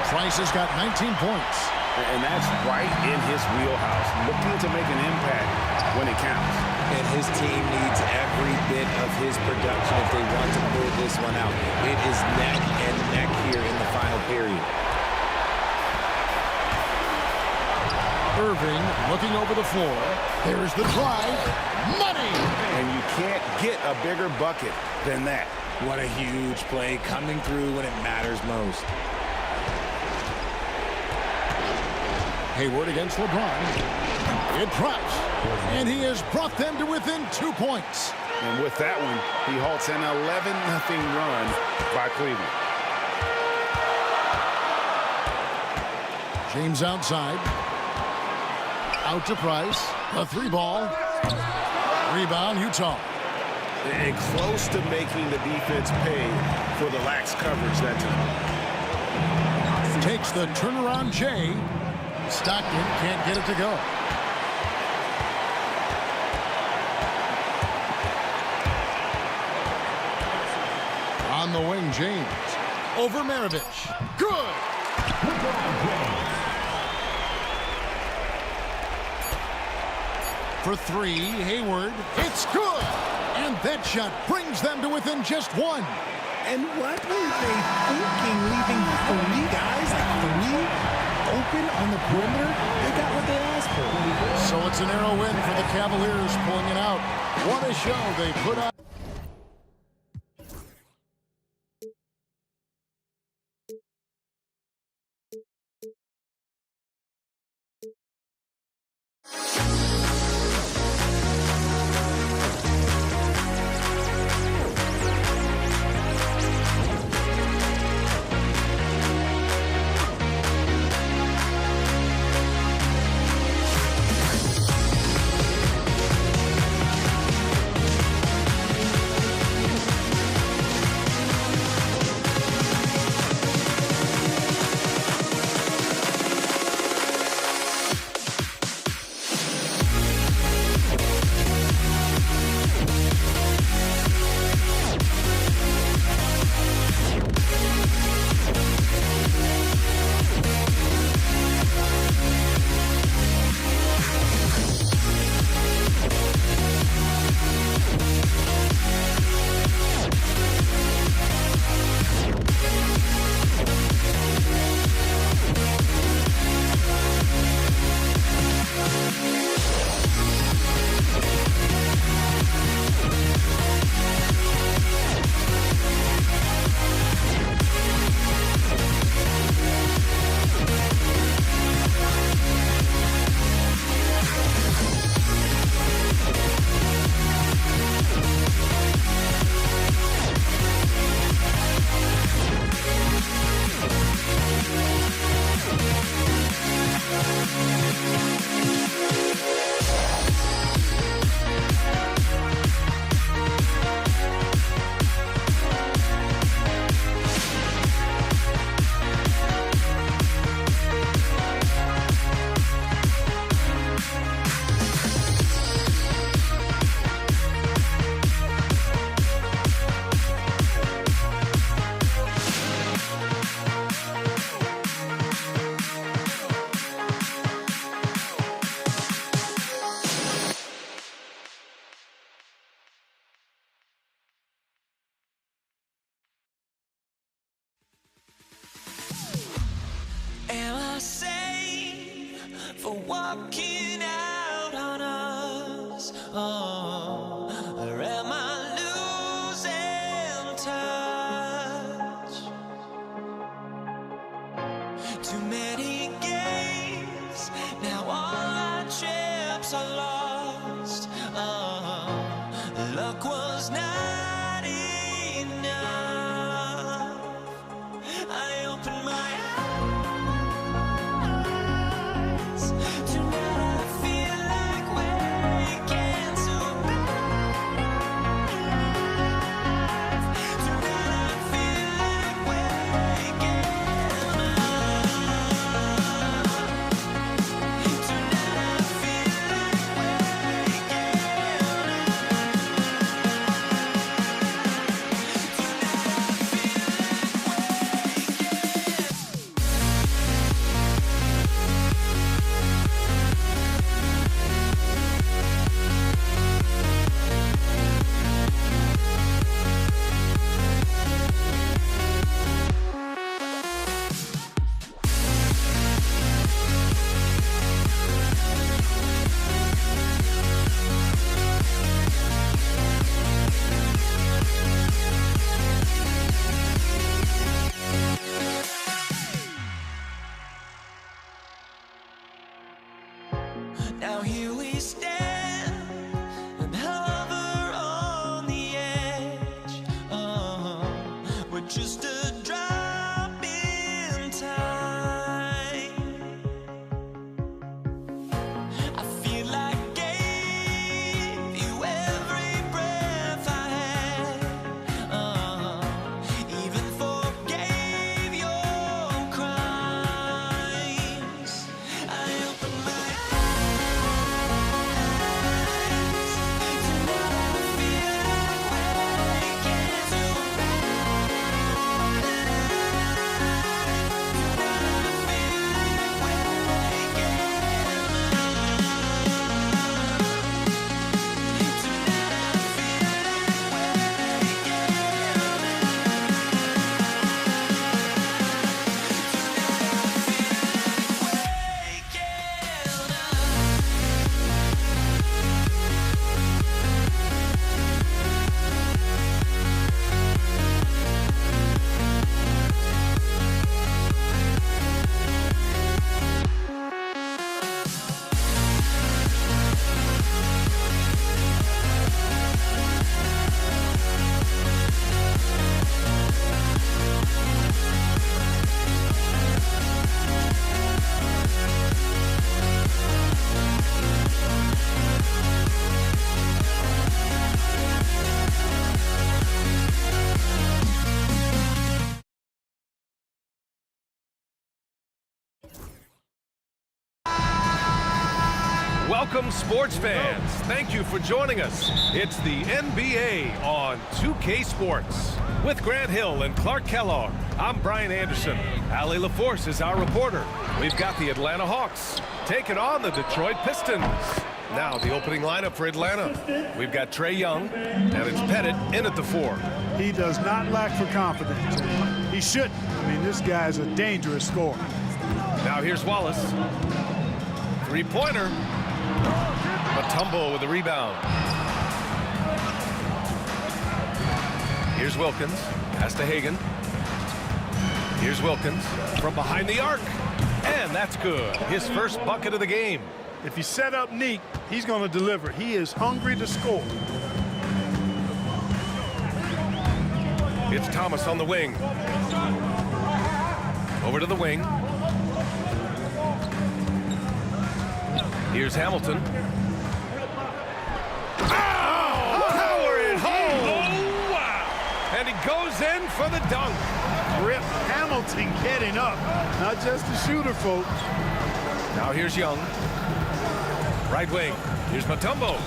Price has got 19 points. And that's right in his wheelhouse. Looking to make an impact when it counts. And His team needs every bit of his production if they want to pull this one out. It is neck and neck here in the final period. Irving looking over the floor. There's the drive. Money! And you can't get a bigger bucket than that. What a huge play coming through when it matters most. Hayward against LeBron. It drops. And he has brought them to within 2 points. And with that one, he halts an 11-0 run by Cleveland. James outside. Out to Price. A 3-ball. Rebound, Utah. And close to making the defense pay for the lax coverage that time. Takes the turnaround Jay. Stockton can't get it to go. On the wing, James. Over Maravich. Good! For 3, Hayward. It's good! And that shot brings them to within just 1. And what were they thinking, leaving 3 guys, like 3 open on the perimeter? They got what they asked for. So it's a narrow win for the Cavaliers pulling it out. What a show they put on. Am I sane for walking out on us? Oh, or am I losing touch? Too many games, now all our chips are lost. Oh, luck was not enough. I opened my eyes. Tonight I feel like waking to Welcome, sports fans. Thank you for joining us. It's the NBA on 2K Sports. With Grant Hill and Clark Kellogg, I'm Brian Anderson. Allie LaForce is our reporter. We've got the Atlanta Hawks taking on the Detroit Pistons. Now the opening lineup for Atlanta. We've got Trae Young, and it's Pettit in at the 4. He does not lack for confidence. He shouldn't. I mean, this guy's a dangerous scorer. Now here's Wallace. Three-pointer. Mutombo with the rebound. Here's Wilkins. Pass to Hagan. Here's Wilkins from behind the arc. And that's good. His first bucket of the game. If you set up Neek, he's going to deliver. He is hungry to score. It's Thomas on the wing. Over to the wing. Here's Hamilton. Power it home! Oh, wow! And he goes in for the dunk. Rip Hamilton getting up. Not just a shooter, folks. Now here's Young. Right wing. Here's Mutombo.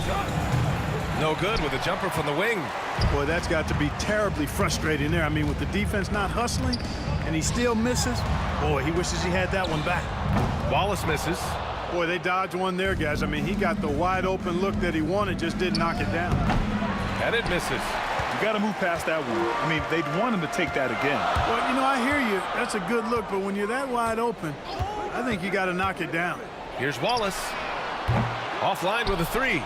No good with a jumper from the wing. Boy, that's got to be terribly frustrating there. I mean, with the defense not hustling and he still misses, boy, he wishes he had that one back. Wallace misses. Boy, they dodged one there, guys. I mean, he got the wide open look that he wanted, just didn't knock it down. And it misses. You got to move past that one. I mean, they'd want him to take that again. Well, you know, I hear you. That's a good look, but when you're that wide open, I think you got to knock it down. Here's Wallace. Offline with a 3.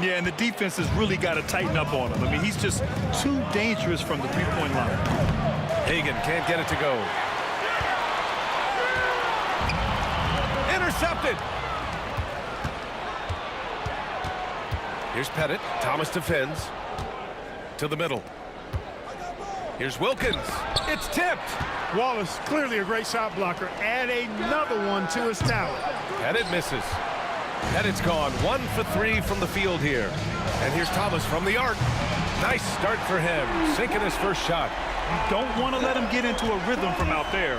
Yeah, and the defense has really got to tighten up on him. I mean, he's just too dangerous from the three-point line. Hagan can't get it to go. Intercepted. Here's Pettit. Thomas defends. To the middle. Here's Wilkins. It's tipped. Wallace, clearly a great shot blocker. Add another one to his talent. Pettit misses. Pettit's gone 1 for 3 from the field here. And here's Thomas from the arc. Nice start for him, sinking his first shot. You don't want to let him get into a rhythm from out there.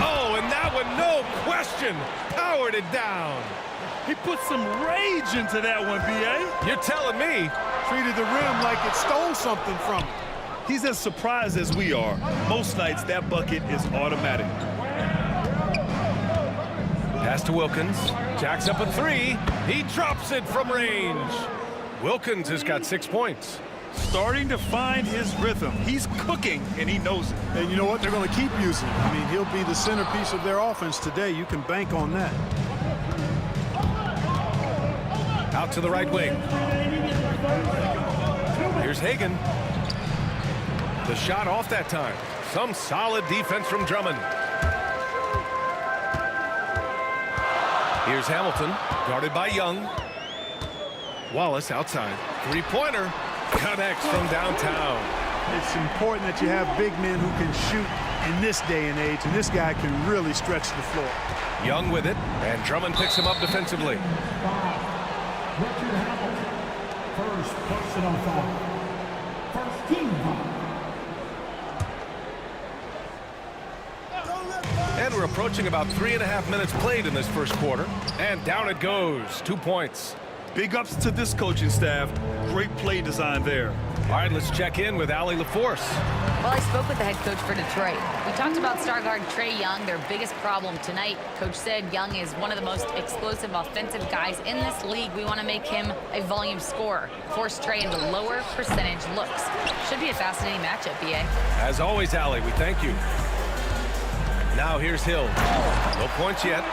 Oh, and that one, no question, powered it down. He put some rage into that one, B.A. You're telling me. Treated the rim like it stole something from him. He's as surprised as we are. Most nights, that bucket is automatic. Pass to Wilkins. Jacks up a 3. He drops it from range. Wilkins has got 6 points. Starting to find his rhythm. He's cooking, and he knows it. And you know what? They're going to keep using him. I mean, he'll be the centerpiece of their offense today. You can bank on that. Out to the right wing. Here's Hagan. The shot off that time. Some solid defense from Drummond. Here's Hamilton, guarded by Young. Wallace outside. Three-pointer. Connects from downtown. It's important that you have big men who can shoot in this day and age, and this guy can really stretch the floor. Young with it, and Drummond picks him up defensively. First personal foul. First team foul. And we're approaching about 3.5 minutes played in this first quarter. And down it goes. 2 points. Big ups to this coaching staff. Great play design there. All right, let's check in with Allie LaForce. Well, I spoke with the head coach for Detroit. We talked about star guard Trae Young, their biggest problem tonight. Coach said Young is one of the most explosive offensive guys in this league. We want to make him a volume scorer, force Trae into lower percentage looks. Should be a fascinating matchup, B.A. As always, Allie, we thank you. Now here's Hill. No points yet.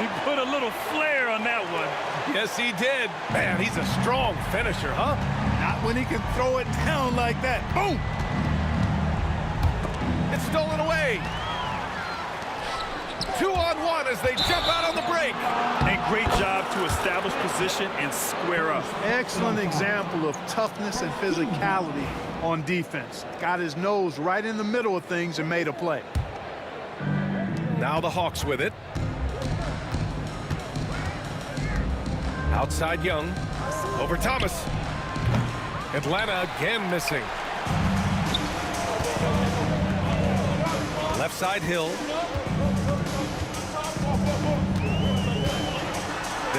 He put a little flair on that one. Yes, he did. Man, he's a strong finisher, huh? Not when he can throw it down like that. Boom! It's stolen away. 2-on-1 as they jump out on the break. And great job to establish position and square up. Excellent example of toughness and physicality on defense. Got his nose right in the middle of things and made a play. Now the Hawks with it. Outside Young. Over Thomas. Atlanta again missing. Left side Hill.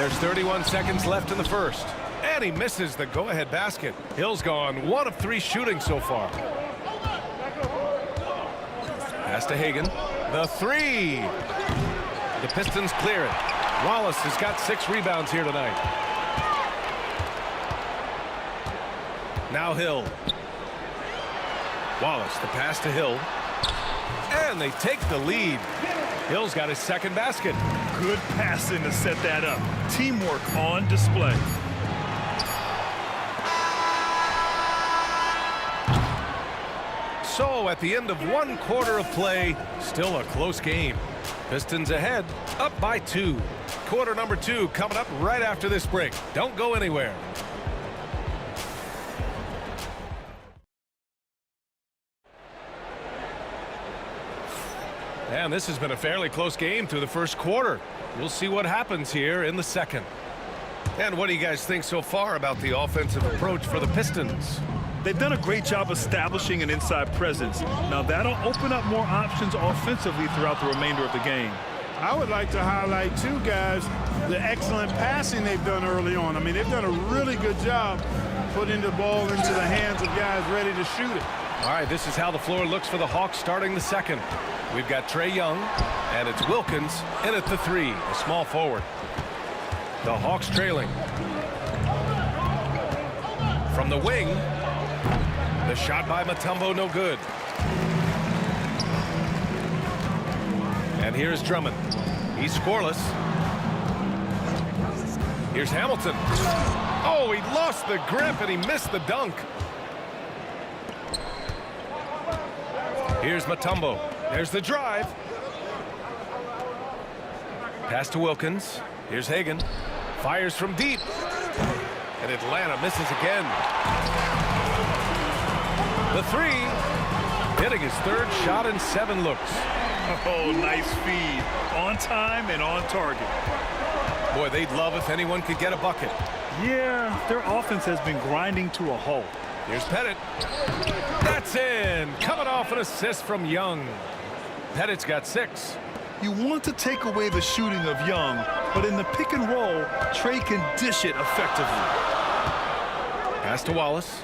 There's 31 seconds left in the first. And he misses the go-ahead basket. Hill's gone 1 of 3 shooting so far. Pass to Hagan. The 3. The Pistons clear it. Wallace has got 6 rebounds here tonight. Now Hill. Wallace, the pass to Hill. And they take the lead. Hill's got his second basket. Good passing to set that up. Teamwork on display. So at the end of 1 quarter of play, still a close game. Pistons ahead, up by 2. Quarter number 2 coming up right after this break. Don't go anywhere. And this has been a fairly close game through the first quarter. We'll see what happens here in the second. And what do you guys think so far about the offensive approach for the Pistons? They've done a great job establishing an inside presence. Now that'll open up more options offensively throughout the remainder of the game. I would like to highlight, too, guys, the excellent passing they've done early on. I mean, they've done a really good job putting the ball into the hands of guys ready to shoot it. All right, this is how the floor looks for the Hawks starting the second. We've got Trae Young, and it's Wilkins in at the 3, a small forward. The Hawks trailing. From the wing, the shot by Mutombo, no good. And here's Drummond. He's scoreless. Here's Hamilton. Oh, he lost the grip and he missed the dunk. Here's Mutombo. There's the drive. Pass to Wilkins. Here's Hagan. Fires from deep. And Atlanta misses again. The 3. Hitting his 3rd shot in 7 looks. Oh, nice feed. On time and on target. Boy, they'd love if anyone could get a bucket. Yeah, their offense has been grinding to a halt. Here's Pettit. That's in. Coming off an assist from Young. Pettit's got 6. You want to take away the shooting of Young, but in the pick and roll, Trae can dish it effectively. Pass to Wallace.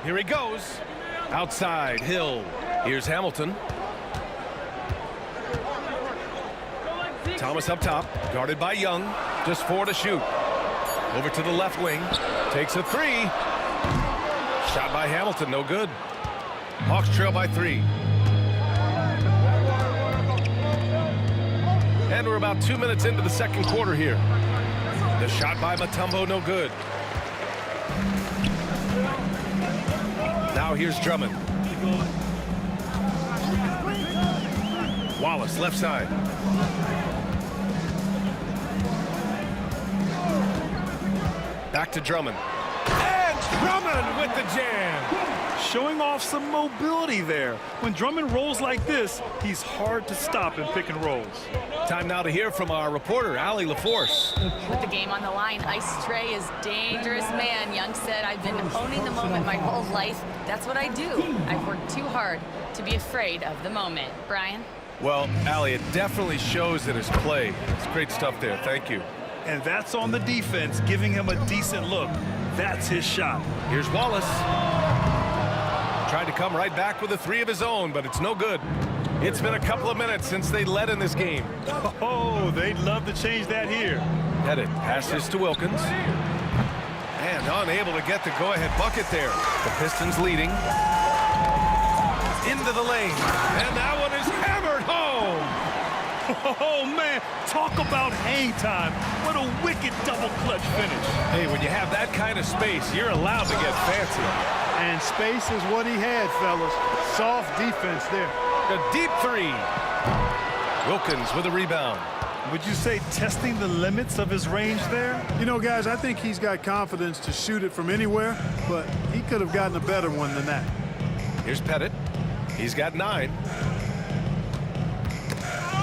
Here he goes. Outside, Hill. Here's Hamilton. Thomas up top, guarded by Young. Just 4 to shoot. Over to the left wing. Takes a 3. Shot by Hamilton, no good. Hawks trail by 3. And we're about 2 minutes into the second quarter here. The shot by Mutombo, no good. Now here's Drummond. Wallace, left side. Back to Drummond. And Drummond with the jam. Showing off some mobility there. When Drummond rolls like this, he's hard to stop in pick and rolls. Time now to hear from our reporter, Allie LaForce. With the game on the line, Ice Trae is dangerous man. Young said, I've been owning the moment my whole life. That's what I do. I've worked too hard to be afraid of the moment. Brian? Well, Allie, it definitely shows in his play. It's great stuff there. Thank you. And that's on the defense, giving him a decent look. That's his shot. Here's Wallace. Tried to come right back with a 3 of his own, but it's no good. It's been a couple of minutes since they led in this game. Oh, they'd love to change that here. Pettit passes to Wilkins. And unable to get the go-ahead bucket there. The Pistons leading. Into the lane. And that one is hammered home. Oh, man, talk about hang time. What a wicked double clutch finish. Hey, when you have that kind of space, you're allowed to get fancy. And space is what he had, fellas. Soft defense there. A deep 3. Wilkins with a rebound. Would you say testing the limits of his range there? You know, guys, I think he's got confidence to shoot it from anywhere, but he could have gotten a better one than that. Here's Pettit. He's got 9.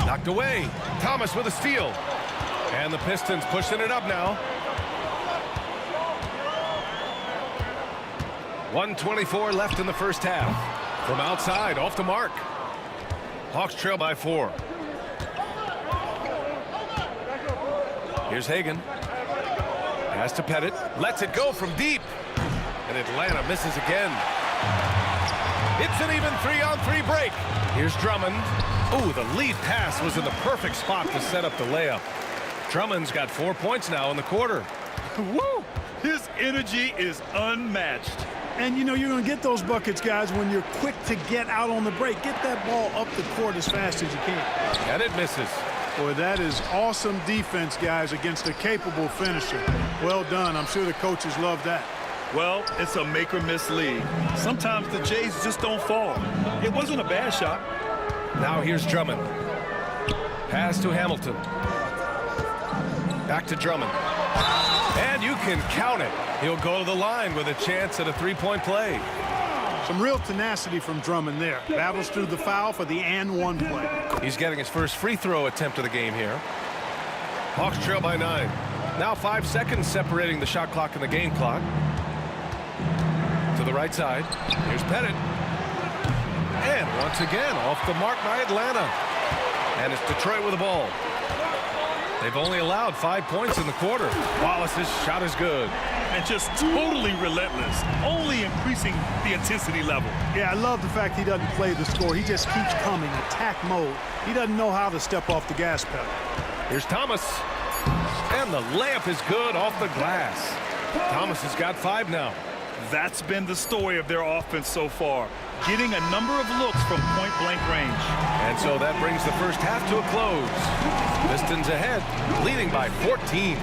Knocked away. Thomas with a steal. And the Pistons pushing it up now. 1:24 left in the first half. From outside, off the mark. Hawks trail by 4. Here's Hagan. Pass to Pettit. Lets it go from deep. And Atlanta misses again. It's an even 3-on-3 break. Here's Drummond. Ooh, the lead pass was in the perfect spot to set up the layup. Drummond's got 4 points now in the quarter. Woo! His energy is unmatched. And you know you're going to get those buckets, guys, when you're quick to get out on the break. Get that ball up the court as fast as you can. And it misses. Boy, that is awesome defense, guys, against a capable finisher. Well done. I'm sure the coaches love that. Well, it's a make-or-miss league. Sometimes the Jays just don't fall. It wasn't a bad shot. Now here's Drummond. Pass to Hamilton. Back to Drummond. And you can count it. He'll go to the line with a chance at a three-point play. Some real tenacity from Drummond there. Battles through the foul for the and-one play. He's getting his first free throw attempt of the game here. Hawks trail by 9. Now 5 seconds separating the shot clock and the game clock. To the right side. Here's Pettit. And once again, off the mark by Atlanta. And it's Detroit with the ball. They've only allowed 5 points in the quarter. Wallace's shot is good. And just totally relentless, only increasing the intensity level. Yeah, I love the fact he doesn't play the score. He just keeps coming, attack mode. He doesn't know how to step off the gas pedal. Here's Thomas. And the layup is good off the glass. Thomas has got 5 now. That's been the story of their offense so far, getting a number of looks from point-blank range. And so that brings the first half to a close. Pistons ahead, leading by 14.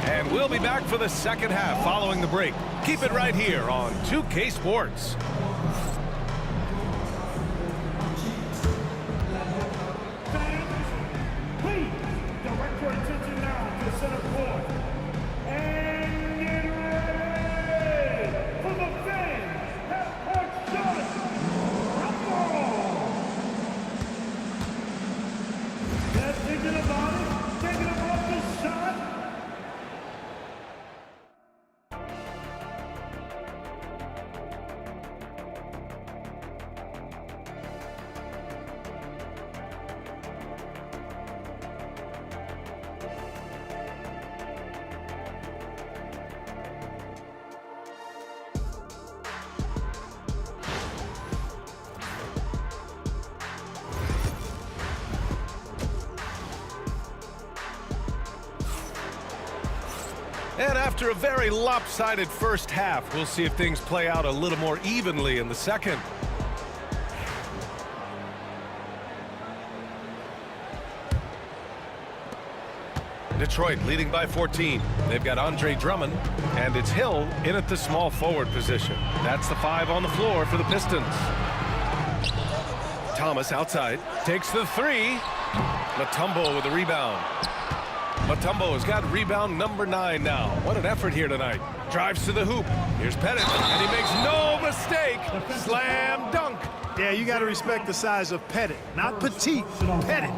And we'll be back for the second half following the break. Keep it right here on 2K Sports. Please direct your attention now to center court. And get ready for the fans half-court shot. That's thinking about it. Thinking about the shot. And after a very lopsided first half, we'll see if things play out a little more evenly in the second. Detroit leading by 14. They've got Andre Drummond, and it's Hill in at the small forward position. That's the 5 on the floor for the Pistons. Thomas outside, takes the 3. Mutombo with the rebound. Mutombo has got rebound number 9 now. What an effort here tonight. Drives to the hoop. Here's Pettit, and he makes no mistake. Slam dunk. Yeah, you got to respect the size of Pettit. Not petite, Pettit.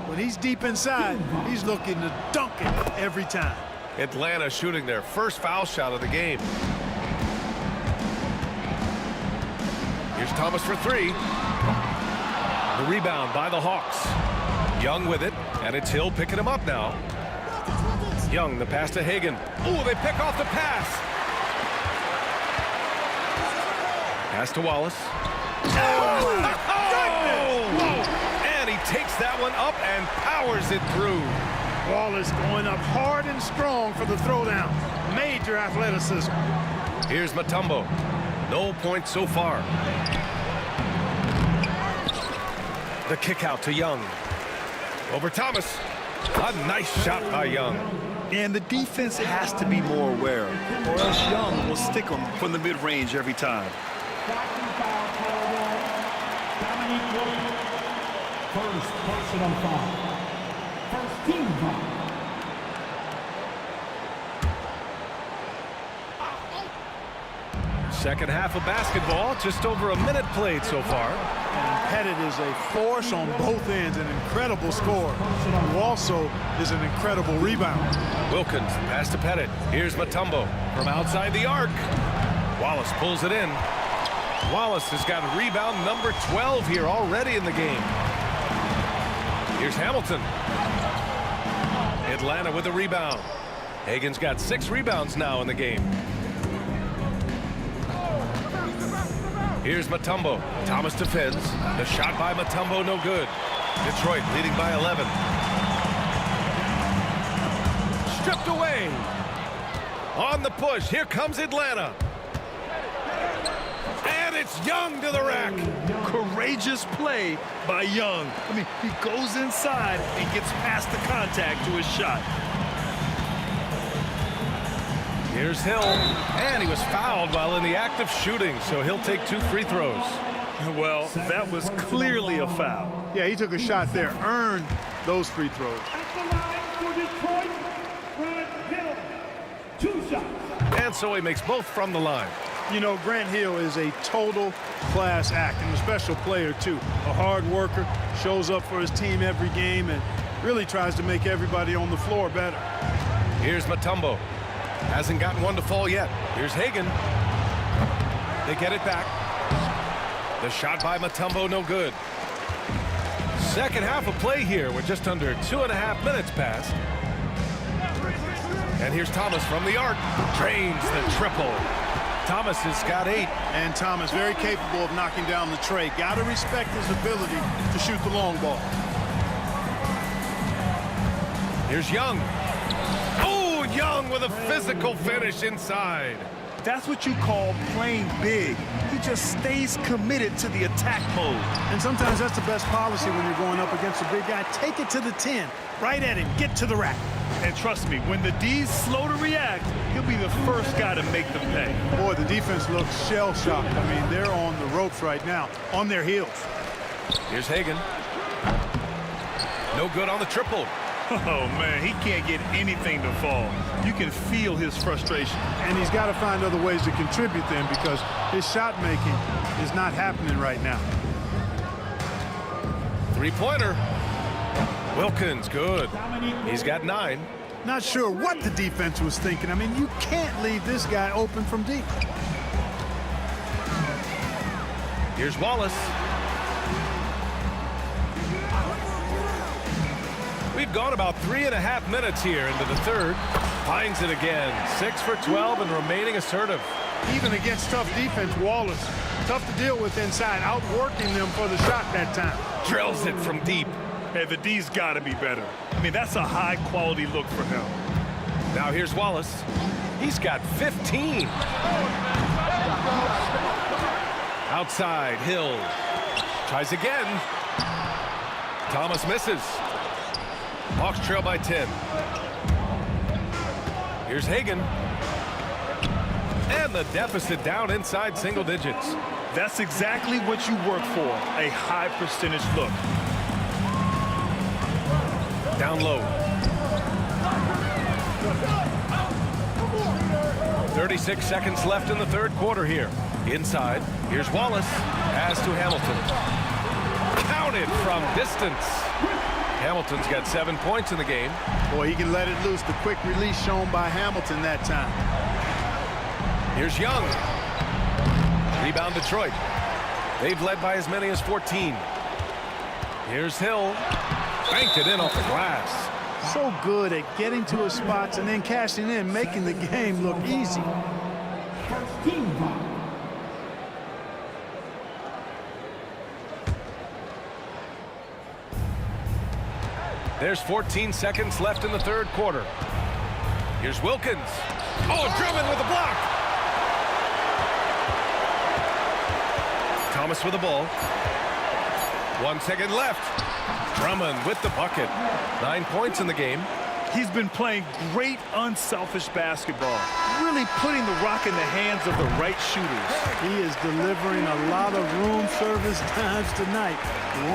When he's deep inside, he's looking to dunk it every time. Atlanta shooting their first foul shot of the game. Here's Thomas for 3. The rebound by the Hawks. Young with it, and it's Hill picking him up now. Young, the pass to Hagan. Ooh, they pick off the pass. Pass to Wallace. Oh, and he takes that one up and powers it through. Wallace going up hard and strong for the throwdown. Major athleticism. Here's Mutombo. No points so far. The kick out to Young. Over Thomas. A nice shot by Young. And the defense has to be more aware, or else Young will stick them from the mid-range every time. First personal foul. First team foul. Second half of basketball, just over a minute played so far. And Pettit is a force on both ends, an incredible scorer, who also is an incredible rebounder. Wilkins, pass to Pettit. Here's Mutombo from outside the arc. Wallace pulls it in. Wallace has got rebound number 12 here already in the game. Here's Hamilton. Atlanta with the rebound. Hagen's got 6 rebounds now in the game. Here's Mutombo. Thomas defends. The shot by Mutombo, no good. Detroit leading by 11. Stripped away. On the push. Here comes Atlanta. And it's Young to the rack. Courageous play by Young. I mean, he goes inside and gets past the contact to his shot. Here's Hill, and he was fouled while in the act of shooting, so he'll take 2 free throws. Well, that was clearly a foul. Yeah, he took a shot there, earned those free throws. And so he makes both from the line. You know, Grant Hill is a total class act and a special player, too. A hard worker, shows up for his team every game, and really tries to make everybody on the floor better. Here's Mutombo. Hasn't gotten one to fall yet. Here's Hagen. They get it back. The shot by Mutombo, no good. Second half of play here with just under 2.5 minutes passed. And here's Thomas from the arc. Drains the triple. Thomas has got 8. And Thomas very capable of knocking down the tray. Got to respect his ability to shoot the long ball. Here's Young. Oh, Young with a physical finish inside. That's what you call playing big. He just stays committed to the attack mode. And sometimes that's the best policy when you're going up against a big guy. Take it to the 10. Right at him. Get to the rack. And trust me, when the D's slow to react, he'll be the first guy to make them pay. Boy, the defense looks shell-shocked. I mean, they're on the ropes right now, on their heels. Here's Hagen. No good on the triple. Oh, man, he can't get anything to fall. You can feel his frustration. And he's got to find other ways to contribute then because his shot making is not happening right now. Three-pointer. Wilkins, good. He's got 9. Not sure what the defense was thinking. I mean, you can't leave this guy open from deep. Here's Wallace. We've gone about 3.5 minutes here into the third. Finds it again. 6 for 12 and remaining assertive. Even against tough defense, Wallace, tough to deal with inside, outworking them for the shot that time. Drills it from deep. Hey, the D's got to be better. I mean, that's a high-quality look for him. Now here's Wallace. He's got 15. Outside, Hill. Tries again. Thomas misses. Hawks trail by 10. Here's Hagen. And the deficit down inside single digits. That's exactly what you work for, a high-percentage look. Down low. 36 seconds left in the third quarter here. Inside, here's Wallace. Pass to Hamilton. Counted from distance. Hamilton's got 7 points in the game. Boy, he can let it loose. The quick release shown by Hamilton that time. Here's Young. Rebound Detroit. They've led by as many as 14. Here's Hill. Banked it in off the glass. So good at getting to his spots and then cashing in, making the game look easy. There's 14 seconds left in the third quarter. Here's Wilkins. Oh, Drummond with a block. Thomas with the ball. 1 second left. Drummond with the bucket. 9 points in the game. He's been playing great unselfish basketball, really putting the rock in the hands of the right shooters. He is delivering a lot of room service times tonight.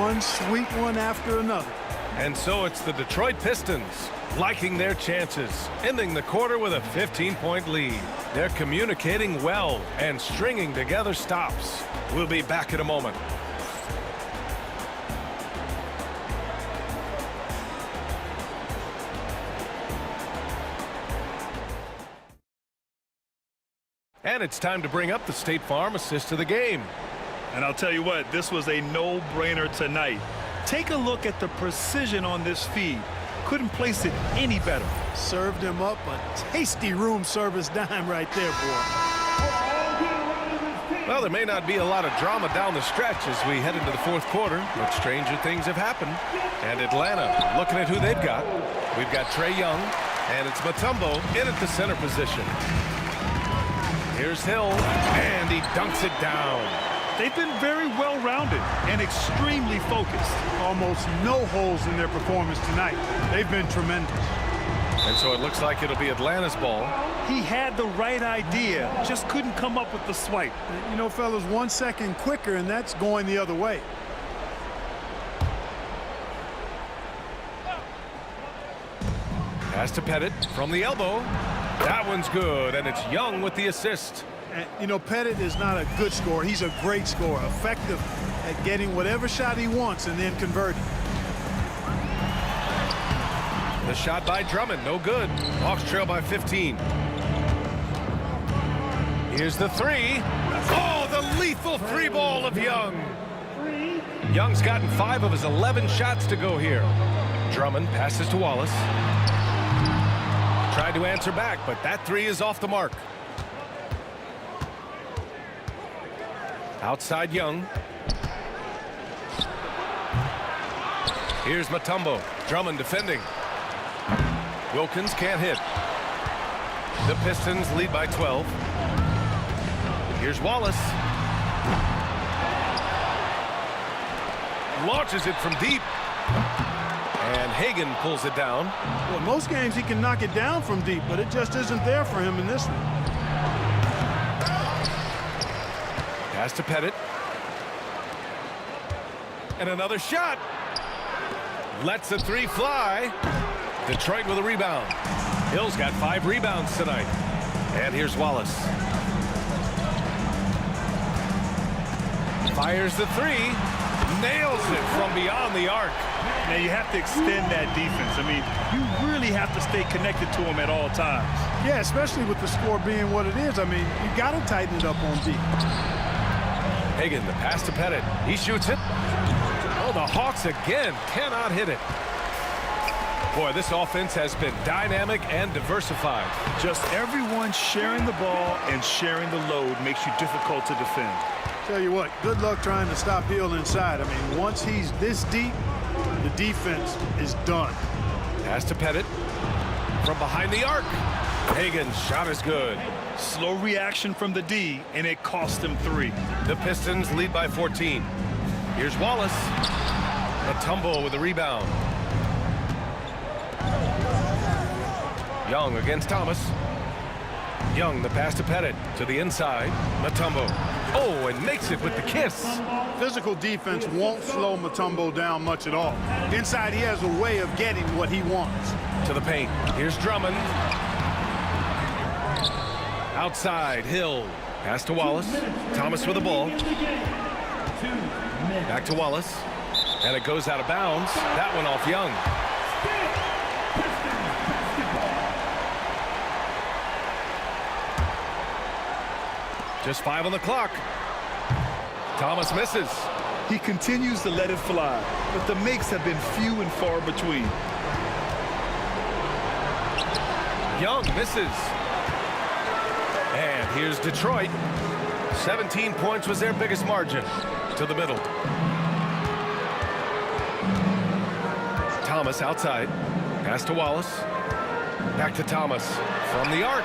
One sweet one after another. And so it's the Detroit Pistons liking their chances, ending the quarter with a 15-point lead. They're communicating well and stringing together stops. We'll be back in a moment. And it's time to bring up the State Farm assist of the game. And I'll tell you what, this was a no-brainer tonight. Take a look at the precision on this feed. Couldn't place it any better. Served him up a tasty room service dime right there, boy. Well, there may not be a lot of drama down the stretch as we head into the fourth quarter, but stranger things have happened. And Atlanta, looking at who they've got. We've got Trae Young, and it's Mutombo in at the center position. Here's Hill, and he dunks it down. They've been very well-rounded and extremely focused. Almost no holes in their performance tonight. They've been tremendous. And so it looks like it'll be Atlanta's ball. He had the right idea, just couldn't come up with the swipe. You know, fellas, 1 second quicker, and that's going the other way. Pass to Pettit from the elbow. That one's good, and it's Young with the assist. And, you know, Pettit is not a good scorer. He's a great scorer, effective at getting whatever shot he wants and then converting. The shot by Drummond, no good. Hawks trail by 15. Here's the three. Oh, the lethal three ball of Young. Young's gotten 5 of his 11 shots to go here. Drummond passes to Wallace. Tried to answer back, but that three is off the mark. Outside Young. Here's Mutombo. Drummond defending. Wilkins can't hit. The Pistons lead by 12. Here's Wallace. Launches it from deep. And Hagan pulls it down. Well, most games he can knock it down from deep, but it just isn't there for him in this one. Pass to Pettit. And another shot. Lets the three fly. Detroit with a rebound. Hill's got 5 rebounds tonight. And here's Wallace. Fires the three. Nails it from beyond the arc. Now you have to extend that defense. I mean, you really have to stay connected to him at all times. Yeah, especially with the score being what it is. I mean, you got to tighten it up on deep. Hagan, the pass to Pettit. He shoots it. Oh, the Hawks again cannot hit it. Boy, this offense has been dynamic and diversified. Just everyone sharing the ball and sharing the load makes you difficult to defend. Tell you what, good luck trying to stop Hill inside. I mean, once he's this deep, the defense is done. Pass to Pettit from behind the arc. Hagan's shot is good. Slow reaction from the D, and it cost him 3. The Pistons lead by 14. Here's Wallace. Mutombo with a rebound. Young against Thomas. Young, the pass to Pettit to the inside. Mutombo. Oh, and makes it with the kiss. Physical defense won't slow Mutombo down much at all. Inside, he has a way of getting what he wants. To the paint. Here's Drummond. Outside, Hill. Pass to Wallace. Thomas with the ball. Back to Wallace. And it goes out of bounds. That one off Young. Just 5 on the clock. Thomas misses. He continues to let it fly, but the makes have been few and far between. Young misses. And here's Detroit. 17 points was their biggest margin. To the middle. Thomas outside. Pass to Wallace. Back to Thomas. From the arc.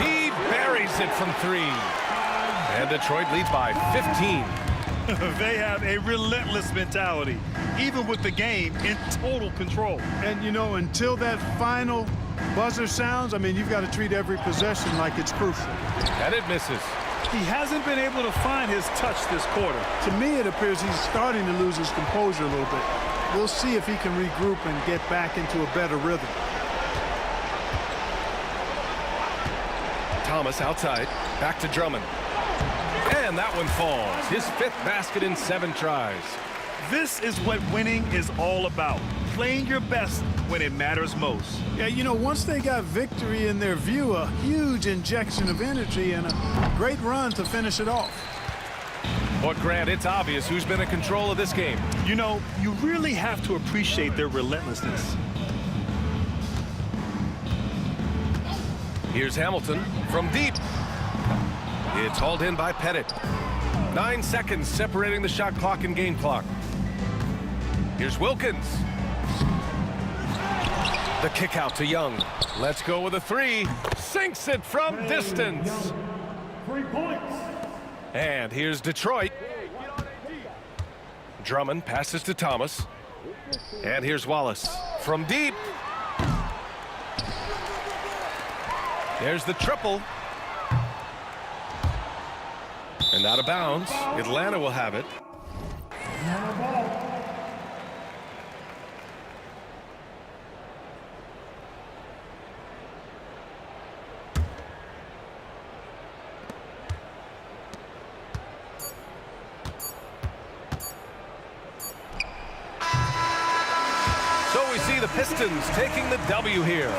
He buries it from 3. And Detroit leads by 15. They have a relentless mentality, even with the game in total control. And, you know, until that final buzzer sounds, I mean, you've got to treat every possession like it's crucial. And it misses. He hasn't been able to find his touch this quarter. To me, it appears he's starting to lose his composure a little bit. We'll see if he can regroup and get back into a better rhythm. Thomas outside. Back to Drummond. And that one falls. His 5th basket in 7 tries. This is what winning is all about. Playing your best when it matters most. Yeah, you know, once they got victory in their view, a huge injection of energy and a great run to finish it off. But Grant, it's obvious who's been in control of this game. You know, you really have to appreciate their relentlessness. Here's Hamilton from deep. It's hauled in by Pettit. 9 seconds separating the shot clock and game clock. Here's Wilkins. The kick out to Young. Let's go with a three. Sinks it from distance. 3 points. And here's Detroit. Drummond passes to Thomas. And here's Wallace from deep. There's the triple. And out of bounds. Atlanta will have it. So we see the Pistons taking the W here.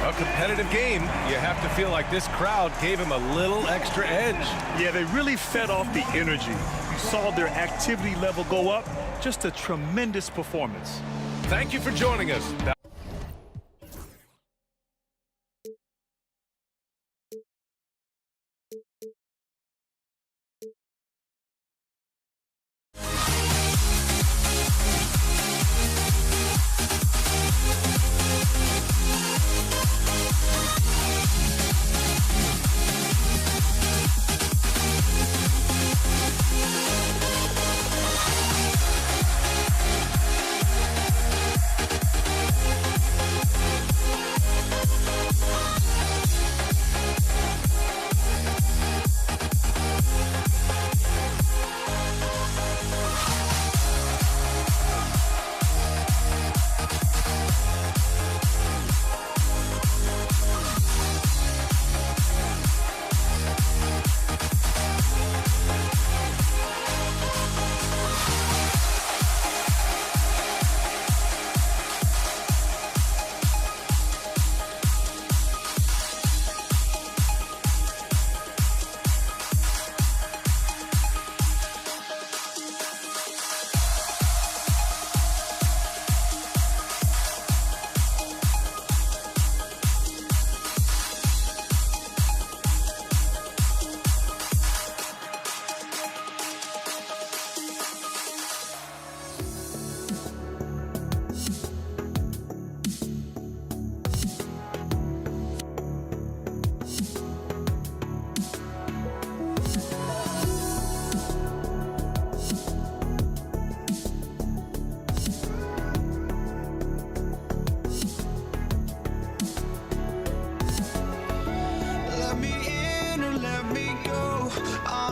A competitive game. You have to feel like this crowd gave him a little extra edge. Yeah, they really fed off the energy. You saw their activity level go up. Just a tremendous performance. Thank you for joining us.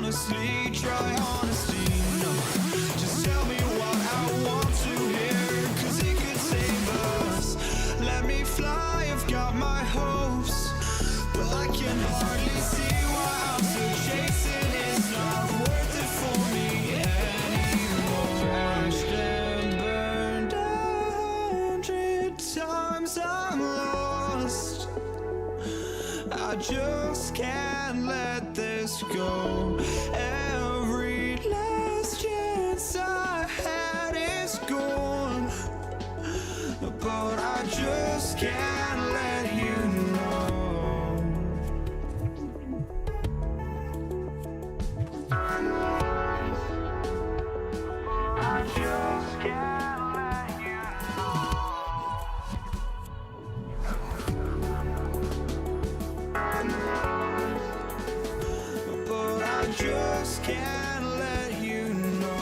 honestly, try honesty, no. Just tell me what I want to hear, 'cause it could save us. Let me fly, I've got my hopes, but I can hardly see why I'm still chasing. It's not worth it for me anymore. Crashed and burned 100 times, I'm lost. I just can't let this go. Every last chance I had is gone, but I just can't let you know. I just can't let you but I just can't let you know.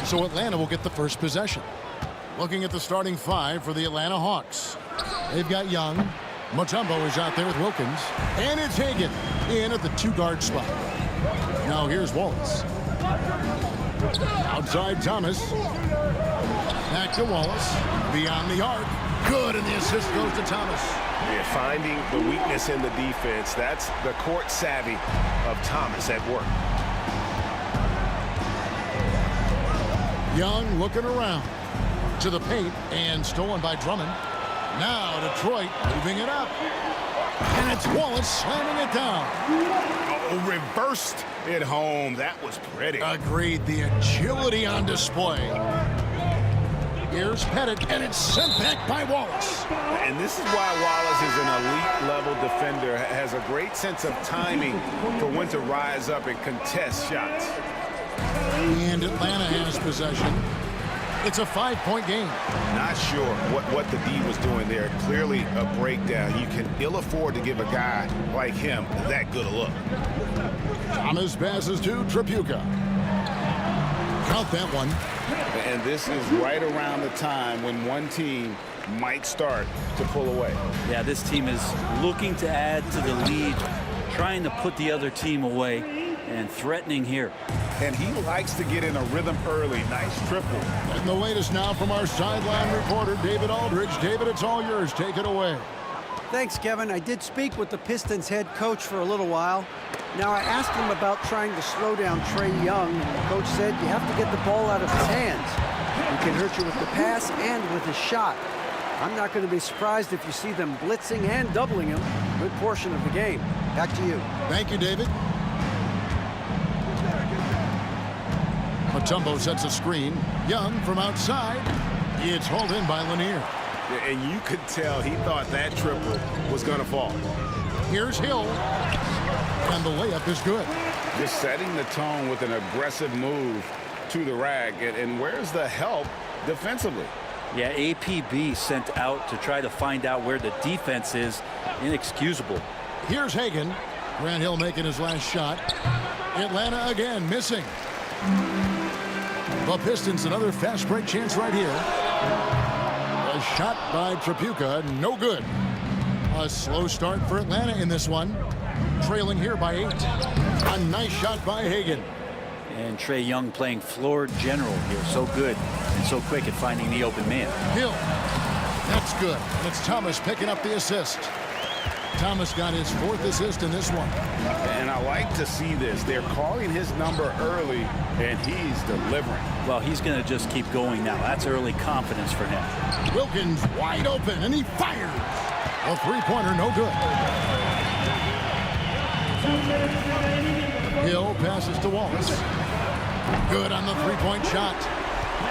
So Atlanta will get the first possession. Looking at the starting five for the Atlanta Hawks. They've got Young. Mutombo is out there with Wilkins. And it's Hagan in at the 2-guard spot. Now here's Wallace. Outside Thomas. Back to Wallace. Beyond the arc. Good, and the assist goes to Thomas. Yeah, finding the weakness in the defense. That's the court savvy of Thomas at work. Young looking around to the paint and stolen by Drummond. Now Detroit moving it up. And it's Wallace slamming it down. Oh, reversed it home. That was pretty. Agreed. The agility on display. Here's Pettit, and it's sent back by Wallace. And this is why Wallace is an elite-level defender, has a great sense of timing for when to rise up and contest shots. And Atlanta has possession. It's a 5-point game. Not sure what the D was doing there. Clearly a breakdown. You can ill afford to give a guy like him that good a look. Thomas passes to Tripucka. Count that one. And this is right around the time when one team might start to pull away. Yeah, this team is looking to add to the lead, trying to put the other team away, and threatening here. And he likes to get in a rhythm early. Nice triple. And the latest now from our sideline reporter, David Aldridge. David, it's all yours. Take it away. Thanks, Kevin. I did speak with the Pistons head coach for a little while. Now, I asked him about trying to slow down Trae Young, and the coach said you have to get the ball out of his hands. He can hurt you with the pass and with his shot. I'm not going to be surprised if you see them blitzing and doubling him a good portion of the game. Back to you. Thank you, David. Mutombo sets a screen. Young from outside. It's hauled in by Lanier. And you could tell he thought that triple was going to fall. Here's Hill. And the layup is good. Just setting the tone with an aggressive move to the rack. And where's the help defensively? Yeah, APB sent out to try to find out where the defense is. Inexcusable. Here's Hagan. Grant Hill making his last shot. Atlanta again missing. The Pistons another fast break chance right here. A shot by Tripucka, no good. A slow start for Atlanta in this one. Trailing here by 8. A nice shot by Hagan. And Trae Young playing floor general here. So good and so quick at finding the open man. Hill. That's good. And it's Thomas picking up the assist. Thomas got his 4th assist in this one. And I like to see this. They're calling his number early, and he's delivering. Well, he's going to just keep going now. That's early confidence for him. Wilkins wide open, and he fires. A 3-pointer, no good. Hill passes to Wallace. Good on the 3-point shot.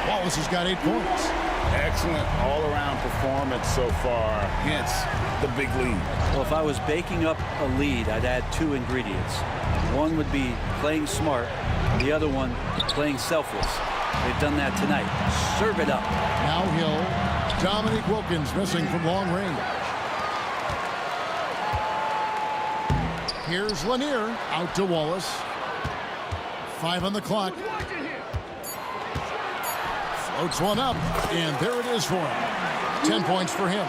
Wallace has got 8 points. Excellent all-around performance so far, hence the big lead. Well, if I was baking up a lead, I'd add 2 ingredients. One would be playing smart, the other one playing selfless. They've done that tonight. Serve it up. Now Hill. Dominique Wilkins missing from long range. Here's Lanier out to Wallace. 5 on the clock. Floats one up, and there it is for him. 10 points for him.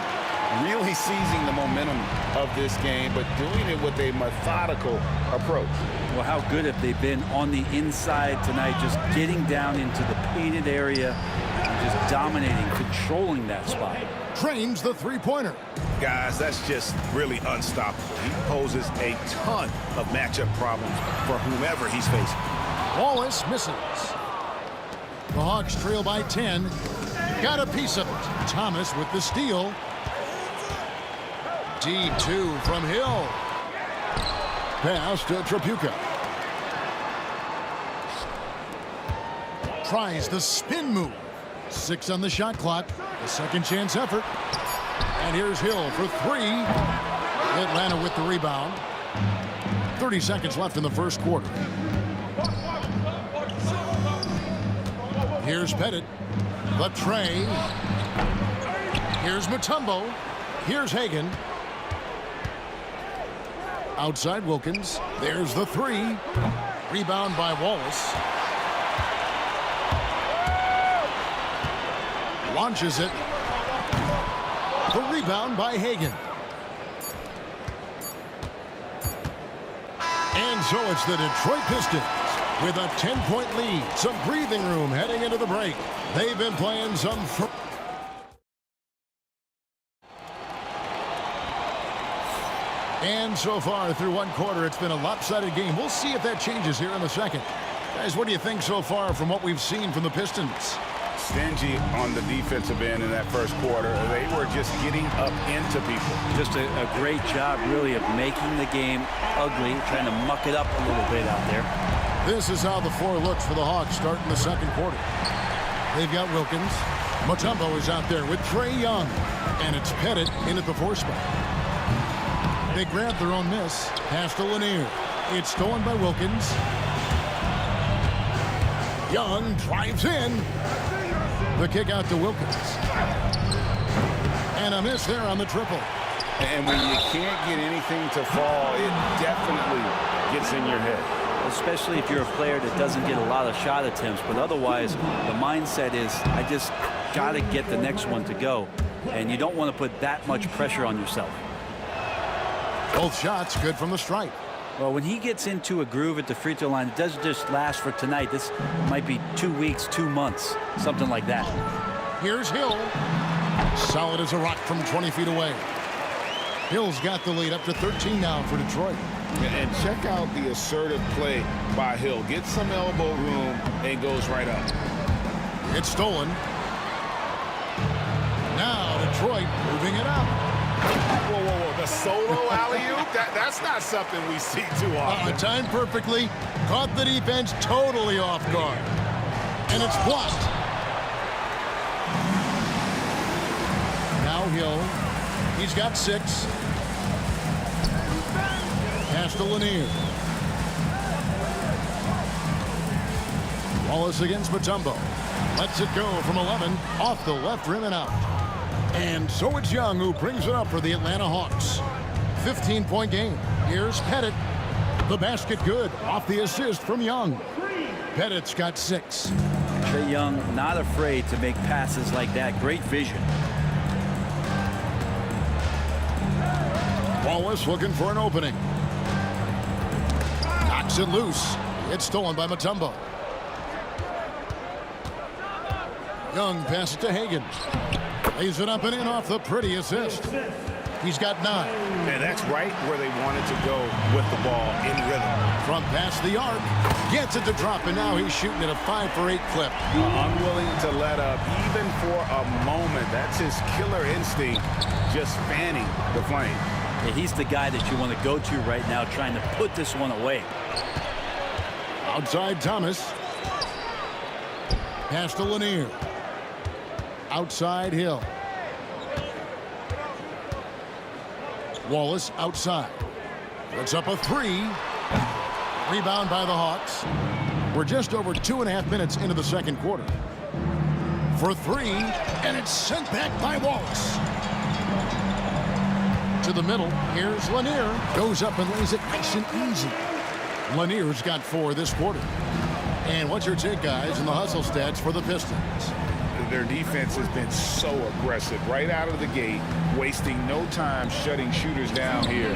Really seizing the momentum of this game, but doing it with a methodical approach. Well, how good have they been on the inside tonight, just getting down into the painted area and just dominating, controlling that spot. Trains the 3-pointer. Guys, that's just really unstoppable. He poses a ton of matchup problems for whomever he's facing. Wallace misses. The Hawks trail by 10. Got a piece of it. Thomas with the steal. D2 from Hill. Pass to Tripucka. Tries the spin move. 6 on the shot clock. A second chance effort. And here's Hill for 3. Atlanta with the rebound. 30 seconds left in the first quarter. Here's Pettit. The Trae. Here's Mutombo. Here's Hagan. Outside Wilkins. There's the 3. Rebound by Wallace. Launches it. The rebound by Hagan. And so it's the Detroit Pistons with a 10-point lead. Some breathing room heading into the break. They've been playing some... And so far through one quarter, it's been a lopsided game. We'll see if that changes here in the second. Guys, what do you think so far from what we've seen from the Pistons? Stingy on the defensive end in that first quarter. They were just getting up into people. Just a great job, really, of making the game ugly, trying to muck it up a little bit out there. This is how the floor looks for the Hawks starting the second quarter. They've got Wilkins. Mutombo is out there with Trae Young. And it's Pettit in at the 4 spot. They grab their own miss. Pass to Lanier. It's stolen by Wilkins. Young drives in. The kick out to Wilkins. And a miss there on the triple. And when you can't get anything to fall, it definitely gets in your head. Especially if you're a player that doesn't get a lot of shot attempts. But otherwise, the mindset is, I just got to get the next one to go. And you don't want to put that much pressure on yourself. Both shots good from the stripe. Well, when he gets into a groove at the free throw line, it doesn't just last for tonight. This might be 2 weeks, 2 months, something like that. Here's Hill. Solid as a rock from 20 feet away. Hill's got the lead up to 13 now for Detroit. And check out the assertive play by Hill. Gets some elbow room and goes right up. It's stolen. Now Detroit moving it up. Whoa, whoa, whoa. The solo alley-oop? That's not something we see too often. Timed perfectly. Caught the defense totally off guard. And it's blocked. Now Hill. He's got 6. Pass to Lanier. Wallace against Mutombo. Lets it go from 11. Off the left rim and out. And so it's Young who brings it up for the Atlanta Hawks. 15-point game. Here's Pettit. The basket good. Off the assist from Young. Pettit's got 6. Trae Young not afraid to make passes like that. Great vision. Wallace looking for an opening. Knocks it loose. It's stolen by Mutombo. Young passes to Hagan. Lays it up and in off the pretty assist. He's got 9. And that's right where they wanted to go with the ball in rhythm. From past the arc. Gets it to drop, and now he's shooting at a 5 for 8 clip. Unwilling to let up even for a moment. That's his killer instinct, just fanning the flame. Yeah, he's the guy that you want to go to right now, trying to put this one away. Outside Thomas. Pass to Lanier. Outside Hill. Wallace outside. Puts up a 3. Rebound by the Hawks. We're just over 2.5 minutes into the second quarter. For 3, and it's sent back by Wallace. To the middle, here's Lanier. Goes up and lays it nice and easy. Lanier's got 4 this quarter. And what's your take, guys, in the hustle stats for the Pistons? Their defense has been so aggressive right out of the gate, wasting no time shutting shooters down here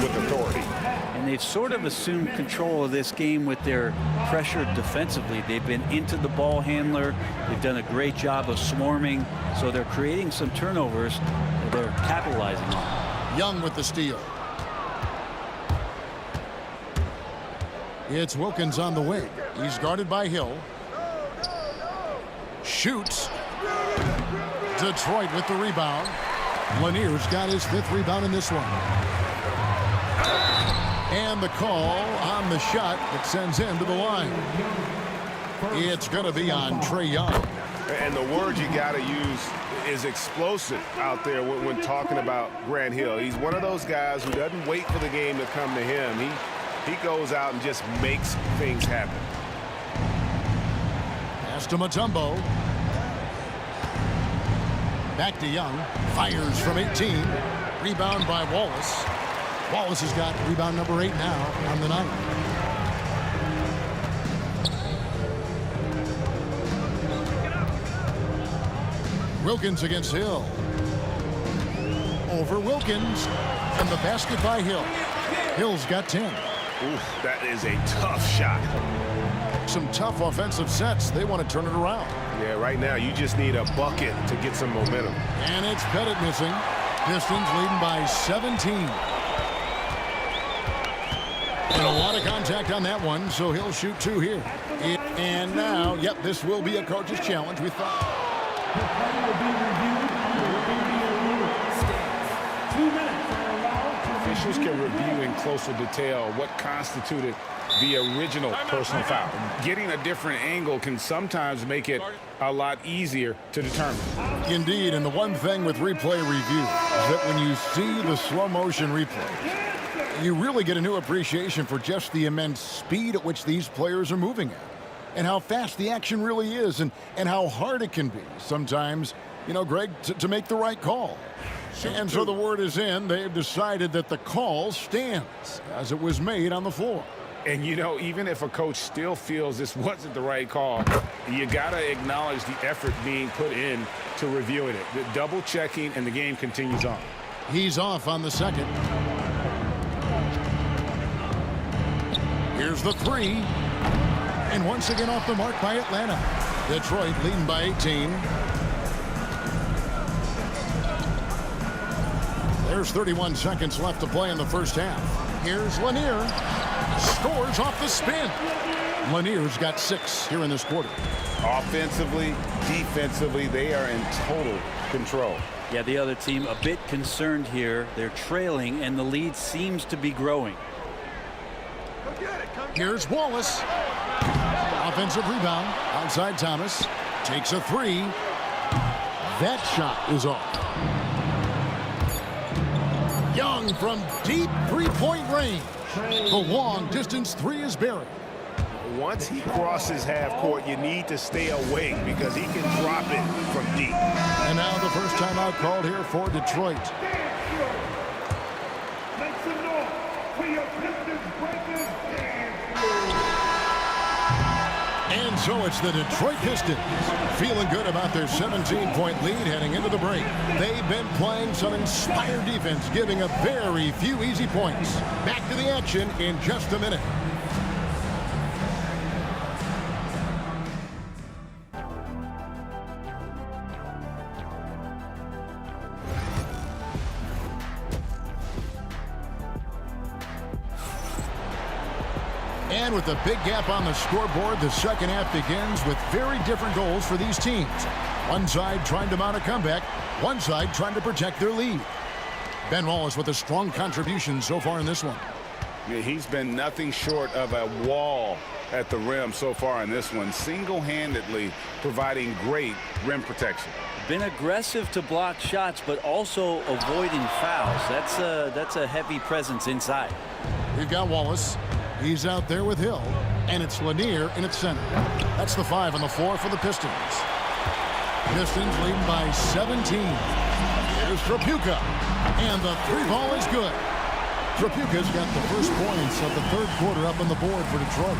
with authority. And they've sort of assumed control of this game with their pressure defensively. They've been into the ball handler. They've done a great job of swarming. So they're creating some turnovers that they're capitalizing on. Young with the steal. It's Wilkins on the wing. He's guarded by Hill. Shoots. Detroit with the rebound. Lanier's got his 5th rebound in this one. And the call on the shot that sends him to the line. It's going to be on Trae Young. And the word you got to use is explosive out there when talking about Grant Hill. He's one of those guys who doesn't wait for the game to come to him. He goes out and just makes things happen. Pass to Mutombo. Back to Young. Fires from 18. Rebound by Wallace. Wallace has got rebound number 8 now on the night. Wilkins against Hill. Over Wilkins. And the basket by Hill. Hill's got 10. Ooh, that is a tough shot. Some tough offensive sets. They want to turn it around. Yeah, right now you just need a bucket to get some momentum. And it's Pettit missing. Pistons leading by 17. And a lot of contact on that one, so he'll shoot 2 here. And now, yep, this will be a coach's challenge, we thought. Officials can review in closer detail what constituted the original personal foul. Getting a different angle can sometimes make it a lot easier to determine. Indeed, and the one thing with replay review is that when you see the slow motion replay, you really get a new appreciation for just the immense speed at which these players are moving at, and how fast the action really is, and how hard it can be sometimes, you know, Greg, to make the right call. And so the word is in. They've decided that the call stands as it was made on the floor. And, you know, even if a coach still feels this wasn't the right call, you got to acknowledge the effort being put in to reviewing it. The double checking, and the game continues on. He's off on the second. Here's the 3. And once again off the mark by Atlanta. Detroit leading by 18. There's 31 seconds left to play in the first half. Here's Lanier. Scores off the spin. Lanier's got 6 here in this quarter. Offensively, defensively, they are in total control. Yeah, the other team a bit concerned here. They're trailing, and the lead seems to be growing. Here's Wallace. Offensive rebound. Outside Thomas. Takes a 3. That shot is off. Young from deep three-point range. The long-distance 3 is buried. Once he crosses half court, you need to stay away because he can drop it from deep. And now the first timeout called here for Detroit. Make some noise for your Pistons breakers. And so it's the Detroit Pistons feeling good about their 17-point lead heading into the break. They've been playing some inspired defense, giving up very few easy points. Back to the action in just a minute. And with a big gap on the scoreboard, the second half begins with very different goals for these teams. One side trying to mount a comeback, one side trying to protect their lead. Ben Wallace with a strong contribution so far in this one. Yeah, he's been nothing short of a wall at the rim so far in this one, single-handedly providing great rim protection. Been aggressive to block shots, but also avoiding fouls. That's a heavy presence inside. We've got Wallace. He's out there with Hill, and it's Lanier in its center. That's the 5 on the floor for the Pistons. Pistons leading by 17. Here's Trapuka, and the 3 ball is good. Trapuka's got the first points of the third quarter up on the board for Detroit.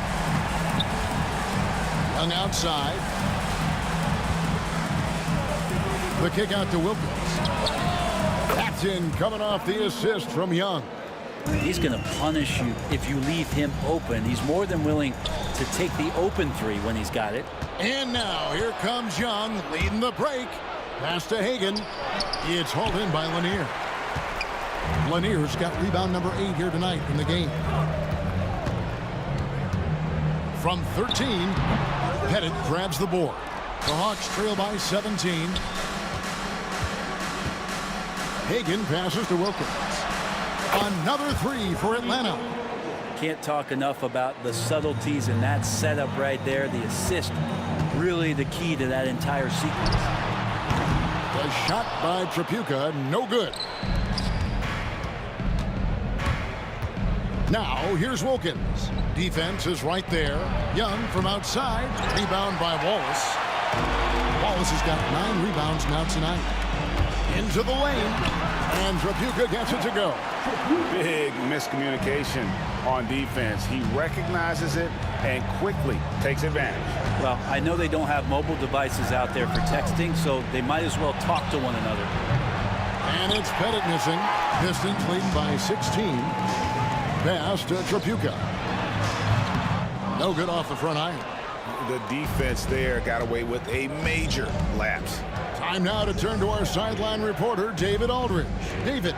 Young outside. The kick out to Wilkins. That's in, coming off the assist from Young. He's going to punish you if you leave him open. He's more than willing to take the open 3 when he's got it. And now here comes Young leading the break. Pass to Hagan. It's hauled in by Lanier. Lanier's got rebound number 8 here tonight in the game. From 13, Pettit grabs the board. The Hawks trail by 17. Hagan passes to Wilkins. Another 3 for Atlanta. Can't talk enough about the subtleties in that setup right there. The assist, really the key to that entire sequence. The shot by Trapuka, no good. Now here's Wilkins. Defense is right there. Young from outside. Rebound by Wallace. Wallace has got 9 rebounds now tonight. Into the lane. And Trapuka gets it to go. Big miscommunication on defense. He recognizes it and quickly takes advantage. Well, I know they don't have mobile devices out there for texting, so they might as well talk to one another. And it's Pettit missing. Pistons leading by 16. Pass to Trapuka. No good off the front iron. The defense there got away with a major lapse. Time now to turn to our sideline reporter, David Aldridge. David.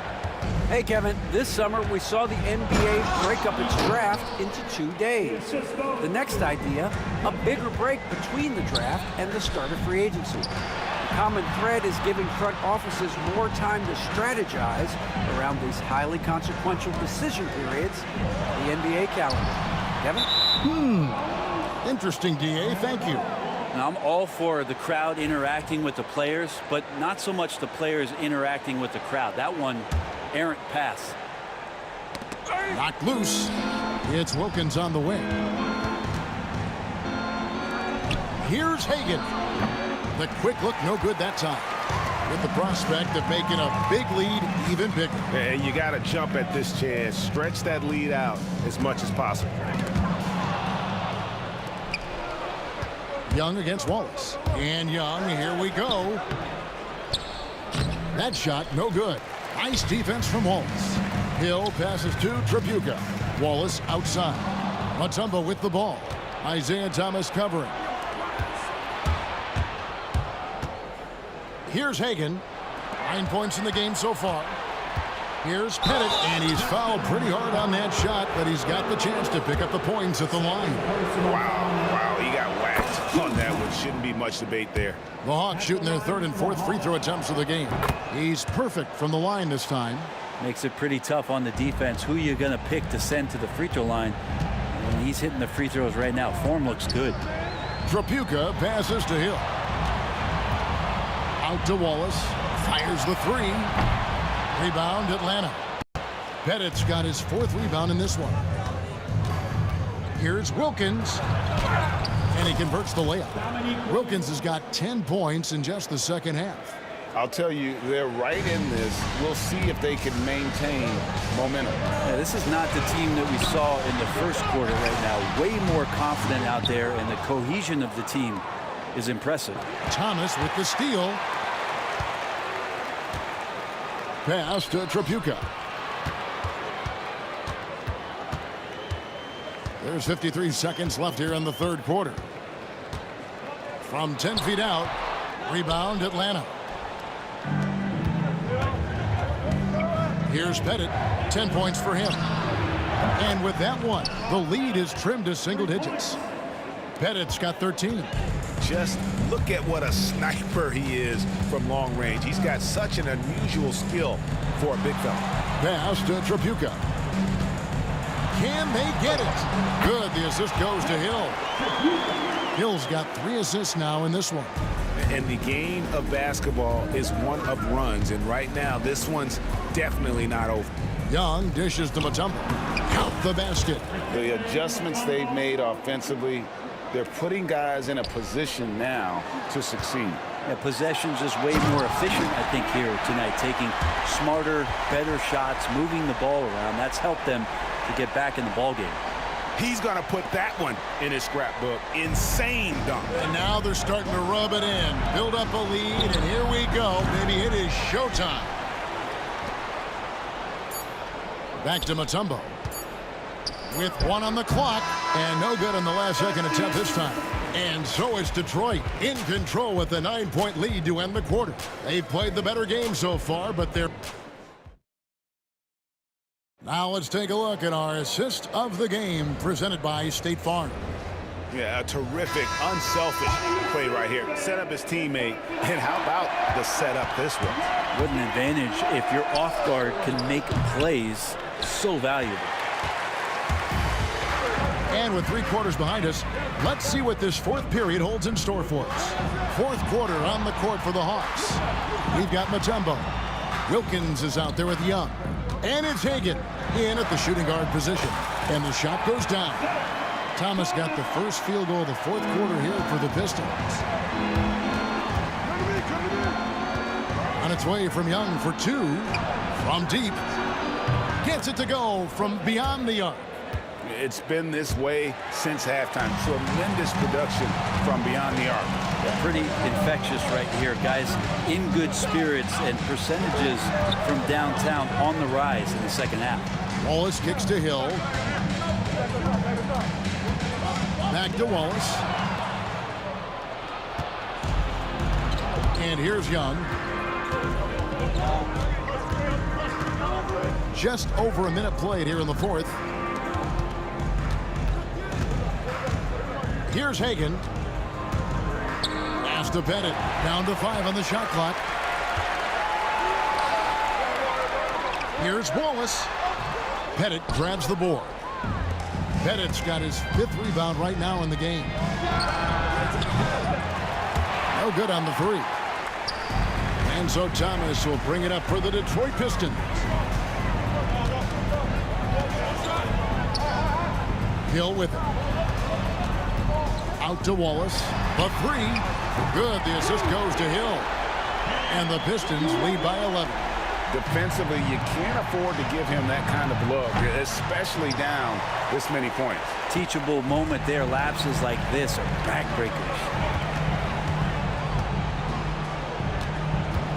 Hey, Kevin, this summer we saw the NBA break up its draft into 2 days. The next idea, a bigger break between the draft and the start of free agency. The common thread is giving front offices more time to strategize around these highly consequential decision periods, the NBA calendar. Kevin? Interesting, DA. Thank you. Now, I'm all for the crowd interacting with the players, but not so much the players interacting with the crowd. That one, errant pass. Knocked loose. It's Wilkins on the wing. Here's Hagan. The quick look, no good that time. With the prospect of making a big lead even bigger. Hey, you got to jump at this chance. Stretch that lead out as much as possible. Young against Wallace. And Young, here we go. That shot, no good. Nice defense from Wallace. Hill passes to Trapuka. Wallace outside. Mutombo with the ball. Isaiah Thomas covering. Here's Hagan. 9 points in the game so far. Here's Pettit, and he's fouled pretty hard on that shot, but he's got the chance to pick up the points at the line. Wow, he got whacked on that one. Shouldn't be much debate there. The Hawks shooting their third and fourth free throw attempts of the game. He's perfect from the line this time. Makes it pretty tough on the defense. Who you going to pick to send to the free throw line? And he's hitting the free throws right now. Form looks good. Trapuka passes to Hill. Out to Wallace. Fires the three. Rebound, Atlanta. Pettit's got his fourth rebound in this one. Here's Wilkins. And he converts the layup. Wilkins has got 10 points in just the second half. I'll tell you, they're right in this. We'll see if they can maintain momentum. Yeah, this is not the team that we saw in the first quarter right now. Way more confident out there, and the cohesion of the team is impressive. Thomas with the steal. Pass to Trapuka. There's 53 seconds left here in the third quarter. From 10 feet out, rebound Atlanta. Here's Pettit, 10 points for him. And with that one, the lead is trimmed to single digits. Pettit's got 13. Just look at what a sniper he is from long range. He's got such an unusual skill for a big fella. Pass to Trapuka. Can they get it? Good. The assist goes to Hill. Hill's got 3 assists now in this one. And the game of basketball is one of runs. And right now, this one's definitely not over. Young dishes to Mutombo. Count the basket. The adjustments they've made offensively, they're putting guys in a position now to succeed. Yeah, possession's just way more efficient, I think, here tonight. Taking smarter, better shots, moving the ball around. That's helped them to get back in the ball game. He's going to put that one in his scrapbook. Insane dunk. And now they're starting to rub it in. Build up a lead, and here we go. Maybe it is showtime. Back to Mutombo. With 1 on the clock, and no good on the last second attempt this time. And so it's Detroit in control with a 9-point lead to end the quarter. They've played the better game so far, but they're... Now let's take a look at our assist of the game presented by State Farm. Yeah, a terrific, unselfish play right here. Set up his teammate, and how about the setup this one? What an advantage if your off guard can make plays so valuable. And with 3 quarters behind us, let's see what this fourth period holds in store for us. Fourth quarter on the court for the Hawks. We've got Mutombo. Wilkins is out there with Young. And it's Hagan in at the shooting guard position. And the shot goes down. Thomas got the first field goal of the fourth quarter here for the Pistons. On its way from Young for 2. From deep. Gets it to go from beyond the arc. It's been this way since halftime. Tremendous production from beyond the arc. Yeah, pretty infectious right here. Guys in good spirits and percentages from downtown on the rise in the second half. Wallace kicks to Hill. Back to Wallace. And here's Young. Just over a minute played here in the fourth. Here's Hagan. Pass to Pettit. Down to 5 on the shot clock. Here's Wallace. Pettit grabs the board. Pettit's got his 5th rebound right now in the game. No good on the 3. And so Thomas will bring it up for the Detroit Pistons. Hill with it. Out to Wallace. The 3. Good. The assist goes to Hill. And the Pistons lead by 11. Defensively, you can't afford to give him that kind of look, especially down this many points. Teachable moment there. Lapses like this are backbreakers.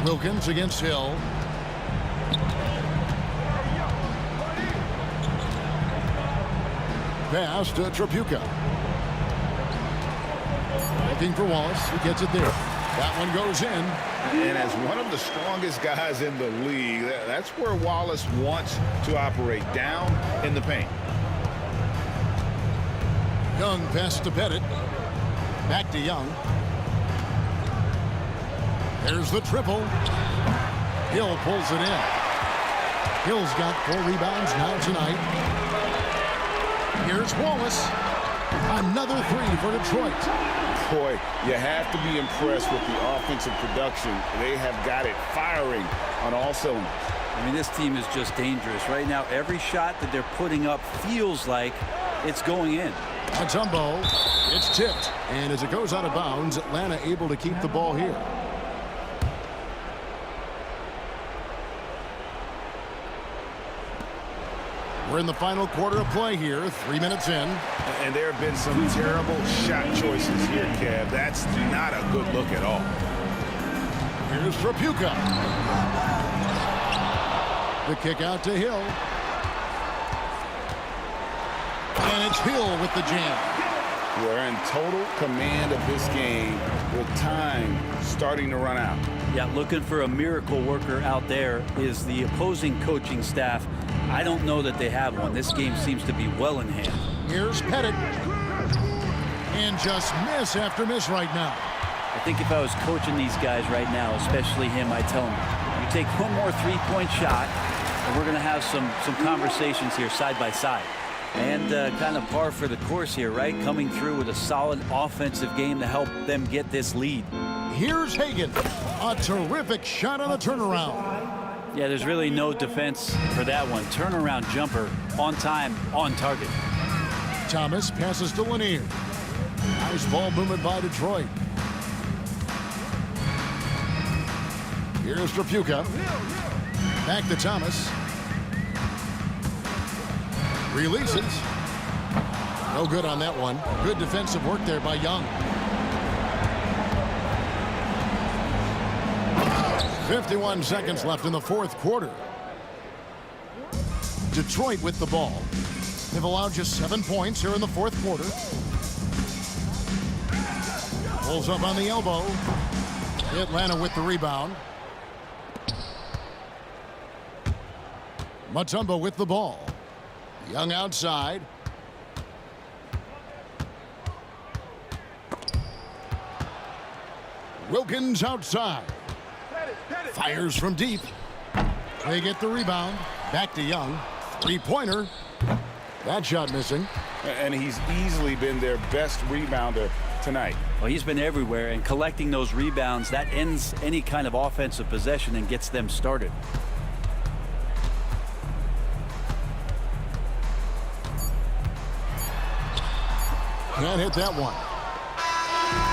Wilkins against Hill. Pass to Tripucka. Looking for Wallace. He gets it there. That one goes in. And as one of the strongest guys in the league, that's where Wallace wants to operate, down in the paint. Young passes to Pettit. Back to Young. There's the triple. Hill pulls it in. Hill's got 4 rebounds now tonight. Here's Wallace. Another 3 for Detroit. Boy, you have to be impressed with the offensive production. They have got it firing on all cylinders. I mean, this team is just dangerous. Right now, every shot that they're putting up feels like it's going in. Mutombo, it's tipped. And as it goes out of bounds, Atlanta able to keep the ball here. We're in the final quarter of play here, 3 minutes in. And there have been some terrible shot choices here, Kev. That's not a good look at all. Here's Tripucka. The kick out to Hill. And it's Hill with the jam. We're in total command of this game with time starting to run out. Yeah, looking for a miracle worker out there is the opposing coaching staff. I don't know that they have one. This game seems to be well in hand. Here's Pettit. And just miss after miss right now. I think if I was coaching these guys right now, especially him, I'd tell him, you take one more 3-point shot, and we're going to have some conversations here side by side. And kind of par for the course here, right? Coming through with a solid offensive game to help them get this lead. Here's Hagan. A terrific shot on the turnaround. Yeah, there's really no defense for that one. Turnaround jumper, on time, on target. Thomas passes to Lanier. Nice ball movement by Detroit. Here's Tripucka. Back to Thomas. Releases. No good on that one. Good defensive work there by Young. 51 seconds left in the fourth quarter. Detroit with the ball. They've allowed just 7 points here in the fourth quarter. Pulls up on the elbow. Atlanta with the rebound. Mutombo with the ball. Young outside. Wilkins outside. Fires from deep. They get the rebound. Back to Young. 3-pointer. That shot missing. And he's easily been their best rebounder tonight. Well, he's been everywhere, and collecting those rebounds, that ends any kind of offensive possession and gets them started. Can't hit that one.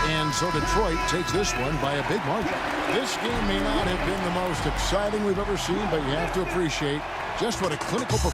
And so Detroit takes this one by a big margin. This game may not have been the most exciting we've ever seen, but you have to appreciate just what a clinical performance.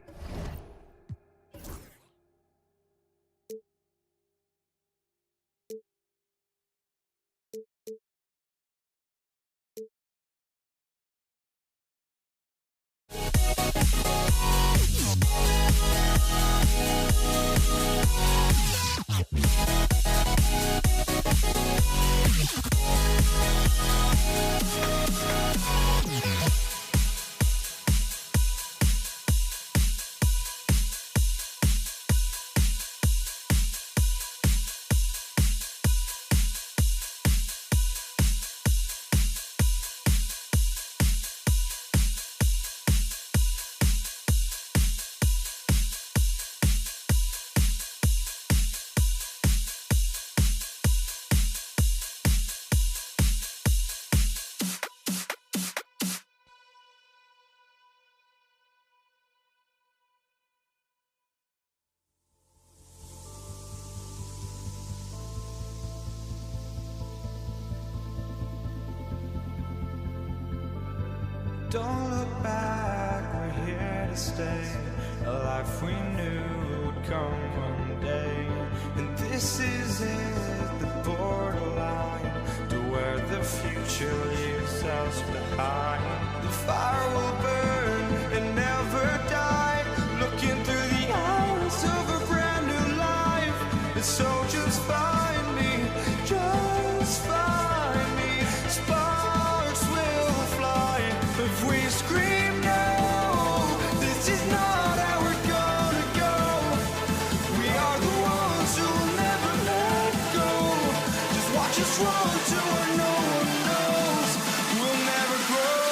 Don't look back, we're here to stay. A life we knew would come one day. And this is it, the borderline to where the future leaves us behind. The fire will burn and never die. Looking through the eyes of a brand new life. And so just find me, just find me. Sparks will fly if we scream no. This is not how we're gonna go. We are the ones who will never let go. Just watch us run to where no one knows. We'll never grow.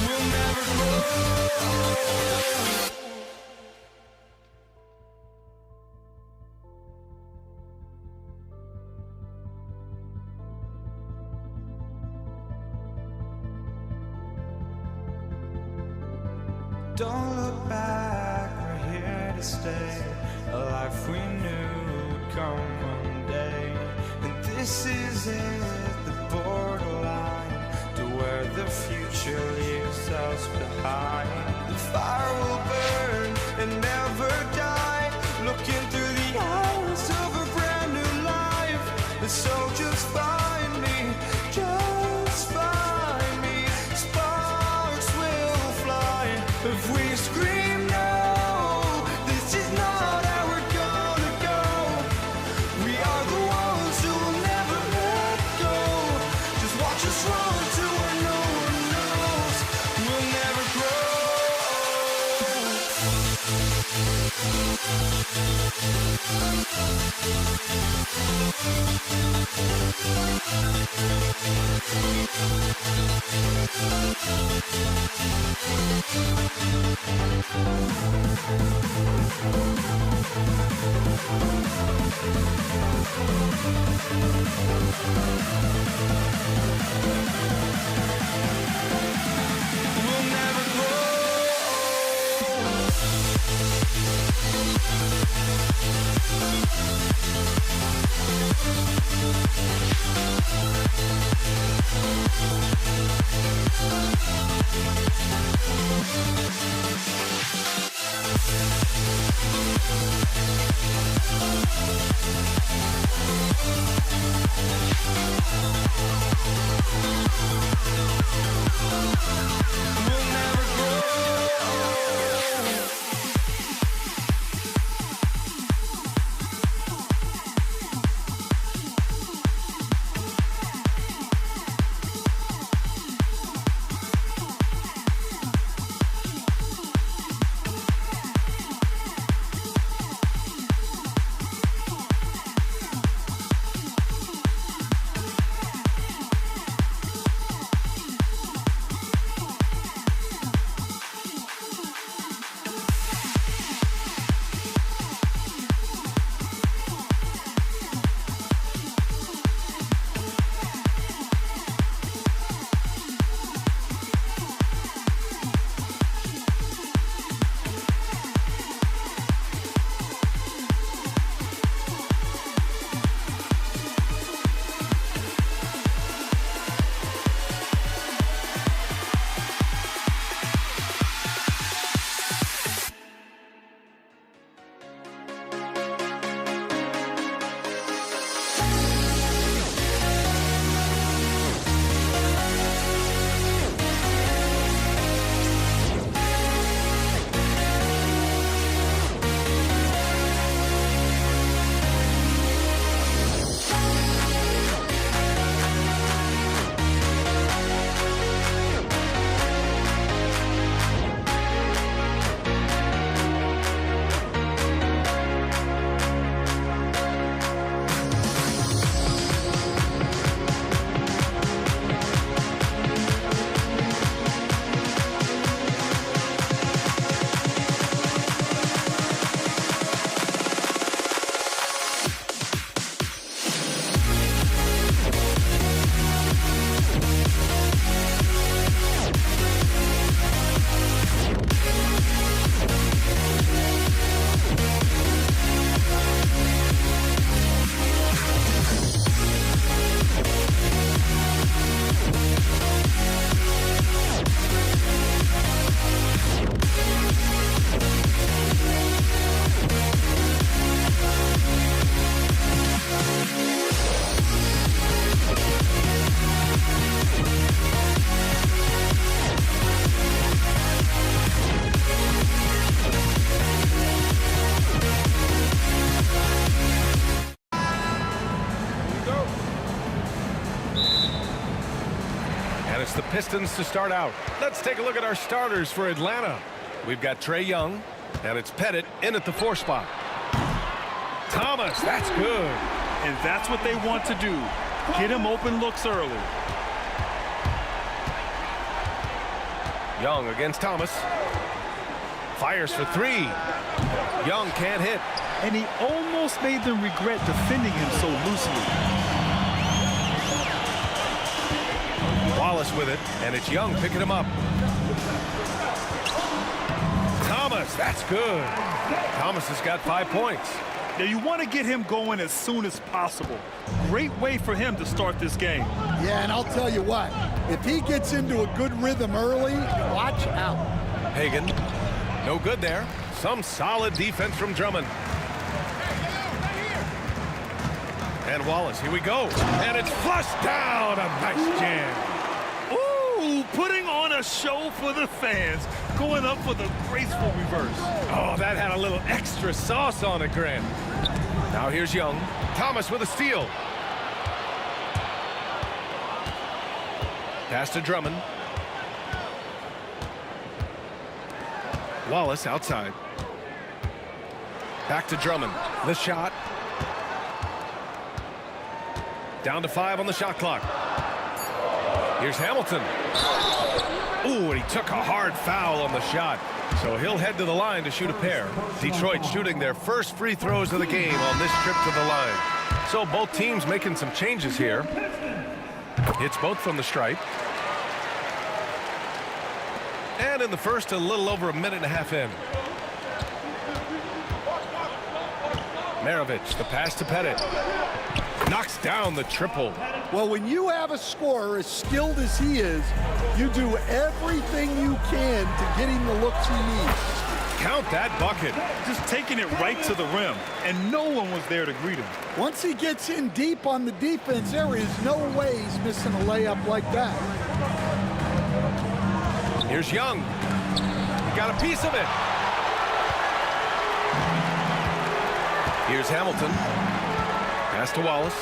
We'll never grow. Don't look back, we're here to stay. A life we knew would come one day. And this is it, the borderline to where the future leaves us behind. The fire will burn and never die. Looking through the eyes of a brand new life. And so just find me, just find me. Sparks will fly if we scream no. This is not how we're gonna go. We are the ones who will never let go. Just watch us run to where no one knows. We'll never grow. We'll never grow. Pistons to start out. Let's take a look at our starters for Atlanta. We've got Trae Young, and it's Pettit in at the 4 spot. Thomas, that's good. And that's what they want to do. Get him open looks early. Young against Thomas. Fires for 3. Young can't hit. And he almost made them regret defending him so loosely. Wallace with it, and it's Young picking him up. Thomas, that's good. Thomas has got 5 points. Now you want to get him going as soon as possible. Great way for him to start this game. Yeah, and I'll tell you what, if he gets into a good rhythm early, watch out. Hagan, no good there. Some solid defense from Drummond. And Wallace, here we go. And it's flushed down. A nice jam. Ooh, putting on a show for the fans. Going up for the graceful reverse. Oh, that had a little extra sauce on it, Grant. Now here's Young. Thomas with a steal. Pass to Drummond. Wallace outside. Back to Drummond. The shot. Down to 5 on the shot clock. Here's Hamilton. Ooh, and he took a hard foul on the shot. So he'll head to the line to shoot a pair. Detroit shooting their first free throws of the game on this trip to the line. So both teams making some changes here. Hits both from the stripe. And in the first, a little over a minute and a half in. Maravich, the pass to Pettit. Knocks down the triple. Well, when you have a scorer as skilled as he is, you do everything you can to get him the looks he needs. Count that bucket. Just taking it right to the rim, and no one was there to greet him. Once he gets in deep on the defense, there is no way he's missing a layup like that. Here's Young. He got a piece of it. Here's Hamilton. Pass to Wallace.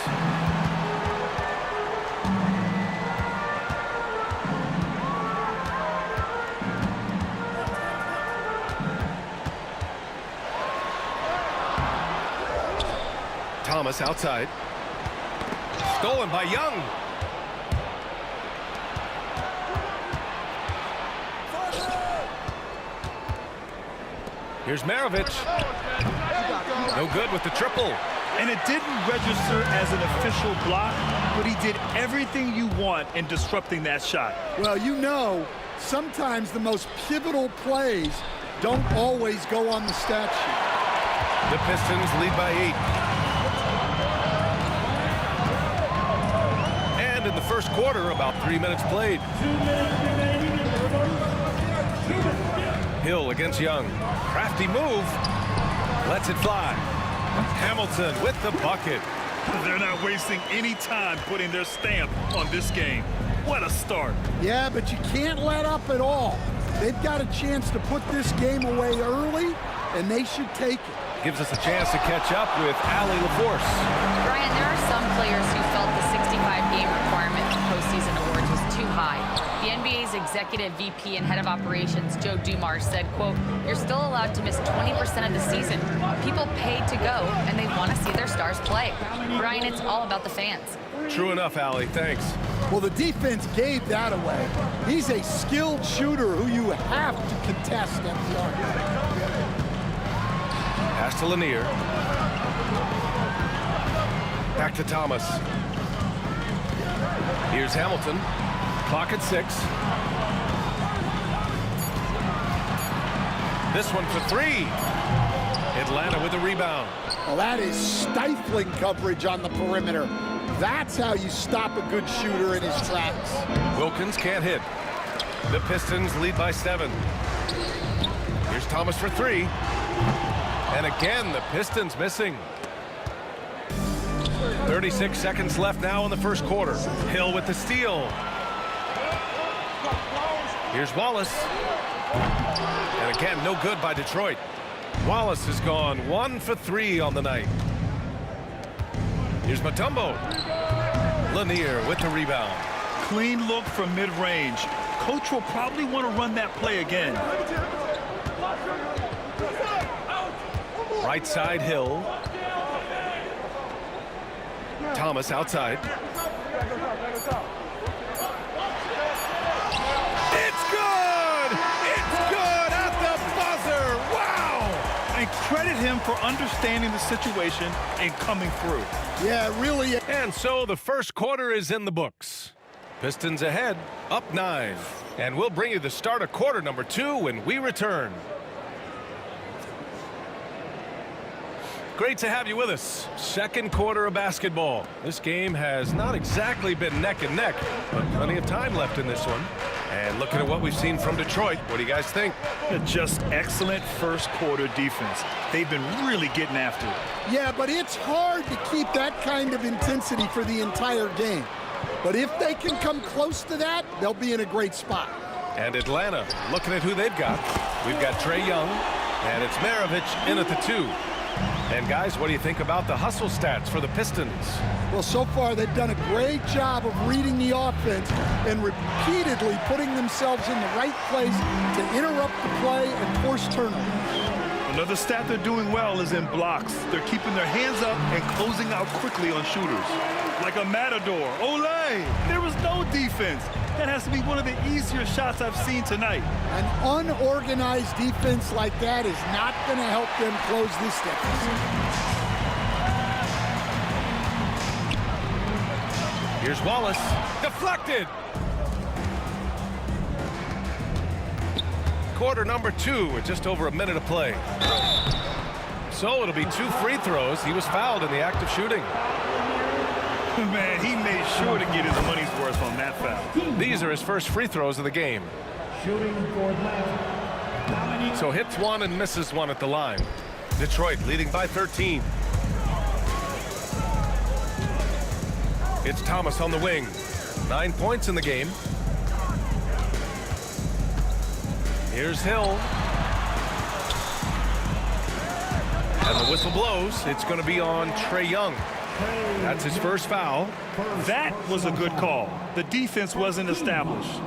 Thomas outside. Stolen by Young. Here's Maravich. No good with the triple. And it didn't register as an official block, but he did everything you want in disrupting that shot. Well, you know, sometimes the most pivotal plays don't always go on the stat sheet. The Pistons lead by 8. And in the first quarter, about 3 minutes played. Hill against Young. Crafty move. Lets it fly. Hamilton with the bucket. They're not wasting any time putting their stamp on this game. What a start. Yeah, but you can't let up at all. They've got a chance to put this game away early, and they should take it. Gives us a chance to catch up with Allie LaForce. Brian, there are some players who felt the 65-game requirement for postseason awards was too high. The NBA's executive VP and head of operations, Joe Dumars, said, quote, "You're still allowed to miss 20% of the season. People paid to go, and they want to see their stars play." Brian, it's all about the fans. True enough, Allie. Thanks. Well, the defense gave that away. He's a skilled shooter who you have to contest at the arc. Pass to Lanier. Back to Thomas. Here's Hamilton. Clock at 6. This one for 3. Atlanta with the rebound. Well, that is stifling coverage on the perimeter. That's how you stop a good shooter in his tracks. Wilkins can't hit. The Pistons lead by 7. Here's Thomas for 3. And again, the Pistons missing. 36 seconds left now in the first quarter. Hill with the steal. Here's Wallace. And again, no good by Detroit. Wallace has gone 1 for 3 on the night. Here's Mutombo. Lanier with the rebound. Clean look from mid-range. Coach will probably want to run that play again. Right side, Hill. Thomas outside. It's good! It's good at the buzzer! Wow! And credit him for understanding the situation and coming through. Yeah, really. And so the first quarter is in the books. Pistons ahead, up 9. And we'll bring you the start of quarter number 2 when we return. Great to have you with us. Second quarter of basketball. This game has not exactly been neck and neck, but plenty of time left in this one. And looking at what we've seen from Detroit, what do you guys think? Just excellent first quarter defense. They've been really getting after it. Yeah, but it's hard to keep that kind of intensity for the entire game. But if they can come close to that, they'll be in a great spot. And Atlanta, looking at who they've got. We've got Trae Young, and it's Maravich in at the 2. And guys, what do you think about the hustle stats for the Pistons? Well, so far they've done a great job of reading the offense and repeatedly putting themselves in the right place to interrupt the play and force turnovers. Another stat they're doing well is in blocks. They're keeping their hands up and closing out quickly on shooters. Like a matador. Olay! There was no defense. That has to be one of the easier shots I've seen tonight. An unorganized defense like that is not going to help them close this deficit. Here's Wallace. Deflected. Quarter number 2 with just over a minute of play. So it'll be 2 free throws. He was fouled in the act of shooting. Man, he made sure to get his money's worth on that foul. These are his first free throws of the game. So hits 1 and misses 1 at the line. Detroit leading by 13. It's Thomas on the wing. 9 points in the game. Here's Hill. And the whistle blows. It's going to be on Trae Young. That's his first foul. That was a good call. The defense wasn't established.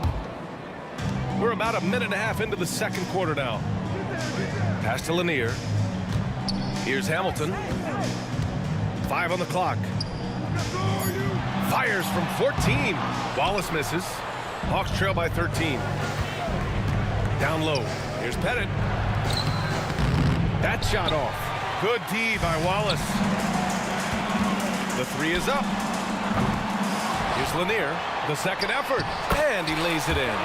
We're about a minute and a half into the second quarter now. Pass to Lanier. Here's Hamilton. 5 on the clock. Fires from 14. Wallace misses. Hawks trail by 13. Down low. Here's Pettit. That shot off. Good D by Wallace. The 3 is up. Here's Lanier. The second effort. And he lays it in.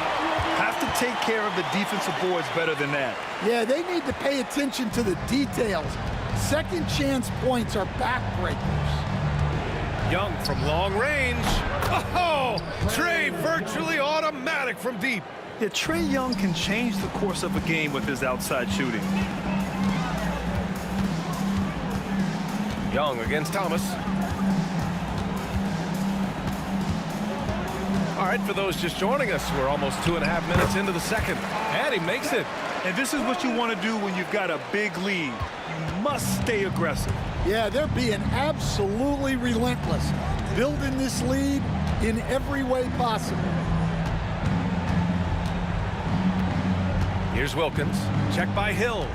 Have to take care of the defensive boards better than that. Yeah, they need to pay attention to the details. Second chance points are backbreakers. Young from long range. Oh, Trae virtually automatic from deep. Yeah, Trae Young can change the course of a game with his outside shooting. Young against Thomas. All right, for those just joining us, we're almost 2.5 minutes into the second. And he makes it. And this is what you want to do when you've got a big lead. You must stay aggressive. Yeah, they're being absolutely relentless, building this lead in every way possible. Here's Wilkins. Check by Hill.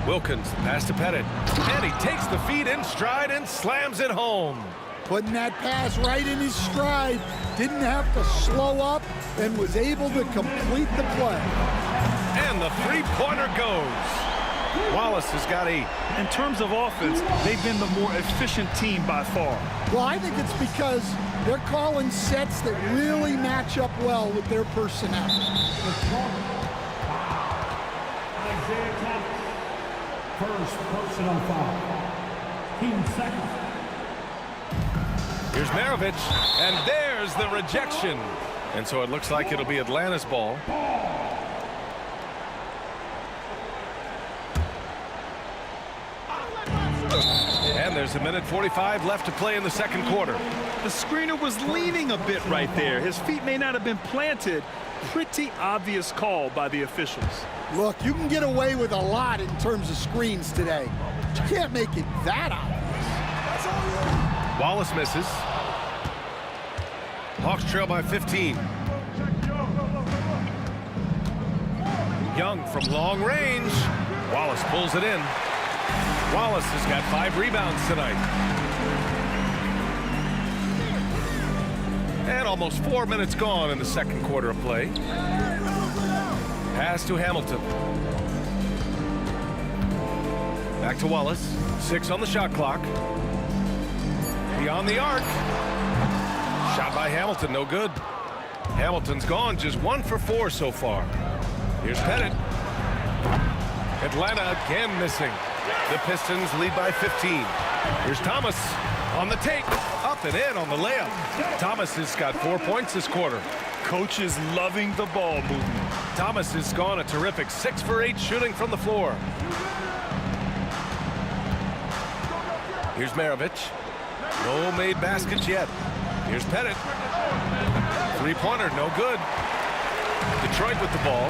Wilkins, pass to Pettit. And he takes the feed in stride and slams it home. Putting that pass right in his stride. Didn't have to slow up and was able to complete the play. And the three-pointer goes. Wallace has got 8. In terms of offense, they've been the more efficient team by far. Well, I think it's because they're calling sets that really match up well with their personnel. First personal foul. Team second. Here's Maravich, and there's the rejection. And so it looks like it'll be Atlanta's ball. And there's 1:45 left to play in the second quarter. The screener was leaning a bit right there. His feet may not have been planted. Pretty obvious call by the officials. Look, you can get away with a lot in terms of screens today. But you can't make it that obvious. Wallace misses. Hawks trail by 15. Young from long range. Wallace pulls it in. Wallace has got 5 rebounds tonight. And almost 4 minutes gone in the second quarter of play. Pass to Hamilton. Back to Wallace. 6 on the shot clock. Beyond the arc. Shot by Hamilton, no good. Hamilton's gone, just 1 for 4 so far. Here's Pettit. Atlanta again missing. The Pistons lead by 15. Here's Thomas on the take. Up and in on the layup. Thomas has got 4 points this quarter. Coach is loving the ball movement. Thomas has gone a terrific 6 for 8 shooting from the floor. Here's Maravich. No made baskets yet. Here's Pettit. Three-pointer, no good. Detroit with the ball.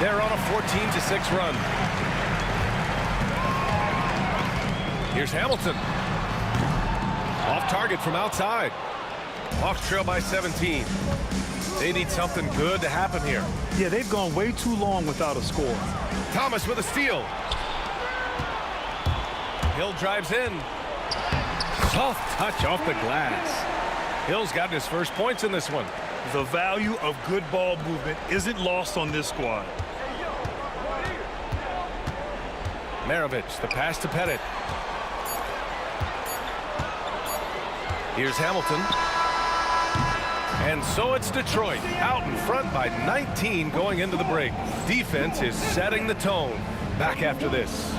They're on a 14-6 run. Here's Hamilton. Off target from outside. Hawks trail by 17. They need something good to happen here. Yeah, they've gone way too long without a score. Thomas with a steal. Hill drives in. Soft touch off the glass. Hill's gotten his first points in this one. The value of good ball movement isn't lost on this squad. Maravich, the pass to Pettit. Here's Hamilton. And so it's Detroit out in front by 19 going into the break. Defense is setting the tone. Back after this.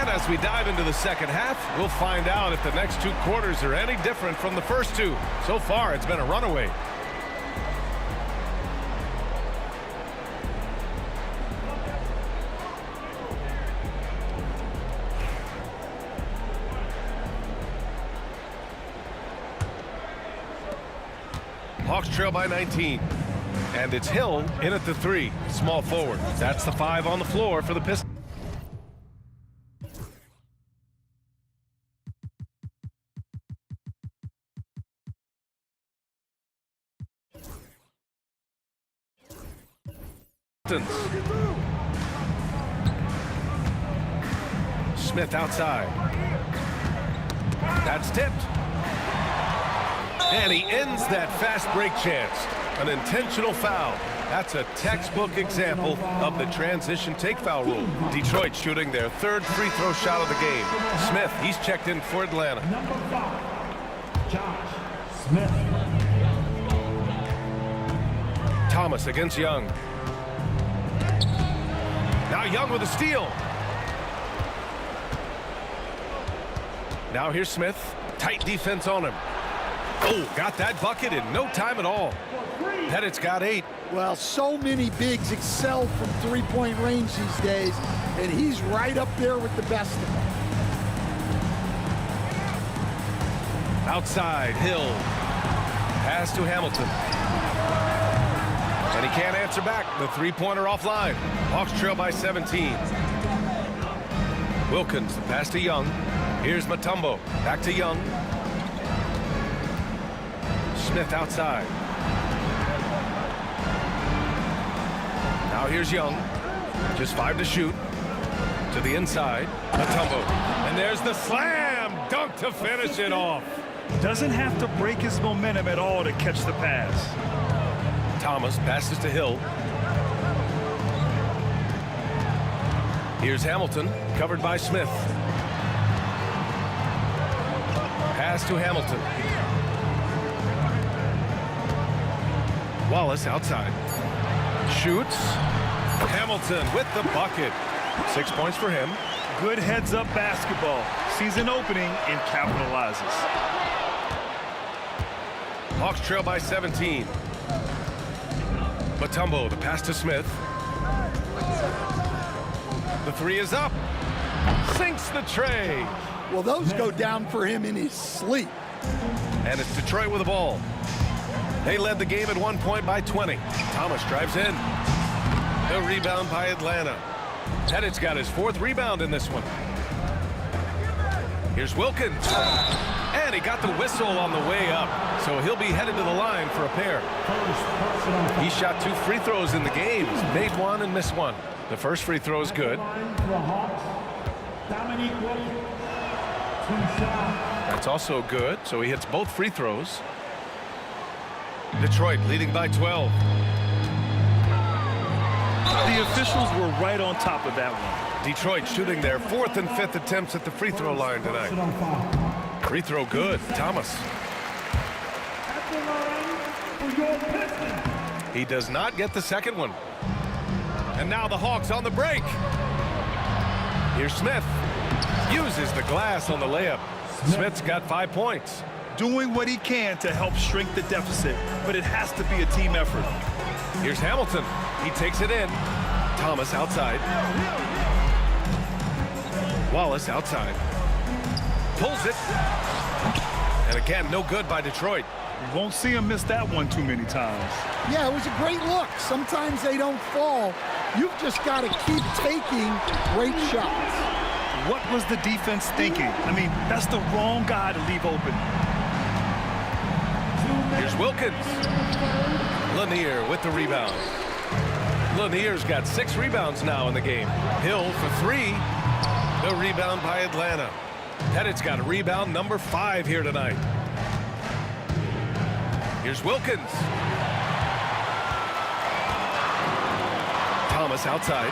As we dive into the second half, we'll find out if the next 2 quarters are any different from the first 2. So far, it's been a runaway. Hawks trail by 19. And it's Hill in at the 3, small forward. That's the 5 on the floor for the Pistons. Smith outside. That's tipped. And he ends that fast break chance. An intentional foul. That's a textbook example of the transition take foul rule. Detroit shooting their 3rd free throw shot of the game. Smith, he's checked in for Atlanta. Josh Smith. Thomas against Young. Now Young with a steal. Now here's Smith. Tight defense on him. Oh, got that bucket in no time at all. Pettit's got 8. Well, so many bigs excel from three-point range these days, and he's right up there with the best of them. Outside, Hill. Pass to Hamilton. And he can't answer back. The three-pointer offline. Hawks trail by 17. Wilkins, the pass to Young. Here's Mutombo. Back to Young. Smith outside. Now here's Young. Just 5 to shoot. To the inside. Mutombo. And there's the slam dunk to finish it off. Doesn't have to break his momentum at all to catch the pass. Thomas passes to Hill. Here's Hamilton, covered by Smith. Pass to Hamilton. Wallace outside. Shoots. Hamilton with the bucket. 6 points for him. Good heads-up basketball. Sees an opening and capitalizes. Hawks trail by 17. Mutombo, the pass to Smith. The 3 is up. Sinks the tray. Well, those go down for him in his sleep. And it's Detroit with the ball. They led the game at 1 point by 20. Thomas drives in. The rebound by Atlanta. Pettit's got his 4th rebound in this one. Here's Wilkins. And he got the whistle on the way up. So he'll be headed to the line for a pair. He shot 2 free throws in the game. Made 1 and missed 1. The first free throw is good. That's also good. So he hits both free throws. Detroit leading by 12. The officials were right on top of that one. Detroit shooting their 4th and 5th attempts at the free throw line tonight. Free throw good. Thomas. He does not get the second one. And now the Hawks on the break. Here's Smith. Uses the glass on the layup. Smith's got 5 points. Doing what he can to help shrink the deficit, but it has to be a team effort. Here's Hamilton. He takes it in. Thomas outside. Wallace outside. Pulls it. And again, no good by Detroit. You won't see him miss that one too many times. Yeah, it was a great look. Sometimes they don't fall. You've just got to keep taking great shots. What was the defense thinking? I mean, that's the wrong guy to leave open. Here's Wilkins. Lanier with the rebound. Lanier's got 6 rebounds now in the game. Hill for 3. The rebound by Atlanta. Pettit's got a rebound number 5 here tonight. Here's Wilkins. Thomas outside.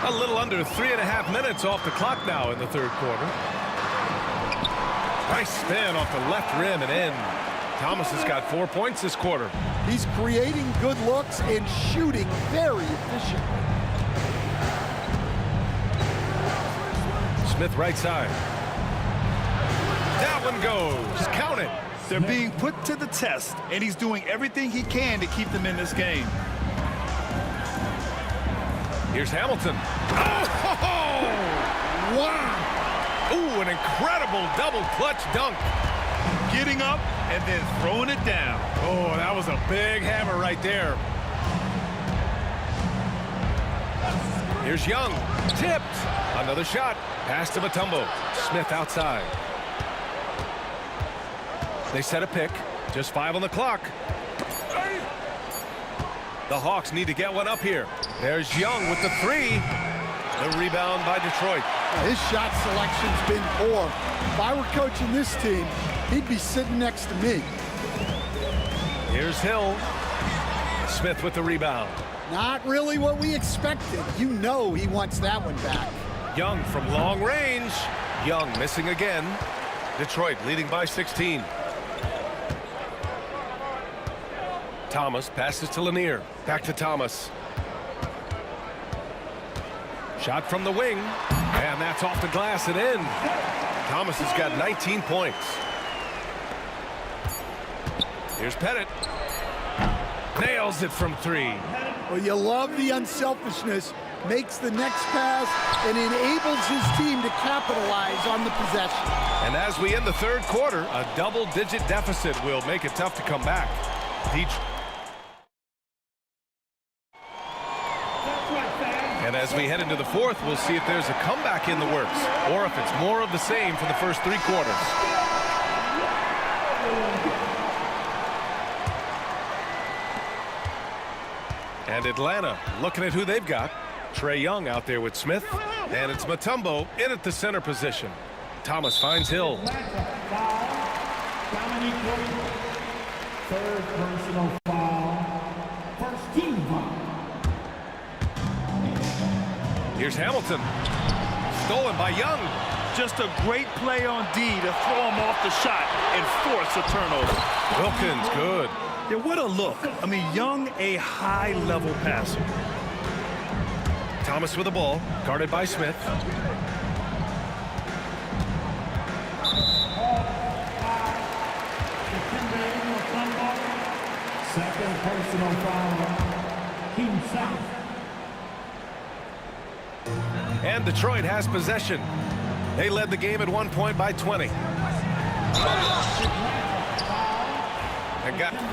A little under 3.5 minutes off the clock now in the 3rd quarter. Nice spin off the left rim and in. Thomas has got 4 points this quarter. He's creating good looks and shooting very efficiently. Smith right side. That one goes. Count it. They're being put to the test, and he's doing everything he can to keep them in this game. Here's Hamilton. Oh! Wow! Ooh, an incredible double clutch dunk. Getting up and then throwing it down. Oh, that was a big hammer right there. Here's Young. Tipped. Another shot. Pass to Mutombo. Smith outside. They set a pick. Just 5 on the clock. The Hawks need to get one up here. There's Young with the 3. The rebound by Detroit. His shot selection's been poor. If I were coaching this team, he'd be sitting next to me. Here's Hill. Smith with the rebound. Not really what we expected. You know he wants that one back. Young from long range. Young missing again. Detroit leading by 16. Thomas passes to Lanier. Back to Thomas. Shot from the wing. And that's off the glass and in. Thomas has got 19 points. Here's Pettit. Nails it from 3. Well, you love the unselfishness. Makes the next pass and enables his team to capitalize on the possession. And as we end the 3rd quarter, a double-digit deficit will make it tough to come back. And as we head into the 4th, we'll see if there's a comeback in the works or if it's more of the same for the first 3 quarters. And Atlanta looking at who they've got. Trae Young out there with Smith. And it's Mutombo in at the center position. Thomas finds Hill. Third personal foul. First team foul. Here's Hamilton. Stolen by Young. Just a great play on D to throw him off the shot and force a turnover. Wilkins, good. Yeah, what a look. I mean, Young, a high-level passer. Thomas with the ball, guarded by Smith. Second personal foul. Team second. And Detroit has possession. They led the game at one point by 20.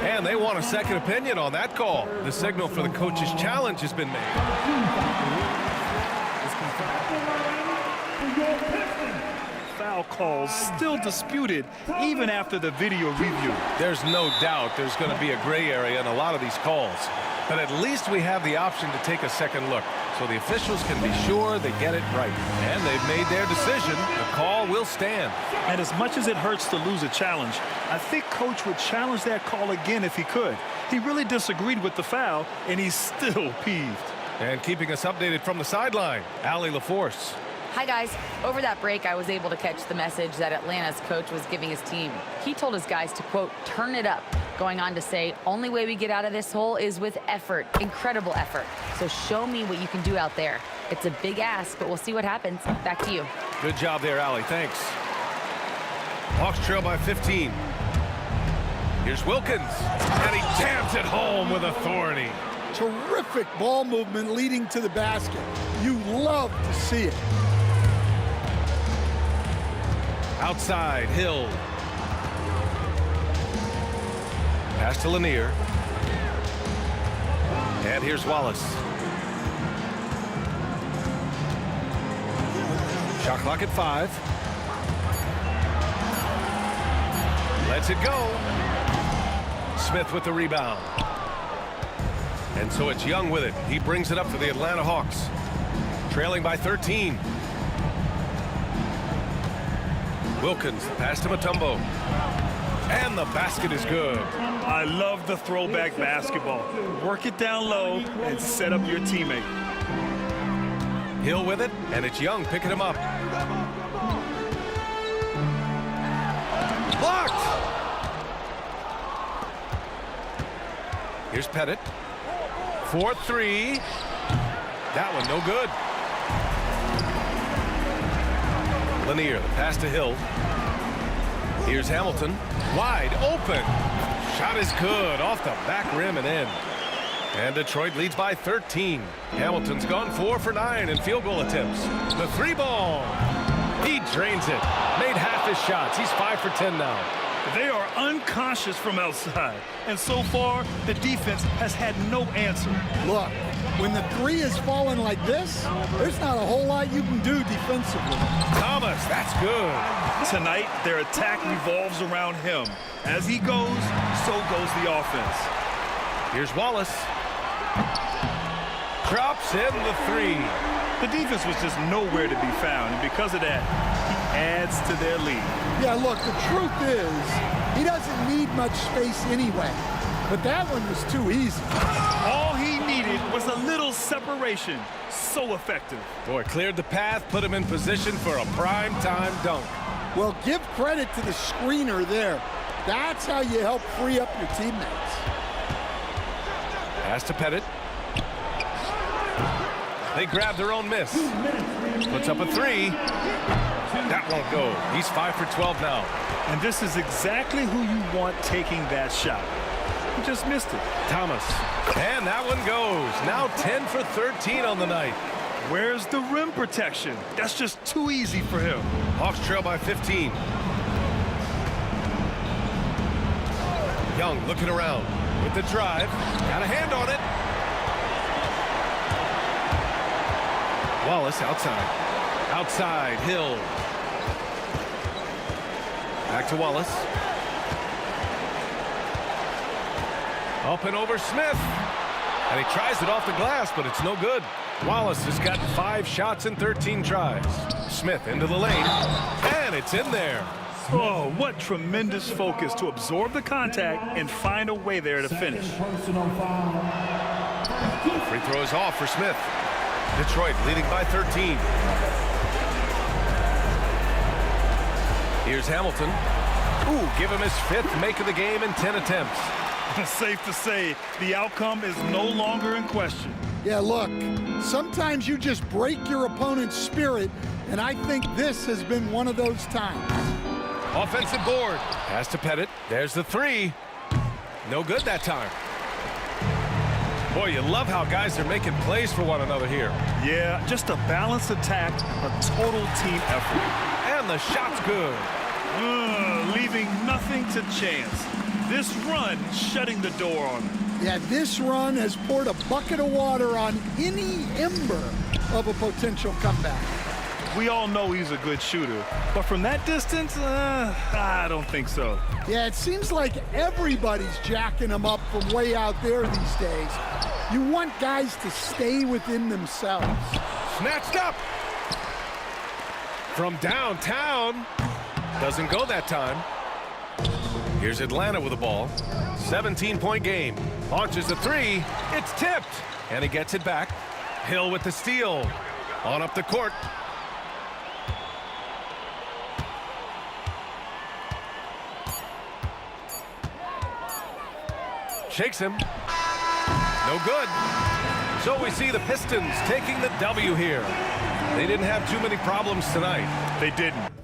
And they want a second opinion on that call. The signal for the coach's challenge has been made. Foul calls still disputed even after the video review. There's no doubt there's going to be a gray area in a lot of these calls. But at least we have the option to take a second look, so the officials can be sure they get it right. And they've made their decision. The call will stand. And as much as it hurts to lose a challenge, I think Coach would challenge that call again if he could. He really disagreed with the foul, and he's still peeved. And keeping us updated from the sideline, Allie LaForce. Hi, guys. Over that break, I was able to catch the message that Atlanta's coach was giving his team. He told his guys to, quote, turn it up, going on to say, only way we get out of this hole is with effort, incredible effort. So show me what you can do out there. It's a big ask, but we'll see what happens. Back to you. Good job there, Allie. Thanks. Hawks trail by 15. Here's Wilkins, and he jams it home with authority. Terrific ball movement leading to the basket. You love to see it. Outside, Hill. Pass to Lanier. And here's Wallace. Shot clock at 5. Lets it go. Smith with the rebound. And so it's Young with it. He brings it up for the Atlanta Hawks. Trailing by 13. Wilkins, pass to Mutombo. And the basket is good. I love the throwback basketball. Work it down low and set up your teammate. Hill with it, and it's Young picking him up. Blocked! Here's Pettit. 4-3. That one no good. Lanier, the pass to Hill. Here's Hamilton. Wide open. Shot is good. Off the back rim and in. And Detroit leads by 13. Hamilton's gone 4 for 9 in field goal attempts. The 3-ball. He drains it. Made half his shots. He's 5 for 10 now. They are unconscious from outside. And so far, the defense has had no answer. Look, when the 3 is falling like this, there's not a whole lot you can do defensively. Thomas, that's good. Tonight, their attack revolves around him. As he goes, so goes the offense. Here's Wallace. Drops in the 3. The defense was just nowhere to be found, and because of that, he adds to their lead. Yeah, look, the truth is, he doesn't need much space anyway. But that one was too easy. All he needed was a little separation. So effective. Boy, cleared the path, put him in position for a prime-time dunk. Well, give credit to the screener there. That's how you help free up your teammates. Pass to Pettit. They grab their own miss. Puts up a 3. That won't go. He's 5 for 12 now. And this is exactly who you want taking that shot. He just missed it. Thomas. And that one goes. Now 10 for 13 on the night. Where's the rim protection? That's just too easy for him. Hawks trail by 15. Young looking around with the drive. Got a hand on it. Wallace outside. Outside, Hill. Back to Wallace. Up and over Smith. And he tries it off the glass, but it's no good. Wallace has got 5 shots in 13 tries. Smith into the lane. And it's in there. Oh, what tremendous focus to absorb the contact and find a way there to finish. Free throw is off for Smith. Detroit leading by 13. Here's Hamilton. Ooh, give him his 5th make of the game in 10 attempts. Safe to say, the outcome is no longer in question. Yeah, look, sometimes you just break your opponent's spirit, and I think this has been one of those times. Offensive board. Pass to Pettit. There's the 3. No good that time. Boy, you love how guys are making plays for one another here. Yeah, just a balanced attack, a total team effort. And the shot's good. Leaving nothing to chance. This run shutting the door on him. Yeah, this run has poured a bucket of water on any ember of a potential comeback. We all know he's a good shooter, but from that distance, I don't think so. Yeah, it seems like everybody's jacking him up from way out there these days. You want guys to stay within themselves. Snatched up. From downtown. Doesn't go that time. Here's Atlanta with the ball. 17-point game. Launches a three. It's tipped. And he gets it back. Hill with the steal. On up the court. Shakes him. No good. So we see the Pistons taking the W here. They didn't have too many problems tonight. They didn't.